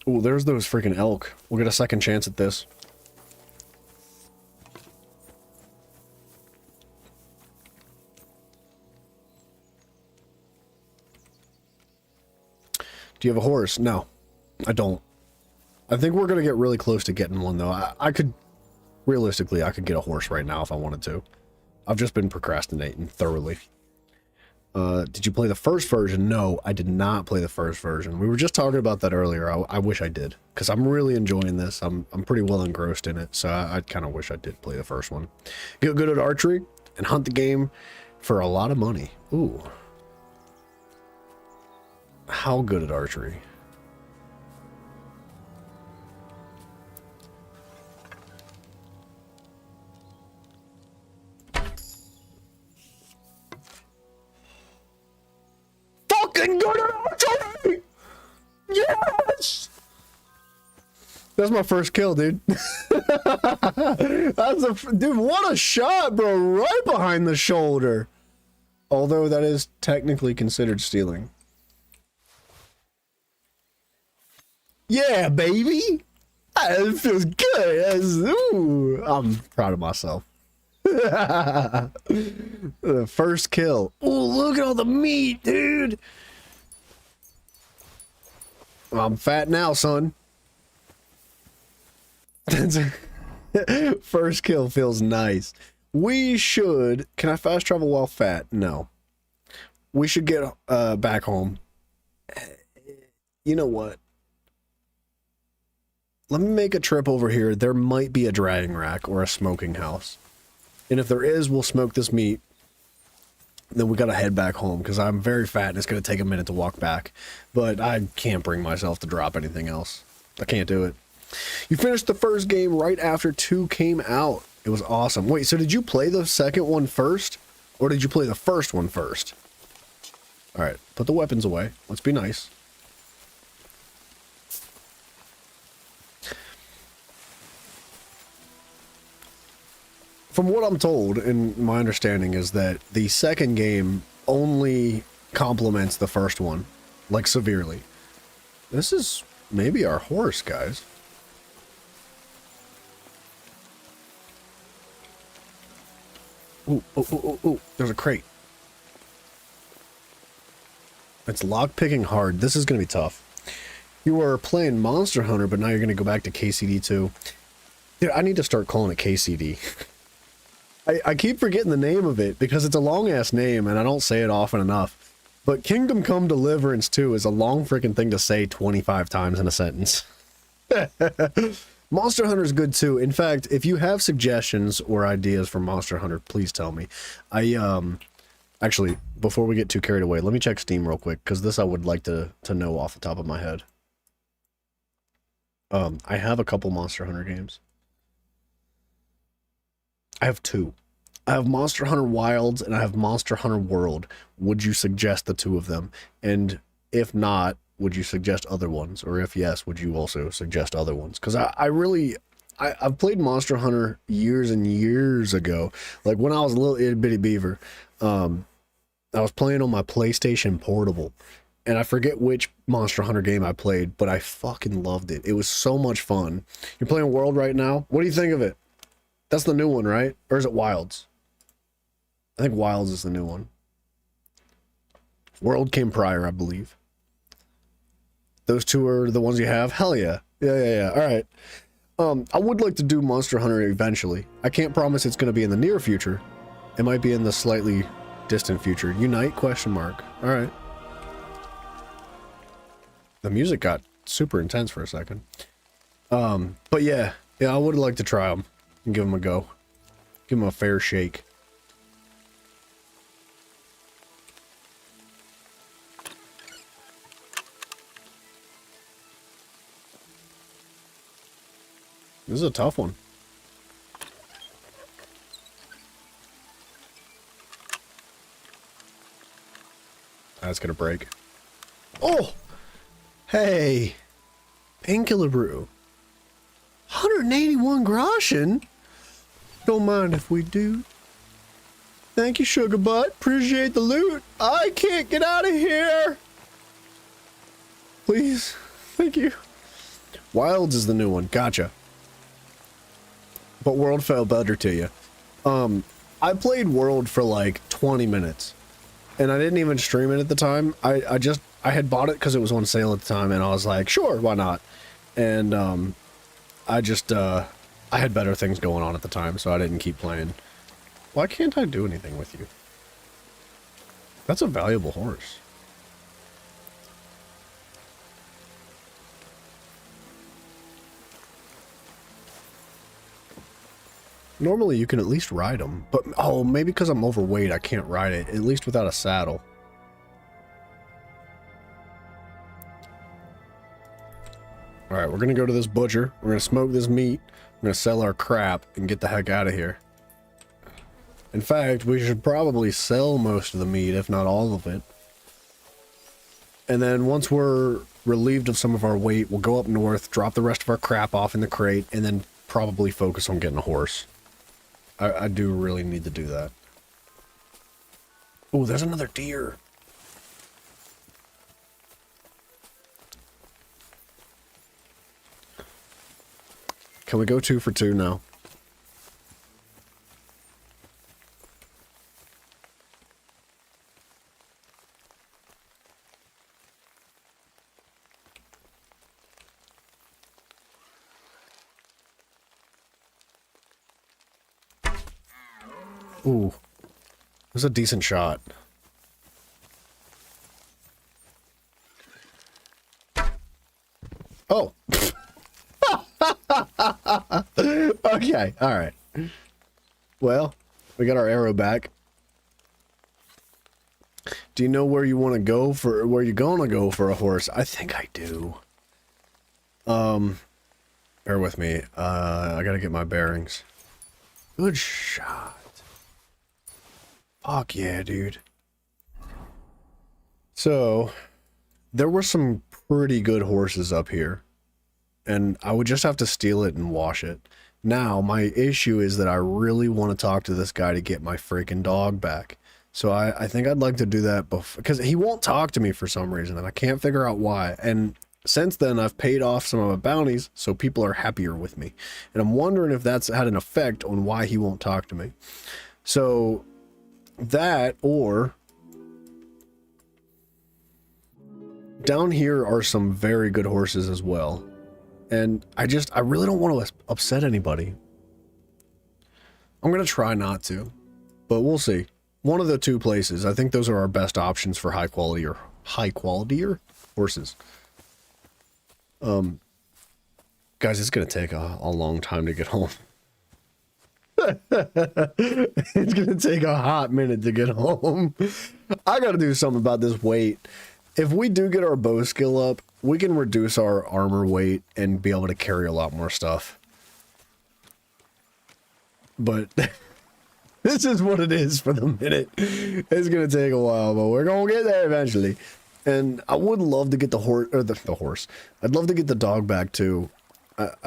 Ooh, there's those freaking elk. We'll get a second chance at this. Do you have a horse? No, I don't. I think we're going to get really close to getting one, though. I could, realistically, I could get a horse right now if I wanted to. I've just been procrastinating thoroughly. Did you play the first version? No, I did not play the first version. We were just talking about that earlier. I wish I did, because I'm really enjoying this. I'm pretty well engrossed in it, so I kind of wish I did play the first one. Get good at archery and hunt the game for a lot of money. Ooh. How good at archery? fucking good at archery! Yes! That's my first kill, dude. Dude, what a shot, bro. Right behind the shoulder. Although that is technically considered stealing. Yeah, baby. It feels good. Ooh, I'm proud of myself. The first kill. Ooh, look at all the meat, dude. I'm fat now, son. First kill feels nice. We should... Can I fast travel while fat? No. We should get back home. You know what? Let me make a trip over here. There might be a dragging rack or a smoking house. And if there is, we'll smoke this meat. Then we gotta head back home because I'm very fat and it's gonna take a minute to walk back. But I can't bring myself to drop anything else. I can't do it. You finished the first game right after 2 came out. It was awesome. Wait, so did you play the second one first? Or did you play the first one first? Alright, put the weapons away. Let's be nice. From what I'm told, and my understanding is that the second game only complements the first one, like severely. This is maybe our horse, guys. Ooh, ooh, ooh, ooh, ooh, there's a crate. It's lockpicking hard. This is going to be tough. You are playing Monster Hunter, but now you're going to go back to KCD 2. Dude, I need to start calling it KCD. I keep forgetting the name of it because it's a long-ass name and I don't say it often enough. But Kingdom Come Deliverance 2 is a long freaking thing to say 25 times in a sentence. Monster Hunter is good too. In fact, if you have suggestions or ideas for Monster Hunter, please tell me. Actually, before we get too carried away, let me check Steam real quick because this I would like to know off the top of my head. I have a couple Monster Hunter games. I have 2. I have Monster Hunter Wilds and I have Monster Hunter World. Would you suggest the 2 of them? And if not, would you suggest other ones? Or if yes, would you also suggest other ones? Because I've played Monster Hunter years and years ago. Like when I was a little itty bitty beaver, I was playing on my PlayStation Portable. And I forget which Monster Hunter game I played, but I fucking loved it. It was so much fun. You're playing World right now? What do you think of it? That's the new one, right? Or is it Wilds? I think Wilds is the new one. World came prior, I believe. Those 2 are the ones you have? Hell yeah. Yeah. All right. I would like to do Monster Hunter eventually. I can't promise it's going to be in the near future. It might be in the slightly distant future. Unite? Question mark. All right. The music got super intense for a second. But yeah, I would like to try them. And give them a go. Give them a fair shake. This is a tough one. That's gonna break. Oh! Hey! Painkiller brew. 181 groschen? Don't mind if we do. Thank you, Sugar Butt. Appreciate the loot. I can't get out of here. Please. Thank you. Wilds is the new one. Gotcha. But World felt better to you. I played World for like 20 minutes. And I didn't even stream it at the time. I had bought it because it was on sale at the time. And I was like, sure, why not? And I had better things going on at the time, so I didn't keep playing. Why can't I do anything with you? That's a valuable horse. Normally you can at least ride them, but oh, maybe because I'm overweight I can't ride it, at least without a saddle. Alright, we're gonna go to this butcher, we're gonna smoke this meat, we're gonna sell our crap, and get the heck out of here. In fact, we should probably sell most of the meat, if not all of it. And then once we're relieved of some of our weight, we'll go up north, drop the rest of our crap off in the crate, and then probably focus on getting a horse. I do really need to do that. Oh, there's another deer. Can we go 2 for 2 now? Ooh. That's a decent shot. Oh. Okay, alright. Well, we got our arrow back. Do you know where you want to go for, where you're gonna go for a horse? I think I do. Bear with me. I gotta get my bearings. Good shot. Fuck yeah, dude. So, there were some pretty good horses up here. And I would just have to steal it and wash it. Now, my issue is that I really want to talk to this guy to get my freaking dog back. So I think I'd like to do that before, because he won't talk to me for some reason, and I can't figure out why. And since then, I've paid off some of my bounties, so people are happier with me. And I'm wondering if that's had an effect on why he won't talk to me. So, that, or down here are some very good horses as well. And I really don't want to upset anybody. I'm going to try not to, but we'll see. One of the 2 places, I think those are our best options for high quality horses. Guys, it's going to take a long time to get home. It's going to take a hot minute to get home. I got to do something about this weight. If we do get our bow skill up, we can reduce our armor weight and be able to carry a lot more stuff. But this is what it is for the minute. It's going to take a while, but we're going to get there eventually. And I would love to get the horse, or the horse. I'd love to get the dog back too. If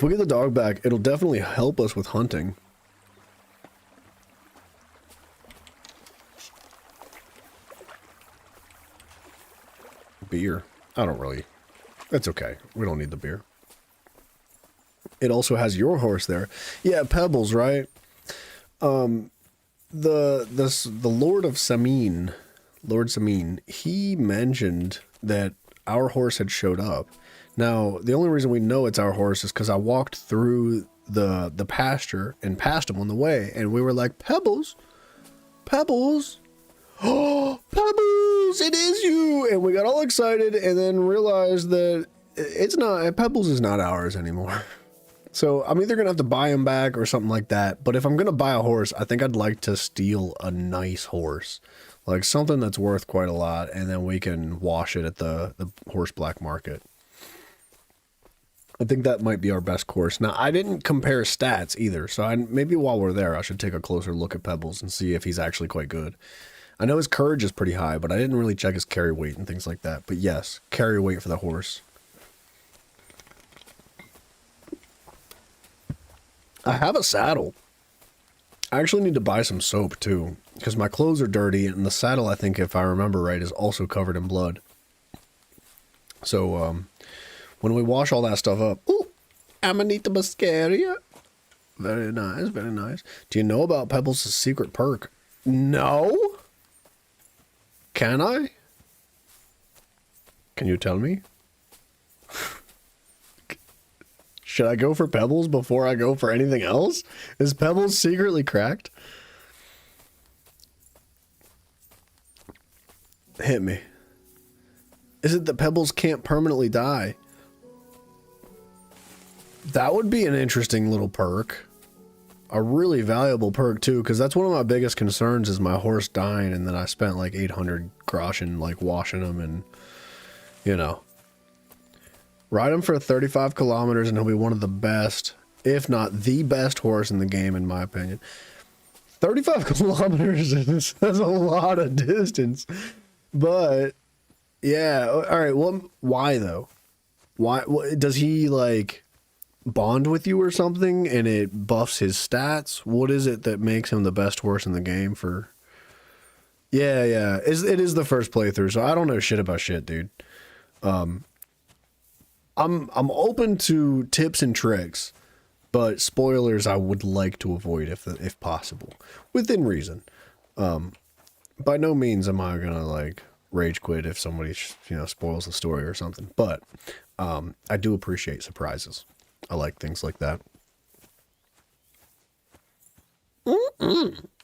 we get the dog back, it'll definitely help us with hunting. Beer. I don't really. It's okay. We don't need the beer. It also has your horse there. Yeah, Pebbles, right? The Lord of Samin, Lord Samin, he mentioned that our horse had showed up. Now, the only reason we know it's our horse is because I walked through the pasture and passed him on the way, and we were like, Pebbles, Pebbles. Oh, Pebbles, it is you! And we got all excited and then realized that it's not, Pebbles is not ours anymore. So I'm either going to have to buy him back or something like that. But if I'm going to buy a horse, I think I'd like to steal a nice horse. Like something that's worth quite a lot, and then we can wash it at the horse black market. I think that might be our best course. Now, I didn't compare stats either, so maybe while we're there, I should take a closer look at Pebbles and see if he's actually quite good. I know his courage is pretty high, but I didn't really check his carry weight and things like that. But yes, carry weight for the horse. I have a saddle. I actually need to buy some soap too, because my clothes are dirty, and the saddle, I think, if I remember right, is also covered in blood. So, when we wash all that stuff up, ooh, Amanita Muscaria. Very nice, very nice. Do you know about Pebbles' secret perk? No? Can I? Can you tell me? Should I go for Pebbles before I go for anything else? Is Pebbles secretly cracked? Hit me. Is it that Pebbles can't permanently die? That would be an interesting little perk. A really valuable perk too, because that's one of my biggest concerns is my horse dying, and then I spent like 800 groschen like washing him, and you know. Ride him for 35 kilometers and he'll be one of the best, if not the best horse in the game, in my opinion. 35 kilometers is that's a lot of distance. But yeah, all right. Well, why though? Why does he like bond with you or something and it buffs his stats? What is it that makes him the best horse in the game for? Yeah. It is the first playthrough, so I don't know shit about shit, dude. I'm open to tips and tricks, but spoilers I would like to avoid if possible, within reason. By no means am I gonna like rage quit if somebody spoils the story or something, but I do appreciate surprises. I like things like that.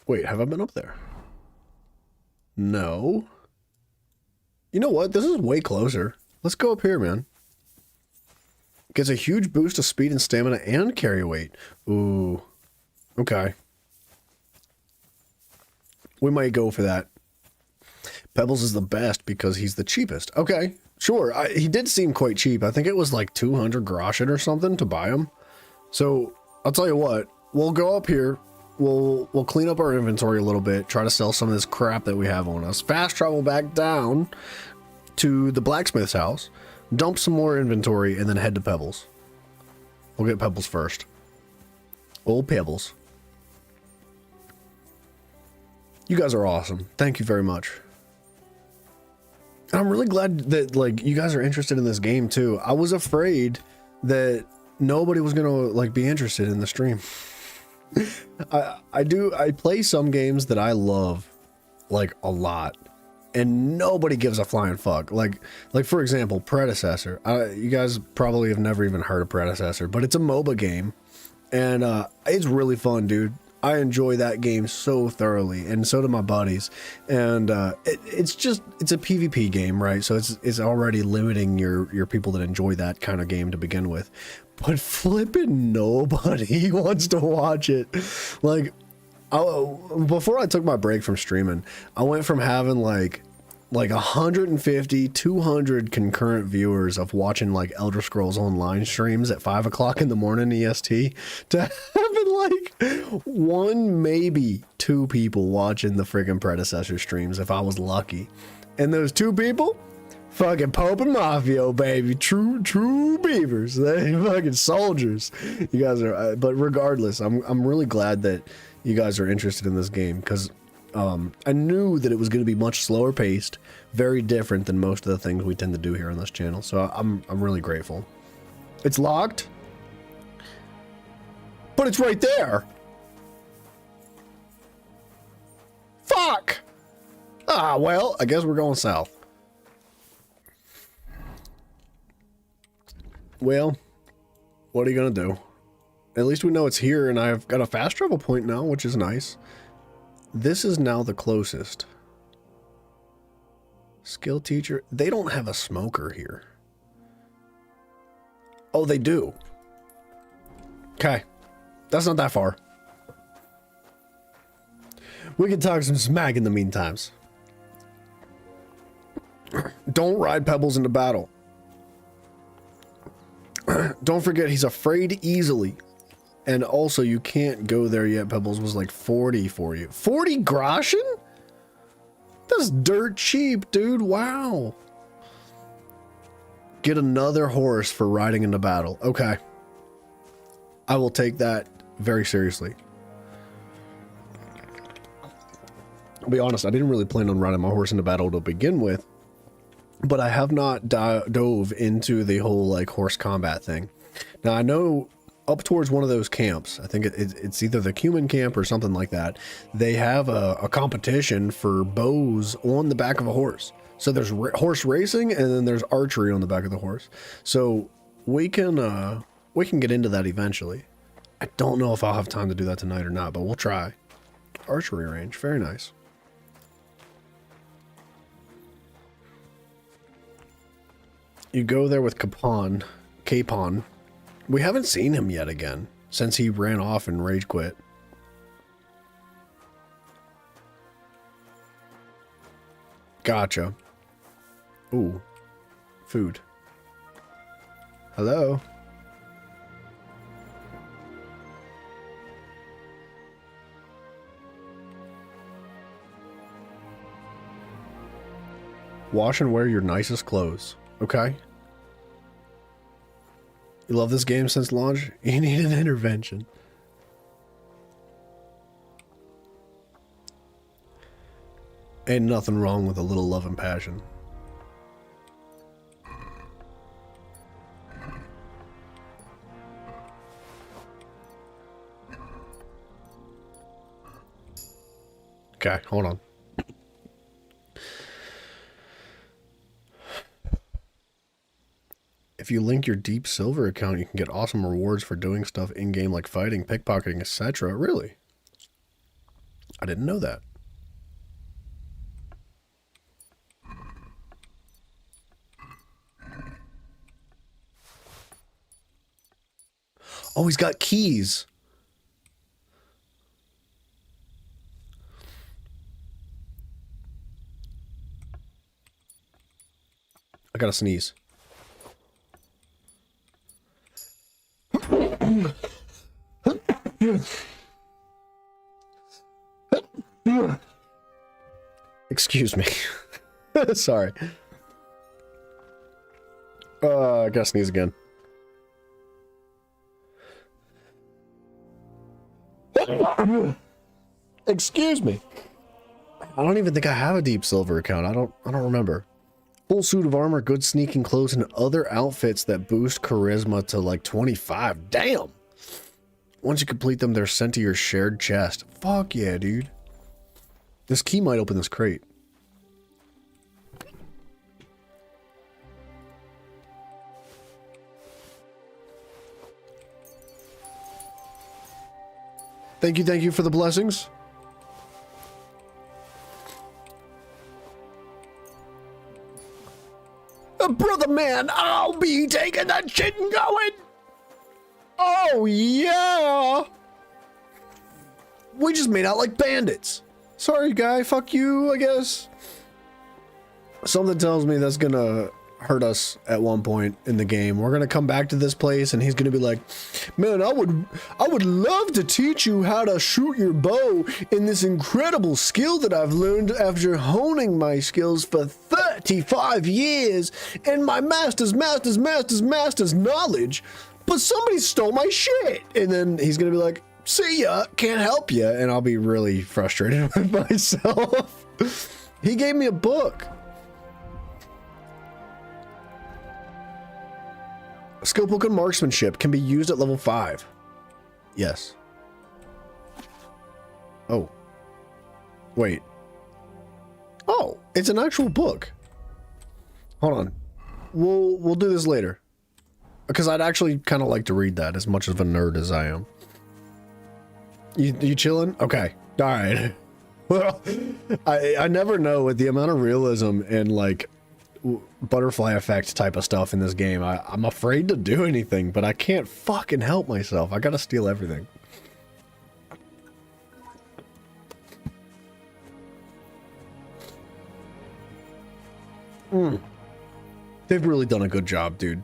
Wait, have I been up there? No. You know what? This is way closer. Let's go up here, man. Gets a huge boost of speed and stamina and carry weight. Ooh. Okay. We might go for that. Pebbles is the best because he's the cheapest. Okay, sure. He did seem quite cheap. I think it was like 200 groschen or something to buy him. So I'll tell you what. We'll go up here. We'll clean up our inventory a little bit. Try to sell some of this crap that we have on us. Fast travel back down to the blacksmith's house. Dump some more inventory and then head to Pebbles. We'll get Pebbles first. Old Pebbles. You guys are awesome. Thank you very much. I'm really glad that like you guys are interested in this game too. I was afraid that nobody was gonna like be interested in the stream. I play some games that I love like a lot, and nobody gives a flying fuck. Like for example, Predecessor. You guys probably have never even heard of Predecessor, but it's a MOBA game, and it's really fun, dude. I enjoy that game so thoroughly, and so do my buddies. And it's a PvP game, right? So it's already limiting your people that enjoy that kind of game to begin with. But flipping nobody wants to watch it. Like, before I took my break from streaming, I went from having like 150, 200 concurrent viewers of watching like Elder Scrolls Online streams at 5 o'clock in the morning EST to having like 1, maybe 2 people watching the friggin' Predecessor streams if I was lucky. And those 2 people, fucking Pope and Mafio, baby. True beavers. They fucking soldiers. You guys are, but regardless, I'm really glad that you guys are interested in this game because I knew that it was going to be much slower paced, very different than most of the things we tend to do here on this channel. So I'm really grateful. It's locked, but it's right there. Fuck. Ah, well, I guess we're going south. Well, what are you going to do? At least we know it's here, and I've got a fast travel point now, which is nice. This is now the closest. Skill teacher. They don't have a smoker here. Oh, they do. Okay. That's not that far. We can talk some smack in the meantimes. Don't ride Pebbles into battle. Don't forget, he's afraid easily. And also, you can't go there yet. Pebbles was like 40 for you. 40 groschen? That's dirt cheap, dude. Wow. Get another horse for riding into battle. Okay. I will take that very seriously. I'll be honest, I didn't really plan on riding my horse into battle to begin with. But I have not dove into the whole like horse combat thing. Now, I know up towards one of those camps, I think it's either the Cuman camp or something like that, they have a competition for bows on the back of a horse. So there's horse racing and then there's archery on the back of the horse. So we can get into that eventually. I don't know if I'll have time to do that tonight or not, but we'll try. Archery range, very nice. You go there with Capon. We haven't seen him yet again, since he ran off and rage quit. Gotcha. Ooh. Food. Hello? Wash and wear your nicest clothes. Okay? You love this game since launch? You need an intervention. Ain't nothing wrong with a little love and passion. Okay, hold on. If you link your Deep Silver account, you can get awesome rewards for doing stuff in-game like fighting, pickpocketing, etc. Really? I didn't know that. Oh, he's got keys. I gotta sneeze. Excuse me. Sorry. I gotta sneeze again. Excuse me. I don't even think I have a Deep Silver account. I don't remember. Full suit of armor, good sneaking clothes, and other outfits that boost charisma to like 25. Damn! Once you complete them, they're sent to your shared chest. Fuck yeah, dude. This key might open this crate. Thank you for the blessings. Brother man, I'll be taking that shit and going. Oh yeah. We just made out like bandits. Sorry guy, fuck you, I guess. Something tells me that's gonna hurt us at one point in the game. We're gonna come back to this place and he's gonna be like, man, I would love to teach you how to shoot your bow in this incredible skill that I've learned after honing my skills for 35 years and my master's knowledge, but somebody stole my shit. And then he's gonna be like, see ya, can't help ya, and I'll be really frustrated with myself. He gave me a book. A skill book on marksmanship can be used at level 5. Yes. Oh. Wait. Oh, it's an actual book. Hold on. We'll do this later. Because I'd actually kind of like to read that, as much of a nerd as I am. You chilling? Okay. All right. Well, I never know with the amount of realism and like butterfly effect type of stuff in this game. I'm afraid to do anything, but I can't fucking help myself. I gotta steal everything. They've really done a good job, dude.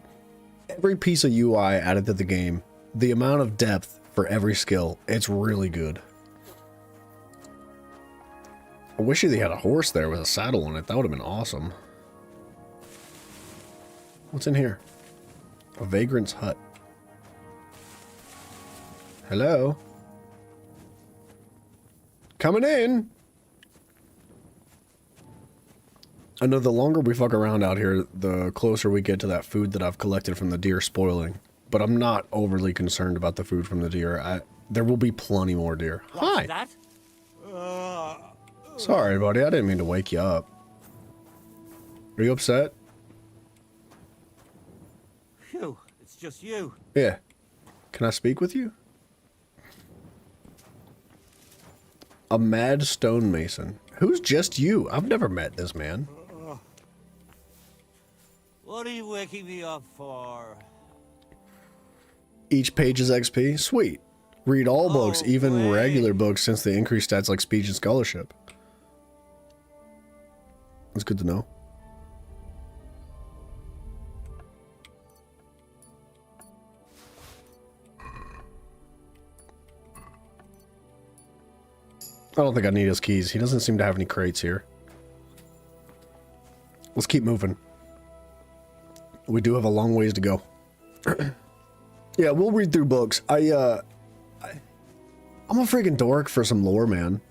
Every piece of UI added to the game, the amount of depth for every skill, it's really good. I wish they had a horse there with a saddle on it. That would have been awesome. What's in here? A vagrant's hut. Hello? Coming in! I know the longer we fuck around out here, the closer we get to that food that I've collected from the deer spoiling. But I'm not overly concerned about the food from the deer. There will be plenty more deer. Hi! That? Sorry, buddy. I didn't mean to wake you up. Are you upset? Phew, it's just you. Yeah. Can I speak with you? A mad stonemason. Who's just you? I've never met this man. What are you waking me up for? Each page is XP? Sweet. Read all books, even regular books, since they increase stats like speech and scholarship. That's good to know. I don't think I need his keys. He doesn't seem to have any crates here. Let's keep moving. We do have a long ways to go. Yeah, we'll read through books. I'm a freaking dork for some lore, man.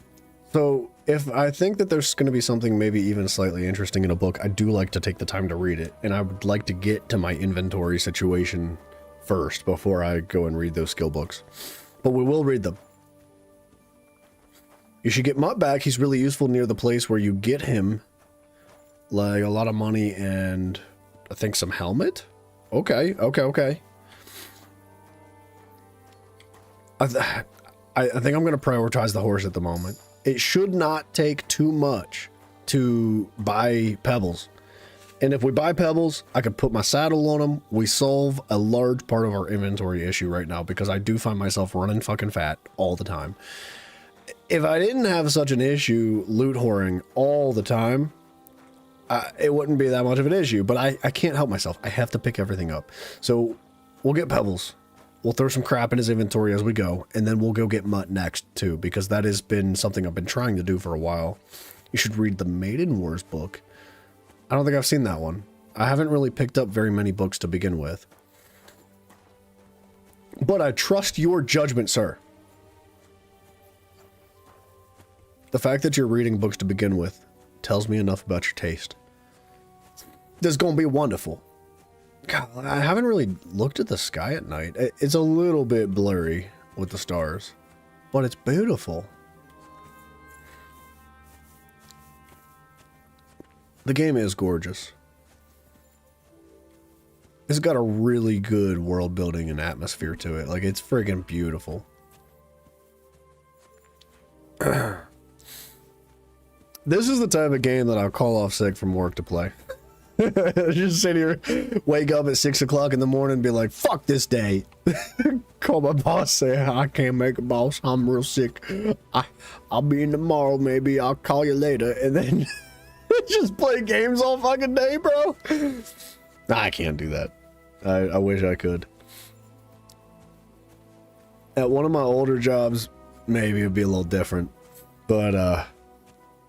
So if I think that there's going to be something maybe even slightly interesting in a book, I do like to take the time to read it. And I would like to get to my inventory situation first before I go and read those skill books. But we will read them. You should get Mutt back. He's really useful near the place where you get him. Like a lot of money and I think some helmet? Okay. I think I'm going to prioritize the horse at the moment. It should not take too much to buy pebbles. And if we buy pebbles, I could put my saddle on them. We solve a large part of our inventory issue right now because I do find myself running fucking fat all the time. If I didn't have such an issue loot whoring all the time, it wouldn't be that much of an issue. But I can't help myself. I have to pick everything up. So we'll get pebbles. We'll throw some crap in his inventory as we go, and then we'll go get Mutt next, too, because that has been something I've been trying to do for a while. You should read the Maiden Wars book. I don't think I've seen that one. I haven't really picked up very many books to begin with. But I trust your judgment, sir. The fact that you're reading books to begin with tells me enough about your taste. This is going to be wonderful. God, I haven't really looked at the sky at night. It's a little bit blurry with the stars, but it's beautiful. The game is gorgeous. It's got a really good world building and atmosphere to it. Like, it's friggin' beautiful. This is the type of game that I'll call off sick from work to play. Just sit here, wake up at 6 o'clock in the morning and be like, fuck this day. Call my boss, say, I can't make it, boss. I'm real sick. I'll be in tomorrow, maybe. I'll call you later. And then just play games all fucking day, bro. I can't do that. I wish I could. At one of my older jobs, maybe it'd be a little different. But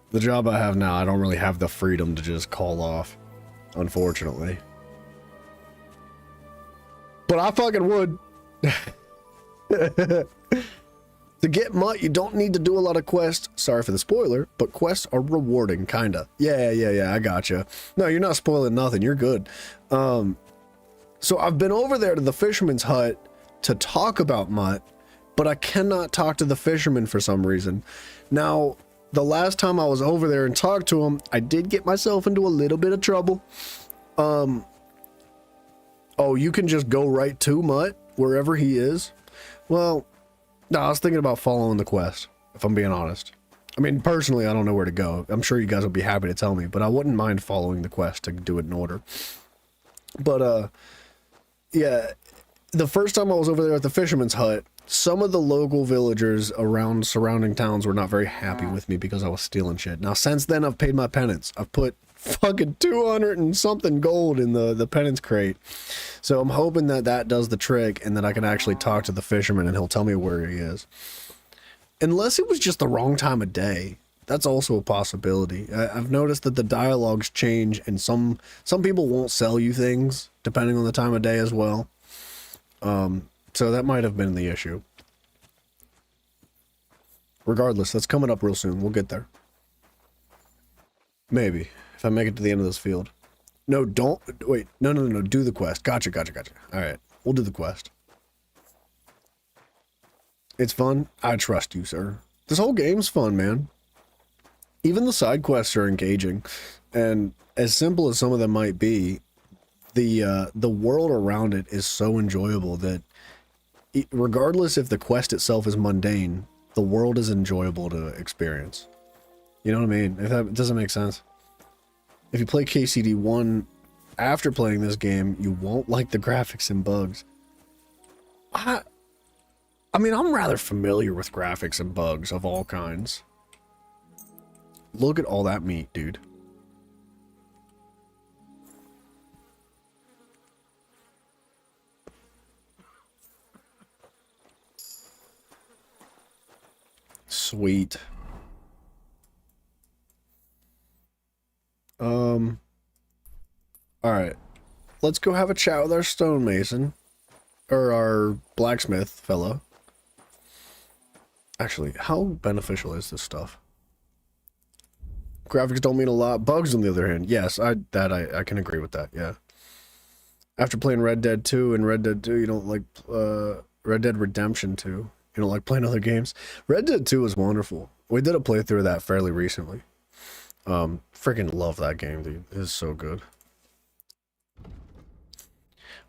the job I have now, I don't really have the freedom to just call off. Unfortunately. But I fucking would. To get Mutt, you don't need to do a lot of quests. Sorry for the spoiler, but quests are rewarding, kinda. Yeah, I gotcha. No, you're not spoiling nothing. You're good. So I've been over there to the fisherman's hut to talk about Mutt, but I cannot talk to the fisherman for some reason. Now, the last time I was over there and talked to him, I did get myself into a little bit of trouble. Oh, you can just go right to Mutt, wherever he is? Well, no, I was thinking about following the quest, if I'm being honest. I mean, personally, I don't know where to go. I'm sure you guys will be happy to tell me, but I wouldn't mind following the quest to do it in order. But, yeah, the first time I was over there at the fisherman's hut, some of the local villagers around surrounding towns were not very happy with me because I was stealing shit. Now, since then, I've paid my penance. I've put fucking 200 and something gold in the penance crate. So I'm hoping that that does the trick and that I can actually talk to the fisherman and he'll tell me where he is. Unless it was just the wrong time of day. That's also a possibility. I've noticed that the dialogues change and some people won't sell you things depending on the time of day as well. So that might have been the issue. Regardless, that's coming up real soon. We'll get there. Maybe. If I make it to the end of this field. No, don't. Wait. No. Do the quest. Gotcha. Alright. We'll do the quest. It's fun. I trust you, sir. This whole game's fun, man. Even the side quests are engaging. And as simple as some of them might be, the world around it is so enjoyable that regardless if the quest itself is mundane, the world is enjoyable to experience. You know what I mean? If that doesn't make sense. If you play KCD 1 after playing this game, you won't like the graphics and bugs. I mean, I'm rather familiar with graphics and bugs of all kinds. Look at all that meat, dude. Sweet. Alright. Let's go have a chat with our stonemason. Or our blacksmith fella. Actually, how beneficial is this stuff? Graphics don't mean a lot. Bugs, on the other hand, yes, I can agree with that, yeah. After playing Red Dead 2 and Red Dead 2, you don't like, Red Dead Redemption 2, you don't like playing other games? Red Dead 2 was wonderful. We did a playthrough of that fairly recently. Freaking love that game, dude. It is so good.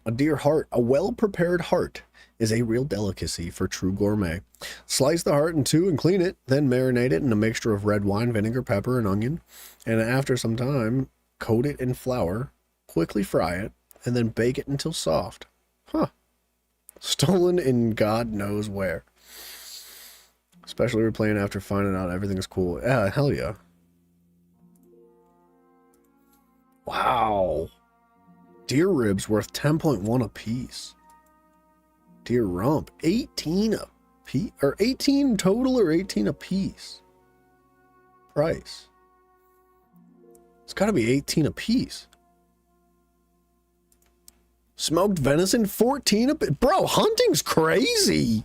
A deer heart, a well-prepared heart, is a real delicacy for true gourmet. Slice the heart in two and clean it, then marinate it in a mixture of red wine, vinegar, pepper, and onion. And after some time, coat it in flour, quickly fry it, and then bake it until soft. Huh. Stolen in God knows where. Especially replaying after finding out everything's cool. Yeah, hell yeah. Wow. Deer ribs worth 10.1 a piece. Deer rump, 18 a piece, or 18 total or 18 a piece. Price. It's gotta be 18 a piece. Smoked venison, 14 a piece. Bro, hunting's crazy.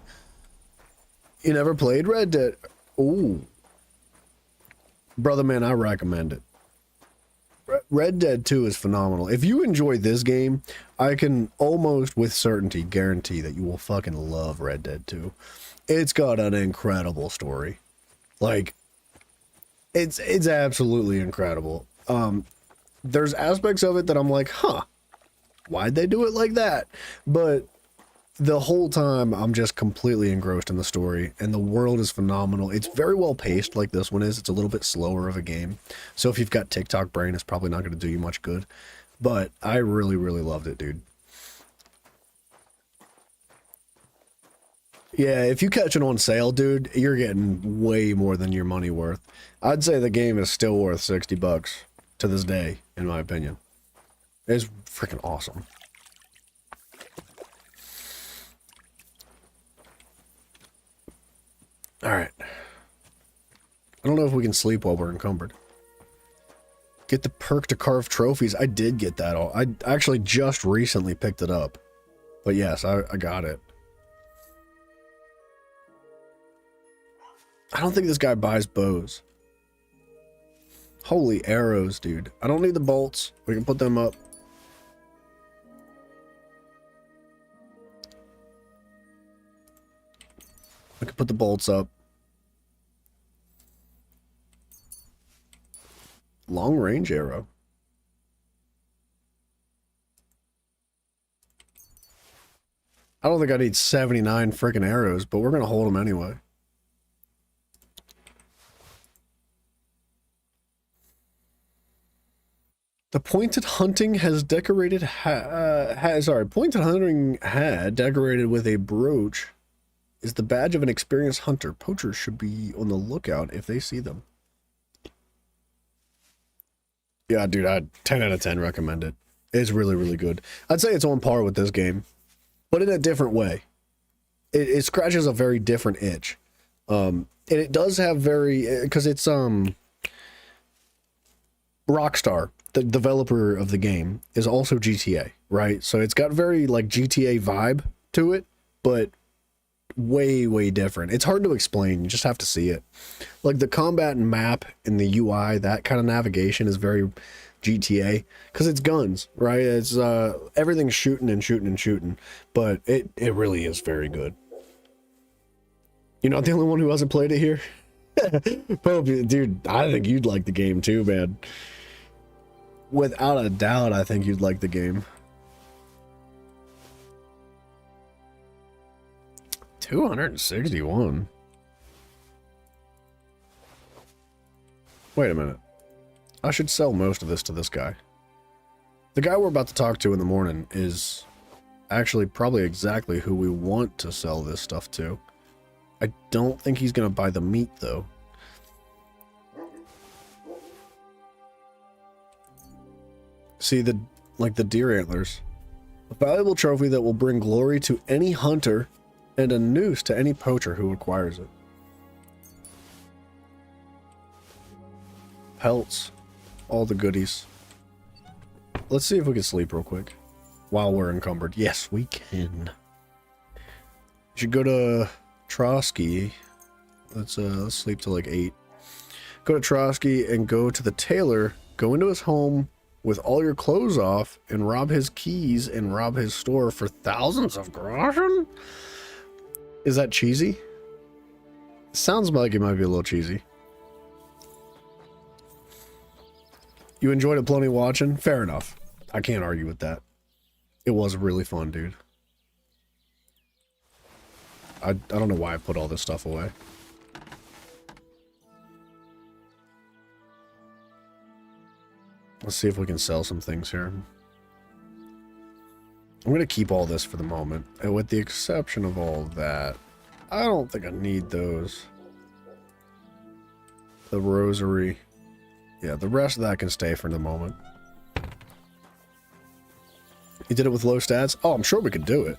You never played Red Dead? Ooh. Brother man, I recommend it. Red Dead 2 is phenomenal. If you enjoy this game, I can almost with certainty guarantee that you will fucking love Red Dead 2. It's got an incredible story. Like, it's absolutely incredible. There's aspects of it that I'm like, huh, why'd they do it like that? But the whole time, I'm just completely engrossed in the story, and the world is phenomenal. It's very well paced, like this one is. It's a little bit slower of a game. So if you've got TikTok brain, it's probably not going to do you much good. But I really, really loved it, dude. Yeah, if you catch it on sale, dude, you're getting way more than your money worth. I'd say the game is still worth $60 to this day, in my opinion. It's freaking awesome. Alright. I don't know if we can sleep while we're encumbered. Get the perk to carve trophies. I did get that all. I actually just recently picked it up. But yes, I got it. I don't think this guy buys bows. Holy arrows, dude. I don't need the bolts. We can put them up. I can put the bolts up. Long range arrow. I don't think I need 79 freaking arrows, but we're going to hold them anyway. The pointed hunting has decorated pointed hunting had decorated with a brooch is the badge of an experienced hunter. Poachers should be on the lookout if they see them. Yeah, dude, I'd 10 out of 10 recommend it. It's really, really good. I'd say it's on par with this game, but in a different way. It scratches a very different itch. And it does have very, because it's Rockstar, the developer of the game, is also GTA, right? So it's got very like GTA vibe to it, but way, way different. It's hard to explain. You just have to see it. Like the combat and map and the UI, that kind of navigation is very GTA because it's guns, right? It's everything's shooting and shooting and shooting, but it really is very good. You're not the only one who hasn't played it here. Pope, dude, I think you'd like the game too, man. Without a doubt, I think you'd like the game. 261. Wait a minute. I should sell most of this to this guy. The guy we're about to talk to in the morning is actually probably exactly who we want to sell this stuff to. I don't think he's going to buy the meat, though. See, the deer antlers. A valuable trophy that will bring glory to any hunter and a noose to any poacher who acquires it. Pelts. All the goodies. Let's see if we can sleep real quick while we're encumbered. Yes, we can. You should go to Trotsky. Let's sleep till like 8. Go to Trotsky and go to the tailor. Go into his home with all your clothes off and rob his keys and rob his store for thousands of groschen? Is that cheesy? Sounds like it might be a little cheesy. You enjoyed it plenty watching? Fair enough. I can't argue with that. It was really fun, dude. I don't know why I put all this stuff away. Let's see if we can sell some things here. I'm going to keep all this for the moment. And with the exception of all that, I don't think I need those. The rosary. Yeah, the rest of that can stay for the moment. You did it with low stats? Oh, I'm sure we could do it.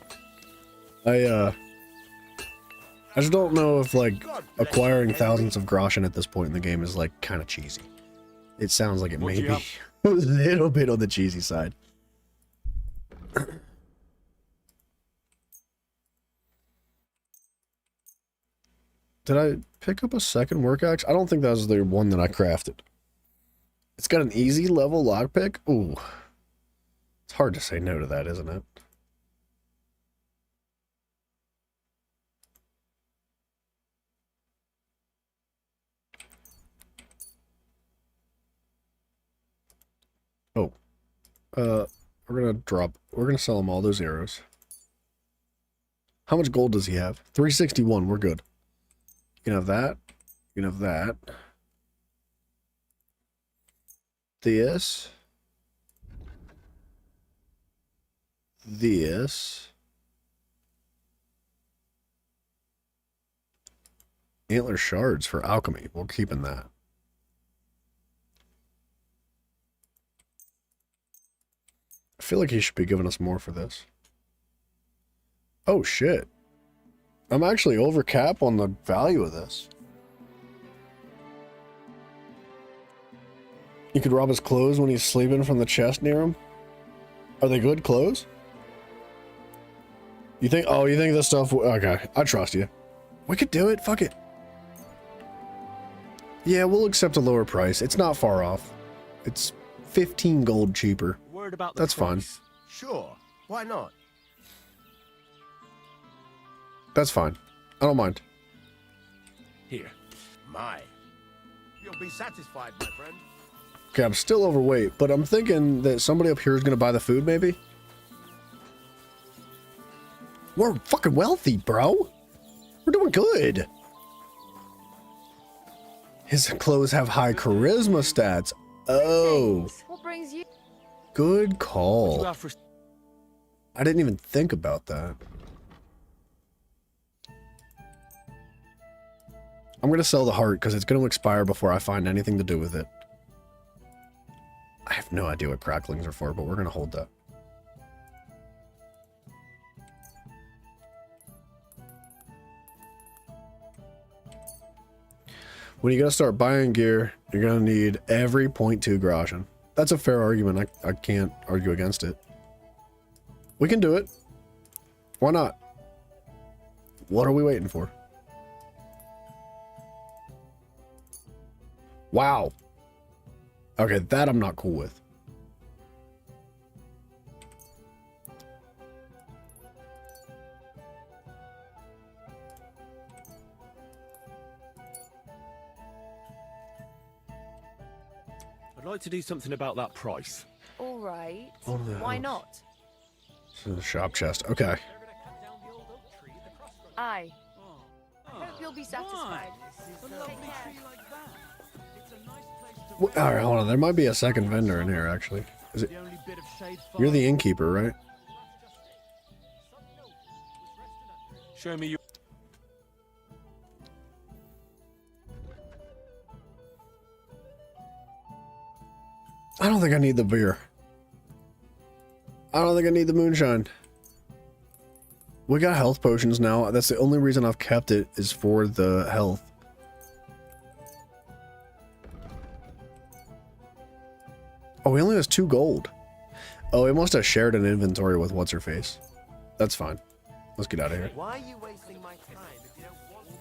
I just don't know if, like, acquiring thousands of groschen at this point in the game is, like, kind of cheesy. It sounds like it may be a little bit on the cheesy side. Did I pick up a second work axe? I don't think that was the one that I crafted. It's got an easy level lockpick. Ooh. It's hard to say no to that, isn't it? Oh. We're gonna sell him all those arrows. How much gold does he have? 361, we're good. You can have that. You can have that. This. This. Antler shards for alchemy. We're keeping that. I feel like he should be giving us more for this. Oh shit. I'm actually over cap on the value of this. You could rob his clothes when he's sleeping from the chest near him. Are they good clothes? You think, oh, you think this stuff, okay, I trust you. We could do it, fuck it. Yeah, we'll accept a lower price. It's not far off. It's 15 gold cheaper. Worried about the That's fine. price? Sure, why not? That's fine. I don't mind. Here. My. You'll be satisfied, my friend. Okay, I'm still overweight, but I'm thinking that somebody up here is going to buy the food, maybe? We're fucking wealthy, bro. We're doing good. His clothes have high charisma stats. Oh. What brings you? Good call. I didn't even think about that. I'm going to sell the heart because it's going to expire before I find anything to do with it. I have no idea what cracklings are for, but we're going to hold that. When you're going to start buying gear, you're going to need every 0.2 groschen. That's a fair argument. I can't argue against it. We can do it. Why not? What are we waiting for? Wow. Okay, that I'm not cool with. I'd like to do something about that price. All right. Oh, no. Why not? This is a shop chest. Okay. Aye. Hope you'll be satisfied. Take care. All right, hold on. There might be a second vendor in here, actually. Is it? You're the innkeeper, right? Show me your... I don't think I need the beer. I don't think I need the moonshine. We got health potions now. That's the only reason I've kept it is for the health. Oh, he only has 2 gold. Oh, it must have shared an inventory with what's-her-face. That's fine. Let's get out of here. Why are you wasting my time if you don't want me?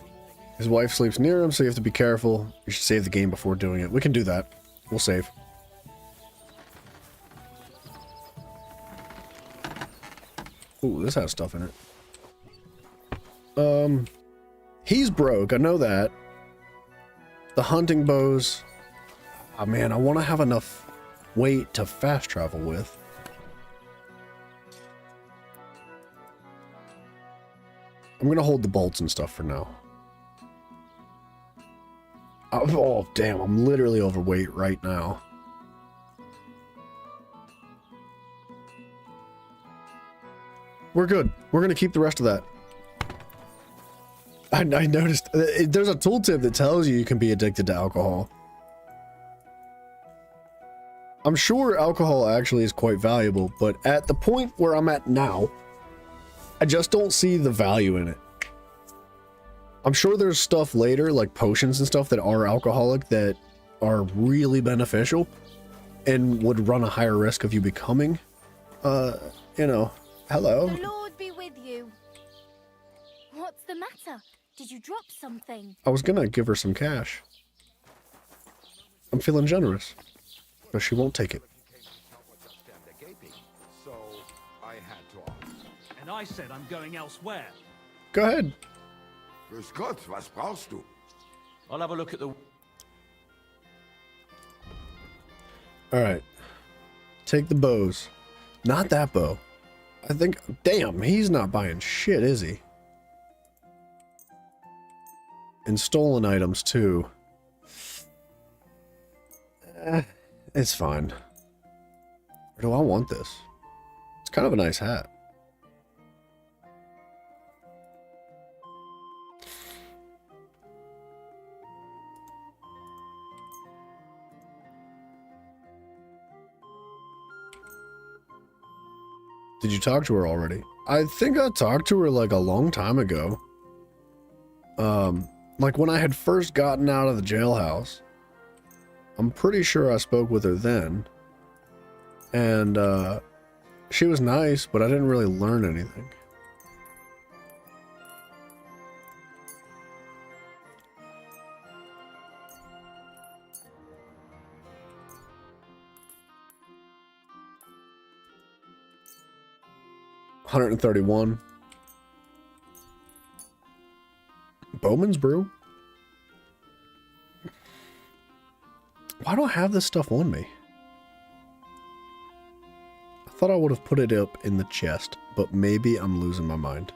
His wife sleeps near him, so you have to be careful. You should save the game before doing it. We can do that. We'll save. Ooh, this has stuff in it. He's broke. I know that. The hunting bows. Oh man, I want to have enough weight to fast travel with. I'm gonna hold the bolts and stuff for now. Oh, damn, I'm literally overweight right now. We're good. We're gonna keep the rest of that. I noticed there's a tooltip that tells you can be addicted to alcohol. I'm sure alcohol actually is quite valuable, but at the point where I'm at now, I just don't see the value in it. I'm sure there's stuff later, like potions and stuff that are alcoholic that are really beneficial and would run a higher risk of you becoming, you know, hello. The Lord be with you. What's the matter? Did you drop something? I was gonna give her some cash. I'm feeling generous, but she won't take it. So I had to ask. And I said I'm going elsewhere. Go ahead. Grüß Gott, was brauchst du? I'll have a look at the... Alright. Take the bows. Not that bow. I think... Damn, he's not buying shit, is he? And stolen items, too. It's fine. Or do I want this? It's kind of a nice hat. Did you talk to her already? I think I talked to her like a long time ago. Like when I had first gotten out of the jailhouse. I'm pretty sure I spoke with her then. And, she was nice, but I didn't really learn anything. $131. Bowman's Brew? Why do I have this stuff on me? I thought I would have put it up in the chest, but maybe I'm losing my mind.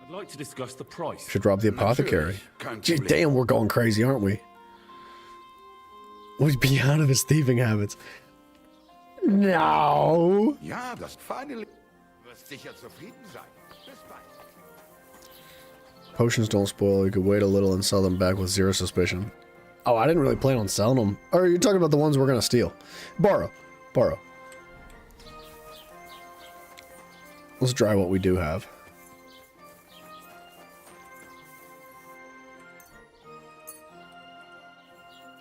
I'd like to discuss the price. Should rob the apothecary. Gee, damn, we're going crazy, aren't we? We'd be out of his thieving habits. No. Ja, das finally. Du wirst sicher zufrieden sein. Bis bald. Potions don't spoil. You could wait a little and sell them back with zero suspicion. Oh, I didn't really plan on selling them. Or you're talking about the ones we're gonna steal. Borrow. Borrow. Let's try what we do have.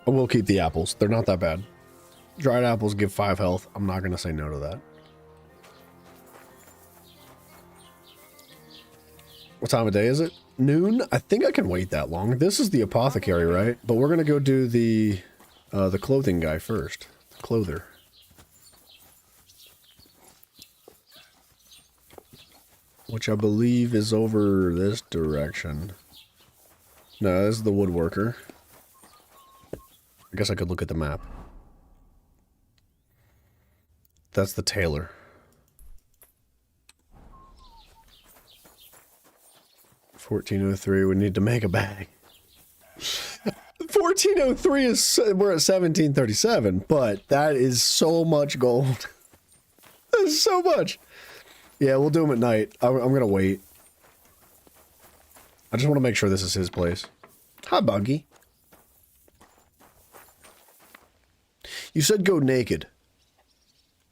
I will keep the apples. They're not that bad. Dried apples give 5 health. I'm not gonna say no to that. What time of day is it? Noon? I think I can wait that long. This is the apothecary, right? But we're gonna go do the clothing guy first. The clother. Which I believe is over this direction. No, this is the woodworker. I guess I could look at the map. That's the tailor. 1403, we need to make a bag. 1403 is, we're at 1737, but that is so much gold. That's so much. Yeah, we'll do them at night. I'm gonna wait. I just want to make sure this is his place. Hi, Buggy. You said go naked.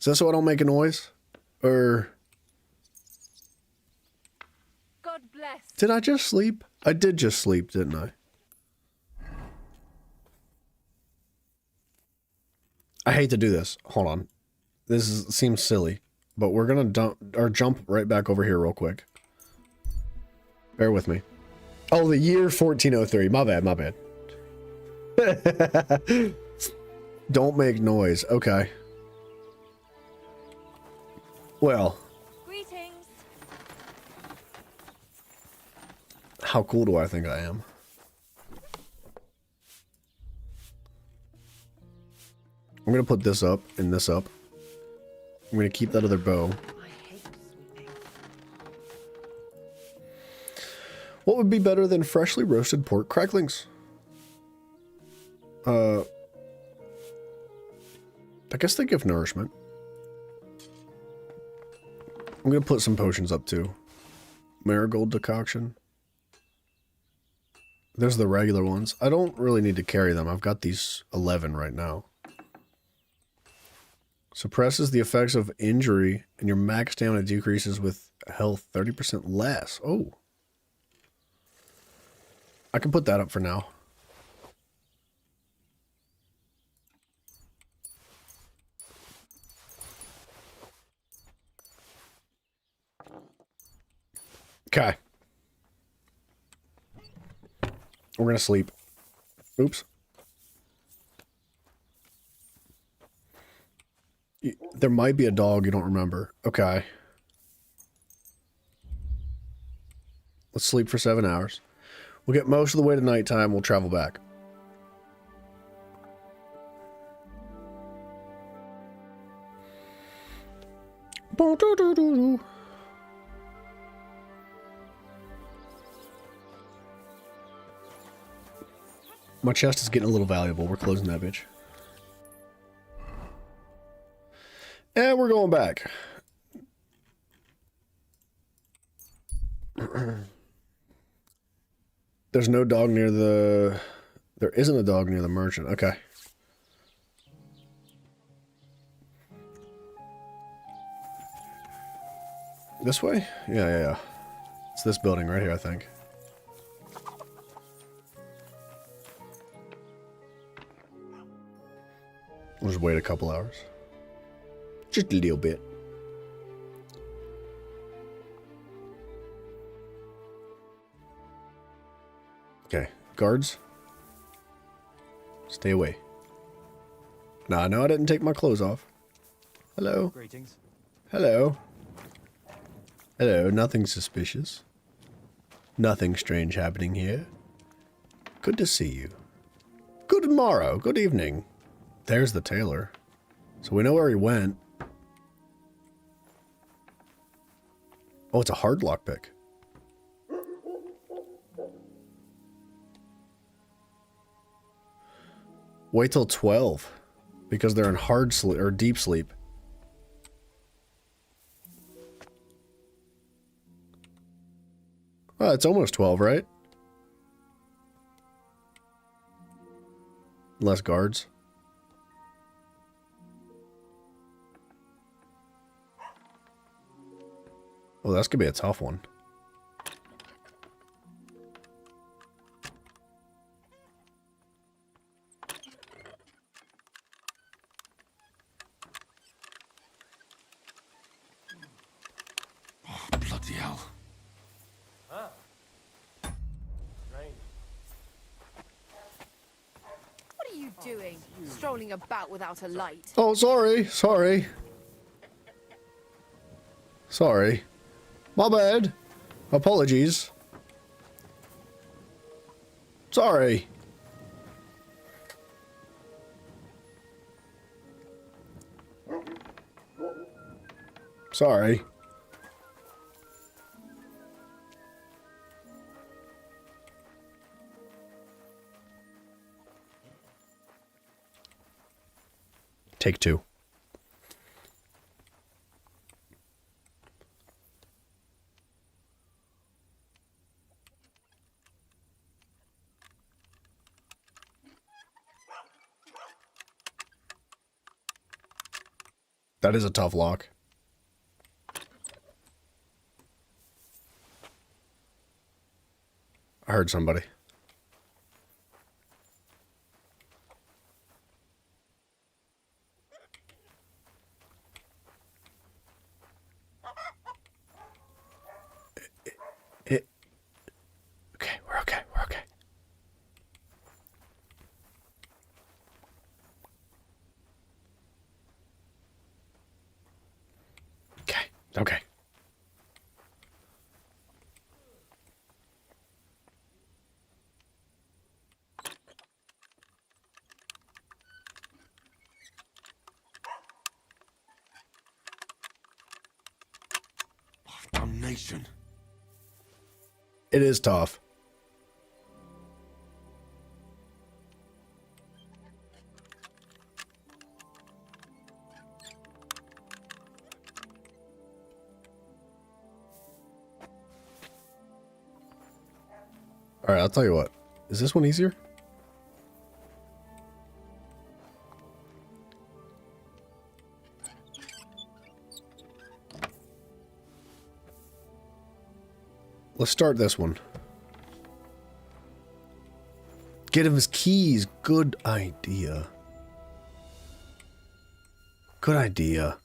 Is that so I don't make a noise? Or... God bless. Did I just sleep? I did just sleep, didn't I? I hate to do this. Hold on. seems silly, but we're gonna jump right back over here real quick. Bear with me. Oh, the year 1403. My bad, my bad. Don't make noise. Okay. Well. Greetings. How cool do I think I am? I'm gonna put this up and this up. I'm gonna keep that other bow. What would be better than freshly roasted pork cracklings? I guess they give nourishment. I'm gonna put some potions up too. Marigold decoction. There's the regular ones. I don't really need to carry them. I've got these 11 right now. Suppresses the effects of injury and your max stamina decreases with health 30% less. Oh. I can put that up for now. Okay. We're gonna sleep. Oops. There might be a dog you don't remember. Okay. Let's sleep for 7 hours. We'll get most of the way to nighttime. We'll travel back. My chest is getting a little valuable. We're closing that bitch. And we're going back. There's no dog near the... There isn't a dog near the merchant. Okay. This way? Yeah. It's this building right here, I think. We'll just wait a couple hours. Just a little bit. Okay, guards. Stay away. Nah, no, I didn't take my clothes off. Hello. Greetings. Hello. Hello, nothing suspicious. Nothing strange happening here. Good to see you. Good morrow, good evening. There's the tailor. So we know where he went. Oh, it's a hard lockpick. Wait till 12. Because they're in hard sleep or deep sleep. Oh, it's almost 12, right? Less guards. Oh, that's gonna be a tough one. Oh, bloody hell. Ah. Rain. What are you doing? Strolling about without a light. Oh, sorry. Sorry. Sorry. My bad. Apologies. Sorry. Sorry. Take two. That is a tough lock. I heard somebody. Okay. Damnation. It is tough. All right, I'll tell you what. Is this one easier? Let's start this one. Get him his keys. Good idea. Good idea.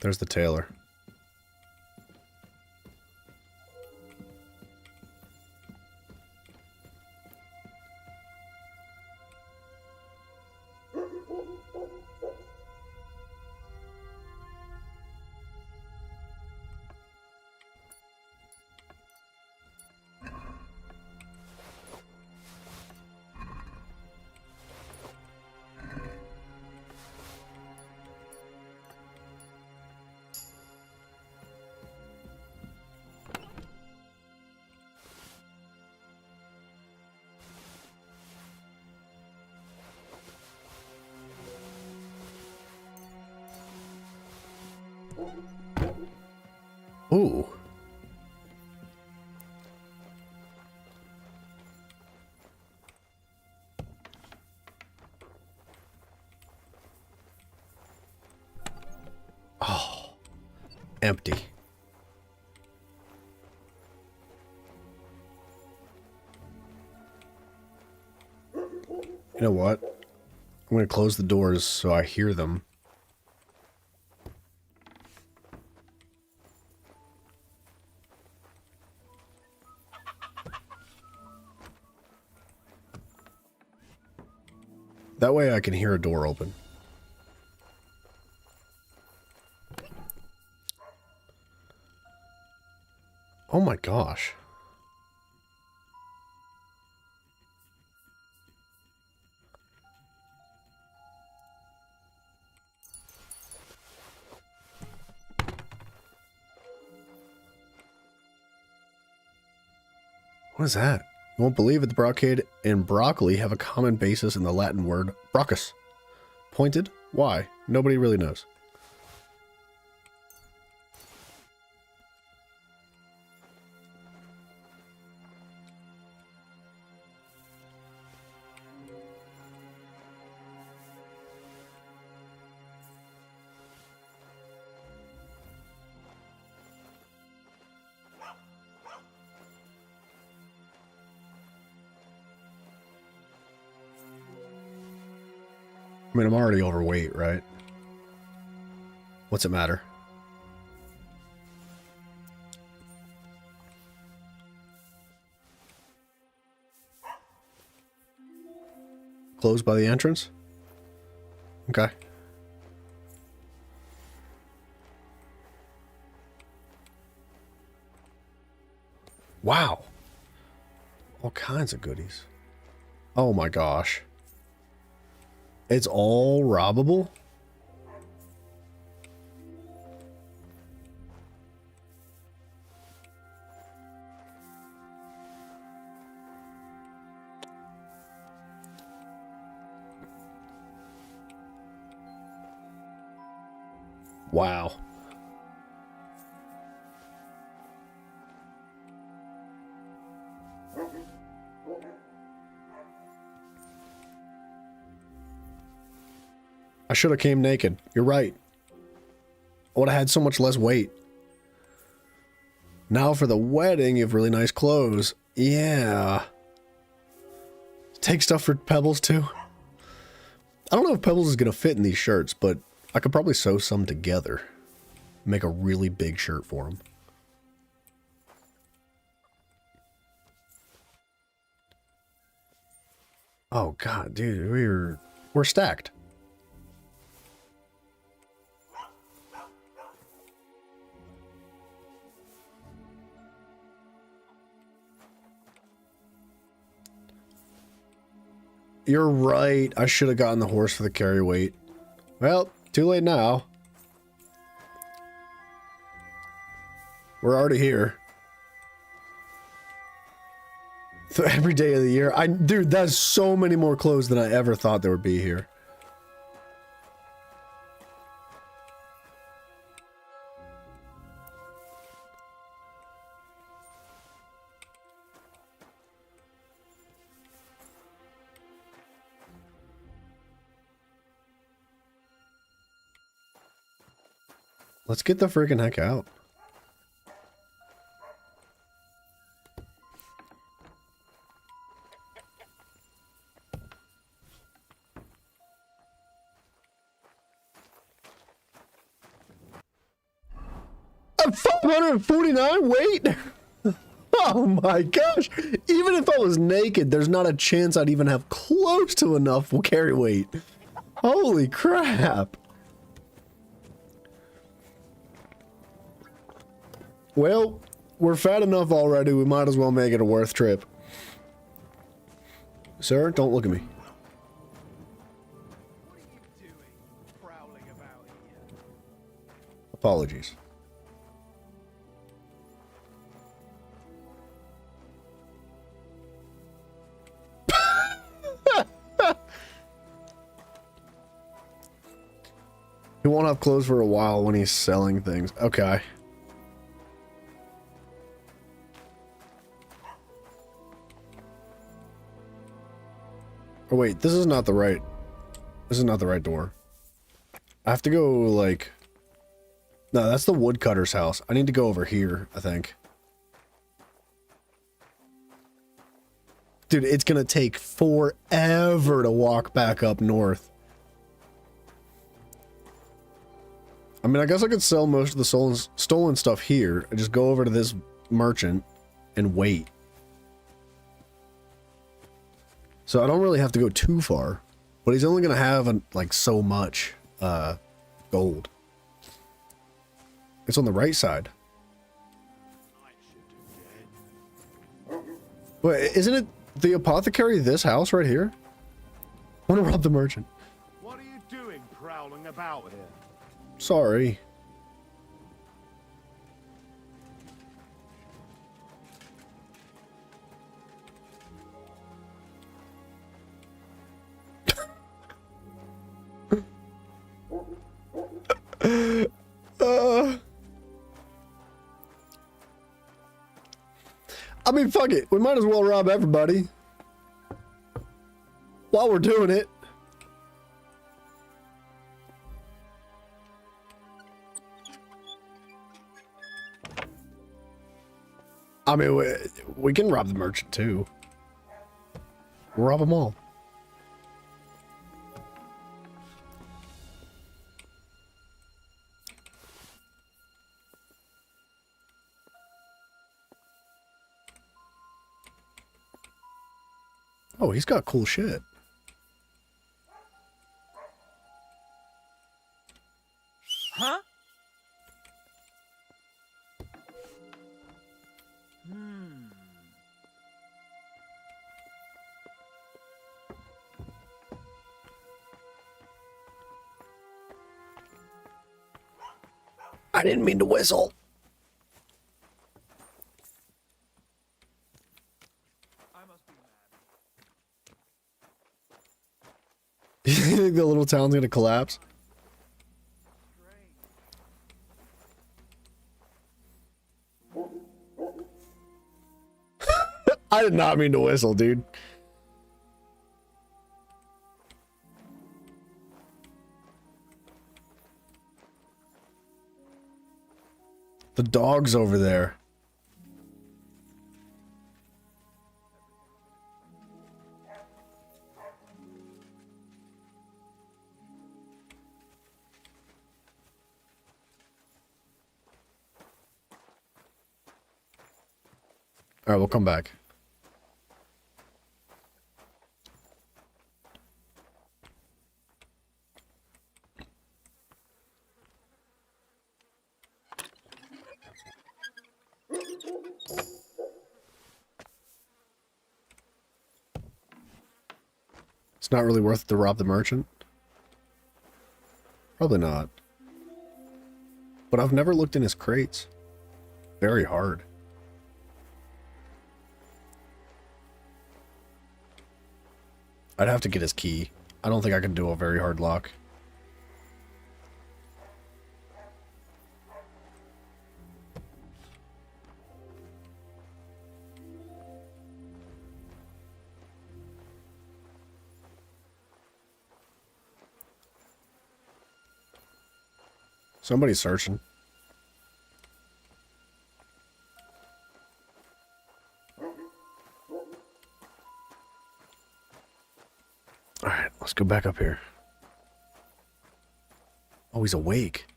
There's the tailor. Ooh. Oh. Empty. You know what? I'm going to close the doors so I hear them. That way I can hear a door open. Oh my gosh. What is that? You won't believe it, the brocade and broccoli have a common basis in the Latin word brockus. Pointed? Why? Nobody really knows. I mean, I'm already overweight, right? What's it matter? Closed by the entrance? Okay. Wow. All kinds of goodies. Oh my gosh. It's all robbable? Wow. I should have came naked. You're right. I would have had so much less weight. Now for the wedding, you have really nice clothes. Yeah. Take stuff for Pebbles too. I don't know if Pebbles is going to fit in these shirts, but I could probably sew some together. Make a really big shirt for him. Oh god, dude, we're stacked. You're right. I should have gotten the horse for the carry weight. Well, too late now. We're already here. So every day of the year. Dude, that's so many more clothes than I ever thought there would be here. Let's get the freaking heck out. A 549 weight? Oh my gosh. Even if I was naked, there's not a chance I'd even have close to enough carry weight. Holy crap. Well, we're fat enough already, we might as well make it a worth trip. Sir, don't look at me. Apologies. He won't have clothes for a while when he's selling things. Okay. Oh wait, this is not the right door. I have to go like, no, that's the woodcutter's house. I need to go over here, I think. Dude, it's gonna take forever to walk back up north. I mean, I guess I could sell most of the stolen stuff here and just go over to this merchant and wait. So I don't really have to go too far, but he's only gonna have like so much gold. It's on the right side. Wait, isn't it the apothecary this house right here? I want to rob the merchant. What are you doing prowling about here? Sorry. I mean, fuck it. We might as well rob everybody while we're doing it. I mean, we can rob the merchant too. We'll rob them all. Oh, he's got cool shit. Huh? I didn't mean to whistle. You think the little town's gonna collapse? I did not mean to whistle, dude. The dog's over there. All right, we'll come back. It's not really worth it to rob the merchant. Probably not. But I've never looked in his crates. Very hard. I'd have to get his key. I don't think I can do a very hard lock. Somebody's searching. Alright, let's go back up here. Oh, he's awake.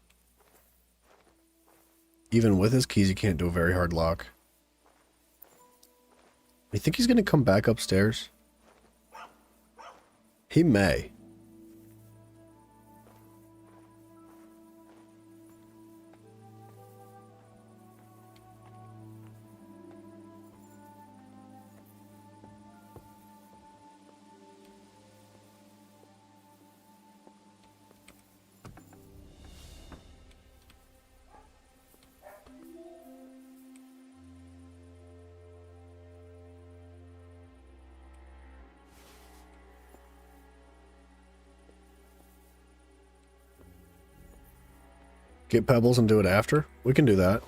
Even with his keys, he can't do a very hard lock. You think he's gonna come back upstairs? He may. Get pebbles and do it after? We can do that.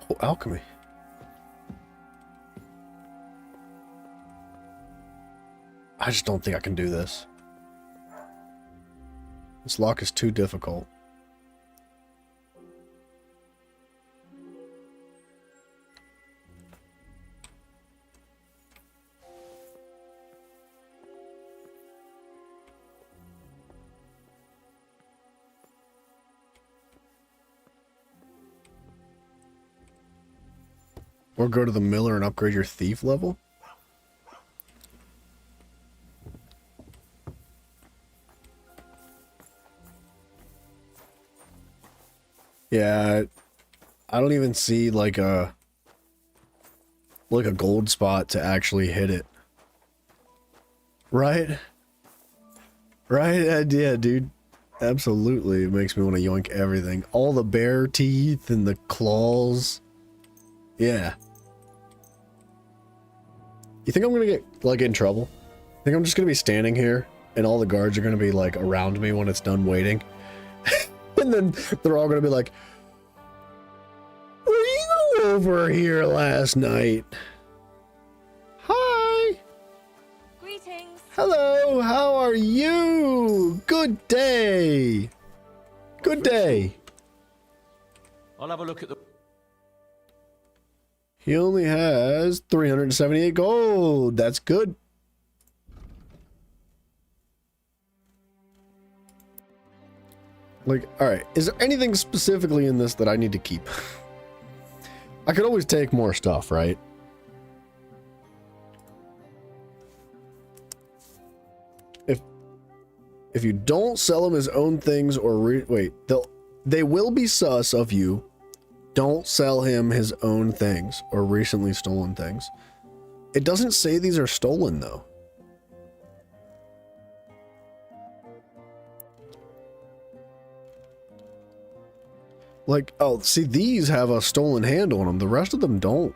Oh, alchemy. I just don't think I can do this. This lock is too difficult. Or go to the miller and upgrade your thief level? Yeah, I don't even see like a gold spot to actually hit it. Right? Right? Yeah, dude. Absolutely. It makes me want to yoink everything. All the bear teeth and the claws. Yeah. You think I'm gonna get like in trouble? I think I'm just gonna be standing here and all the guards are gonna be like around me when it's done waiting. And then they're all gonna be like, "Were you over here last night?" Hi. Greetings. Hello. How are you? Good day. Good day. I'll have a look at the... He only has 378 gold. That's good. Like, alright, is there anything specifically in this that I need to keep? I could always take more stuff, right? If you don't sell him his own things or they will be sus of you. Don't sell him his own things or recently stolen things. It doesn't say these are stolen though. Like, oh, see, these have a stolen handle on them. The rest of them don't.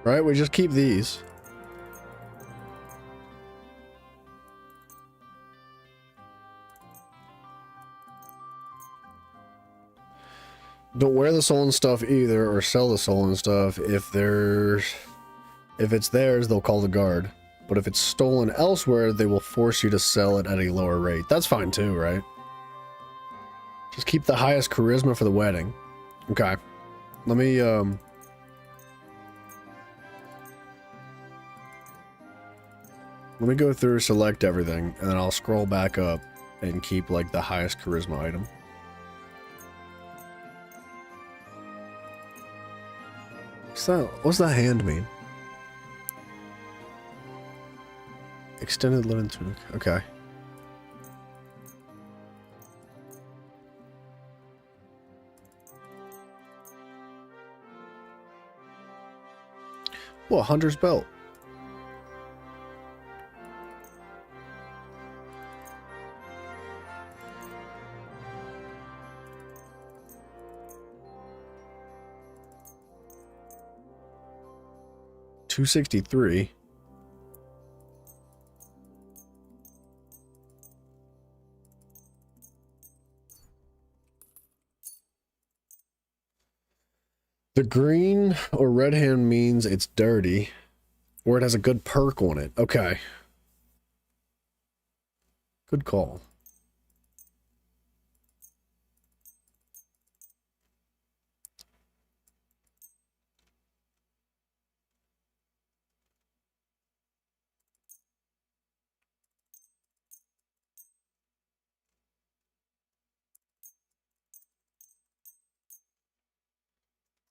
Right, we just keep these. Don't wear the stolen stuff either, or sell the stolen stuff. If it's theirs, they'll call the guard. But if it's stolen elsewhere, they will force you to sell it at a lower rate. That's fine too, right? Just keep the highest charisma for the wedding. Okay. Let me go through, select everything, and then I'll scroll back up and keep like the highest charisma item. What's that hand mean? Extended linen tunic. Okay. Well, hunter's belt. $263. The green or red hand means it's dirty, or it has a good perk on it. Okay. Good call.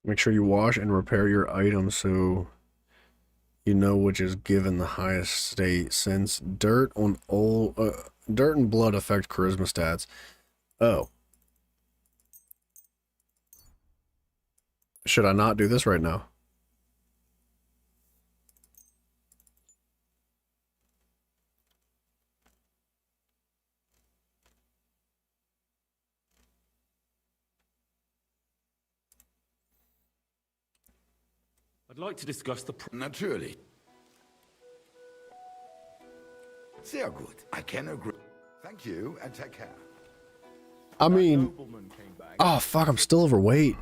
Make sure you wash and repair your items so you know which is given the highest state, since dirt and blood affect charisma stats. Oh. Should I not do this right now? I'd like to discuss the... Natürlich. Sehr gut. I can agree. Thank you, and take care. I mean... Oh, fuck, I'm still overweight.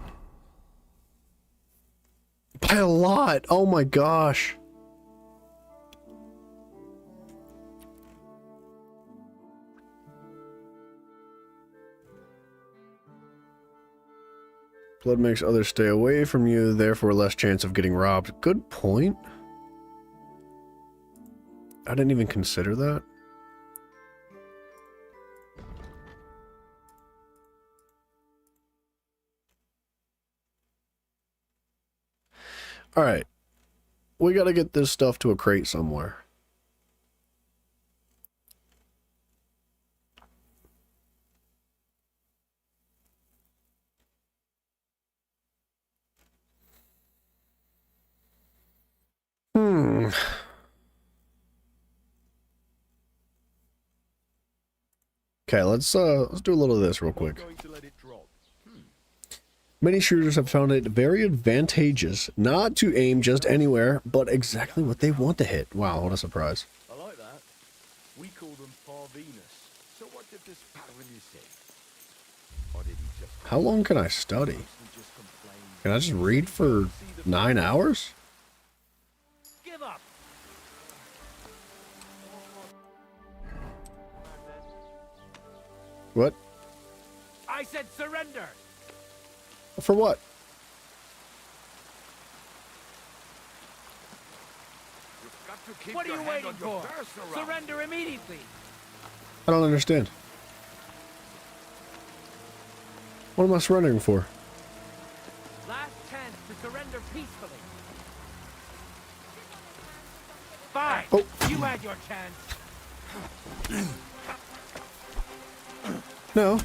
By a lot. Oh my gosh. Blood makes others stay away from you, therefore less chance of getting robbed. Good point. I didn't even consider that. Alright. We gotta get this stuff to a crate somewhere. Okay, let's do a little of this real quick. Many shooters have found it very advantageous not to aim just anywhere, but exactly what they want to hit. Wow, what a surprise. I like that. We call them Parvenus. So what did this Parvenu say? Or did he just... How long can I study? Can I just read for 9 hours? Give up. What? I said surrender. For what? You've got to keep What are your you hand waiting on your for? purse around. Surrender immediately. I don't understand. What am I surrendering for? Last chance to surrender peacefully. Fine. Oh. You had your chance. No.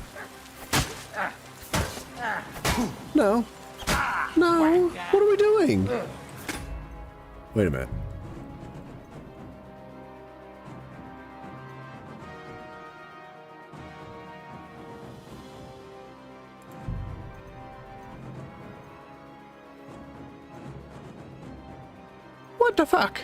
No. No. What are we doing? Wait a minute. What the fuck?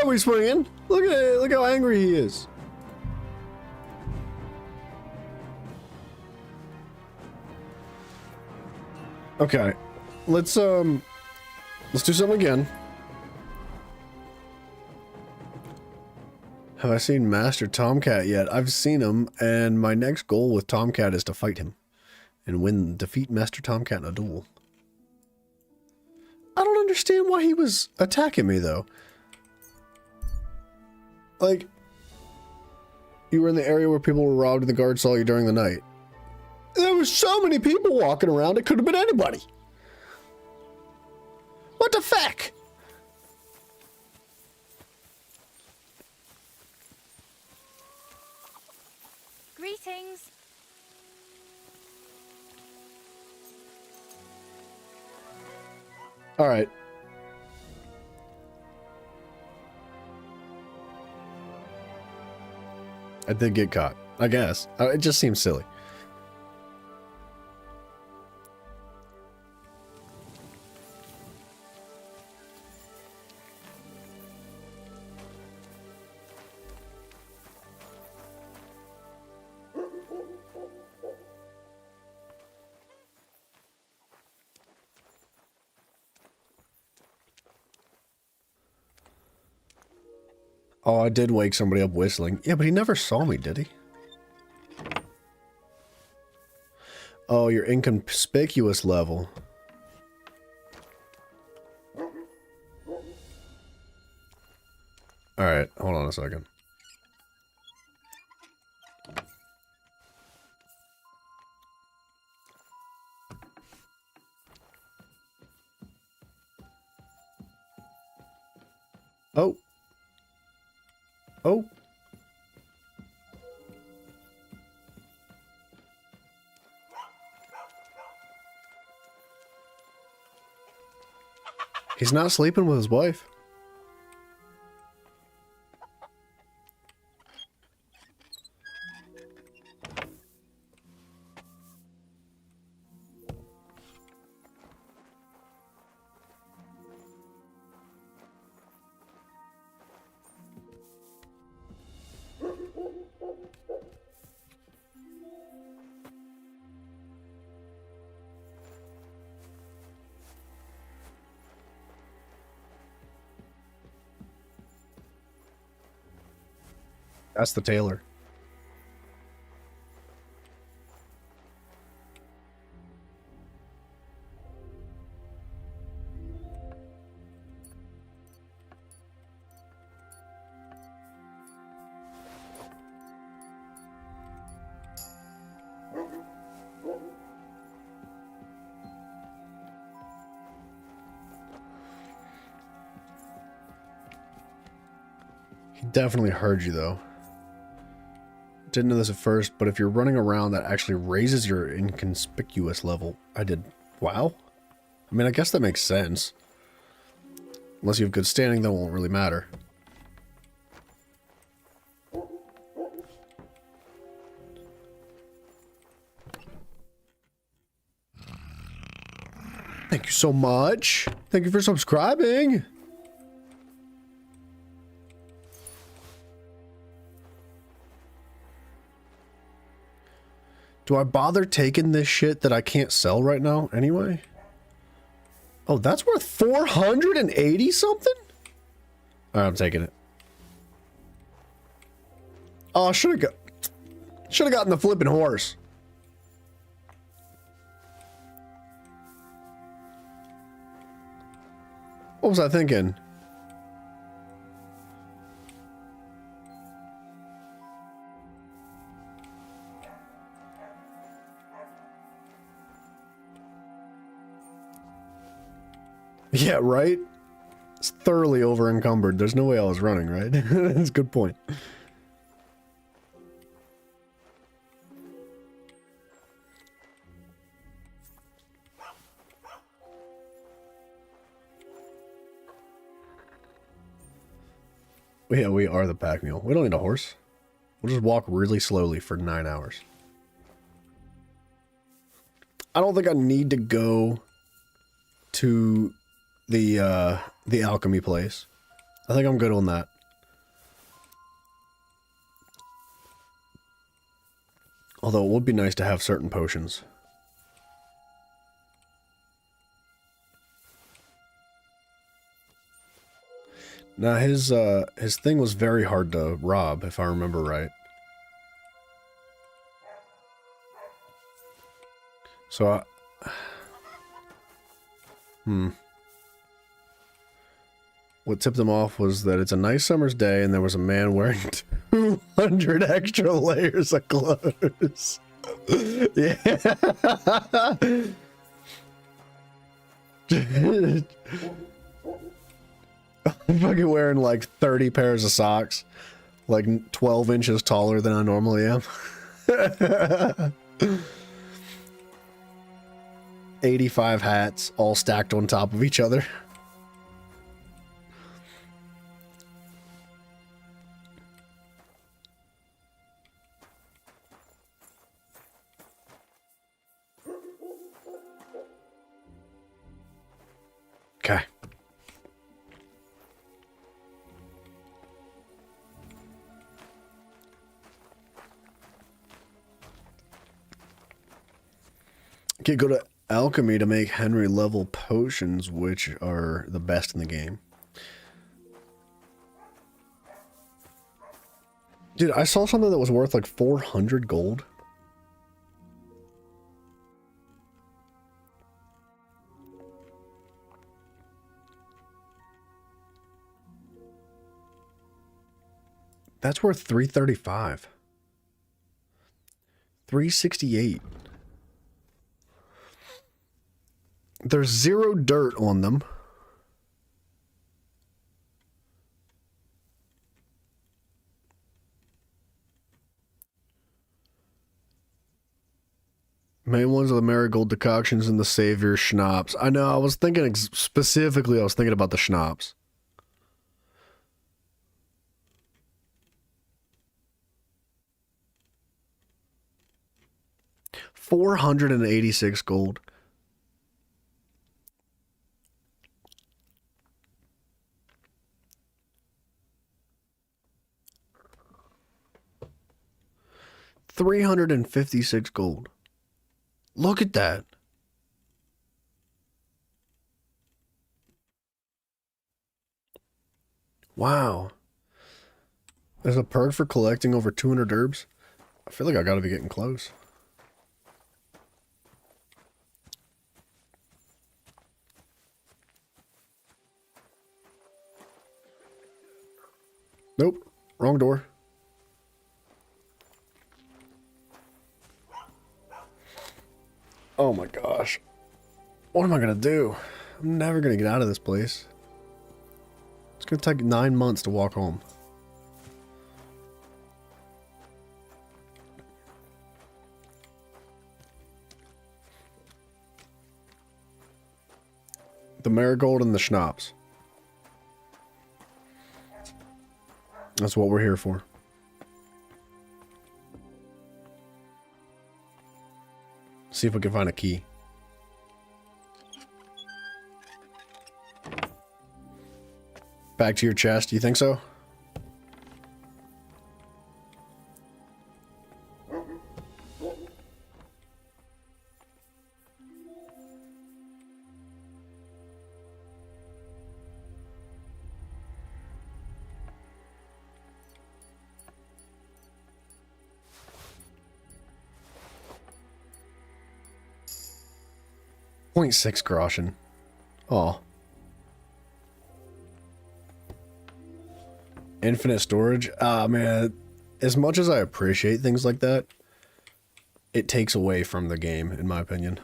are we swinging? Look at it. Look how angry he is. Okay, let's do something again. Have I seen Master Tomcat yet? I've seen him, and my next goal with Tomcat is to fight him and defeat Master Tomcat in a duel. I don't understand why he was attacking me though. Like, you were in the area where people were robbed and the guards saw you during the night. There was so many people walking around, it could have been anybody. What the fuck? Greetings. All right. I did get caught, I guess. It just seems silly. Oh, I did wake somebody up whistling. Yeah, but he never saw me, did he? Oh, you're inconspicuous level. Alright, hold on a second. Oh. Oh. He's not sleeping with his wife. That's the tailor. He definitely heard you though. Didn't know this at first, but if you're running around, that actually raises your inconspicuous level. I did. Wow. I mean, I guess that makes sense. Unless you have good standing, that won't really matter. Thank you so much. Thank you for subscribing. Do I bother taking this shit that I can't sell right now anyway? Oh, that's worth 480 something? Alright, I'm taking it. Oh, I should have gotten the flipping horse. What was I thinking? Yeah, right? It's thoroughly over encumbered. There's no way I was running, right? That's a good point. Yeah, we are the pack mule. We don't need a horse. We'll just walk really slowly for 9 hours. I don't think I need to go to the alchemy place. I think I'm good on that. Although it would be nice to have certain potions. Now his thing was very hard to rob, if I remember right. So what tipped them off was that it's a nice summer's day and there was a man wearing 200 extra layers of clothes. Yeah. I'm fucking wearing like 30 pairs of socks, like 12 inches taller than I normally am. 85 hats, all stacked on top of each other. Okay. Okay, go to alchemy to make Henry level potions, which are the best in the game. Dude, I saw something that was worth like 400 gold. That's worth 335. 368. There's 0 dirt on them. Main ones are the marigold decoctions and the savior schnapps. I know, I was thinking specifically, I was thinking about the schnapps. $486 gold. $356 gold. Look at that. Wow. There's a perk for collecting over 200 herbs. I feel like I gotta be getting close. Nope. Wrong door. Oh my gosh. What am I gonna do? I'm never gonna get out of this place. It's gonna take 9 months to walk home. The marigold and the schnapps. That's what we're here for. See if we can find a key. Back to your chest, you think so? .6 groschen. Oh. Infinite storage? Ah, man. As much as I appreciate things like that, it takes away from the game, in my opinion.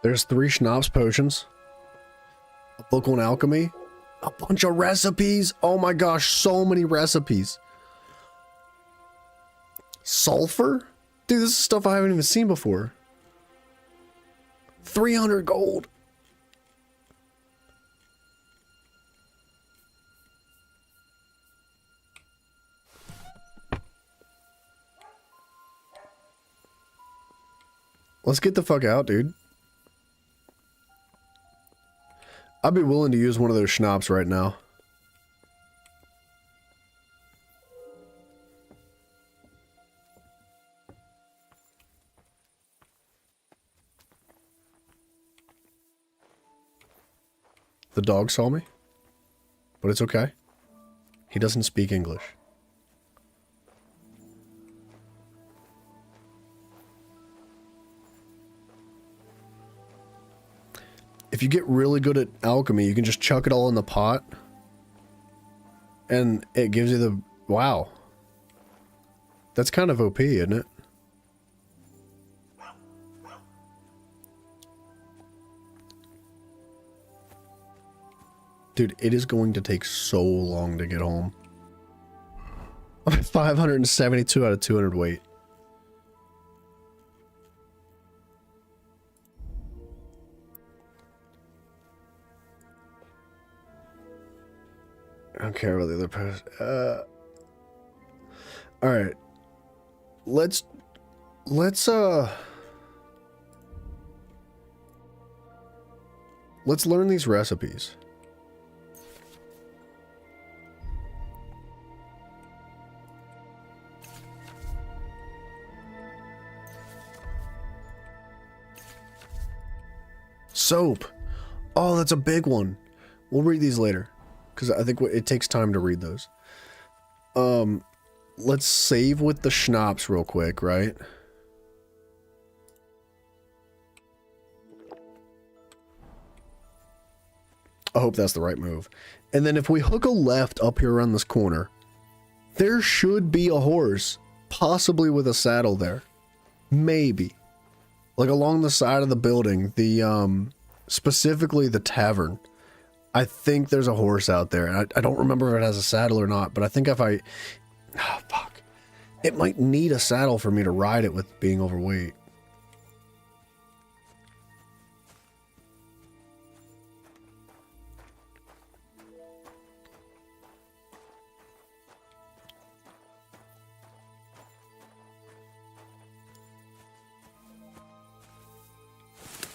There's 3 schnapps potions. Book on alchemy. A bunch of recipes. Oh my gosh, so many recipes. Sulfur? Dude, this is stuff I haven't even seen before. 300 gold. Let's get the fuck out, dude. I'd be willing to use one of those schnapps right now. The dog saw me, but it's okay. He doesn't speak English. If you get really good at alchemy, you can just chuck it all in the pot. And it gives you the... Wow. That's kind of OP, isn't it? Dude, it is going to take so long to get home. I'm at 572 out of 200 weight. I don't care about the other post. Alright. Let's learn these recipes. Soap. Oh, that's a big one. We'll read these later. Because I think it takes time to read those. Let's save with the schnapps real quick, right? I hope that's the right move. And then if we hook a left up here around this corner, there should be a horse, possibly with a saddle there. Maybe. Like along the side of the building, the, specifically the tavern. I think there's a horse out there, and I don't remember if it has a saddle or not, but I think if I... Oh, fuck. It might need a saddle for me to ride it with being overweight.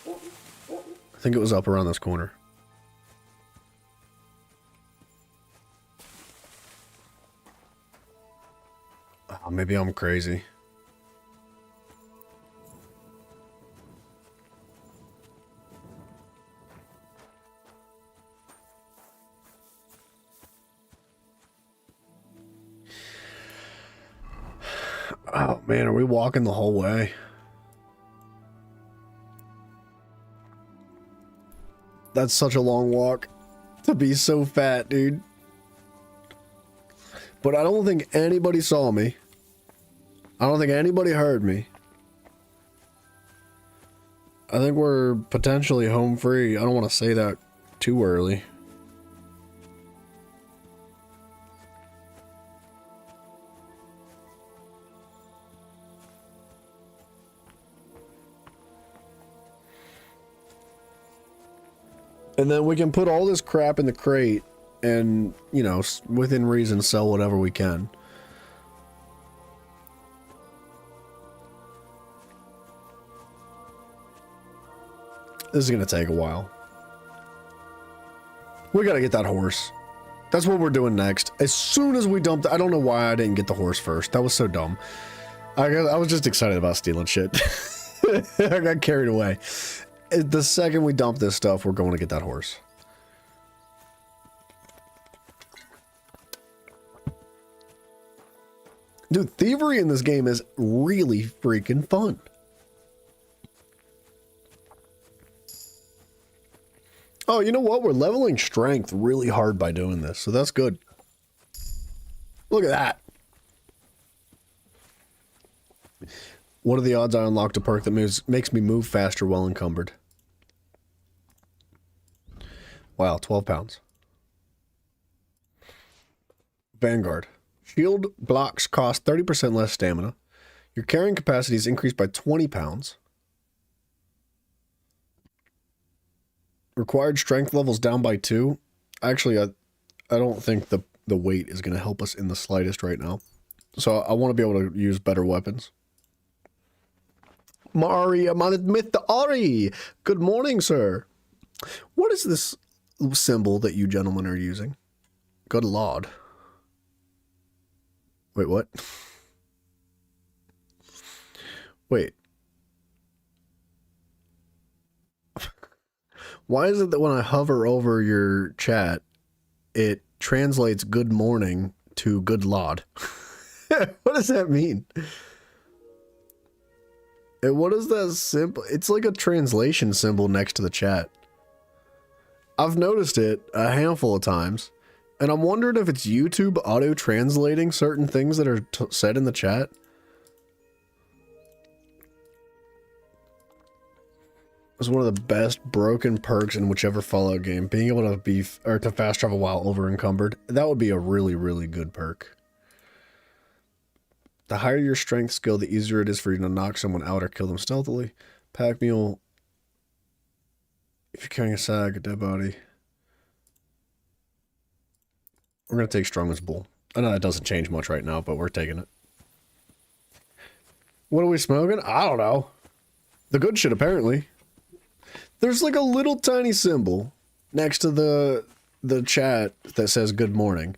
I think it was up around this corner. Oh, maybe I'm crazy. Oh man, are we walking the whole way? That's such a long walk to be so fat, dude. But I don't think anybody saw me. I don't think anybody heard me. I think we're potentially home free. I don't want to say that too early. And then we can put all this crap in the crate and, you know, within reason, sell whatever we can. This is going to take a while. We got to get that horse. That's what we're doing next. As soon as we dump... I don't know why I didn't get the horse first. That was so dumb. I was just excited about stealing shit. I got carried away. The second we dump this stuff, we're going to get that horse. Dude, thievery in this game is really freaking fun. Oh, you know what? We're leveling strength really hard by doing this, so that's good. Look at that. What are the odds I unlocked a perk that makes me move faster while encumbered? Wow, 12 pounds. Vanguard. Shield blocks cost 30% less stamina. Your carrying capacity is increased by 20 pounds. Required strength levels down by 2. Actually, I don't think the weight is going to help us in the slightest right now. So I want to be able to use better weapons. Maria, Mr. Ari, good morning, sir. What is this symbol that you gentlemen are using? Good lord. Wait, what? Wait. Why is it that when I hover over your chat, it translates good morning to good lord? What does that mean? And what is that symbol? It's like a translation symbol next to the chat. I've noticed it a handful of times, and I'm wondering if it's YouTube auto-translating certain things that are said in the chat. It's one of the best broken perks in whichever Fallout game. Being able to fast travel while over encumbered. That would be a really, really good perk. The higher your strength skill, the easier it is for you to knock someone out or kill them stealthily. Pack mule. If you're carrying a sack, a dead body. We're going to take Strongest Bull. I know that doesn't change much right now, but we're taking it. What are we smoking? I don't know. The good shit, apparently. There's like a little tiny symbol next to the chat that says good morning.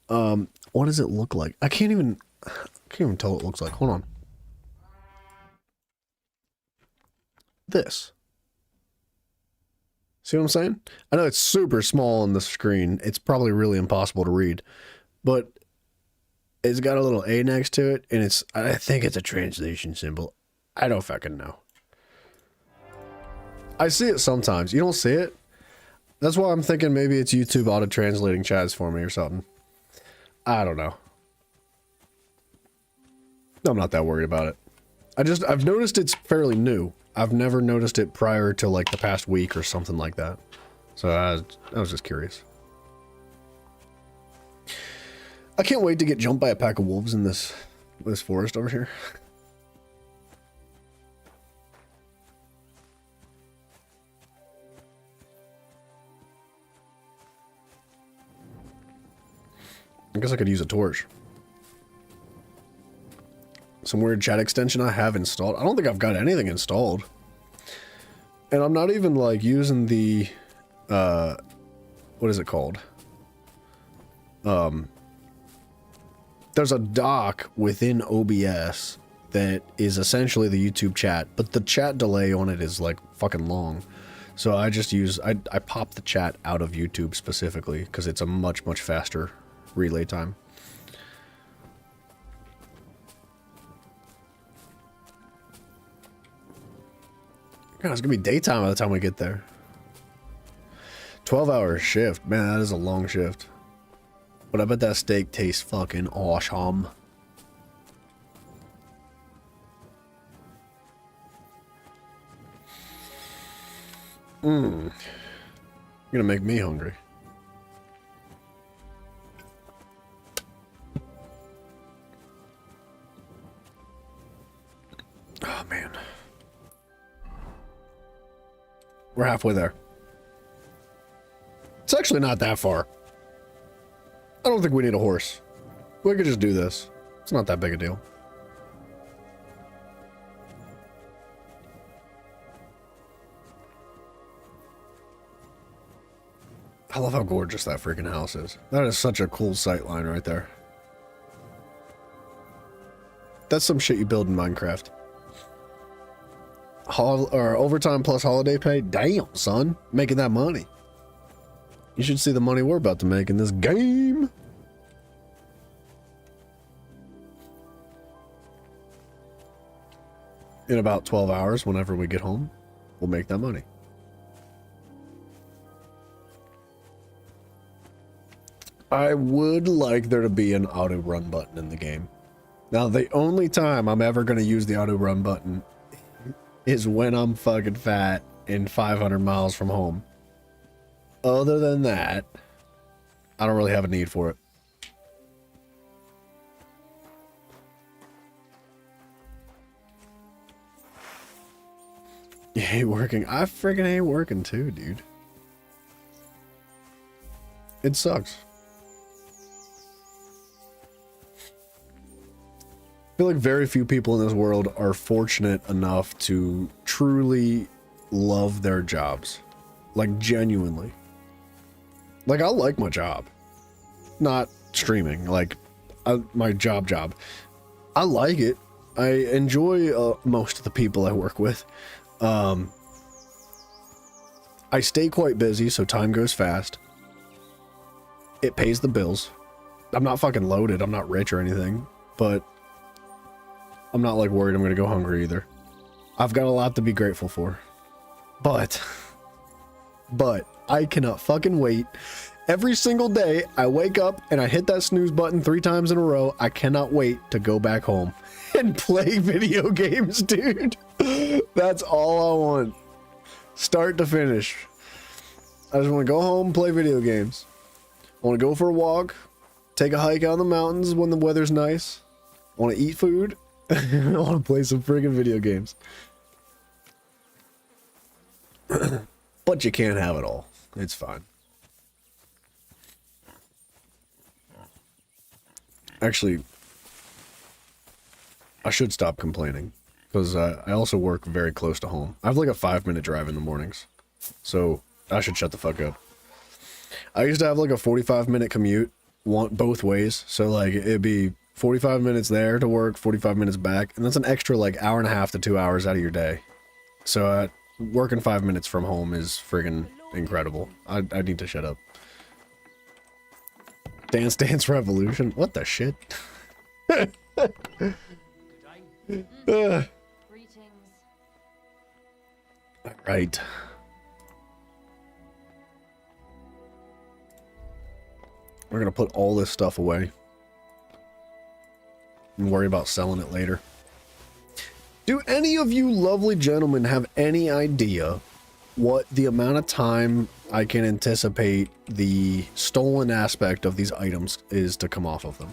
What does it look like? I can't even tell what it looks like. Hold on. This. See what I'm saying? I know it's super small on the screen. It's probably really impossible to read. But it's got a little A next to it, and I think it's a translation symbol. I don't fucking know. I see it sometimes. You don't see it? That's why I'm thinking maybe it's YouTube auto-translating chats for me or something. I don't know. I'm not that worried about it. I've noticed it's fairly new. I've never noticed it prior to like the past week or something like that. So I was just curious. I can't wait to get jumped by a pack of wolves in this forest over here. I guess I could use a torch. Some weird chat extension I have installed. I don't think I've got anything installed. And I'm not even like using the what is it called? There's a dock within OBS that is essentially the YouTube chat, but the chat delay on it is like fucking long. So I just I pop the chat out of YouTube specifically because it's a much faster relay time. God, it's gonna be daytime by the time we get there. 12-hour shift. Man, that is a long shift. But I bet that steak tastes fucking awesome. You're gonna make me hungry. Oh, man. We're halfway there. It's actually not that far. I don't think we need a horse. We could just do this. It's not that big a deal. I love how gorgeous that freaking house is. That is such a cool sight line right there. That's some shit you build in Minecraft. Overtime plus holiday pay? Damn, son. Making that money. You should see the money we're about to make in this game. In about 12 hours, whenever we get home, we'll make that money. I would like there to be an auto run button in the game. Now, the only time I'm ever going to use the auto run button is when I'm fucking fat and 500 miles from home. other than that, I don't really have a need for it. You hate working? I freaking hate working too, dude. It sucks. I feel like very few people in this world are fortunate enough to truly love their jobs. Like, genuinely. Like, I like my job. Not streaming, like, my job. I like it. I enjoy most of the people I work with. I stay quite busy, so time goes fast. It pays the bills. I'm not fucking loaded. I'm not rich or anything, but I'm not like worried I'm gonna go hungry either. I've got a lot to be grateful for. But I cannot fucking wait. Every single day I wake up and I hit that snooze button 3 times in a row. I cannot wait to go back home and play video games, dude. That's all I want. Start to finish. I just want to go home and play video games. I want to go for a walk, take a hike out in the mountains when the weather's nice. I want to eat food. I want to play some friggin' video games. But you can't have it all. It's fine. Actually, I should stop complaining. Because I also work very close to home. I have like a 5-minute drive in the mornings. So I should shut the fuck up. I used to have like a 45-minute commute both ways. So like it'd be 45 minutes there to work, 45 minutes back. And that's an extra like hour and a half to 2 hours out of your day. So working 5 minutes from home is friggin' incredible. I need to shut up. Dance Dance Revolution? What the shit? Right. We're gonna put all this stuff away and worry about selling it later. Do any of you lovely gentlemen have any idea what the amount of time I can anticipate the stolen aspect of these items is to come off of them?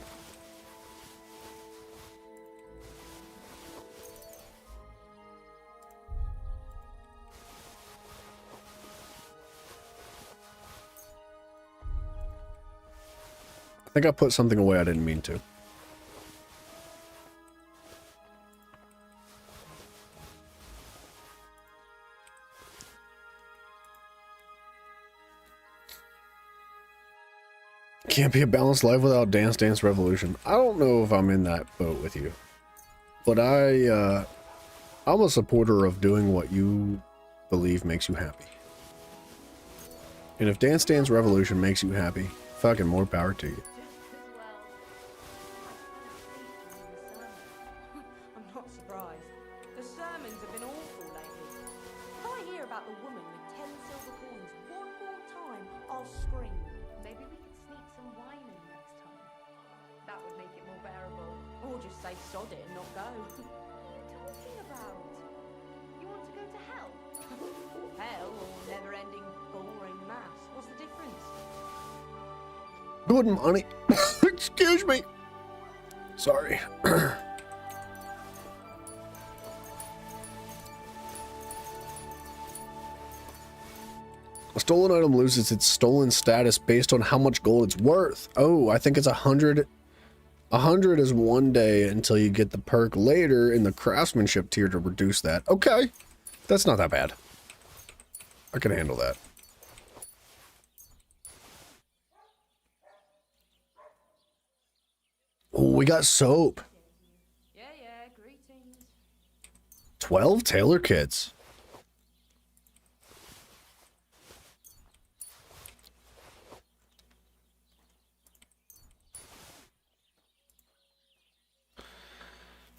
I think I put something away I didn't mean to. Can't be a balanced life without Dance Dance Revolution. I don't know if I'm in that boat with you. But I'm a supporter of doing what you believe makes you happy. And if Dance Dance Revolution makes you happy, fucking more power to you. I'm not surprised. The sermons have been awful lately. If I hear about the woman with 10 silver coins one more time, I'll scream. Maybe we could sneak some wine in next time. That would make it more bearable. Or just say sod it and not go. What are you talking about? You want to go to hell? Hell or never-ending, boring mass? What's the difference? Good money. Excuse me. Sorry. A stolen item loses its stolen status based on how much gold it's worth. Oh, I think it's 100. 100 is 1 day until you get the perk later in the craftsmanship tier to reduce that. Okay. That's not that bad. I can handle that. Oh, we got soap. Yeah, greetings. 12 tailor kits.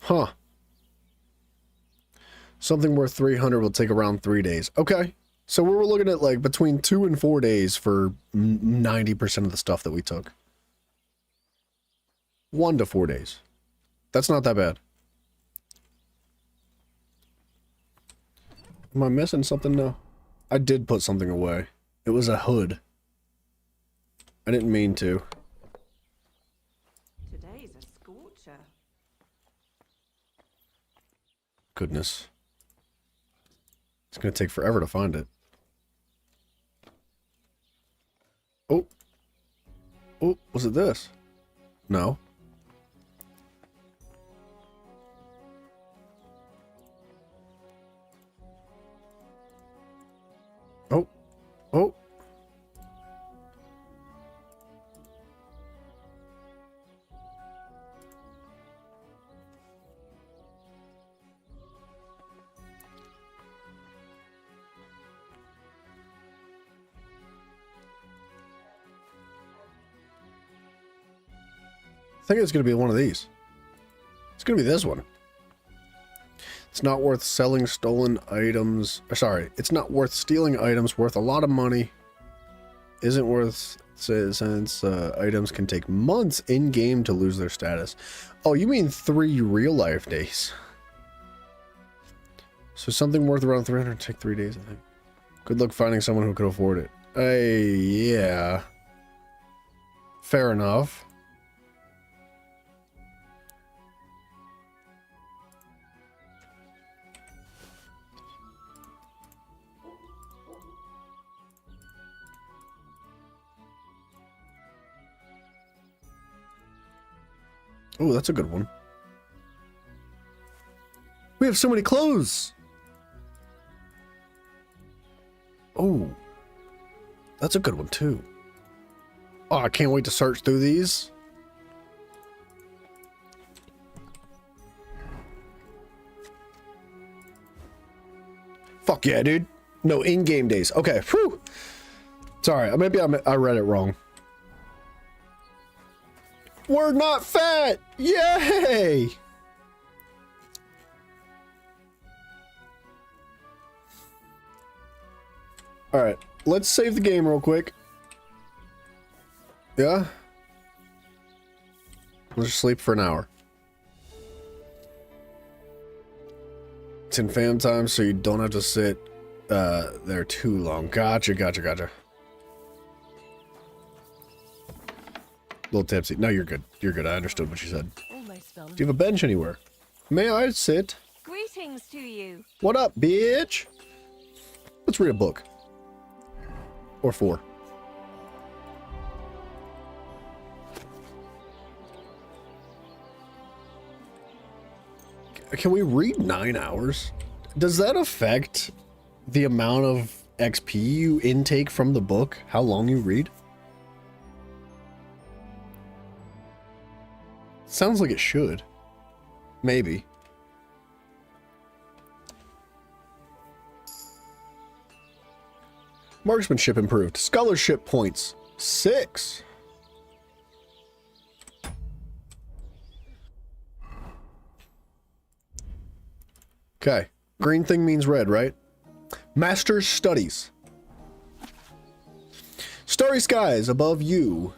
Huh. Something worth 300 will take around 3 days. Okay. So we're looking at like between 2 and 4 days for 90% of the stuff that we took. 1 to 4 days. That's not that bad. Am I missing something? No. I did put something away. It was a hood. I didn't mean to. Today's a scorcher. Goodness. It's gonna take forever to find it. Oh. Oh, was it this? No. Oh. Oh. I think it's going to be one of these. It's going to be this one. It's not worth selling stolen items. Sorry, it's not worth stealing items worth a lot of money. Isn't worth since items can take months in-game to lose their status. Oh, you mean 3 real-life days. So something worth around 300 take 3 days, I think. Good luck finding someone who could afford it. Yeah. Fair enough. Oh, that's a good one. We have so many clothes. Oh, that's a good one too. Oh, I can't wait to search through these. Fuck yeah, dude. No in-game days. Okay, whew. Sorry, maybe I read it wrong. We're not fat! Yay! Alright, let's save the game real quick. Yeah? Let's just sleep for an hour. It's in fam time, so you don't have to sit there too long. Gotcha. Little tipsy. No, you're good. You're good. I understood what you said. Almost done. Do you have a bench anywhere? May I sit? Greetings to you. What up, bitch? Let's read a book. Or 4. Can we read 9 hours? Does that affect the amount of XP you intake from the book? How long you read? Sounds like it should. Maybe. Marksmanship improved. Scholarship points. 6. Okay. Green thing means red, right? Master's Studies. Starry skies above you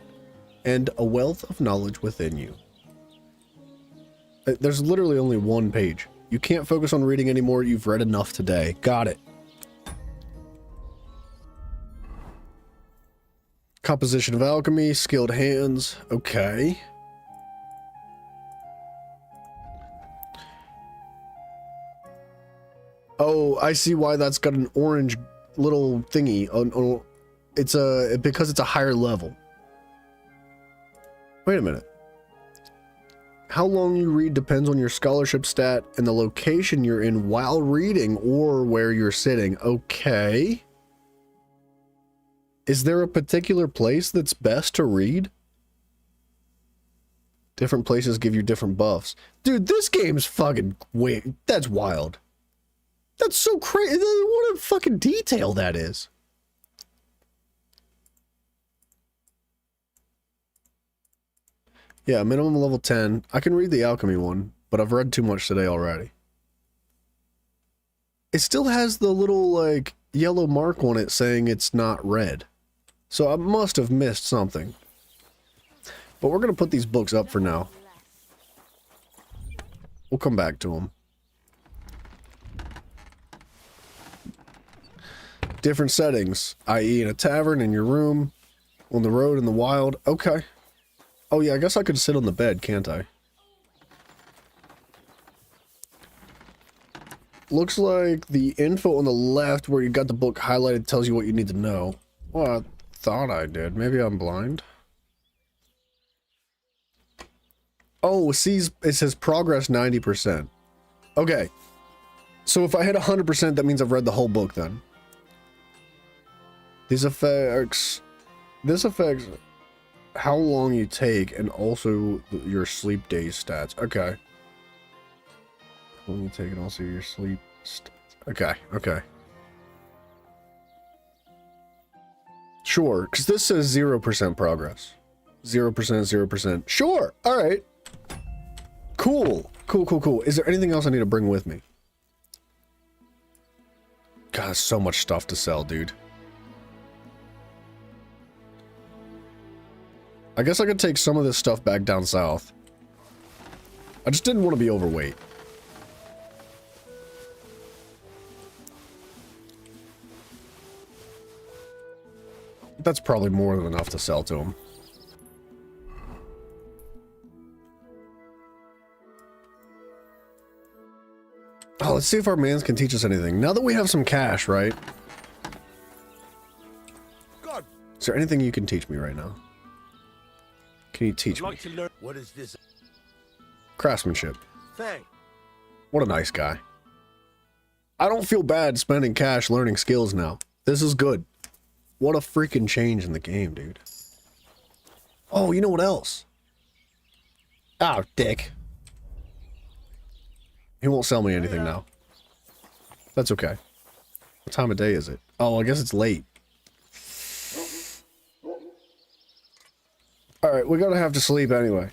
and a wealth of knowledge within you. There's literally only 1 page. You can't focus on reading anymore. You've read enough today. Got it. Composition of alchemy, skilled hands. Okay. Oh, I see why that's got an orange little thingy. Oh, it's because it's a higher level. Wait a minute. How long you read depends on your scholarship stat and the location you're in while reading or where you're sitting. Okay. Is there a particular place that's best to read? Different places give you different buffs. Dude, this game's fucking weird. That's wild. That's so crazy. What a fucking detail that is. Yeah, minimum level 10. I can read the alchemy one, but I've read too much today already. It still has the little, like, yellow mark on it saying it's not read. So I must have missed something. But we're going to put these books up for now. We'll come back to them. Different settings, i.e. in a tavern, in your room, on the road, in the wild. Okay. Oh yeah, I guess I could sit on the bed, can't I? Looks like the info on the left where you got the book highlighted tells you what you need to know. Well, I thought I did. Maybe I'm blind. Oh, it says progress 90%. Okay. So if I hit 100%, that means I've read the whole book then. This affects how long you take and also your sleep days stats. Okay. How long you take and also your sleep stats. Okay, okay. Sure, because this says 0% progress. 0%, 0%. Sure, alright. Cool. Cool, cool, cool. Is there anything else I need to bring with me? God, so much stuff to sell, dude. I guess I could take some of this stuff back down south. I just didn't want to be overweight. That's probably more than enough to sell to him. Oh, let's see if our mans can teach us anything. Now that we have some cash, right? God. Is there anything you can teach me right now? Can you teach me? To learn. What is this? Craftsmanship. Thing. What a nice guy. I don't feel bad spending cash learning skills now. This is good. What a freaking change in the game, dude. Oh, you know what else? Oh, dick. He won't sell me anything now. That's okay. What time of day is it? Oh, I guess it's late. Alright, we're gonna have to sleep anyway.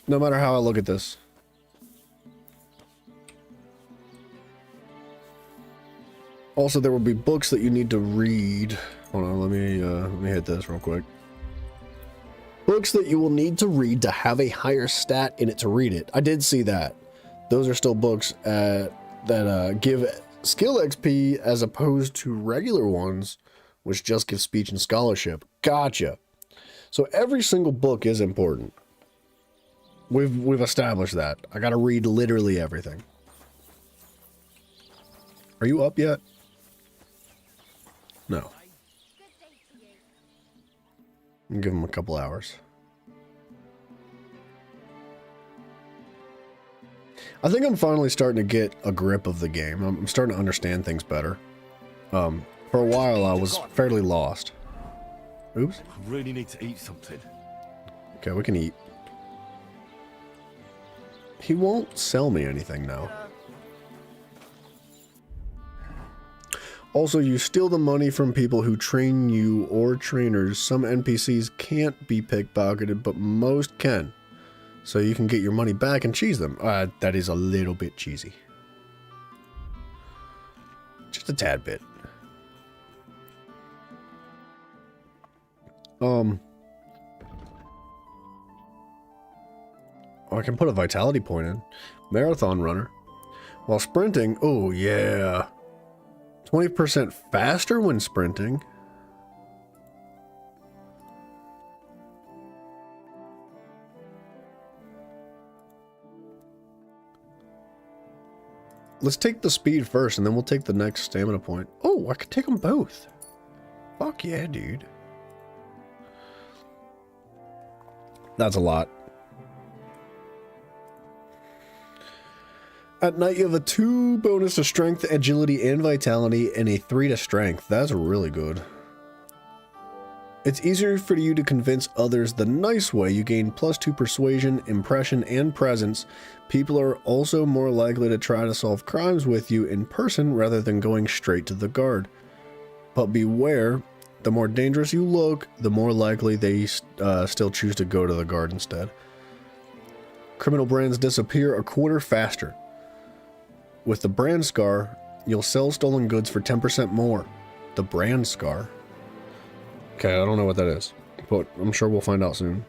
No matter how I look at this. Also, there will be books that you need to read. Hold on, let me hit this real quick. Books that you will need to read to have a higher stat in it to read it. I did see that. Those are still books that give skill XP as opposed to regular ones, which just give speech and scholarship. Gotcha. So every single book is important. We've established that. I gotta read literally everything. Are you up yet? No. Give him a couple hours. I think I'm finally starting to get a grip of the game. I'm starting to understand things better. For a while, I was fairly lost. Oops. I really need to eat something. Okay, we can eat. He won't sell me anything now. Also, you steal the money from people who train you or trainers. Some NPCs can't be pickpocketed, but most can. So you can get your money back and cheese them. That is a little bit cheesy. Just a tad bit. Oh, I can put a vitality point in. Marathon runner. While sprinting, oh yeah. 20% faster when sprinting. Let's take the speed first, and then we'll take the next stamina point. Oh, I could take them both. Fuck yeah, dude. That's a lot. At night, you have a 2 bonus to strength, agility, and vitality, and a 3 to strength. That's really good. It's easier for you to convince others the nice way. You gain +2 persuasion, impression, and presence. People are also more likely to try to solve crimes with you in person rather than going straight to the guard. But beware, the more dangerous you look, the more likely they still choose to go to the guard instead. Criminal brands disappear a quarter faster. With the brand scar, you'll sell stolen goods for 10% more. The brand scar. Okay, I don't know what that is, but I'm sure we'll find out soon.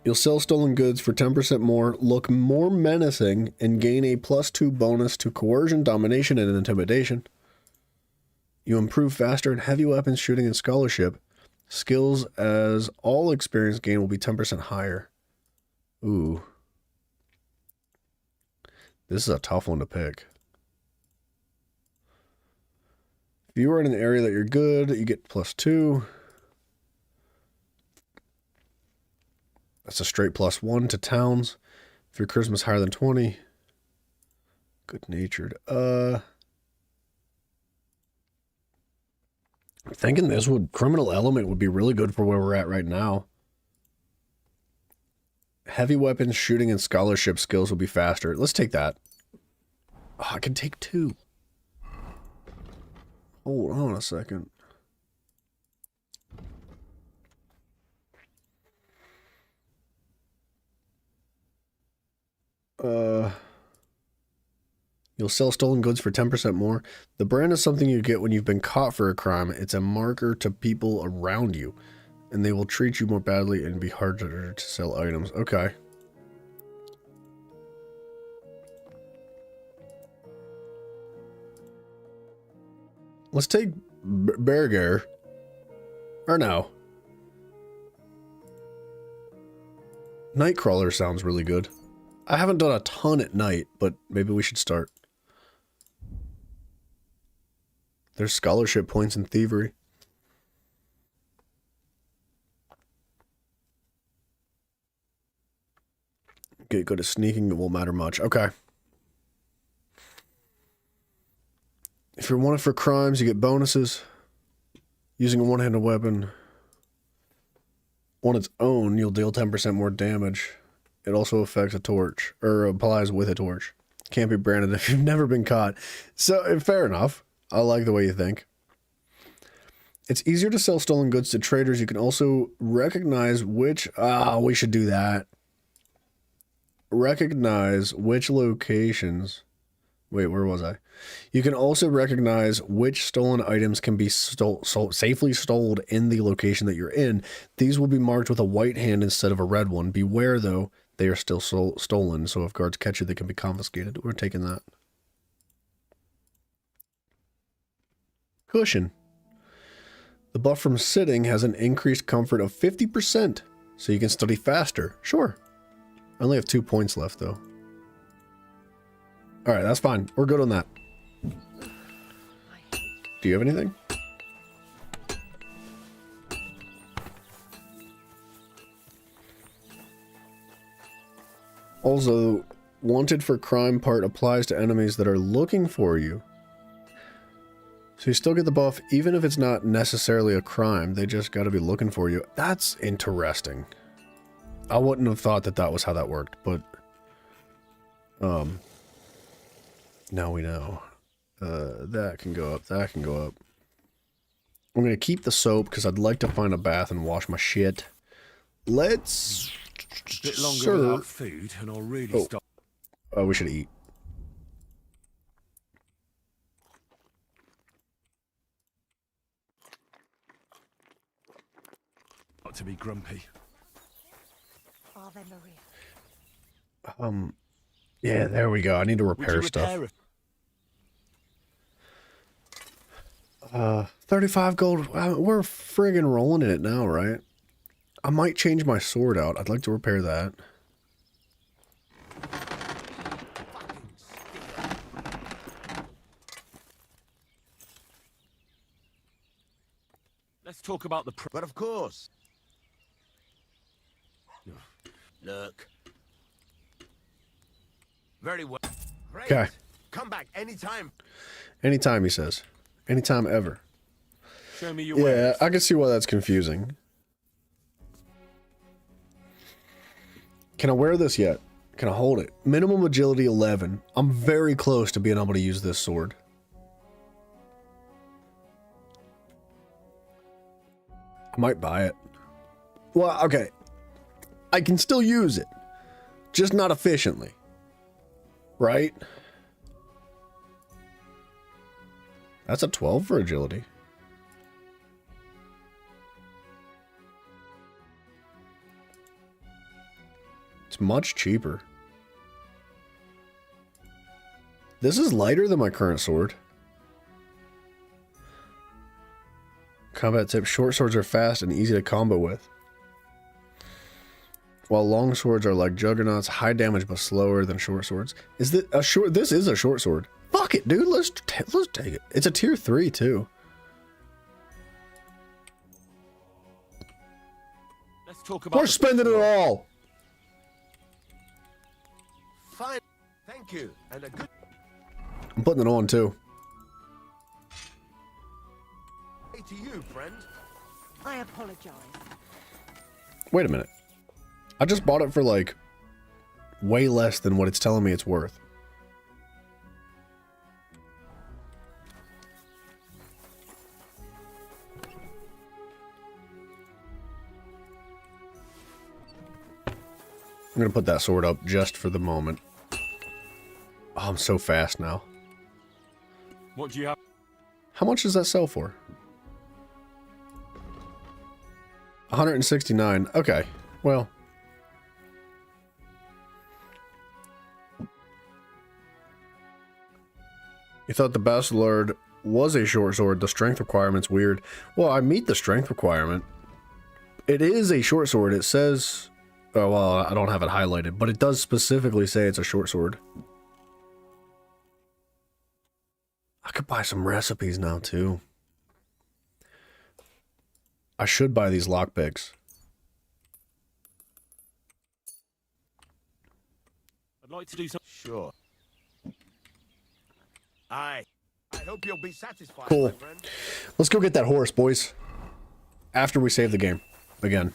You'll sell stolen goods for 10% more, look more menacing, and gain a +2 bonus to coercion, domination, and intimidation. You improve faster in heavy weapons shooting and scholarship. Skills as all experience gain will be 10% higher. Ooh. This is a tough one to pick. If you are in an area that you're good, you get +2. That's a straight +1 to towns. If your charisma's higher than 20. Good-natured. I'm thinking this criminal element would be really good for where we're at right now. Heavy weapons, shooting, and scholarship skills will be faster. Let's take that. Oh, I can take 2. Hold on a second. You'll sell stolen goods for 10% more. The brand is something you get when you've been caught for a crime. It's a marker to people around you, and they will treat you more badly and be harder to sell items. Okay. Let's take Berger. Or no. Nightcrawler sounds really good. I haven't done a ton at night, but maybe we should start. There's scholarship points in thievery. Okay, go to sneaking, it won't matter much. Okay. If you're wanted for crimes, you get bonuses. Using a one-handed weapon on its own, you'll deal 10% more damage. It also affects a torch, or applies with a torch. Can't be branded if you've never been caught. So, fair enough. I like the way you think. It's easier to sell stolen goods to traders. You can also recognize which... we should do that. Recognize which locations... Wait, where was I? You can also recognize which stolen items can be safely sold in the location that you're in. These will be marked with a white hand instead of a red one. Beware, though, they are still stolen, so if guards catch you, they can be confiscated. We're taking that. Cushion. The buff from sitting has an increased comfort of 50%, so you can study faster. Sure. I only have 2 points left, though. Alright, that's fine. We're good on that. Do you have anything? Also, wanted for crime part applies to enemies that are looking for you. So you still get the buff, even if it's not necessarily a crime. They just got to be looking for you. That's interesting. I wouldn't have thought that that was how that worked, but... now we know. That can go up, that can go up. I'm going to keep the soap, because I'd like to find a bath and wash my shit. Let's... A bit longer without food, and I'll really stop. Oh, we should eat. Not to be grumpy. Ave Maria. Yeah, there we go. I need to repair stuff. 35 gold. We're friggin' rolling in it now, right? I might change my sword out. I'd like to repair that. Let's talk about the... But of course. Look. Very well. Great. Okay. Come back anytime. Anytime, he says. Anytime ever. Show me your Yeah, ways. I can see why that's confusing. Can I wear this yet? Can I hold it? Minimum agility 11. I'm very close to being able to use this sword. I might buy it. Well, okay. I can still use it. Just not efficiently. Right? That's a 12 for agility. It's much cheaper. This is lighter than my current sword. Combat tip, short swords are fast and easy to combo with. While long swords are like juggernauts, high damage but slower than short swords. Is this a short? This is a short sword. Fuck it, dude. Let's take it. It's a tier 3 too. Let's talk about. We're spending it all. Fine. Thank you. And a good I'm putting it on too. day to you, friend. I apologize. Wait a minute. I just bought it for like way less than what it's telling me it's worth. I'm gonna put that sword up just for the moment. Oh, I'm so fast now. What do you have? How much does that sell for? 169. Okay. Well. You thought the Bastard was a short sword. The strength requirement's weird. Well, I meet the strength requirement. It is a short sword. It says... Oh, well, I don't have it highlighted, but it does specifically say it's a short sword. I could buy some recipes now, too. I should buy these lockpicks. I'd like to do something. Sure. I hope you'll be satisfied, Cool. my friend. Let's go get that horse, boys. After we save the game. Again.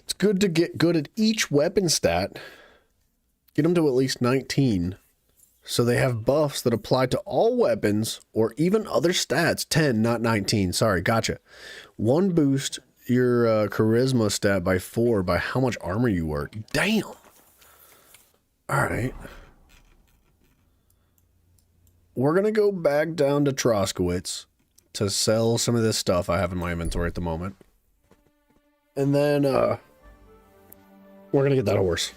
It's good to get good at each weapon stat. Get them to at least 19. So they have buffs that apply to all weapons or even other stats. 10, not 19. Sorry, gotcha. 1 boost your charisma stat by 4 by how much armor you work. Damn. Alright. We're going to go back down to Troskowitz to sell some of this stuff I have in my inventory at the moment. And then we're going to get that horse.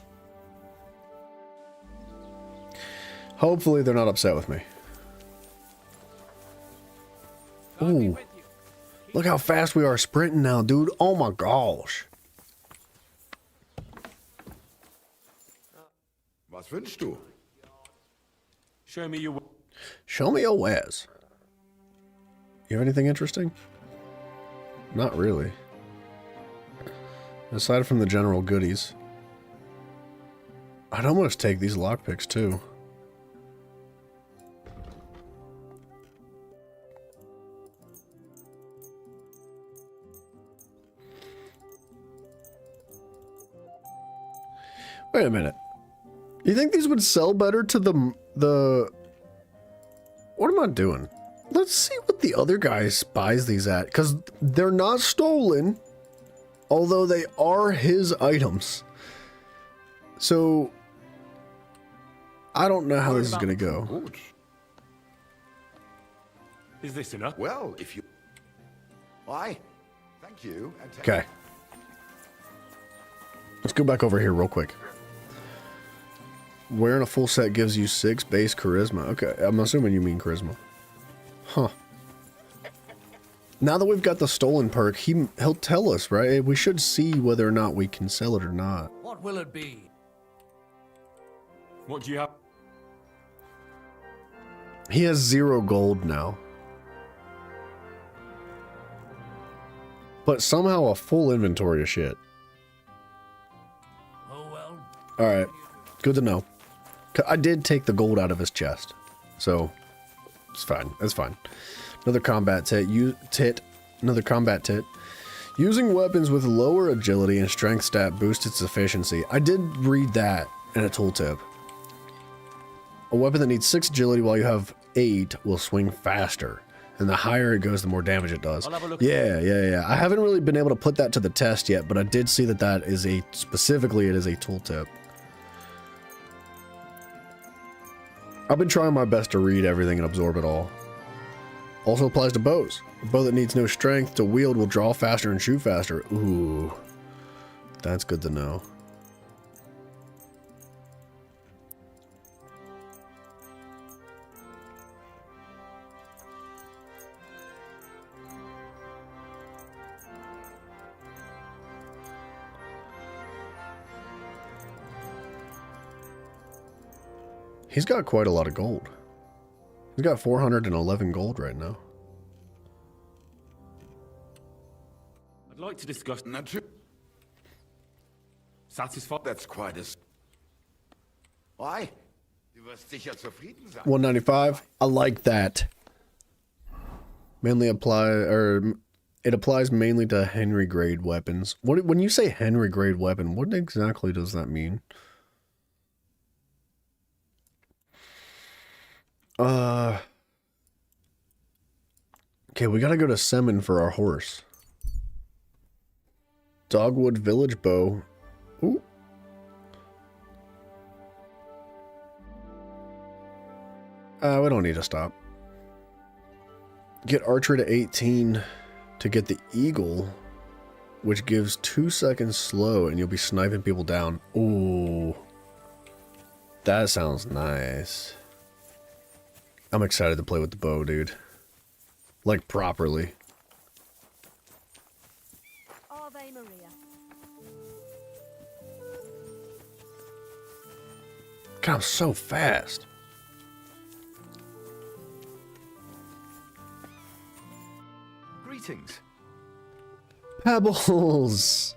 Hopefully they're not upset with me. Ooh. Look how fast we are sprinting now, dude. Oh my gosh. Was wünschst du? Show me your. Show me your wares. You have anything interesting? Not really. Aside from the general goodies. I'd almost take these lockpicks too. Wait a minute. You think these would sell better to the... What am I doing? Let's see what the other guy buys these at. Because they're not stolen. Although they are his items. So... I don't know how this is going to go. Gut. Is this enough? Well, if you... Why? Thank you. And Okay. Let's go back over here real quick. Wearing a full set gives you 6 base charisma. Okay, I'm assuming you mean charisma. Huh. Now that we've got the stolen perk, he'll tell us, right? We should see whether or not we can sell it or not. What will it be? What do you have? He has 0 gold now. But somehow a full inventory of shit. Oh well. Alright, good to know. I did take the gold out of his chest. So, it's fine. It's fine. Another combat tit. Another combat tit. Using weapons with lower agility and strength stat boosts its efficiency. I did read that in a tooltip. A weapon that needs 6 agility while you have 8 will swing faster. And the higher it goes, the more damage it does. Yeah. I haven't really been able to put that to the test yet, but I did see that that is specifically it is a tooltip. I've been trying my best to read everything and absorb it all. Also applies to bows. A bow that needs no strength to wield will draw faster and shoot faster. Ooh. That's good to know. He's got quite a lot of gold. He's got 411 gold right now. I'd like to discuss... Satisfied? That's quite a... Why? Du wirst sicher zufrieden sein. 195. I like that. Mainly it applies mainly to Henry grade weapons. When you say Henry grade weapon, what exactly does that mean? Okay, we gotta go to Semin for our horse. Dogwood Village Bow. Ooh. We don't need to stop. Get archery to 18 to get the eagle, which gives 2 seconds slow, and you'll be sniping people down. Ooh. That sounds nice. I'm excited to play with the bow, dude. Like, properly. Ave Maria. God, I'm so fast. Greetings. Pebbles!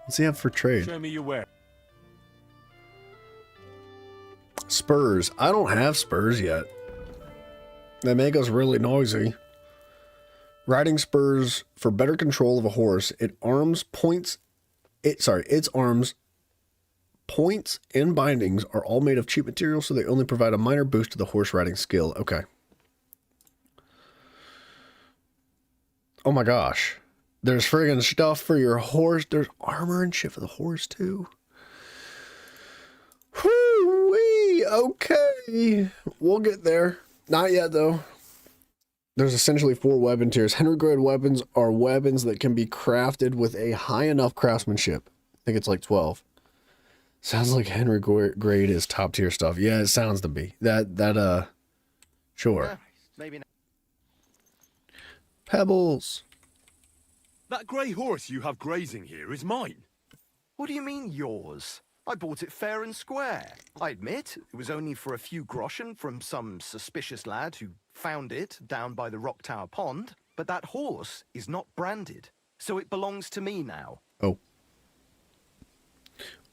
What's he have for trade? Show me your wear. Spurs. I don't have spurs yet. They make us really noisy. Riding spurs for better control of a horse. Its arms, points, and bindings are all made of cheap material, so they only provide a minor boost to the horse riding skill. Okay. Oh my gosh. There's friggin' stuff for your horse. There's armor and shit for the horse too. Whoo-wee! Okay. We'll get there. Not yet, though. There's essentially 4 weapon tiers. Henry grade weapons are weapons that can be crafted with a high enough craftsmanship. I think it's like 12. Sounds like Henry grade is top tier stuff. Yeah, it sounds to be. Sure. Yeah, maybe not. Pebbles. That grey horse you have grazing here is mine. What do you mean, yours? I bought it fair and square. I admit, it was only for a few groschen from some suspicious lad who found it down by the Rock Tower Pond, but that horse is not branded, so it belongs to me now. Oh.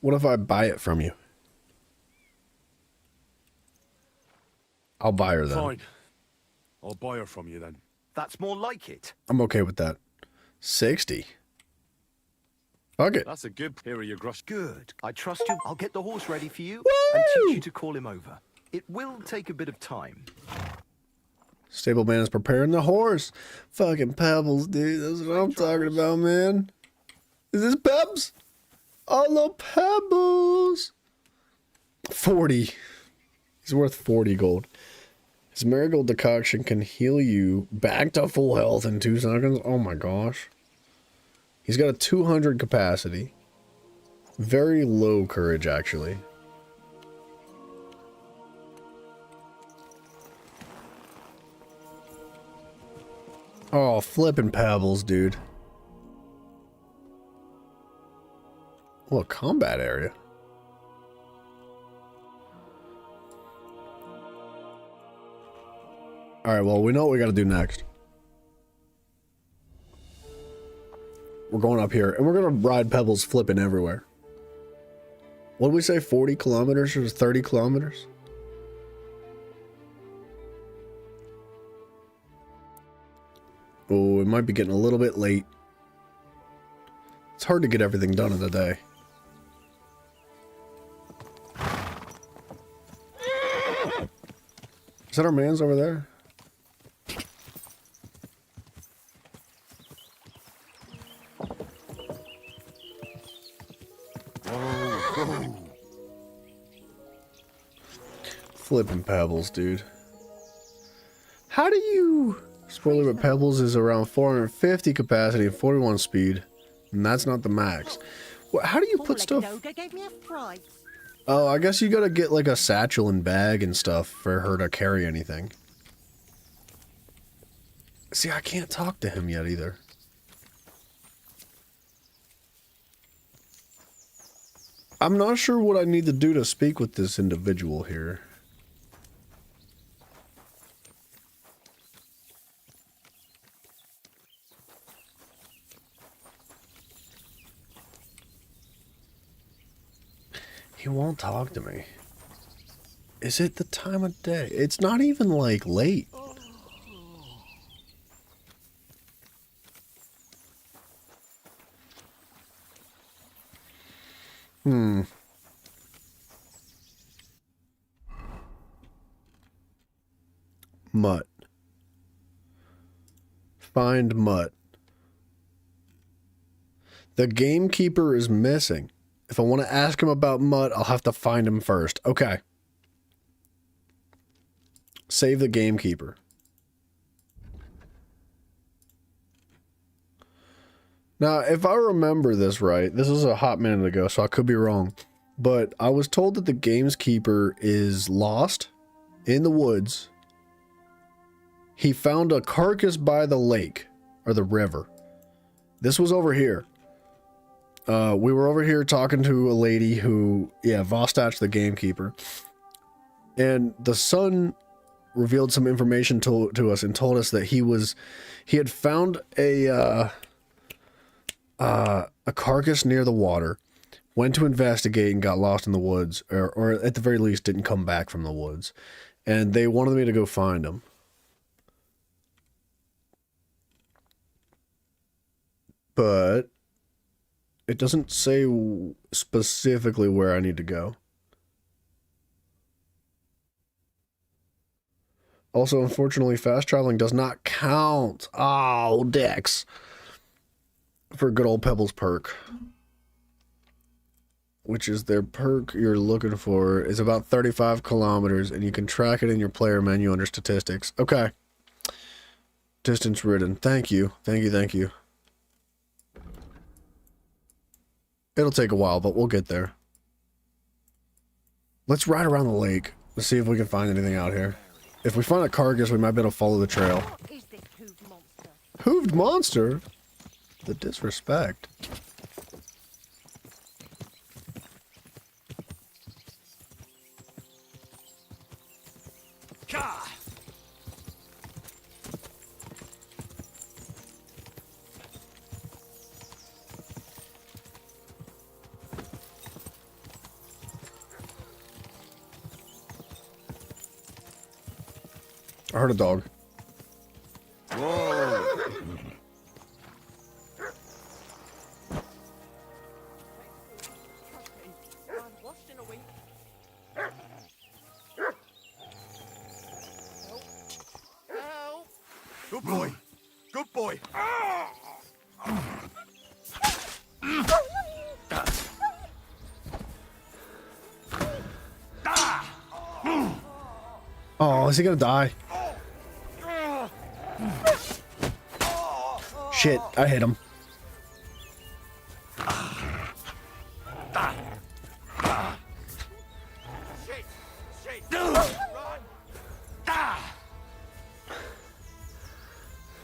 What if I buy it from you? I'll buy her then. Fine. I'll buy her from you then. That's more like it. I'm okay with that. 60. Fuck it. That's a good here are your grosh. Good. I trust you. I'll get the horse ready for you and teach you to call him over. It will take a bit of time. Stableman is preparing the horse. Fucking Pebbles, dude. That's what I'm talking about, man. Is this Pebs? Oh, little Pebbles. 40. He's worth 40 gold. His marigold decoction can heal you back to full health in 2 seconds. Oh my gosh. He's got a 200 capacity. Very low courage, actually. Oh, flipping Pebbles, dude. Well, combat area. Alright, well, we know what we gotta do next. We're going up here, and we're gonna ride Pebbles flipping everywhere. What did we say, 40 kilometers or 30 kilometers? Oh, it might be getting a little bit late. It's hard to get everything done in a day. Is that our man's over there? Flipping Pebbles, dude. How do you... Spoiler, but Pebbles is around 450 capacity and 41 speed. And that's not the max. How do you put stuff? Oh, I guess you gotta get like a satchel and bag and stuff for her to carry anything. See, I can't talk to him yet either. I'm not sure what I need to do to speak with this individual here. He won't talk to me. Is it the time of day? It's not even like late. Mutt. Find Mutt. The gamekeeper is missing. If I want to ask him about Mutt, I'll have to find him first. Okay. Save the gamekeeper. Now, if I remember this right, this is a hot minute ago, so I could be wrong. But I was told that the gamekeeper is lost in the woods. He found a carcass by the lake, or the river. This was over here. We were over here talking to a lady who, yeah, Vostach, the gamekeeper. And the son revealed some information to us and told us that he had found a carcass near the water, went to investigate and got lost in the woods, or at the very least didn't come back from the woods. And they wanted me to go find him. But it doesn't say specifically where I need to go. Also, unfortunately, fast traveling does not count. Oh, Dex. For good old Pebbles perk. Which is their perk you're looking for, is about 35 kilometers, and you can track it in your player menu under statistics. Okay. Distance ridden. Thank you. Thank you, thank you. It'll take a while, but we'll get there. Let's ride around the lake. Let's see if we can find anything out here. If we find a carcass, we might be able to follow the trail. Hooved monster? The disrespect. I heard a dog. Whoa. Good boy. Good boy. Oh, is he gonna die? Shit, I hit him.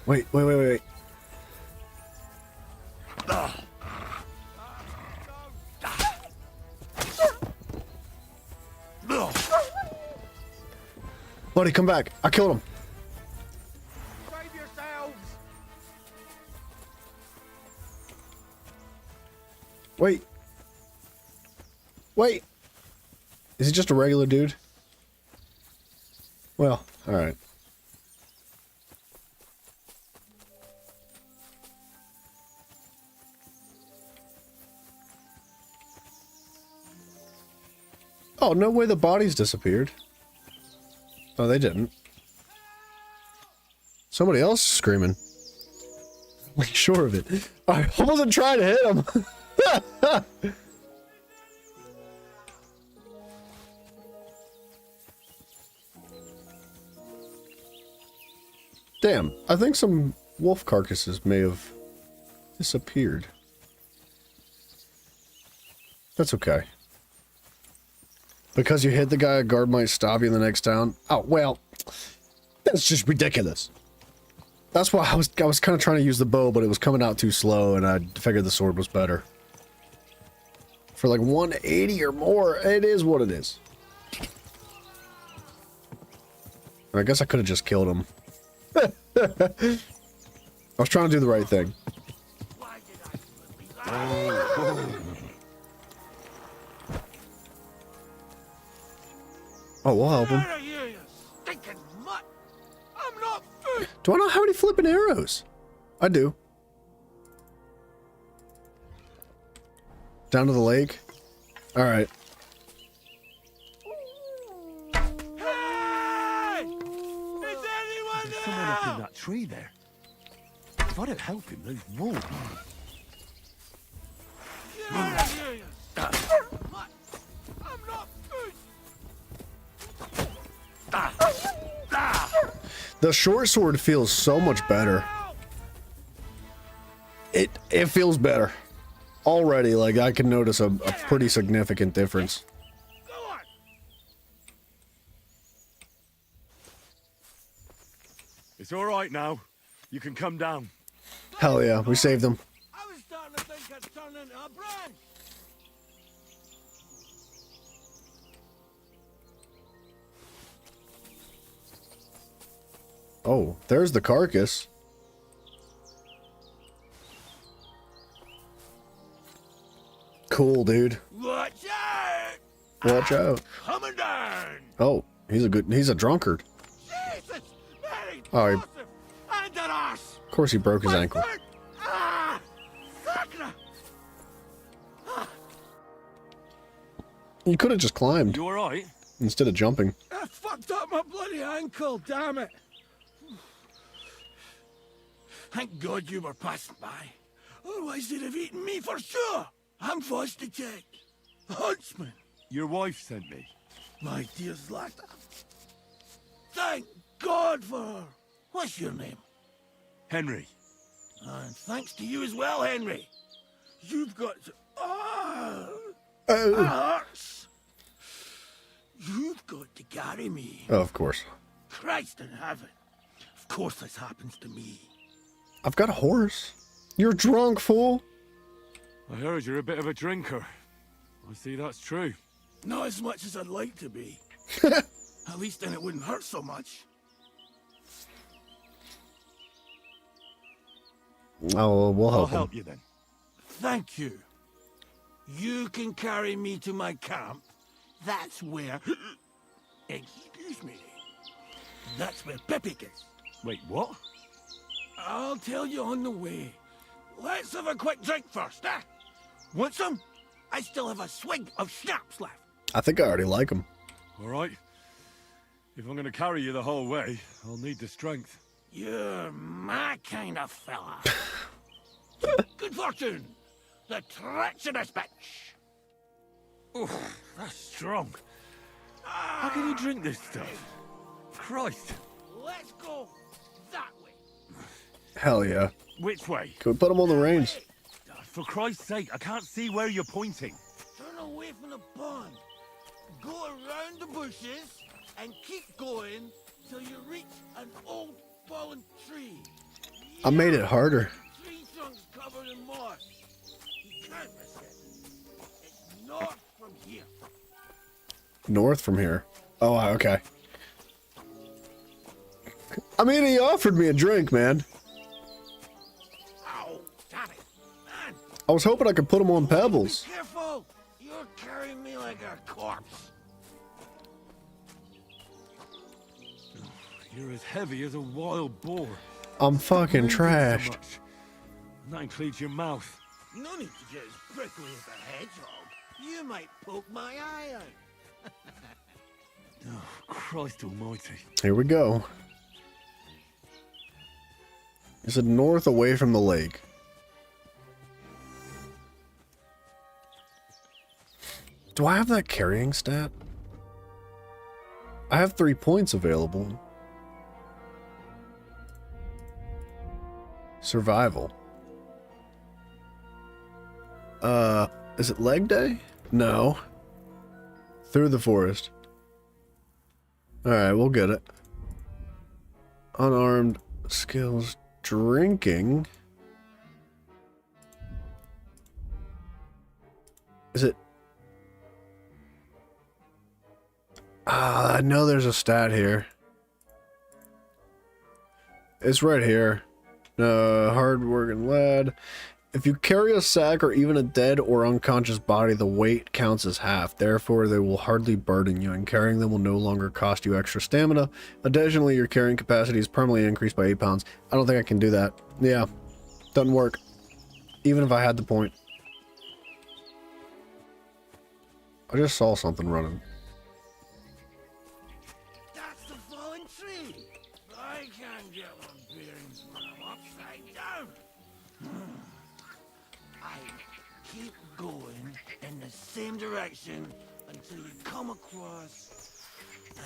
Wait. Buddy, come back. I killed him. Save yourselves. Wait. Is he just a regular dude? Well, alright. Oh, no way the bodies disappeared. Oh, they didn't. Somebody else is screaming. Like, sure of it. I wasn't trying to hit him. Damn, I think some wolf carcasses may have disappeared. That's okay. Because you hit the guy, a guard might stop you in the next town. Oh, well, that's just ridiculous. That's why I was kind of trying to use the bow, but it was coming out too slow, and I figured the sword was better. For like 180 or more, it is what it is. I guess I could have just killed him. I was trying to do the right thing. Oh, we'll help him. Do I not have any flipping arrows? I do. Down to the lake? Alright. There's someone up in that tree there. If I don't help him, those wolves. The short sword feels so much better. It feels better. Already, like, I can notice a pretty significant difference. It's all right now. You can come down. Hell yeah, we saved them. I was starting to think I'd turn into a branch. Oh, there's the carcass. Cool, dude. Watch out! Watch out. Coming down! Oh, he's a drunkard. Jesus! Mary Oh, Joseph! And an arse! of course he broke his ankle. Ah! Sacra! You could have just climbed. You all right? Instead of jumping. I fucked up my bloody ankle, damn it! Thank God you were passing by. Otherwise they'd have eaten me for sure. I'm forced to check. Huntsman. Your wife sent me. My dear Zlata. Thank God for her. What's your name? Henry. And thanks to you as well, Henry. You've got... hurts. You've got to carry me. Oh, of course. Christ in heaven. Of course this happens to me. I've got a horse. You're drunk, fool. I heard you're a bit of a drinker. I see that's true. Not as much as I'd like to be. At least then it wouldn't hurt so much. Oh, we'll I'll help help him. you then. Thank you. You can carry me to my camp. That's where... Excuse me. That's where Pepe is. Wait, what? I'll tell you on the way. Let's have a quick drink first, eh? Want some? I still have a swig of schnapps left. I think I already like him. All right. If I'm going to carry you the whole way, I'll need the strength. You're my kind of fella. Good fortune. The treacherous bitch. Oof, that's strong. How can you drink this stuff? Christ. Let's go that way. Hell yeah. Which way? Can we put him on the reins? For Christ's sake, I can't see where you're pointing. Turn away from the pond. Go around the bushes and keep going till you reach an old fallen tree. I made it harder. Tree trunks covered in moss. You can't miss it. It's north from here. North from here. Oh, okay. I mean, he offered me a drink, man. Ow, damn it, man. I was hoping I could put him on pebbles. Be careful. You're carrying me like a corpse. You're as heavy as a wild boar. I'm fucking Moving so trashed. much. And that includes your mouth. No need to get as prickly as a hedgehog. You might poke my eye out. Oh, Christ almighty. Here we go. Is it north away from the lake? Do I have that carrying stat? I have 3 points available. Survival. Is it leg day? No. Through the forest. Alright, we'll get it. Unarmed skills drinking. Is it? Ah, I know there's a stat here. It's right here. Hard-working lad. If you carry a sack or even a dead or unconscious body, the weight counts as half. Therefore, they will hardly burden you, and carrying them will no longer cost you extra stamina. Additionally, your carrying capacity is permanently increased by 8 pounds. I don't think I can do that. Yeah, doesn't work. Even if I had the point. I just saw something running. That's the fallen tree. I can't get my bearings when I'm upside down. I keep going in the same direction until you come across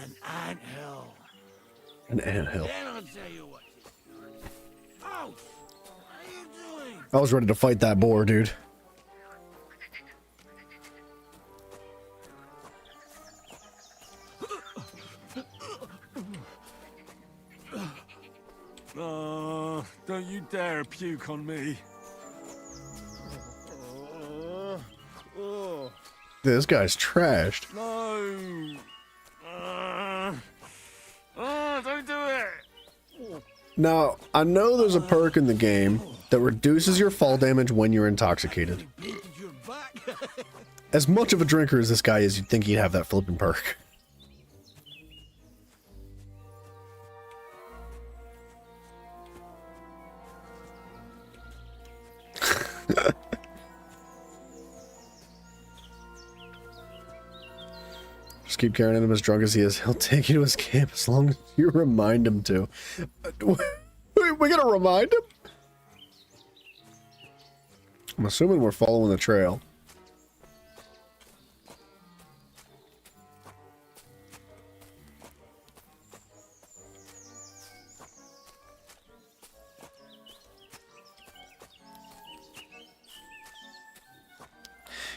an anthill. An anthill. Then I'll tell you what to do. Oh, what are you doing? I was ready to fight that boar, dude. Don't you dare puke on me. This guy's trashed. No. Don't do it. Now, I know there's a perk in the game that reduces your fall damage when you're intoxicated. As much of a drinker as this guy is, you'd think he'd have that flipping perk. Just keep carrying him as drunk as he is. He'll take you to his camp as long as you remind him to. We're gonna remind him? I'm assuming we're following the trail.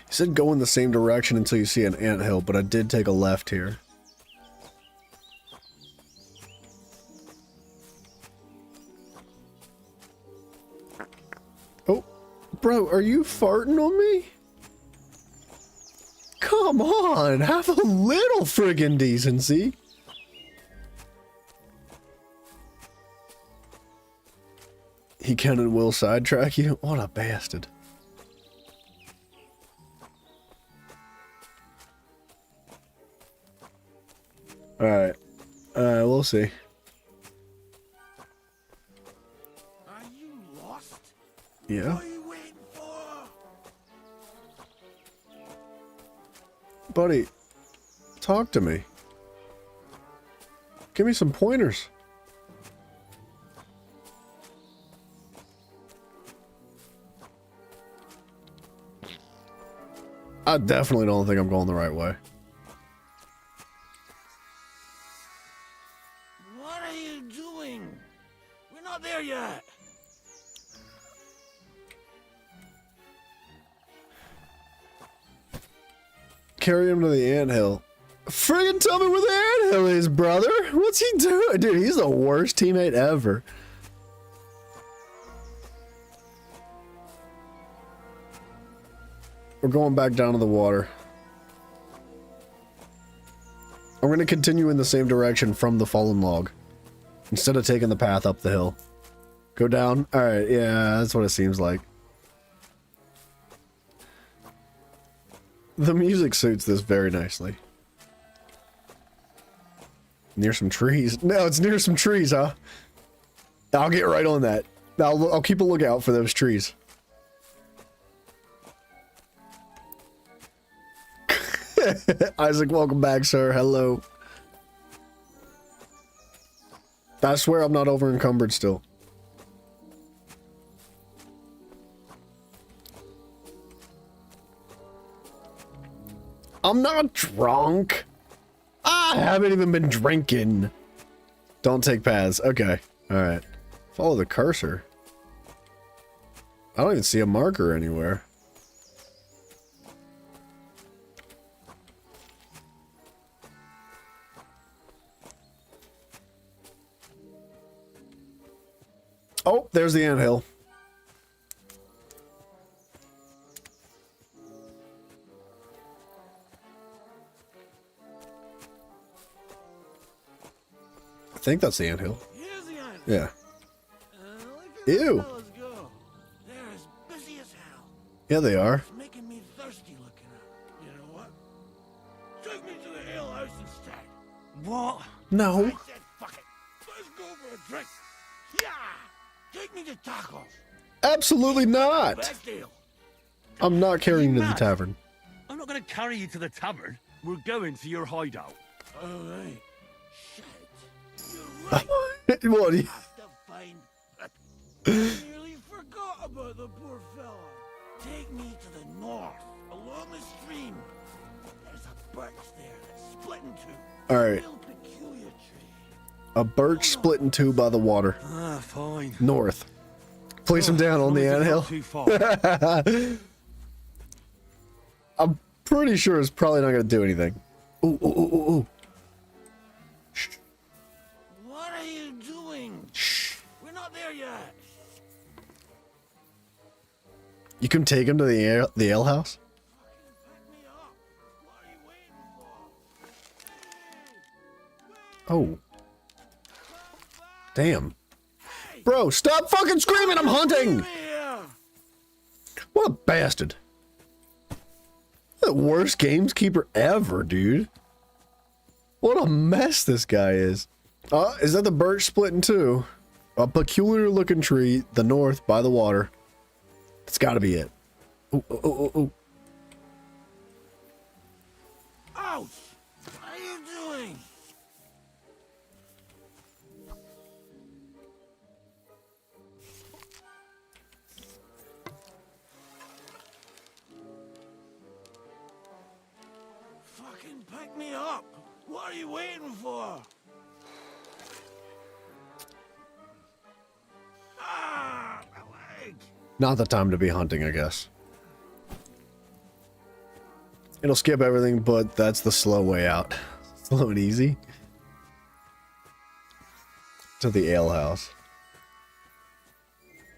He said go in the same direction until you see an anthill, but I did take a left here. Oh, bro, are you farting on me? Come on, have a little friggin' decency. He can and will sidetrack you? What a bastard. Alright. We'll see. Are you lost? Yeah. What are you waiting for? Buddy, talk to me. Give me some pointers. I definitely don't think I'm going the right way. What are you doing? We're not there yet. Carry him to the anthill. Friggin' tell me where the anthill is, brother. What's he doing? Dude, he's the worst teammate ever. We're going back down to the water. I'm going to continue in the same direction from the fallen log. Instead of taking the path up the hill. Go down? Alright, yeah, that's what it seems like. The music suits this very nicely. Near some trees. No, it's near some trees, huh? I'll get right on that. I'll keep a lookout for those trees. Isaac, welcome back, sir. Hello. I swear I'm not over encumbered still. I'm not drunk. I haven't even been drinking. Don't take paths. Okay. Alright. Follow the cursor. I don't even see a marker anywhere. Oh, there's the anthill. I think that's the anthill. Yeah. Ew. They're as busy as hell. Yeah, they are. It's making me thirsty looking at. You know what? Take me to the ale house instead. What? No. I said fuck it. Let's go for a drink. Yeah. Take me to tacos. Absolutely not. Best deal. I'm not carrying you to the mad? tavern. I'm not going to carry you to the tavern. We're going to your hideout. All right. Shit. You're right. What? I have to find. I nearly forgot about the poor fella. Take me to the north, along the stream. There's a birch there that's split in two. All right. Real peculiar tree. A birch split in two by the water. Ah, fine. North. Place him down on the anthill. Too far. I'm pretty sure it's probably not going to do anything. Ooh, ooh, ooh, ooh, ooh. Shh. What are you doing? Shh. We're not there yet. You can take him to the ale house? Oh. Damn. Bro, stop fucking screaming! I'm hunting! What a bastard. The worst gamekeeper ever, dude. What a mess this guy is. Is that the birch split in two? A peculiar looking tree, the north by the water. That's gotta be it. Ooh, ooh, ooh, ooh, ooh. Ouch! What are you doing? Fucking pick me up! What are you waiting for? Ah, my leg! Not the time to be hunting, I guess. It'll skip everything, but that's the slow way out. Slow and easy. To the ale house.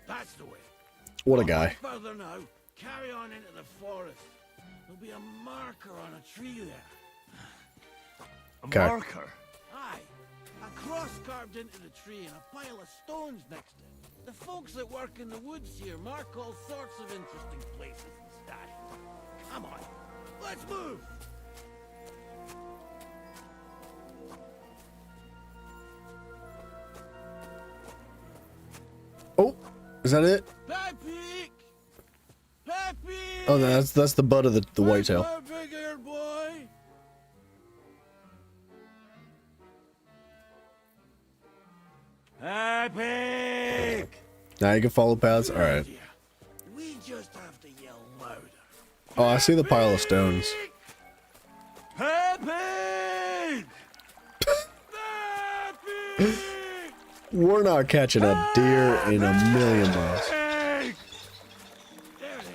That's the way. What a guy. Further now, carry on into the forest. There'll be a marker on a tree there. A Okay. marker? Aye, a cross carved into the tree and a pile of stones next to it. The folks that work in the woods here mark all sorts of interesting places and stashes. Come on, let's move! Oh, is that it? Pepe! Pepe! Oh, that's the butt of the whitetail. Big ear boy! Pepe! Now you can follow paths. All right. We just have to yell louder. Oh, I see the pile of stones. Pepe! We're not catching a deer in a million miles. There it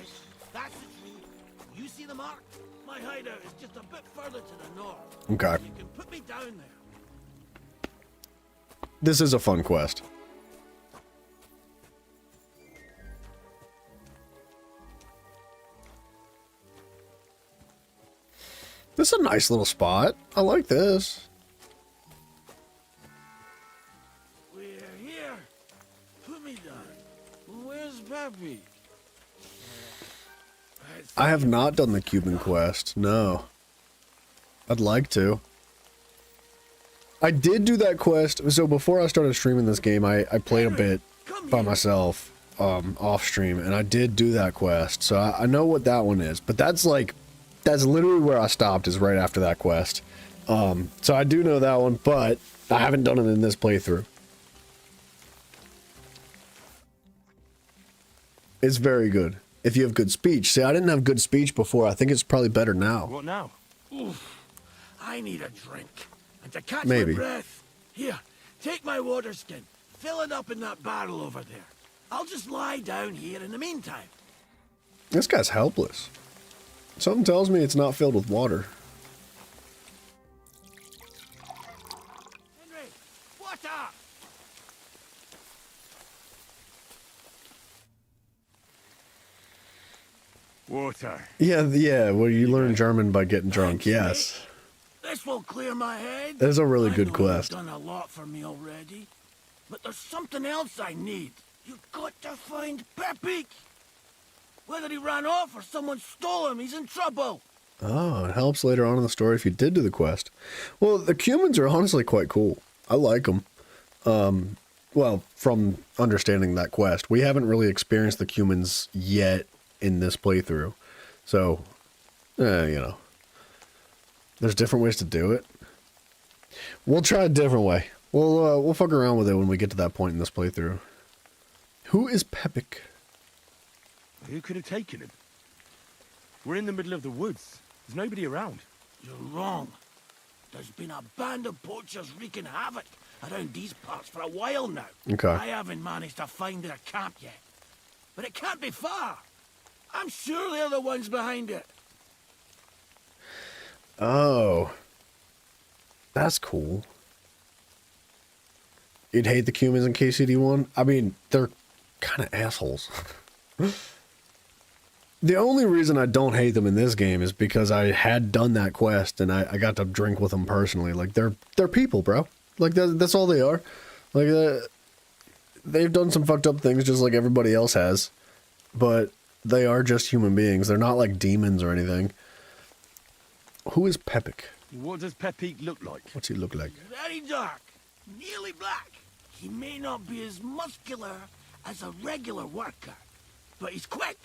is. That's the tree. You see the mark? My hideout is just a bit further to the north. Okay. You can put me down there. This is a fun quest. This is a nice little spot. I like this. We're here. Put me down. Where's Pepe? I have not done the Cuban quest. No. I'd like to. I did do that quest. So before I started streaming this game, I played a bit by myself off stream, and I did do that quest. So I know what that one is. But that's literally where I stopped, is right after that quest. So I do know that one, but I haven't done it in this playthrough. It's very good. If you have good speech. See, I didn't have good speech before. I think it's probably better now. What now? Oof. I need a drink. And to catch Maybe. my breath. Here, take my water skin. Fill it up in that barrel over there. I'll just lie down here in the meantime. This guy's helpless. Something tells me it's not filled with water. Henry, water! Water. Yeah, well, you learn German by getting drunk, yes. This will clear my head. That's a really good I know quest. You've done a lot for me already, but there's something else I need. You've got to find Pepik. Whether he ran off or someone stole him, he's in trouble. Oh, it helps later on in the story if you did do the quest. Well, the Cumans are honestly quite cool. I like them. Well, from understanding that quest, we haven't really experienced the Cumans yet in this playthrough. So, you know, there's different ways to do it. We'll try a different way. We'll fuck around with it when we get to that point in this playthrough. Who is Pepik? Who could have taken him? We're in the middle of the woods. There's nobody around. You're wrong. There's been a band of poachers wreaking havoc around these parts for a while now. Okay. I haven't managed to find their camp yet. But it can't be far. I'm sure they're the ones behind it. Oh. That's cool. You'd hate the Cumans in KCD1? I mean, they're kind of assholes. The only reason I don't hate them in this game is because I had done that quest and I got to drink with them personally. Like, they're people, bro. Like, that's all they are. Like, they've done some fucked up things just like everybody else has. But they are just human beings. They're not like demons or anything. Who is Pepik? What does Pepik look like? What's he look like? Very dark, nearly black. He may not be as muscular as a regular worker, but he's quick.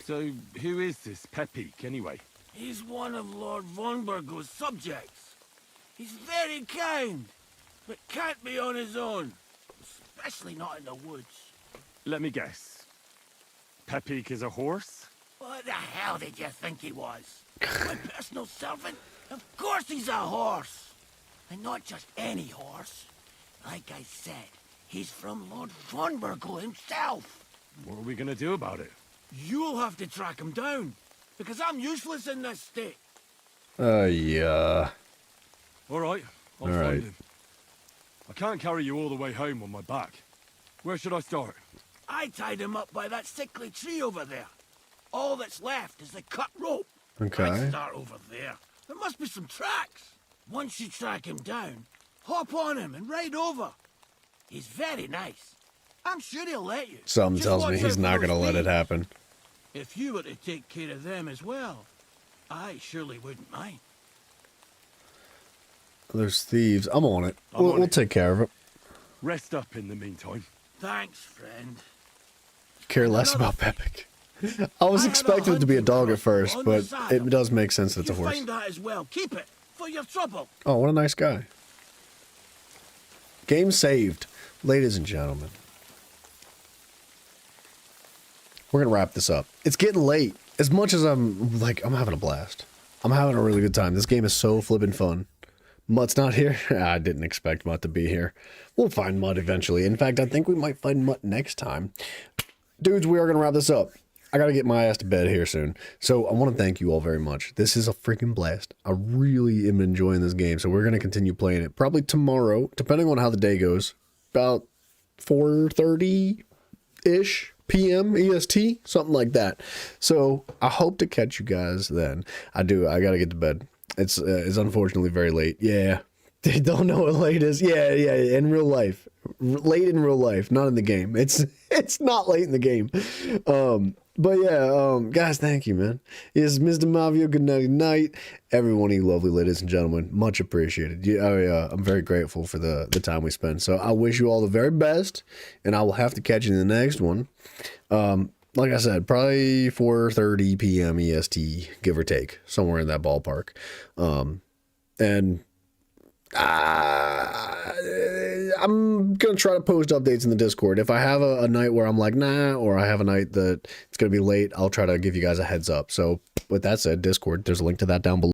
So, who is this Pepik, anyway? He's one of Lord von Burgo's subjects. He's very kind, but can't be on his own, especially not in the woods. Let me guess. Pepik is a horse? What the hell did you think he was? My personal servant? Of course he's a horse. And not just any horse. Like I said, he's from Lord von Burgo himself. What are we gonna do about it? You'll have to track him down, because I'm useless in this state. Yeah. All right, I'll All right. find him. I can't carry you all the way home on my back. Where should I start? I tied him up by that sickly tree over there. All that's left is the cut rope. Okay. I'd start over there. There must be some tracks. Once you track him down, hop on him and ride over. He's very nice. I'm sure he'll let you. Something Just tells me watch he's out for not those going to let it thieves. happen. If you were to take care of them as well, I surely wouldn't mind. There's thieves. I'm on it. I'm on We'll it. take care of it. Rest up in the meantime. Thanks, friend. Care less about Pepik. I was expecting it to be a dog at first, but it does make sense that it's a You horse. find that as well. Keep it for your trouble. Oh, what a nice guy. Game saved. Ladies and gentlemen. We're going to wrap this up. It's getting late. As much as I'm having a blast. I'm having a really good time. This game is so flippin' fun. Mutt's not here. I didn't expect Mutt to be here. We'll find Mutt eventually. In fact, I think we might find Mutt next time. Dudes, we are going to wrap this up. I got to get my ass to bed here soon. So I want to thank you all very much. This is a freaking blast. I really am enjoying this game. So we're going to continue playing it. Probably tomorrow, depending on how the day goes. About 4:30-ish p.m. EST. Something like that. So I hope to catch you guys then. I got to get to bed. It's unfortunately very late. Yeah. They don't know what late is. Yeah. In real life. Late in real life, not in the game. It's not late in the game. But yeah, guys, thank you, man. Yes, Mr. Mavio, good night. Everyone, you lovely ladies and gentlemen, much appreciated. I'm very grateful for the time we spent. So I wish you all the very best, and I will have to catch you in the next one. Like I said, probably 4:30 p.m. EST, give or take, somewhere in that ballpark. And I'm going to try to post updates in the Discord. If I have a night where I'm like, nah, or I have a night that it's going to be late, I'll try to give you guys a heads up. So with that said, Discord, there's a link to that down below.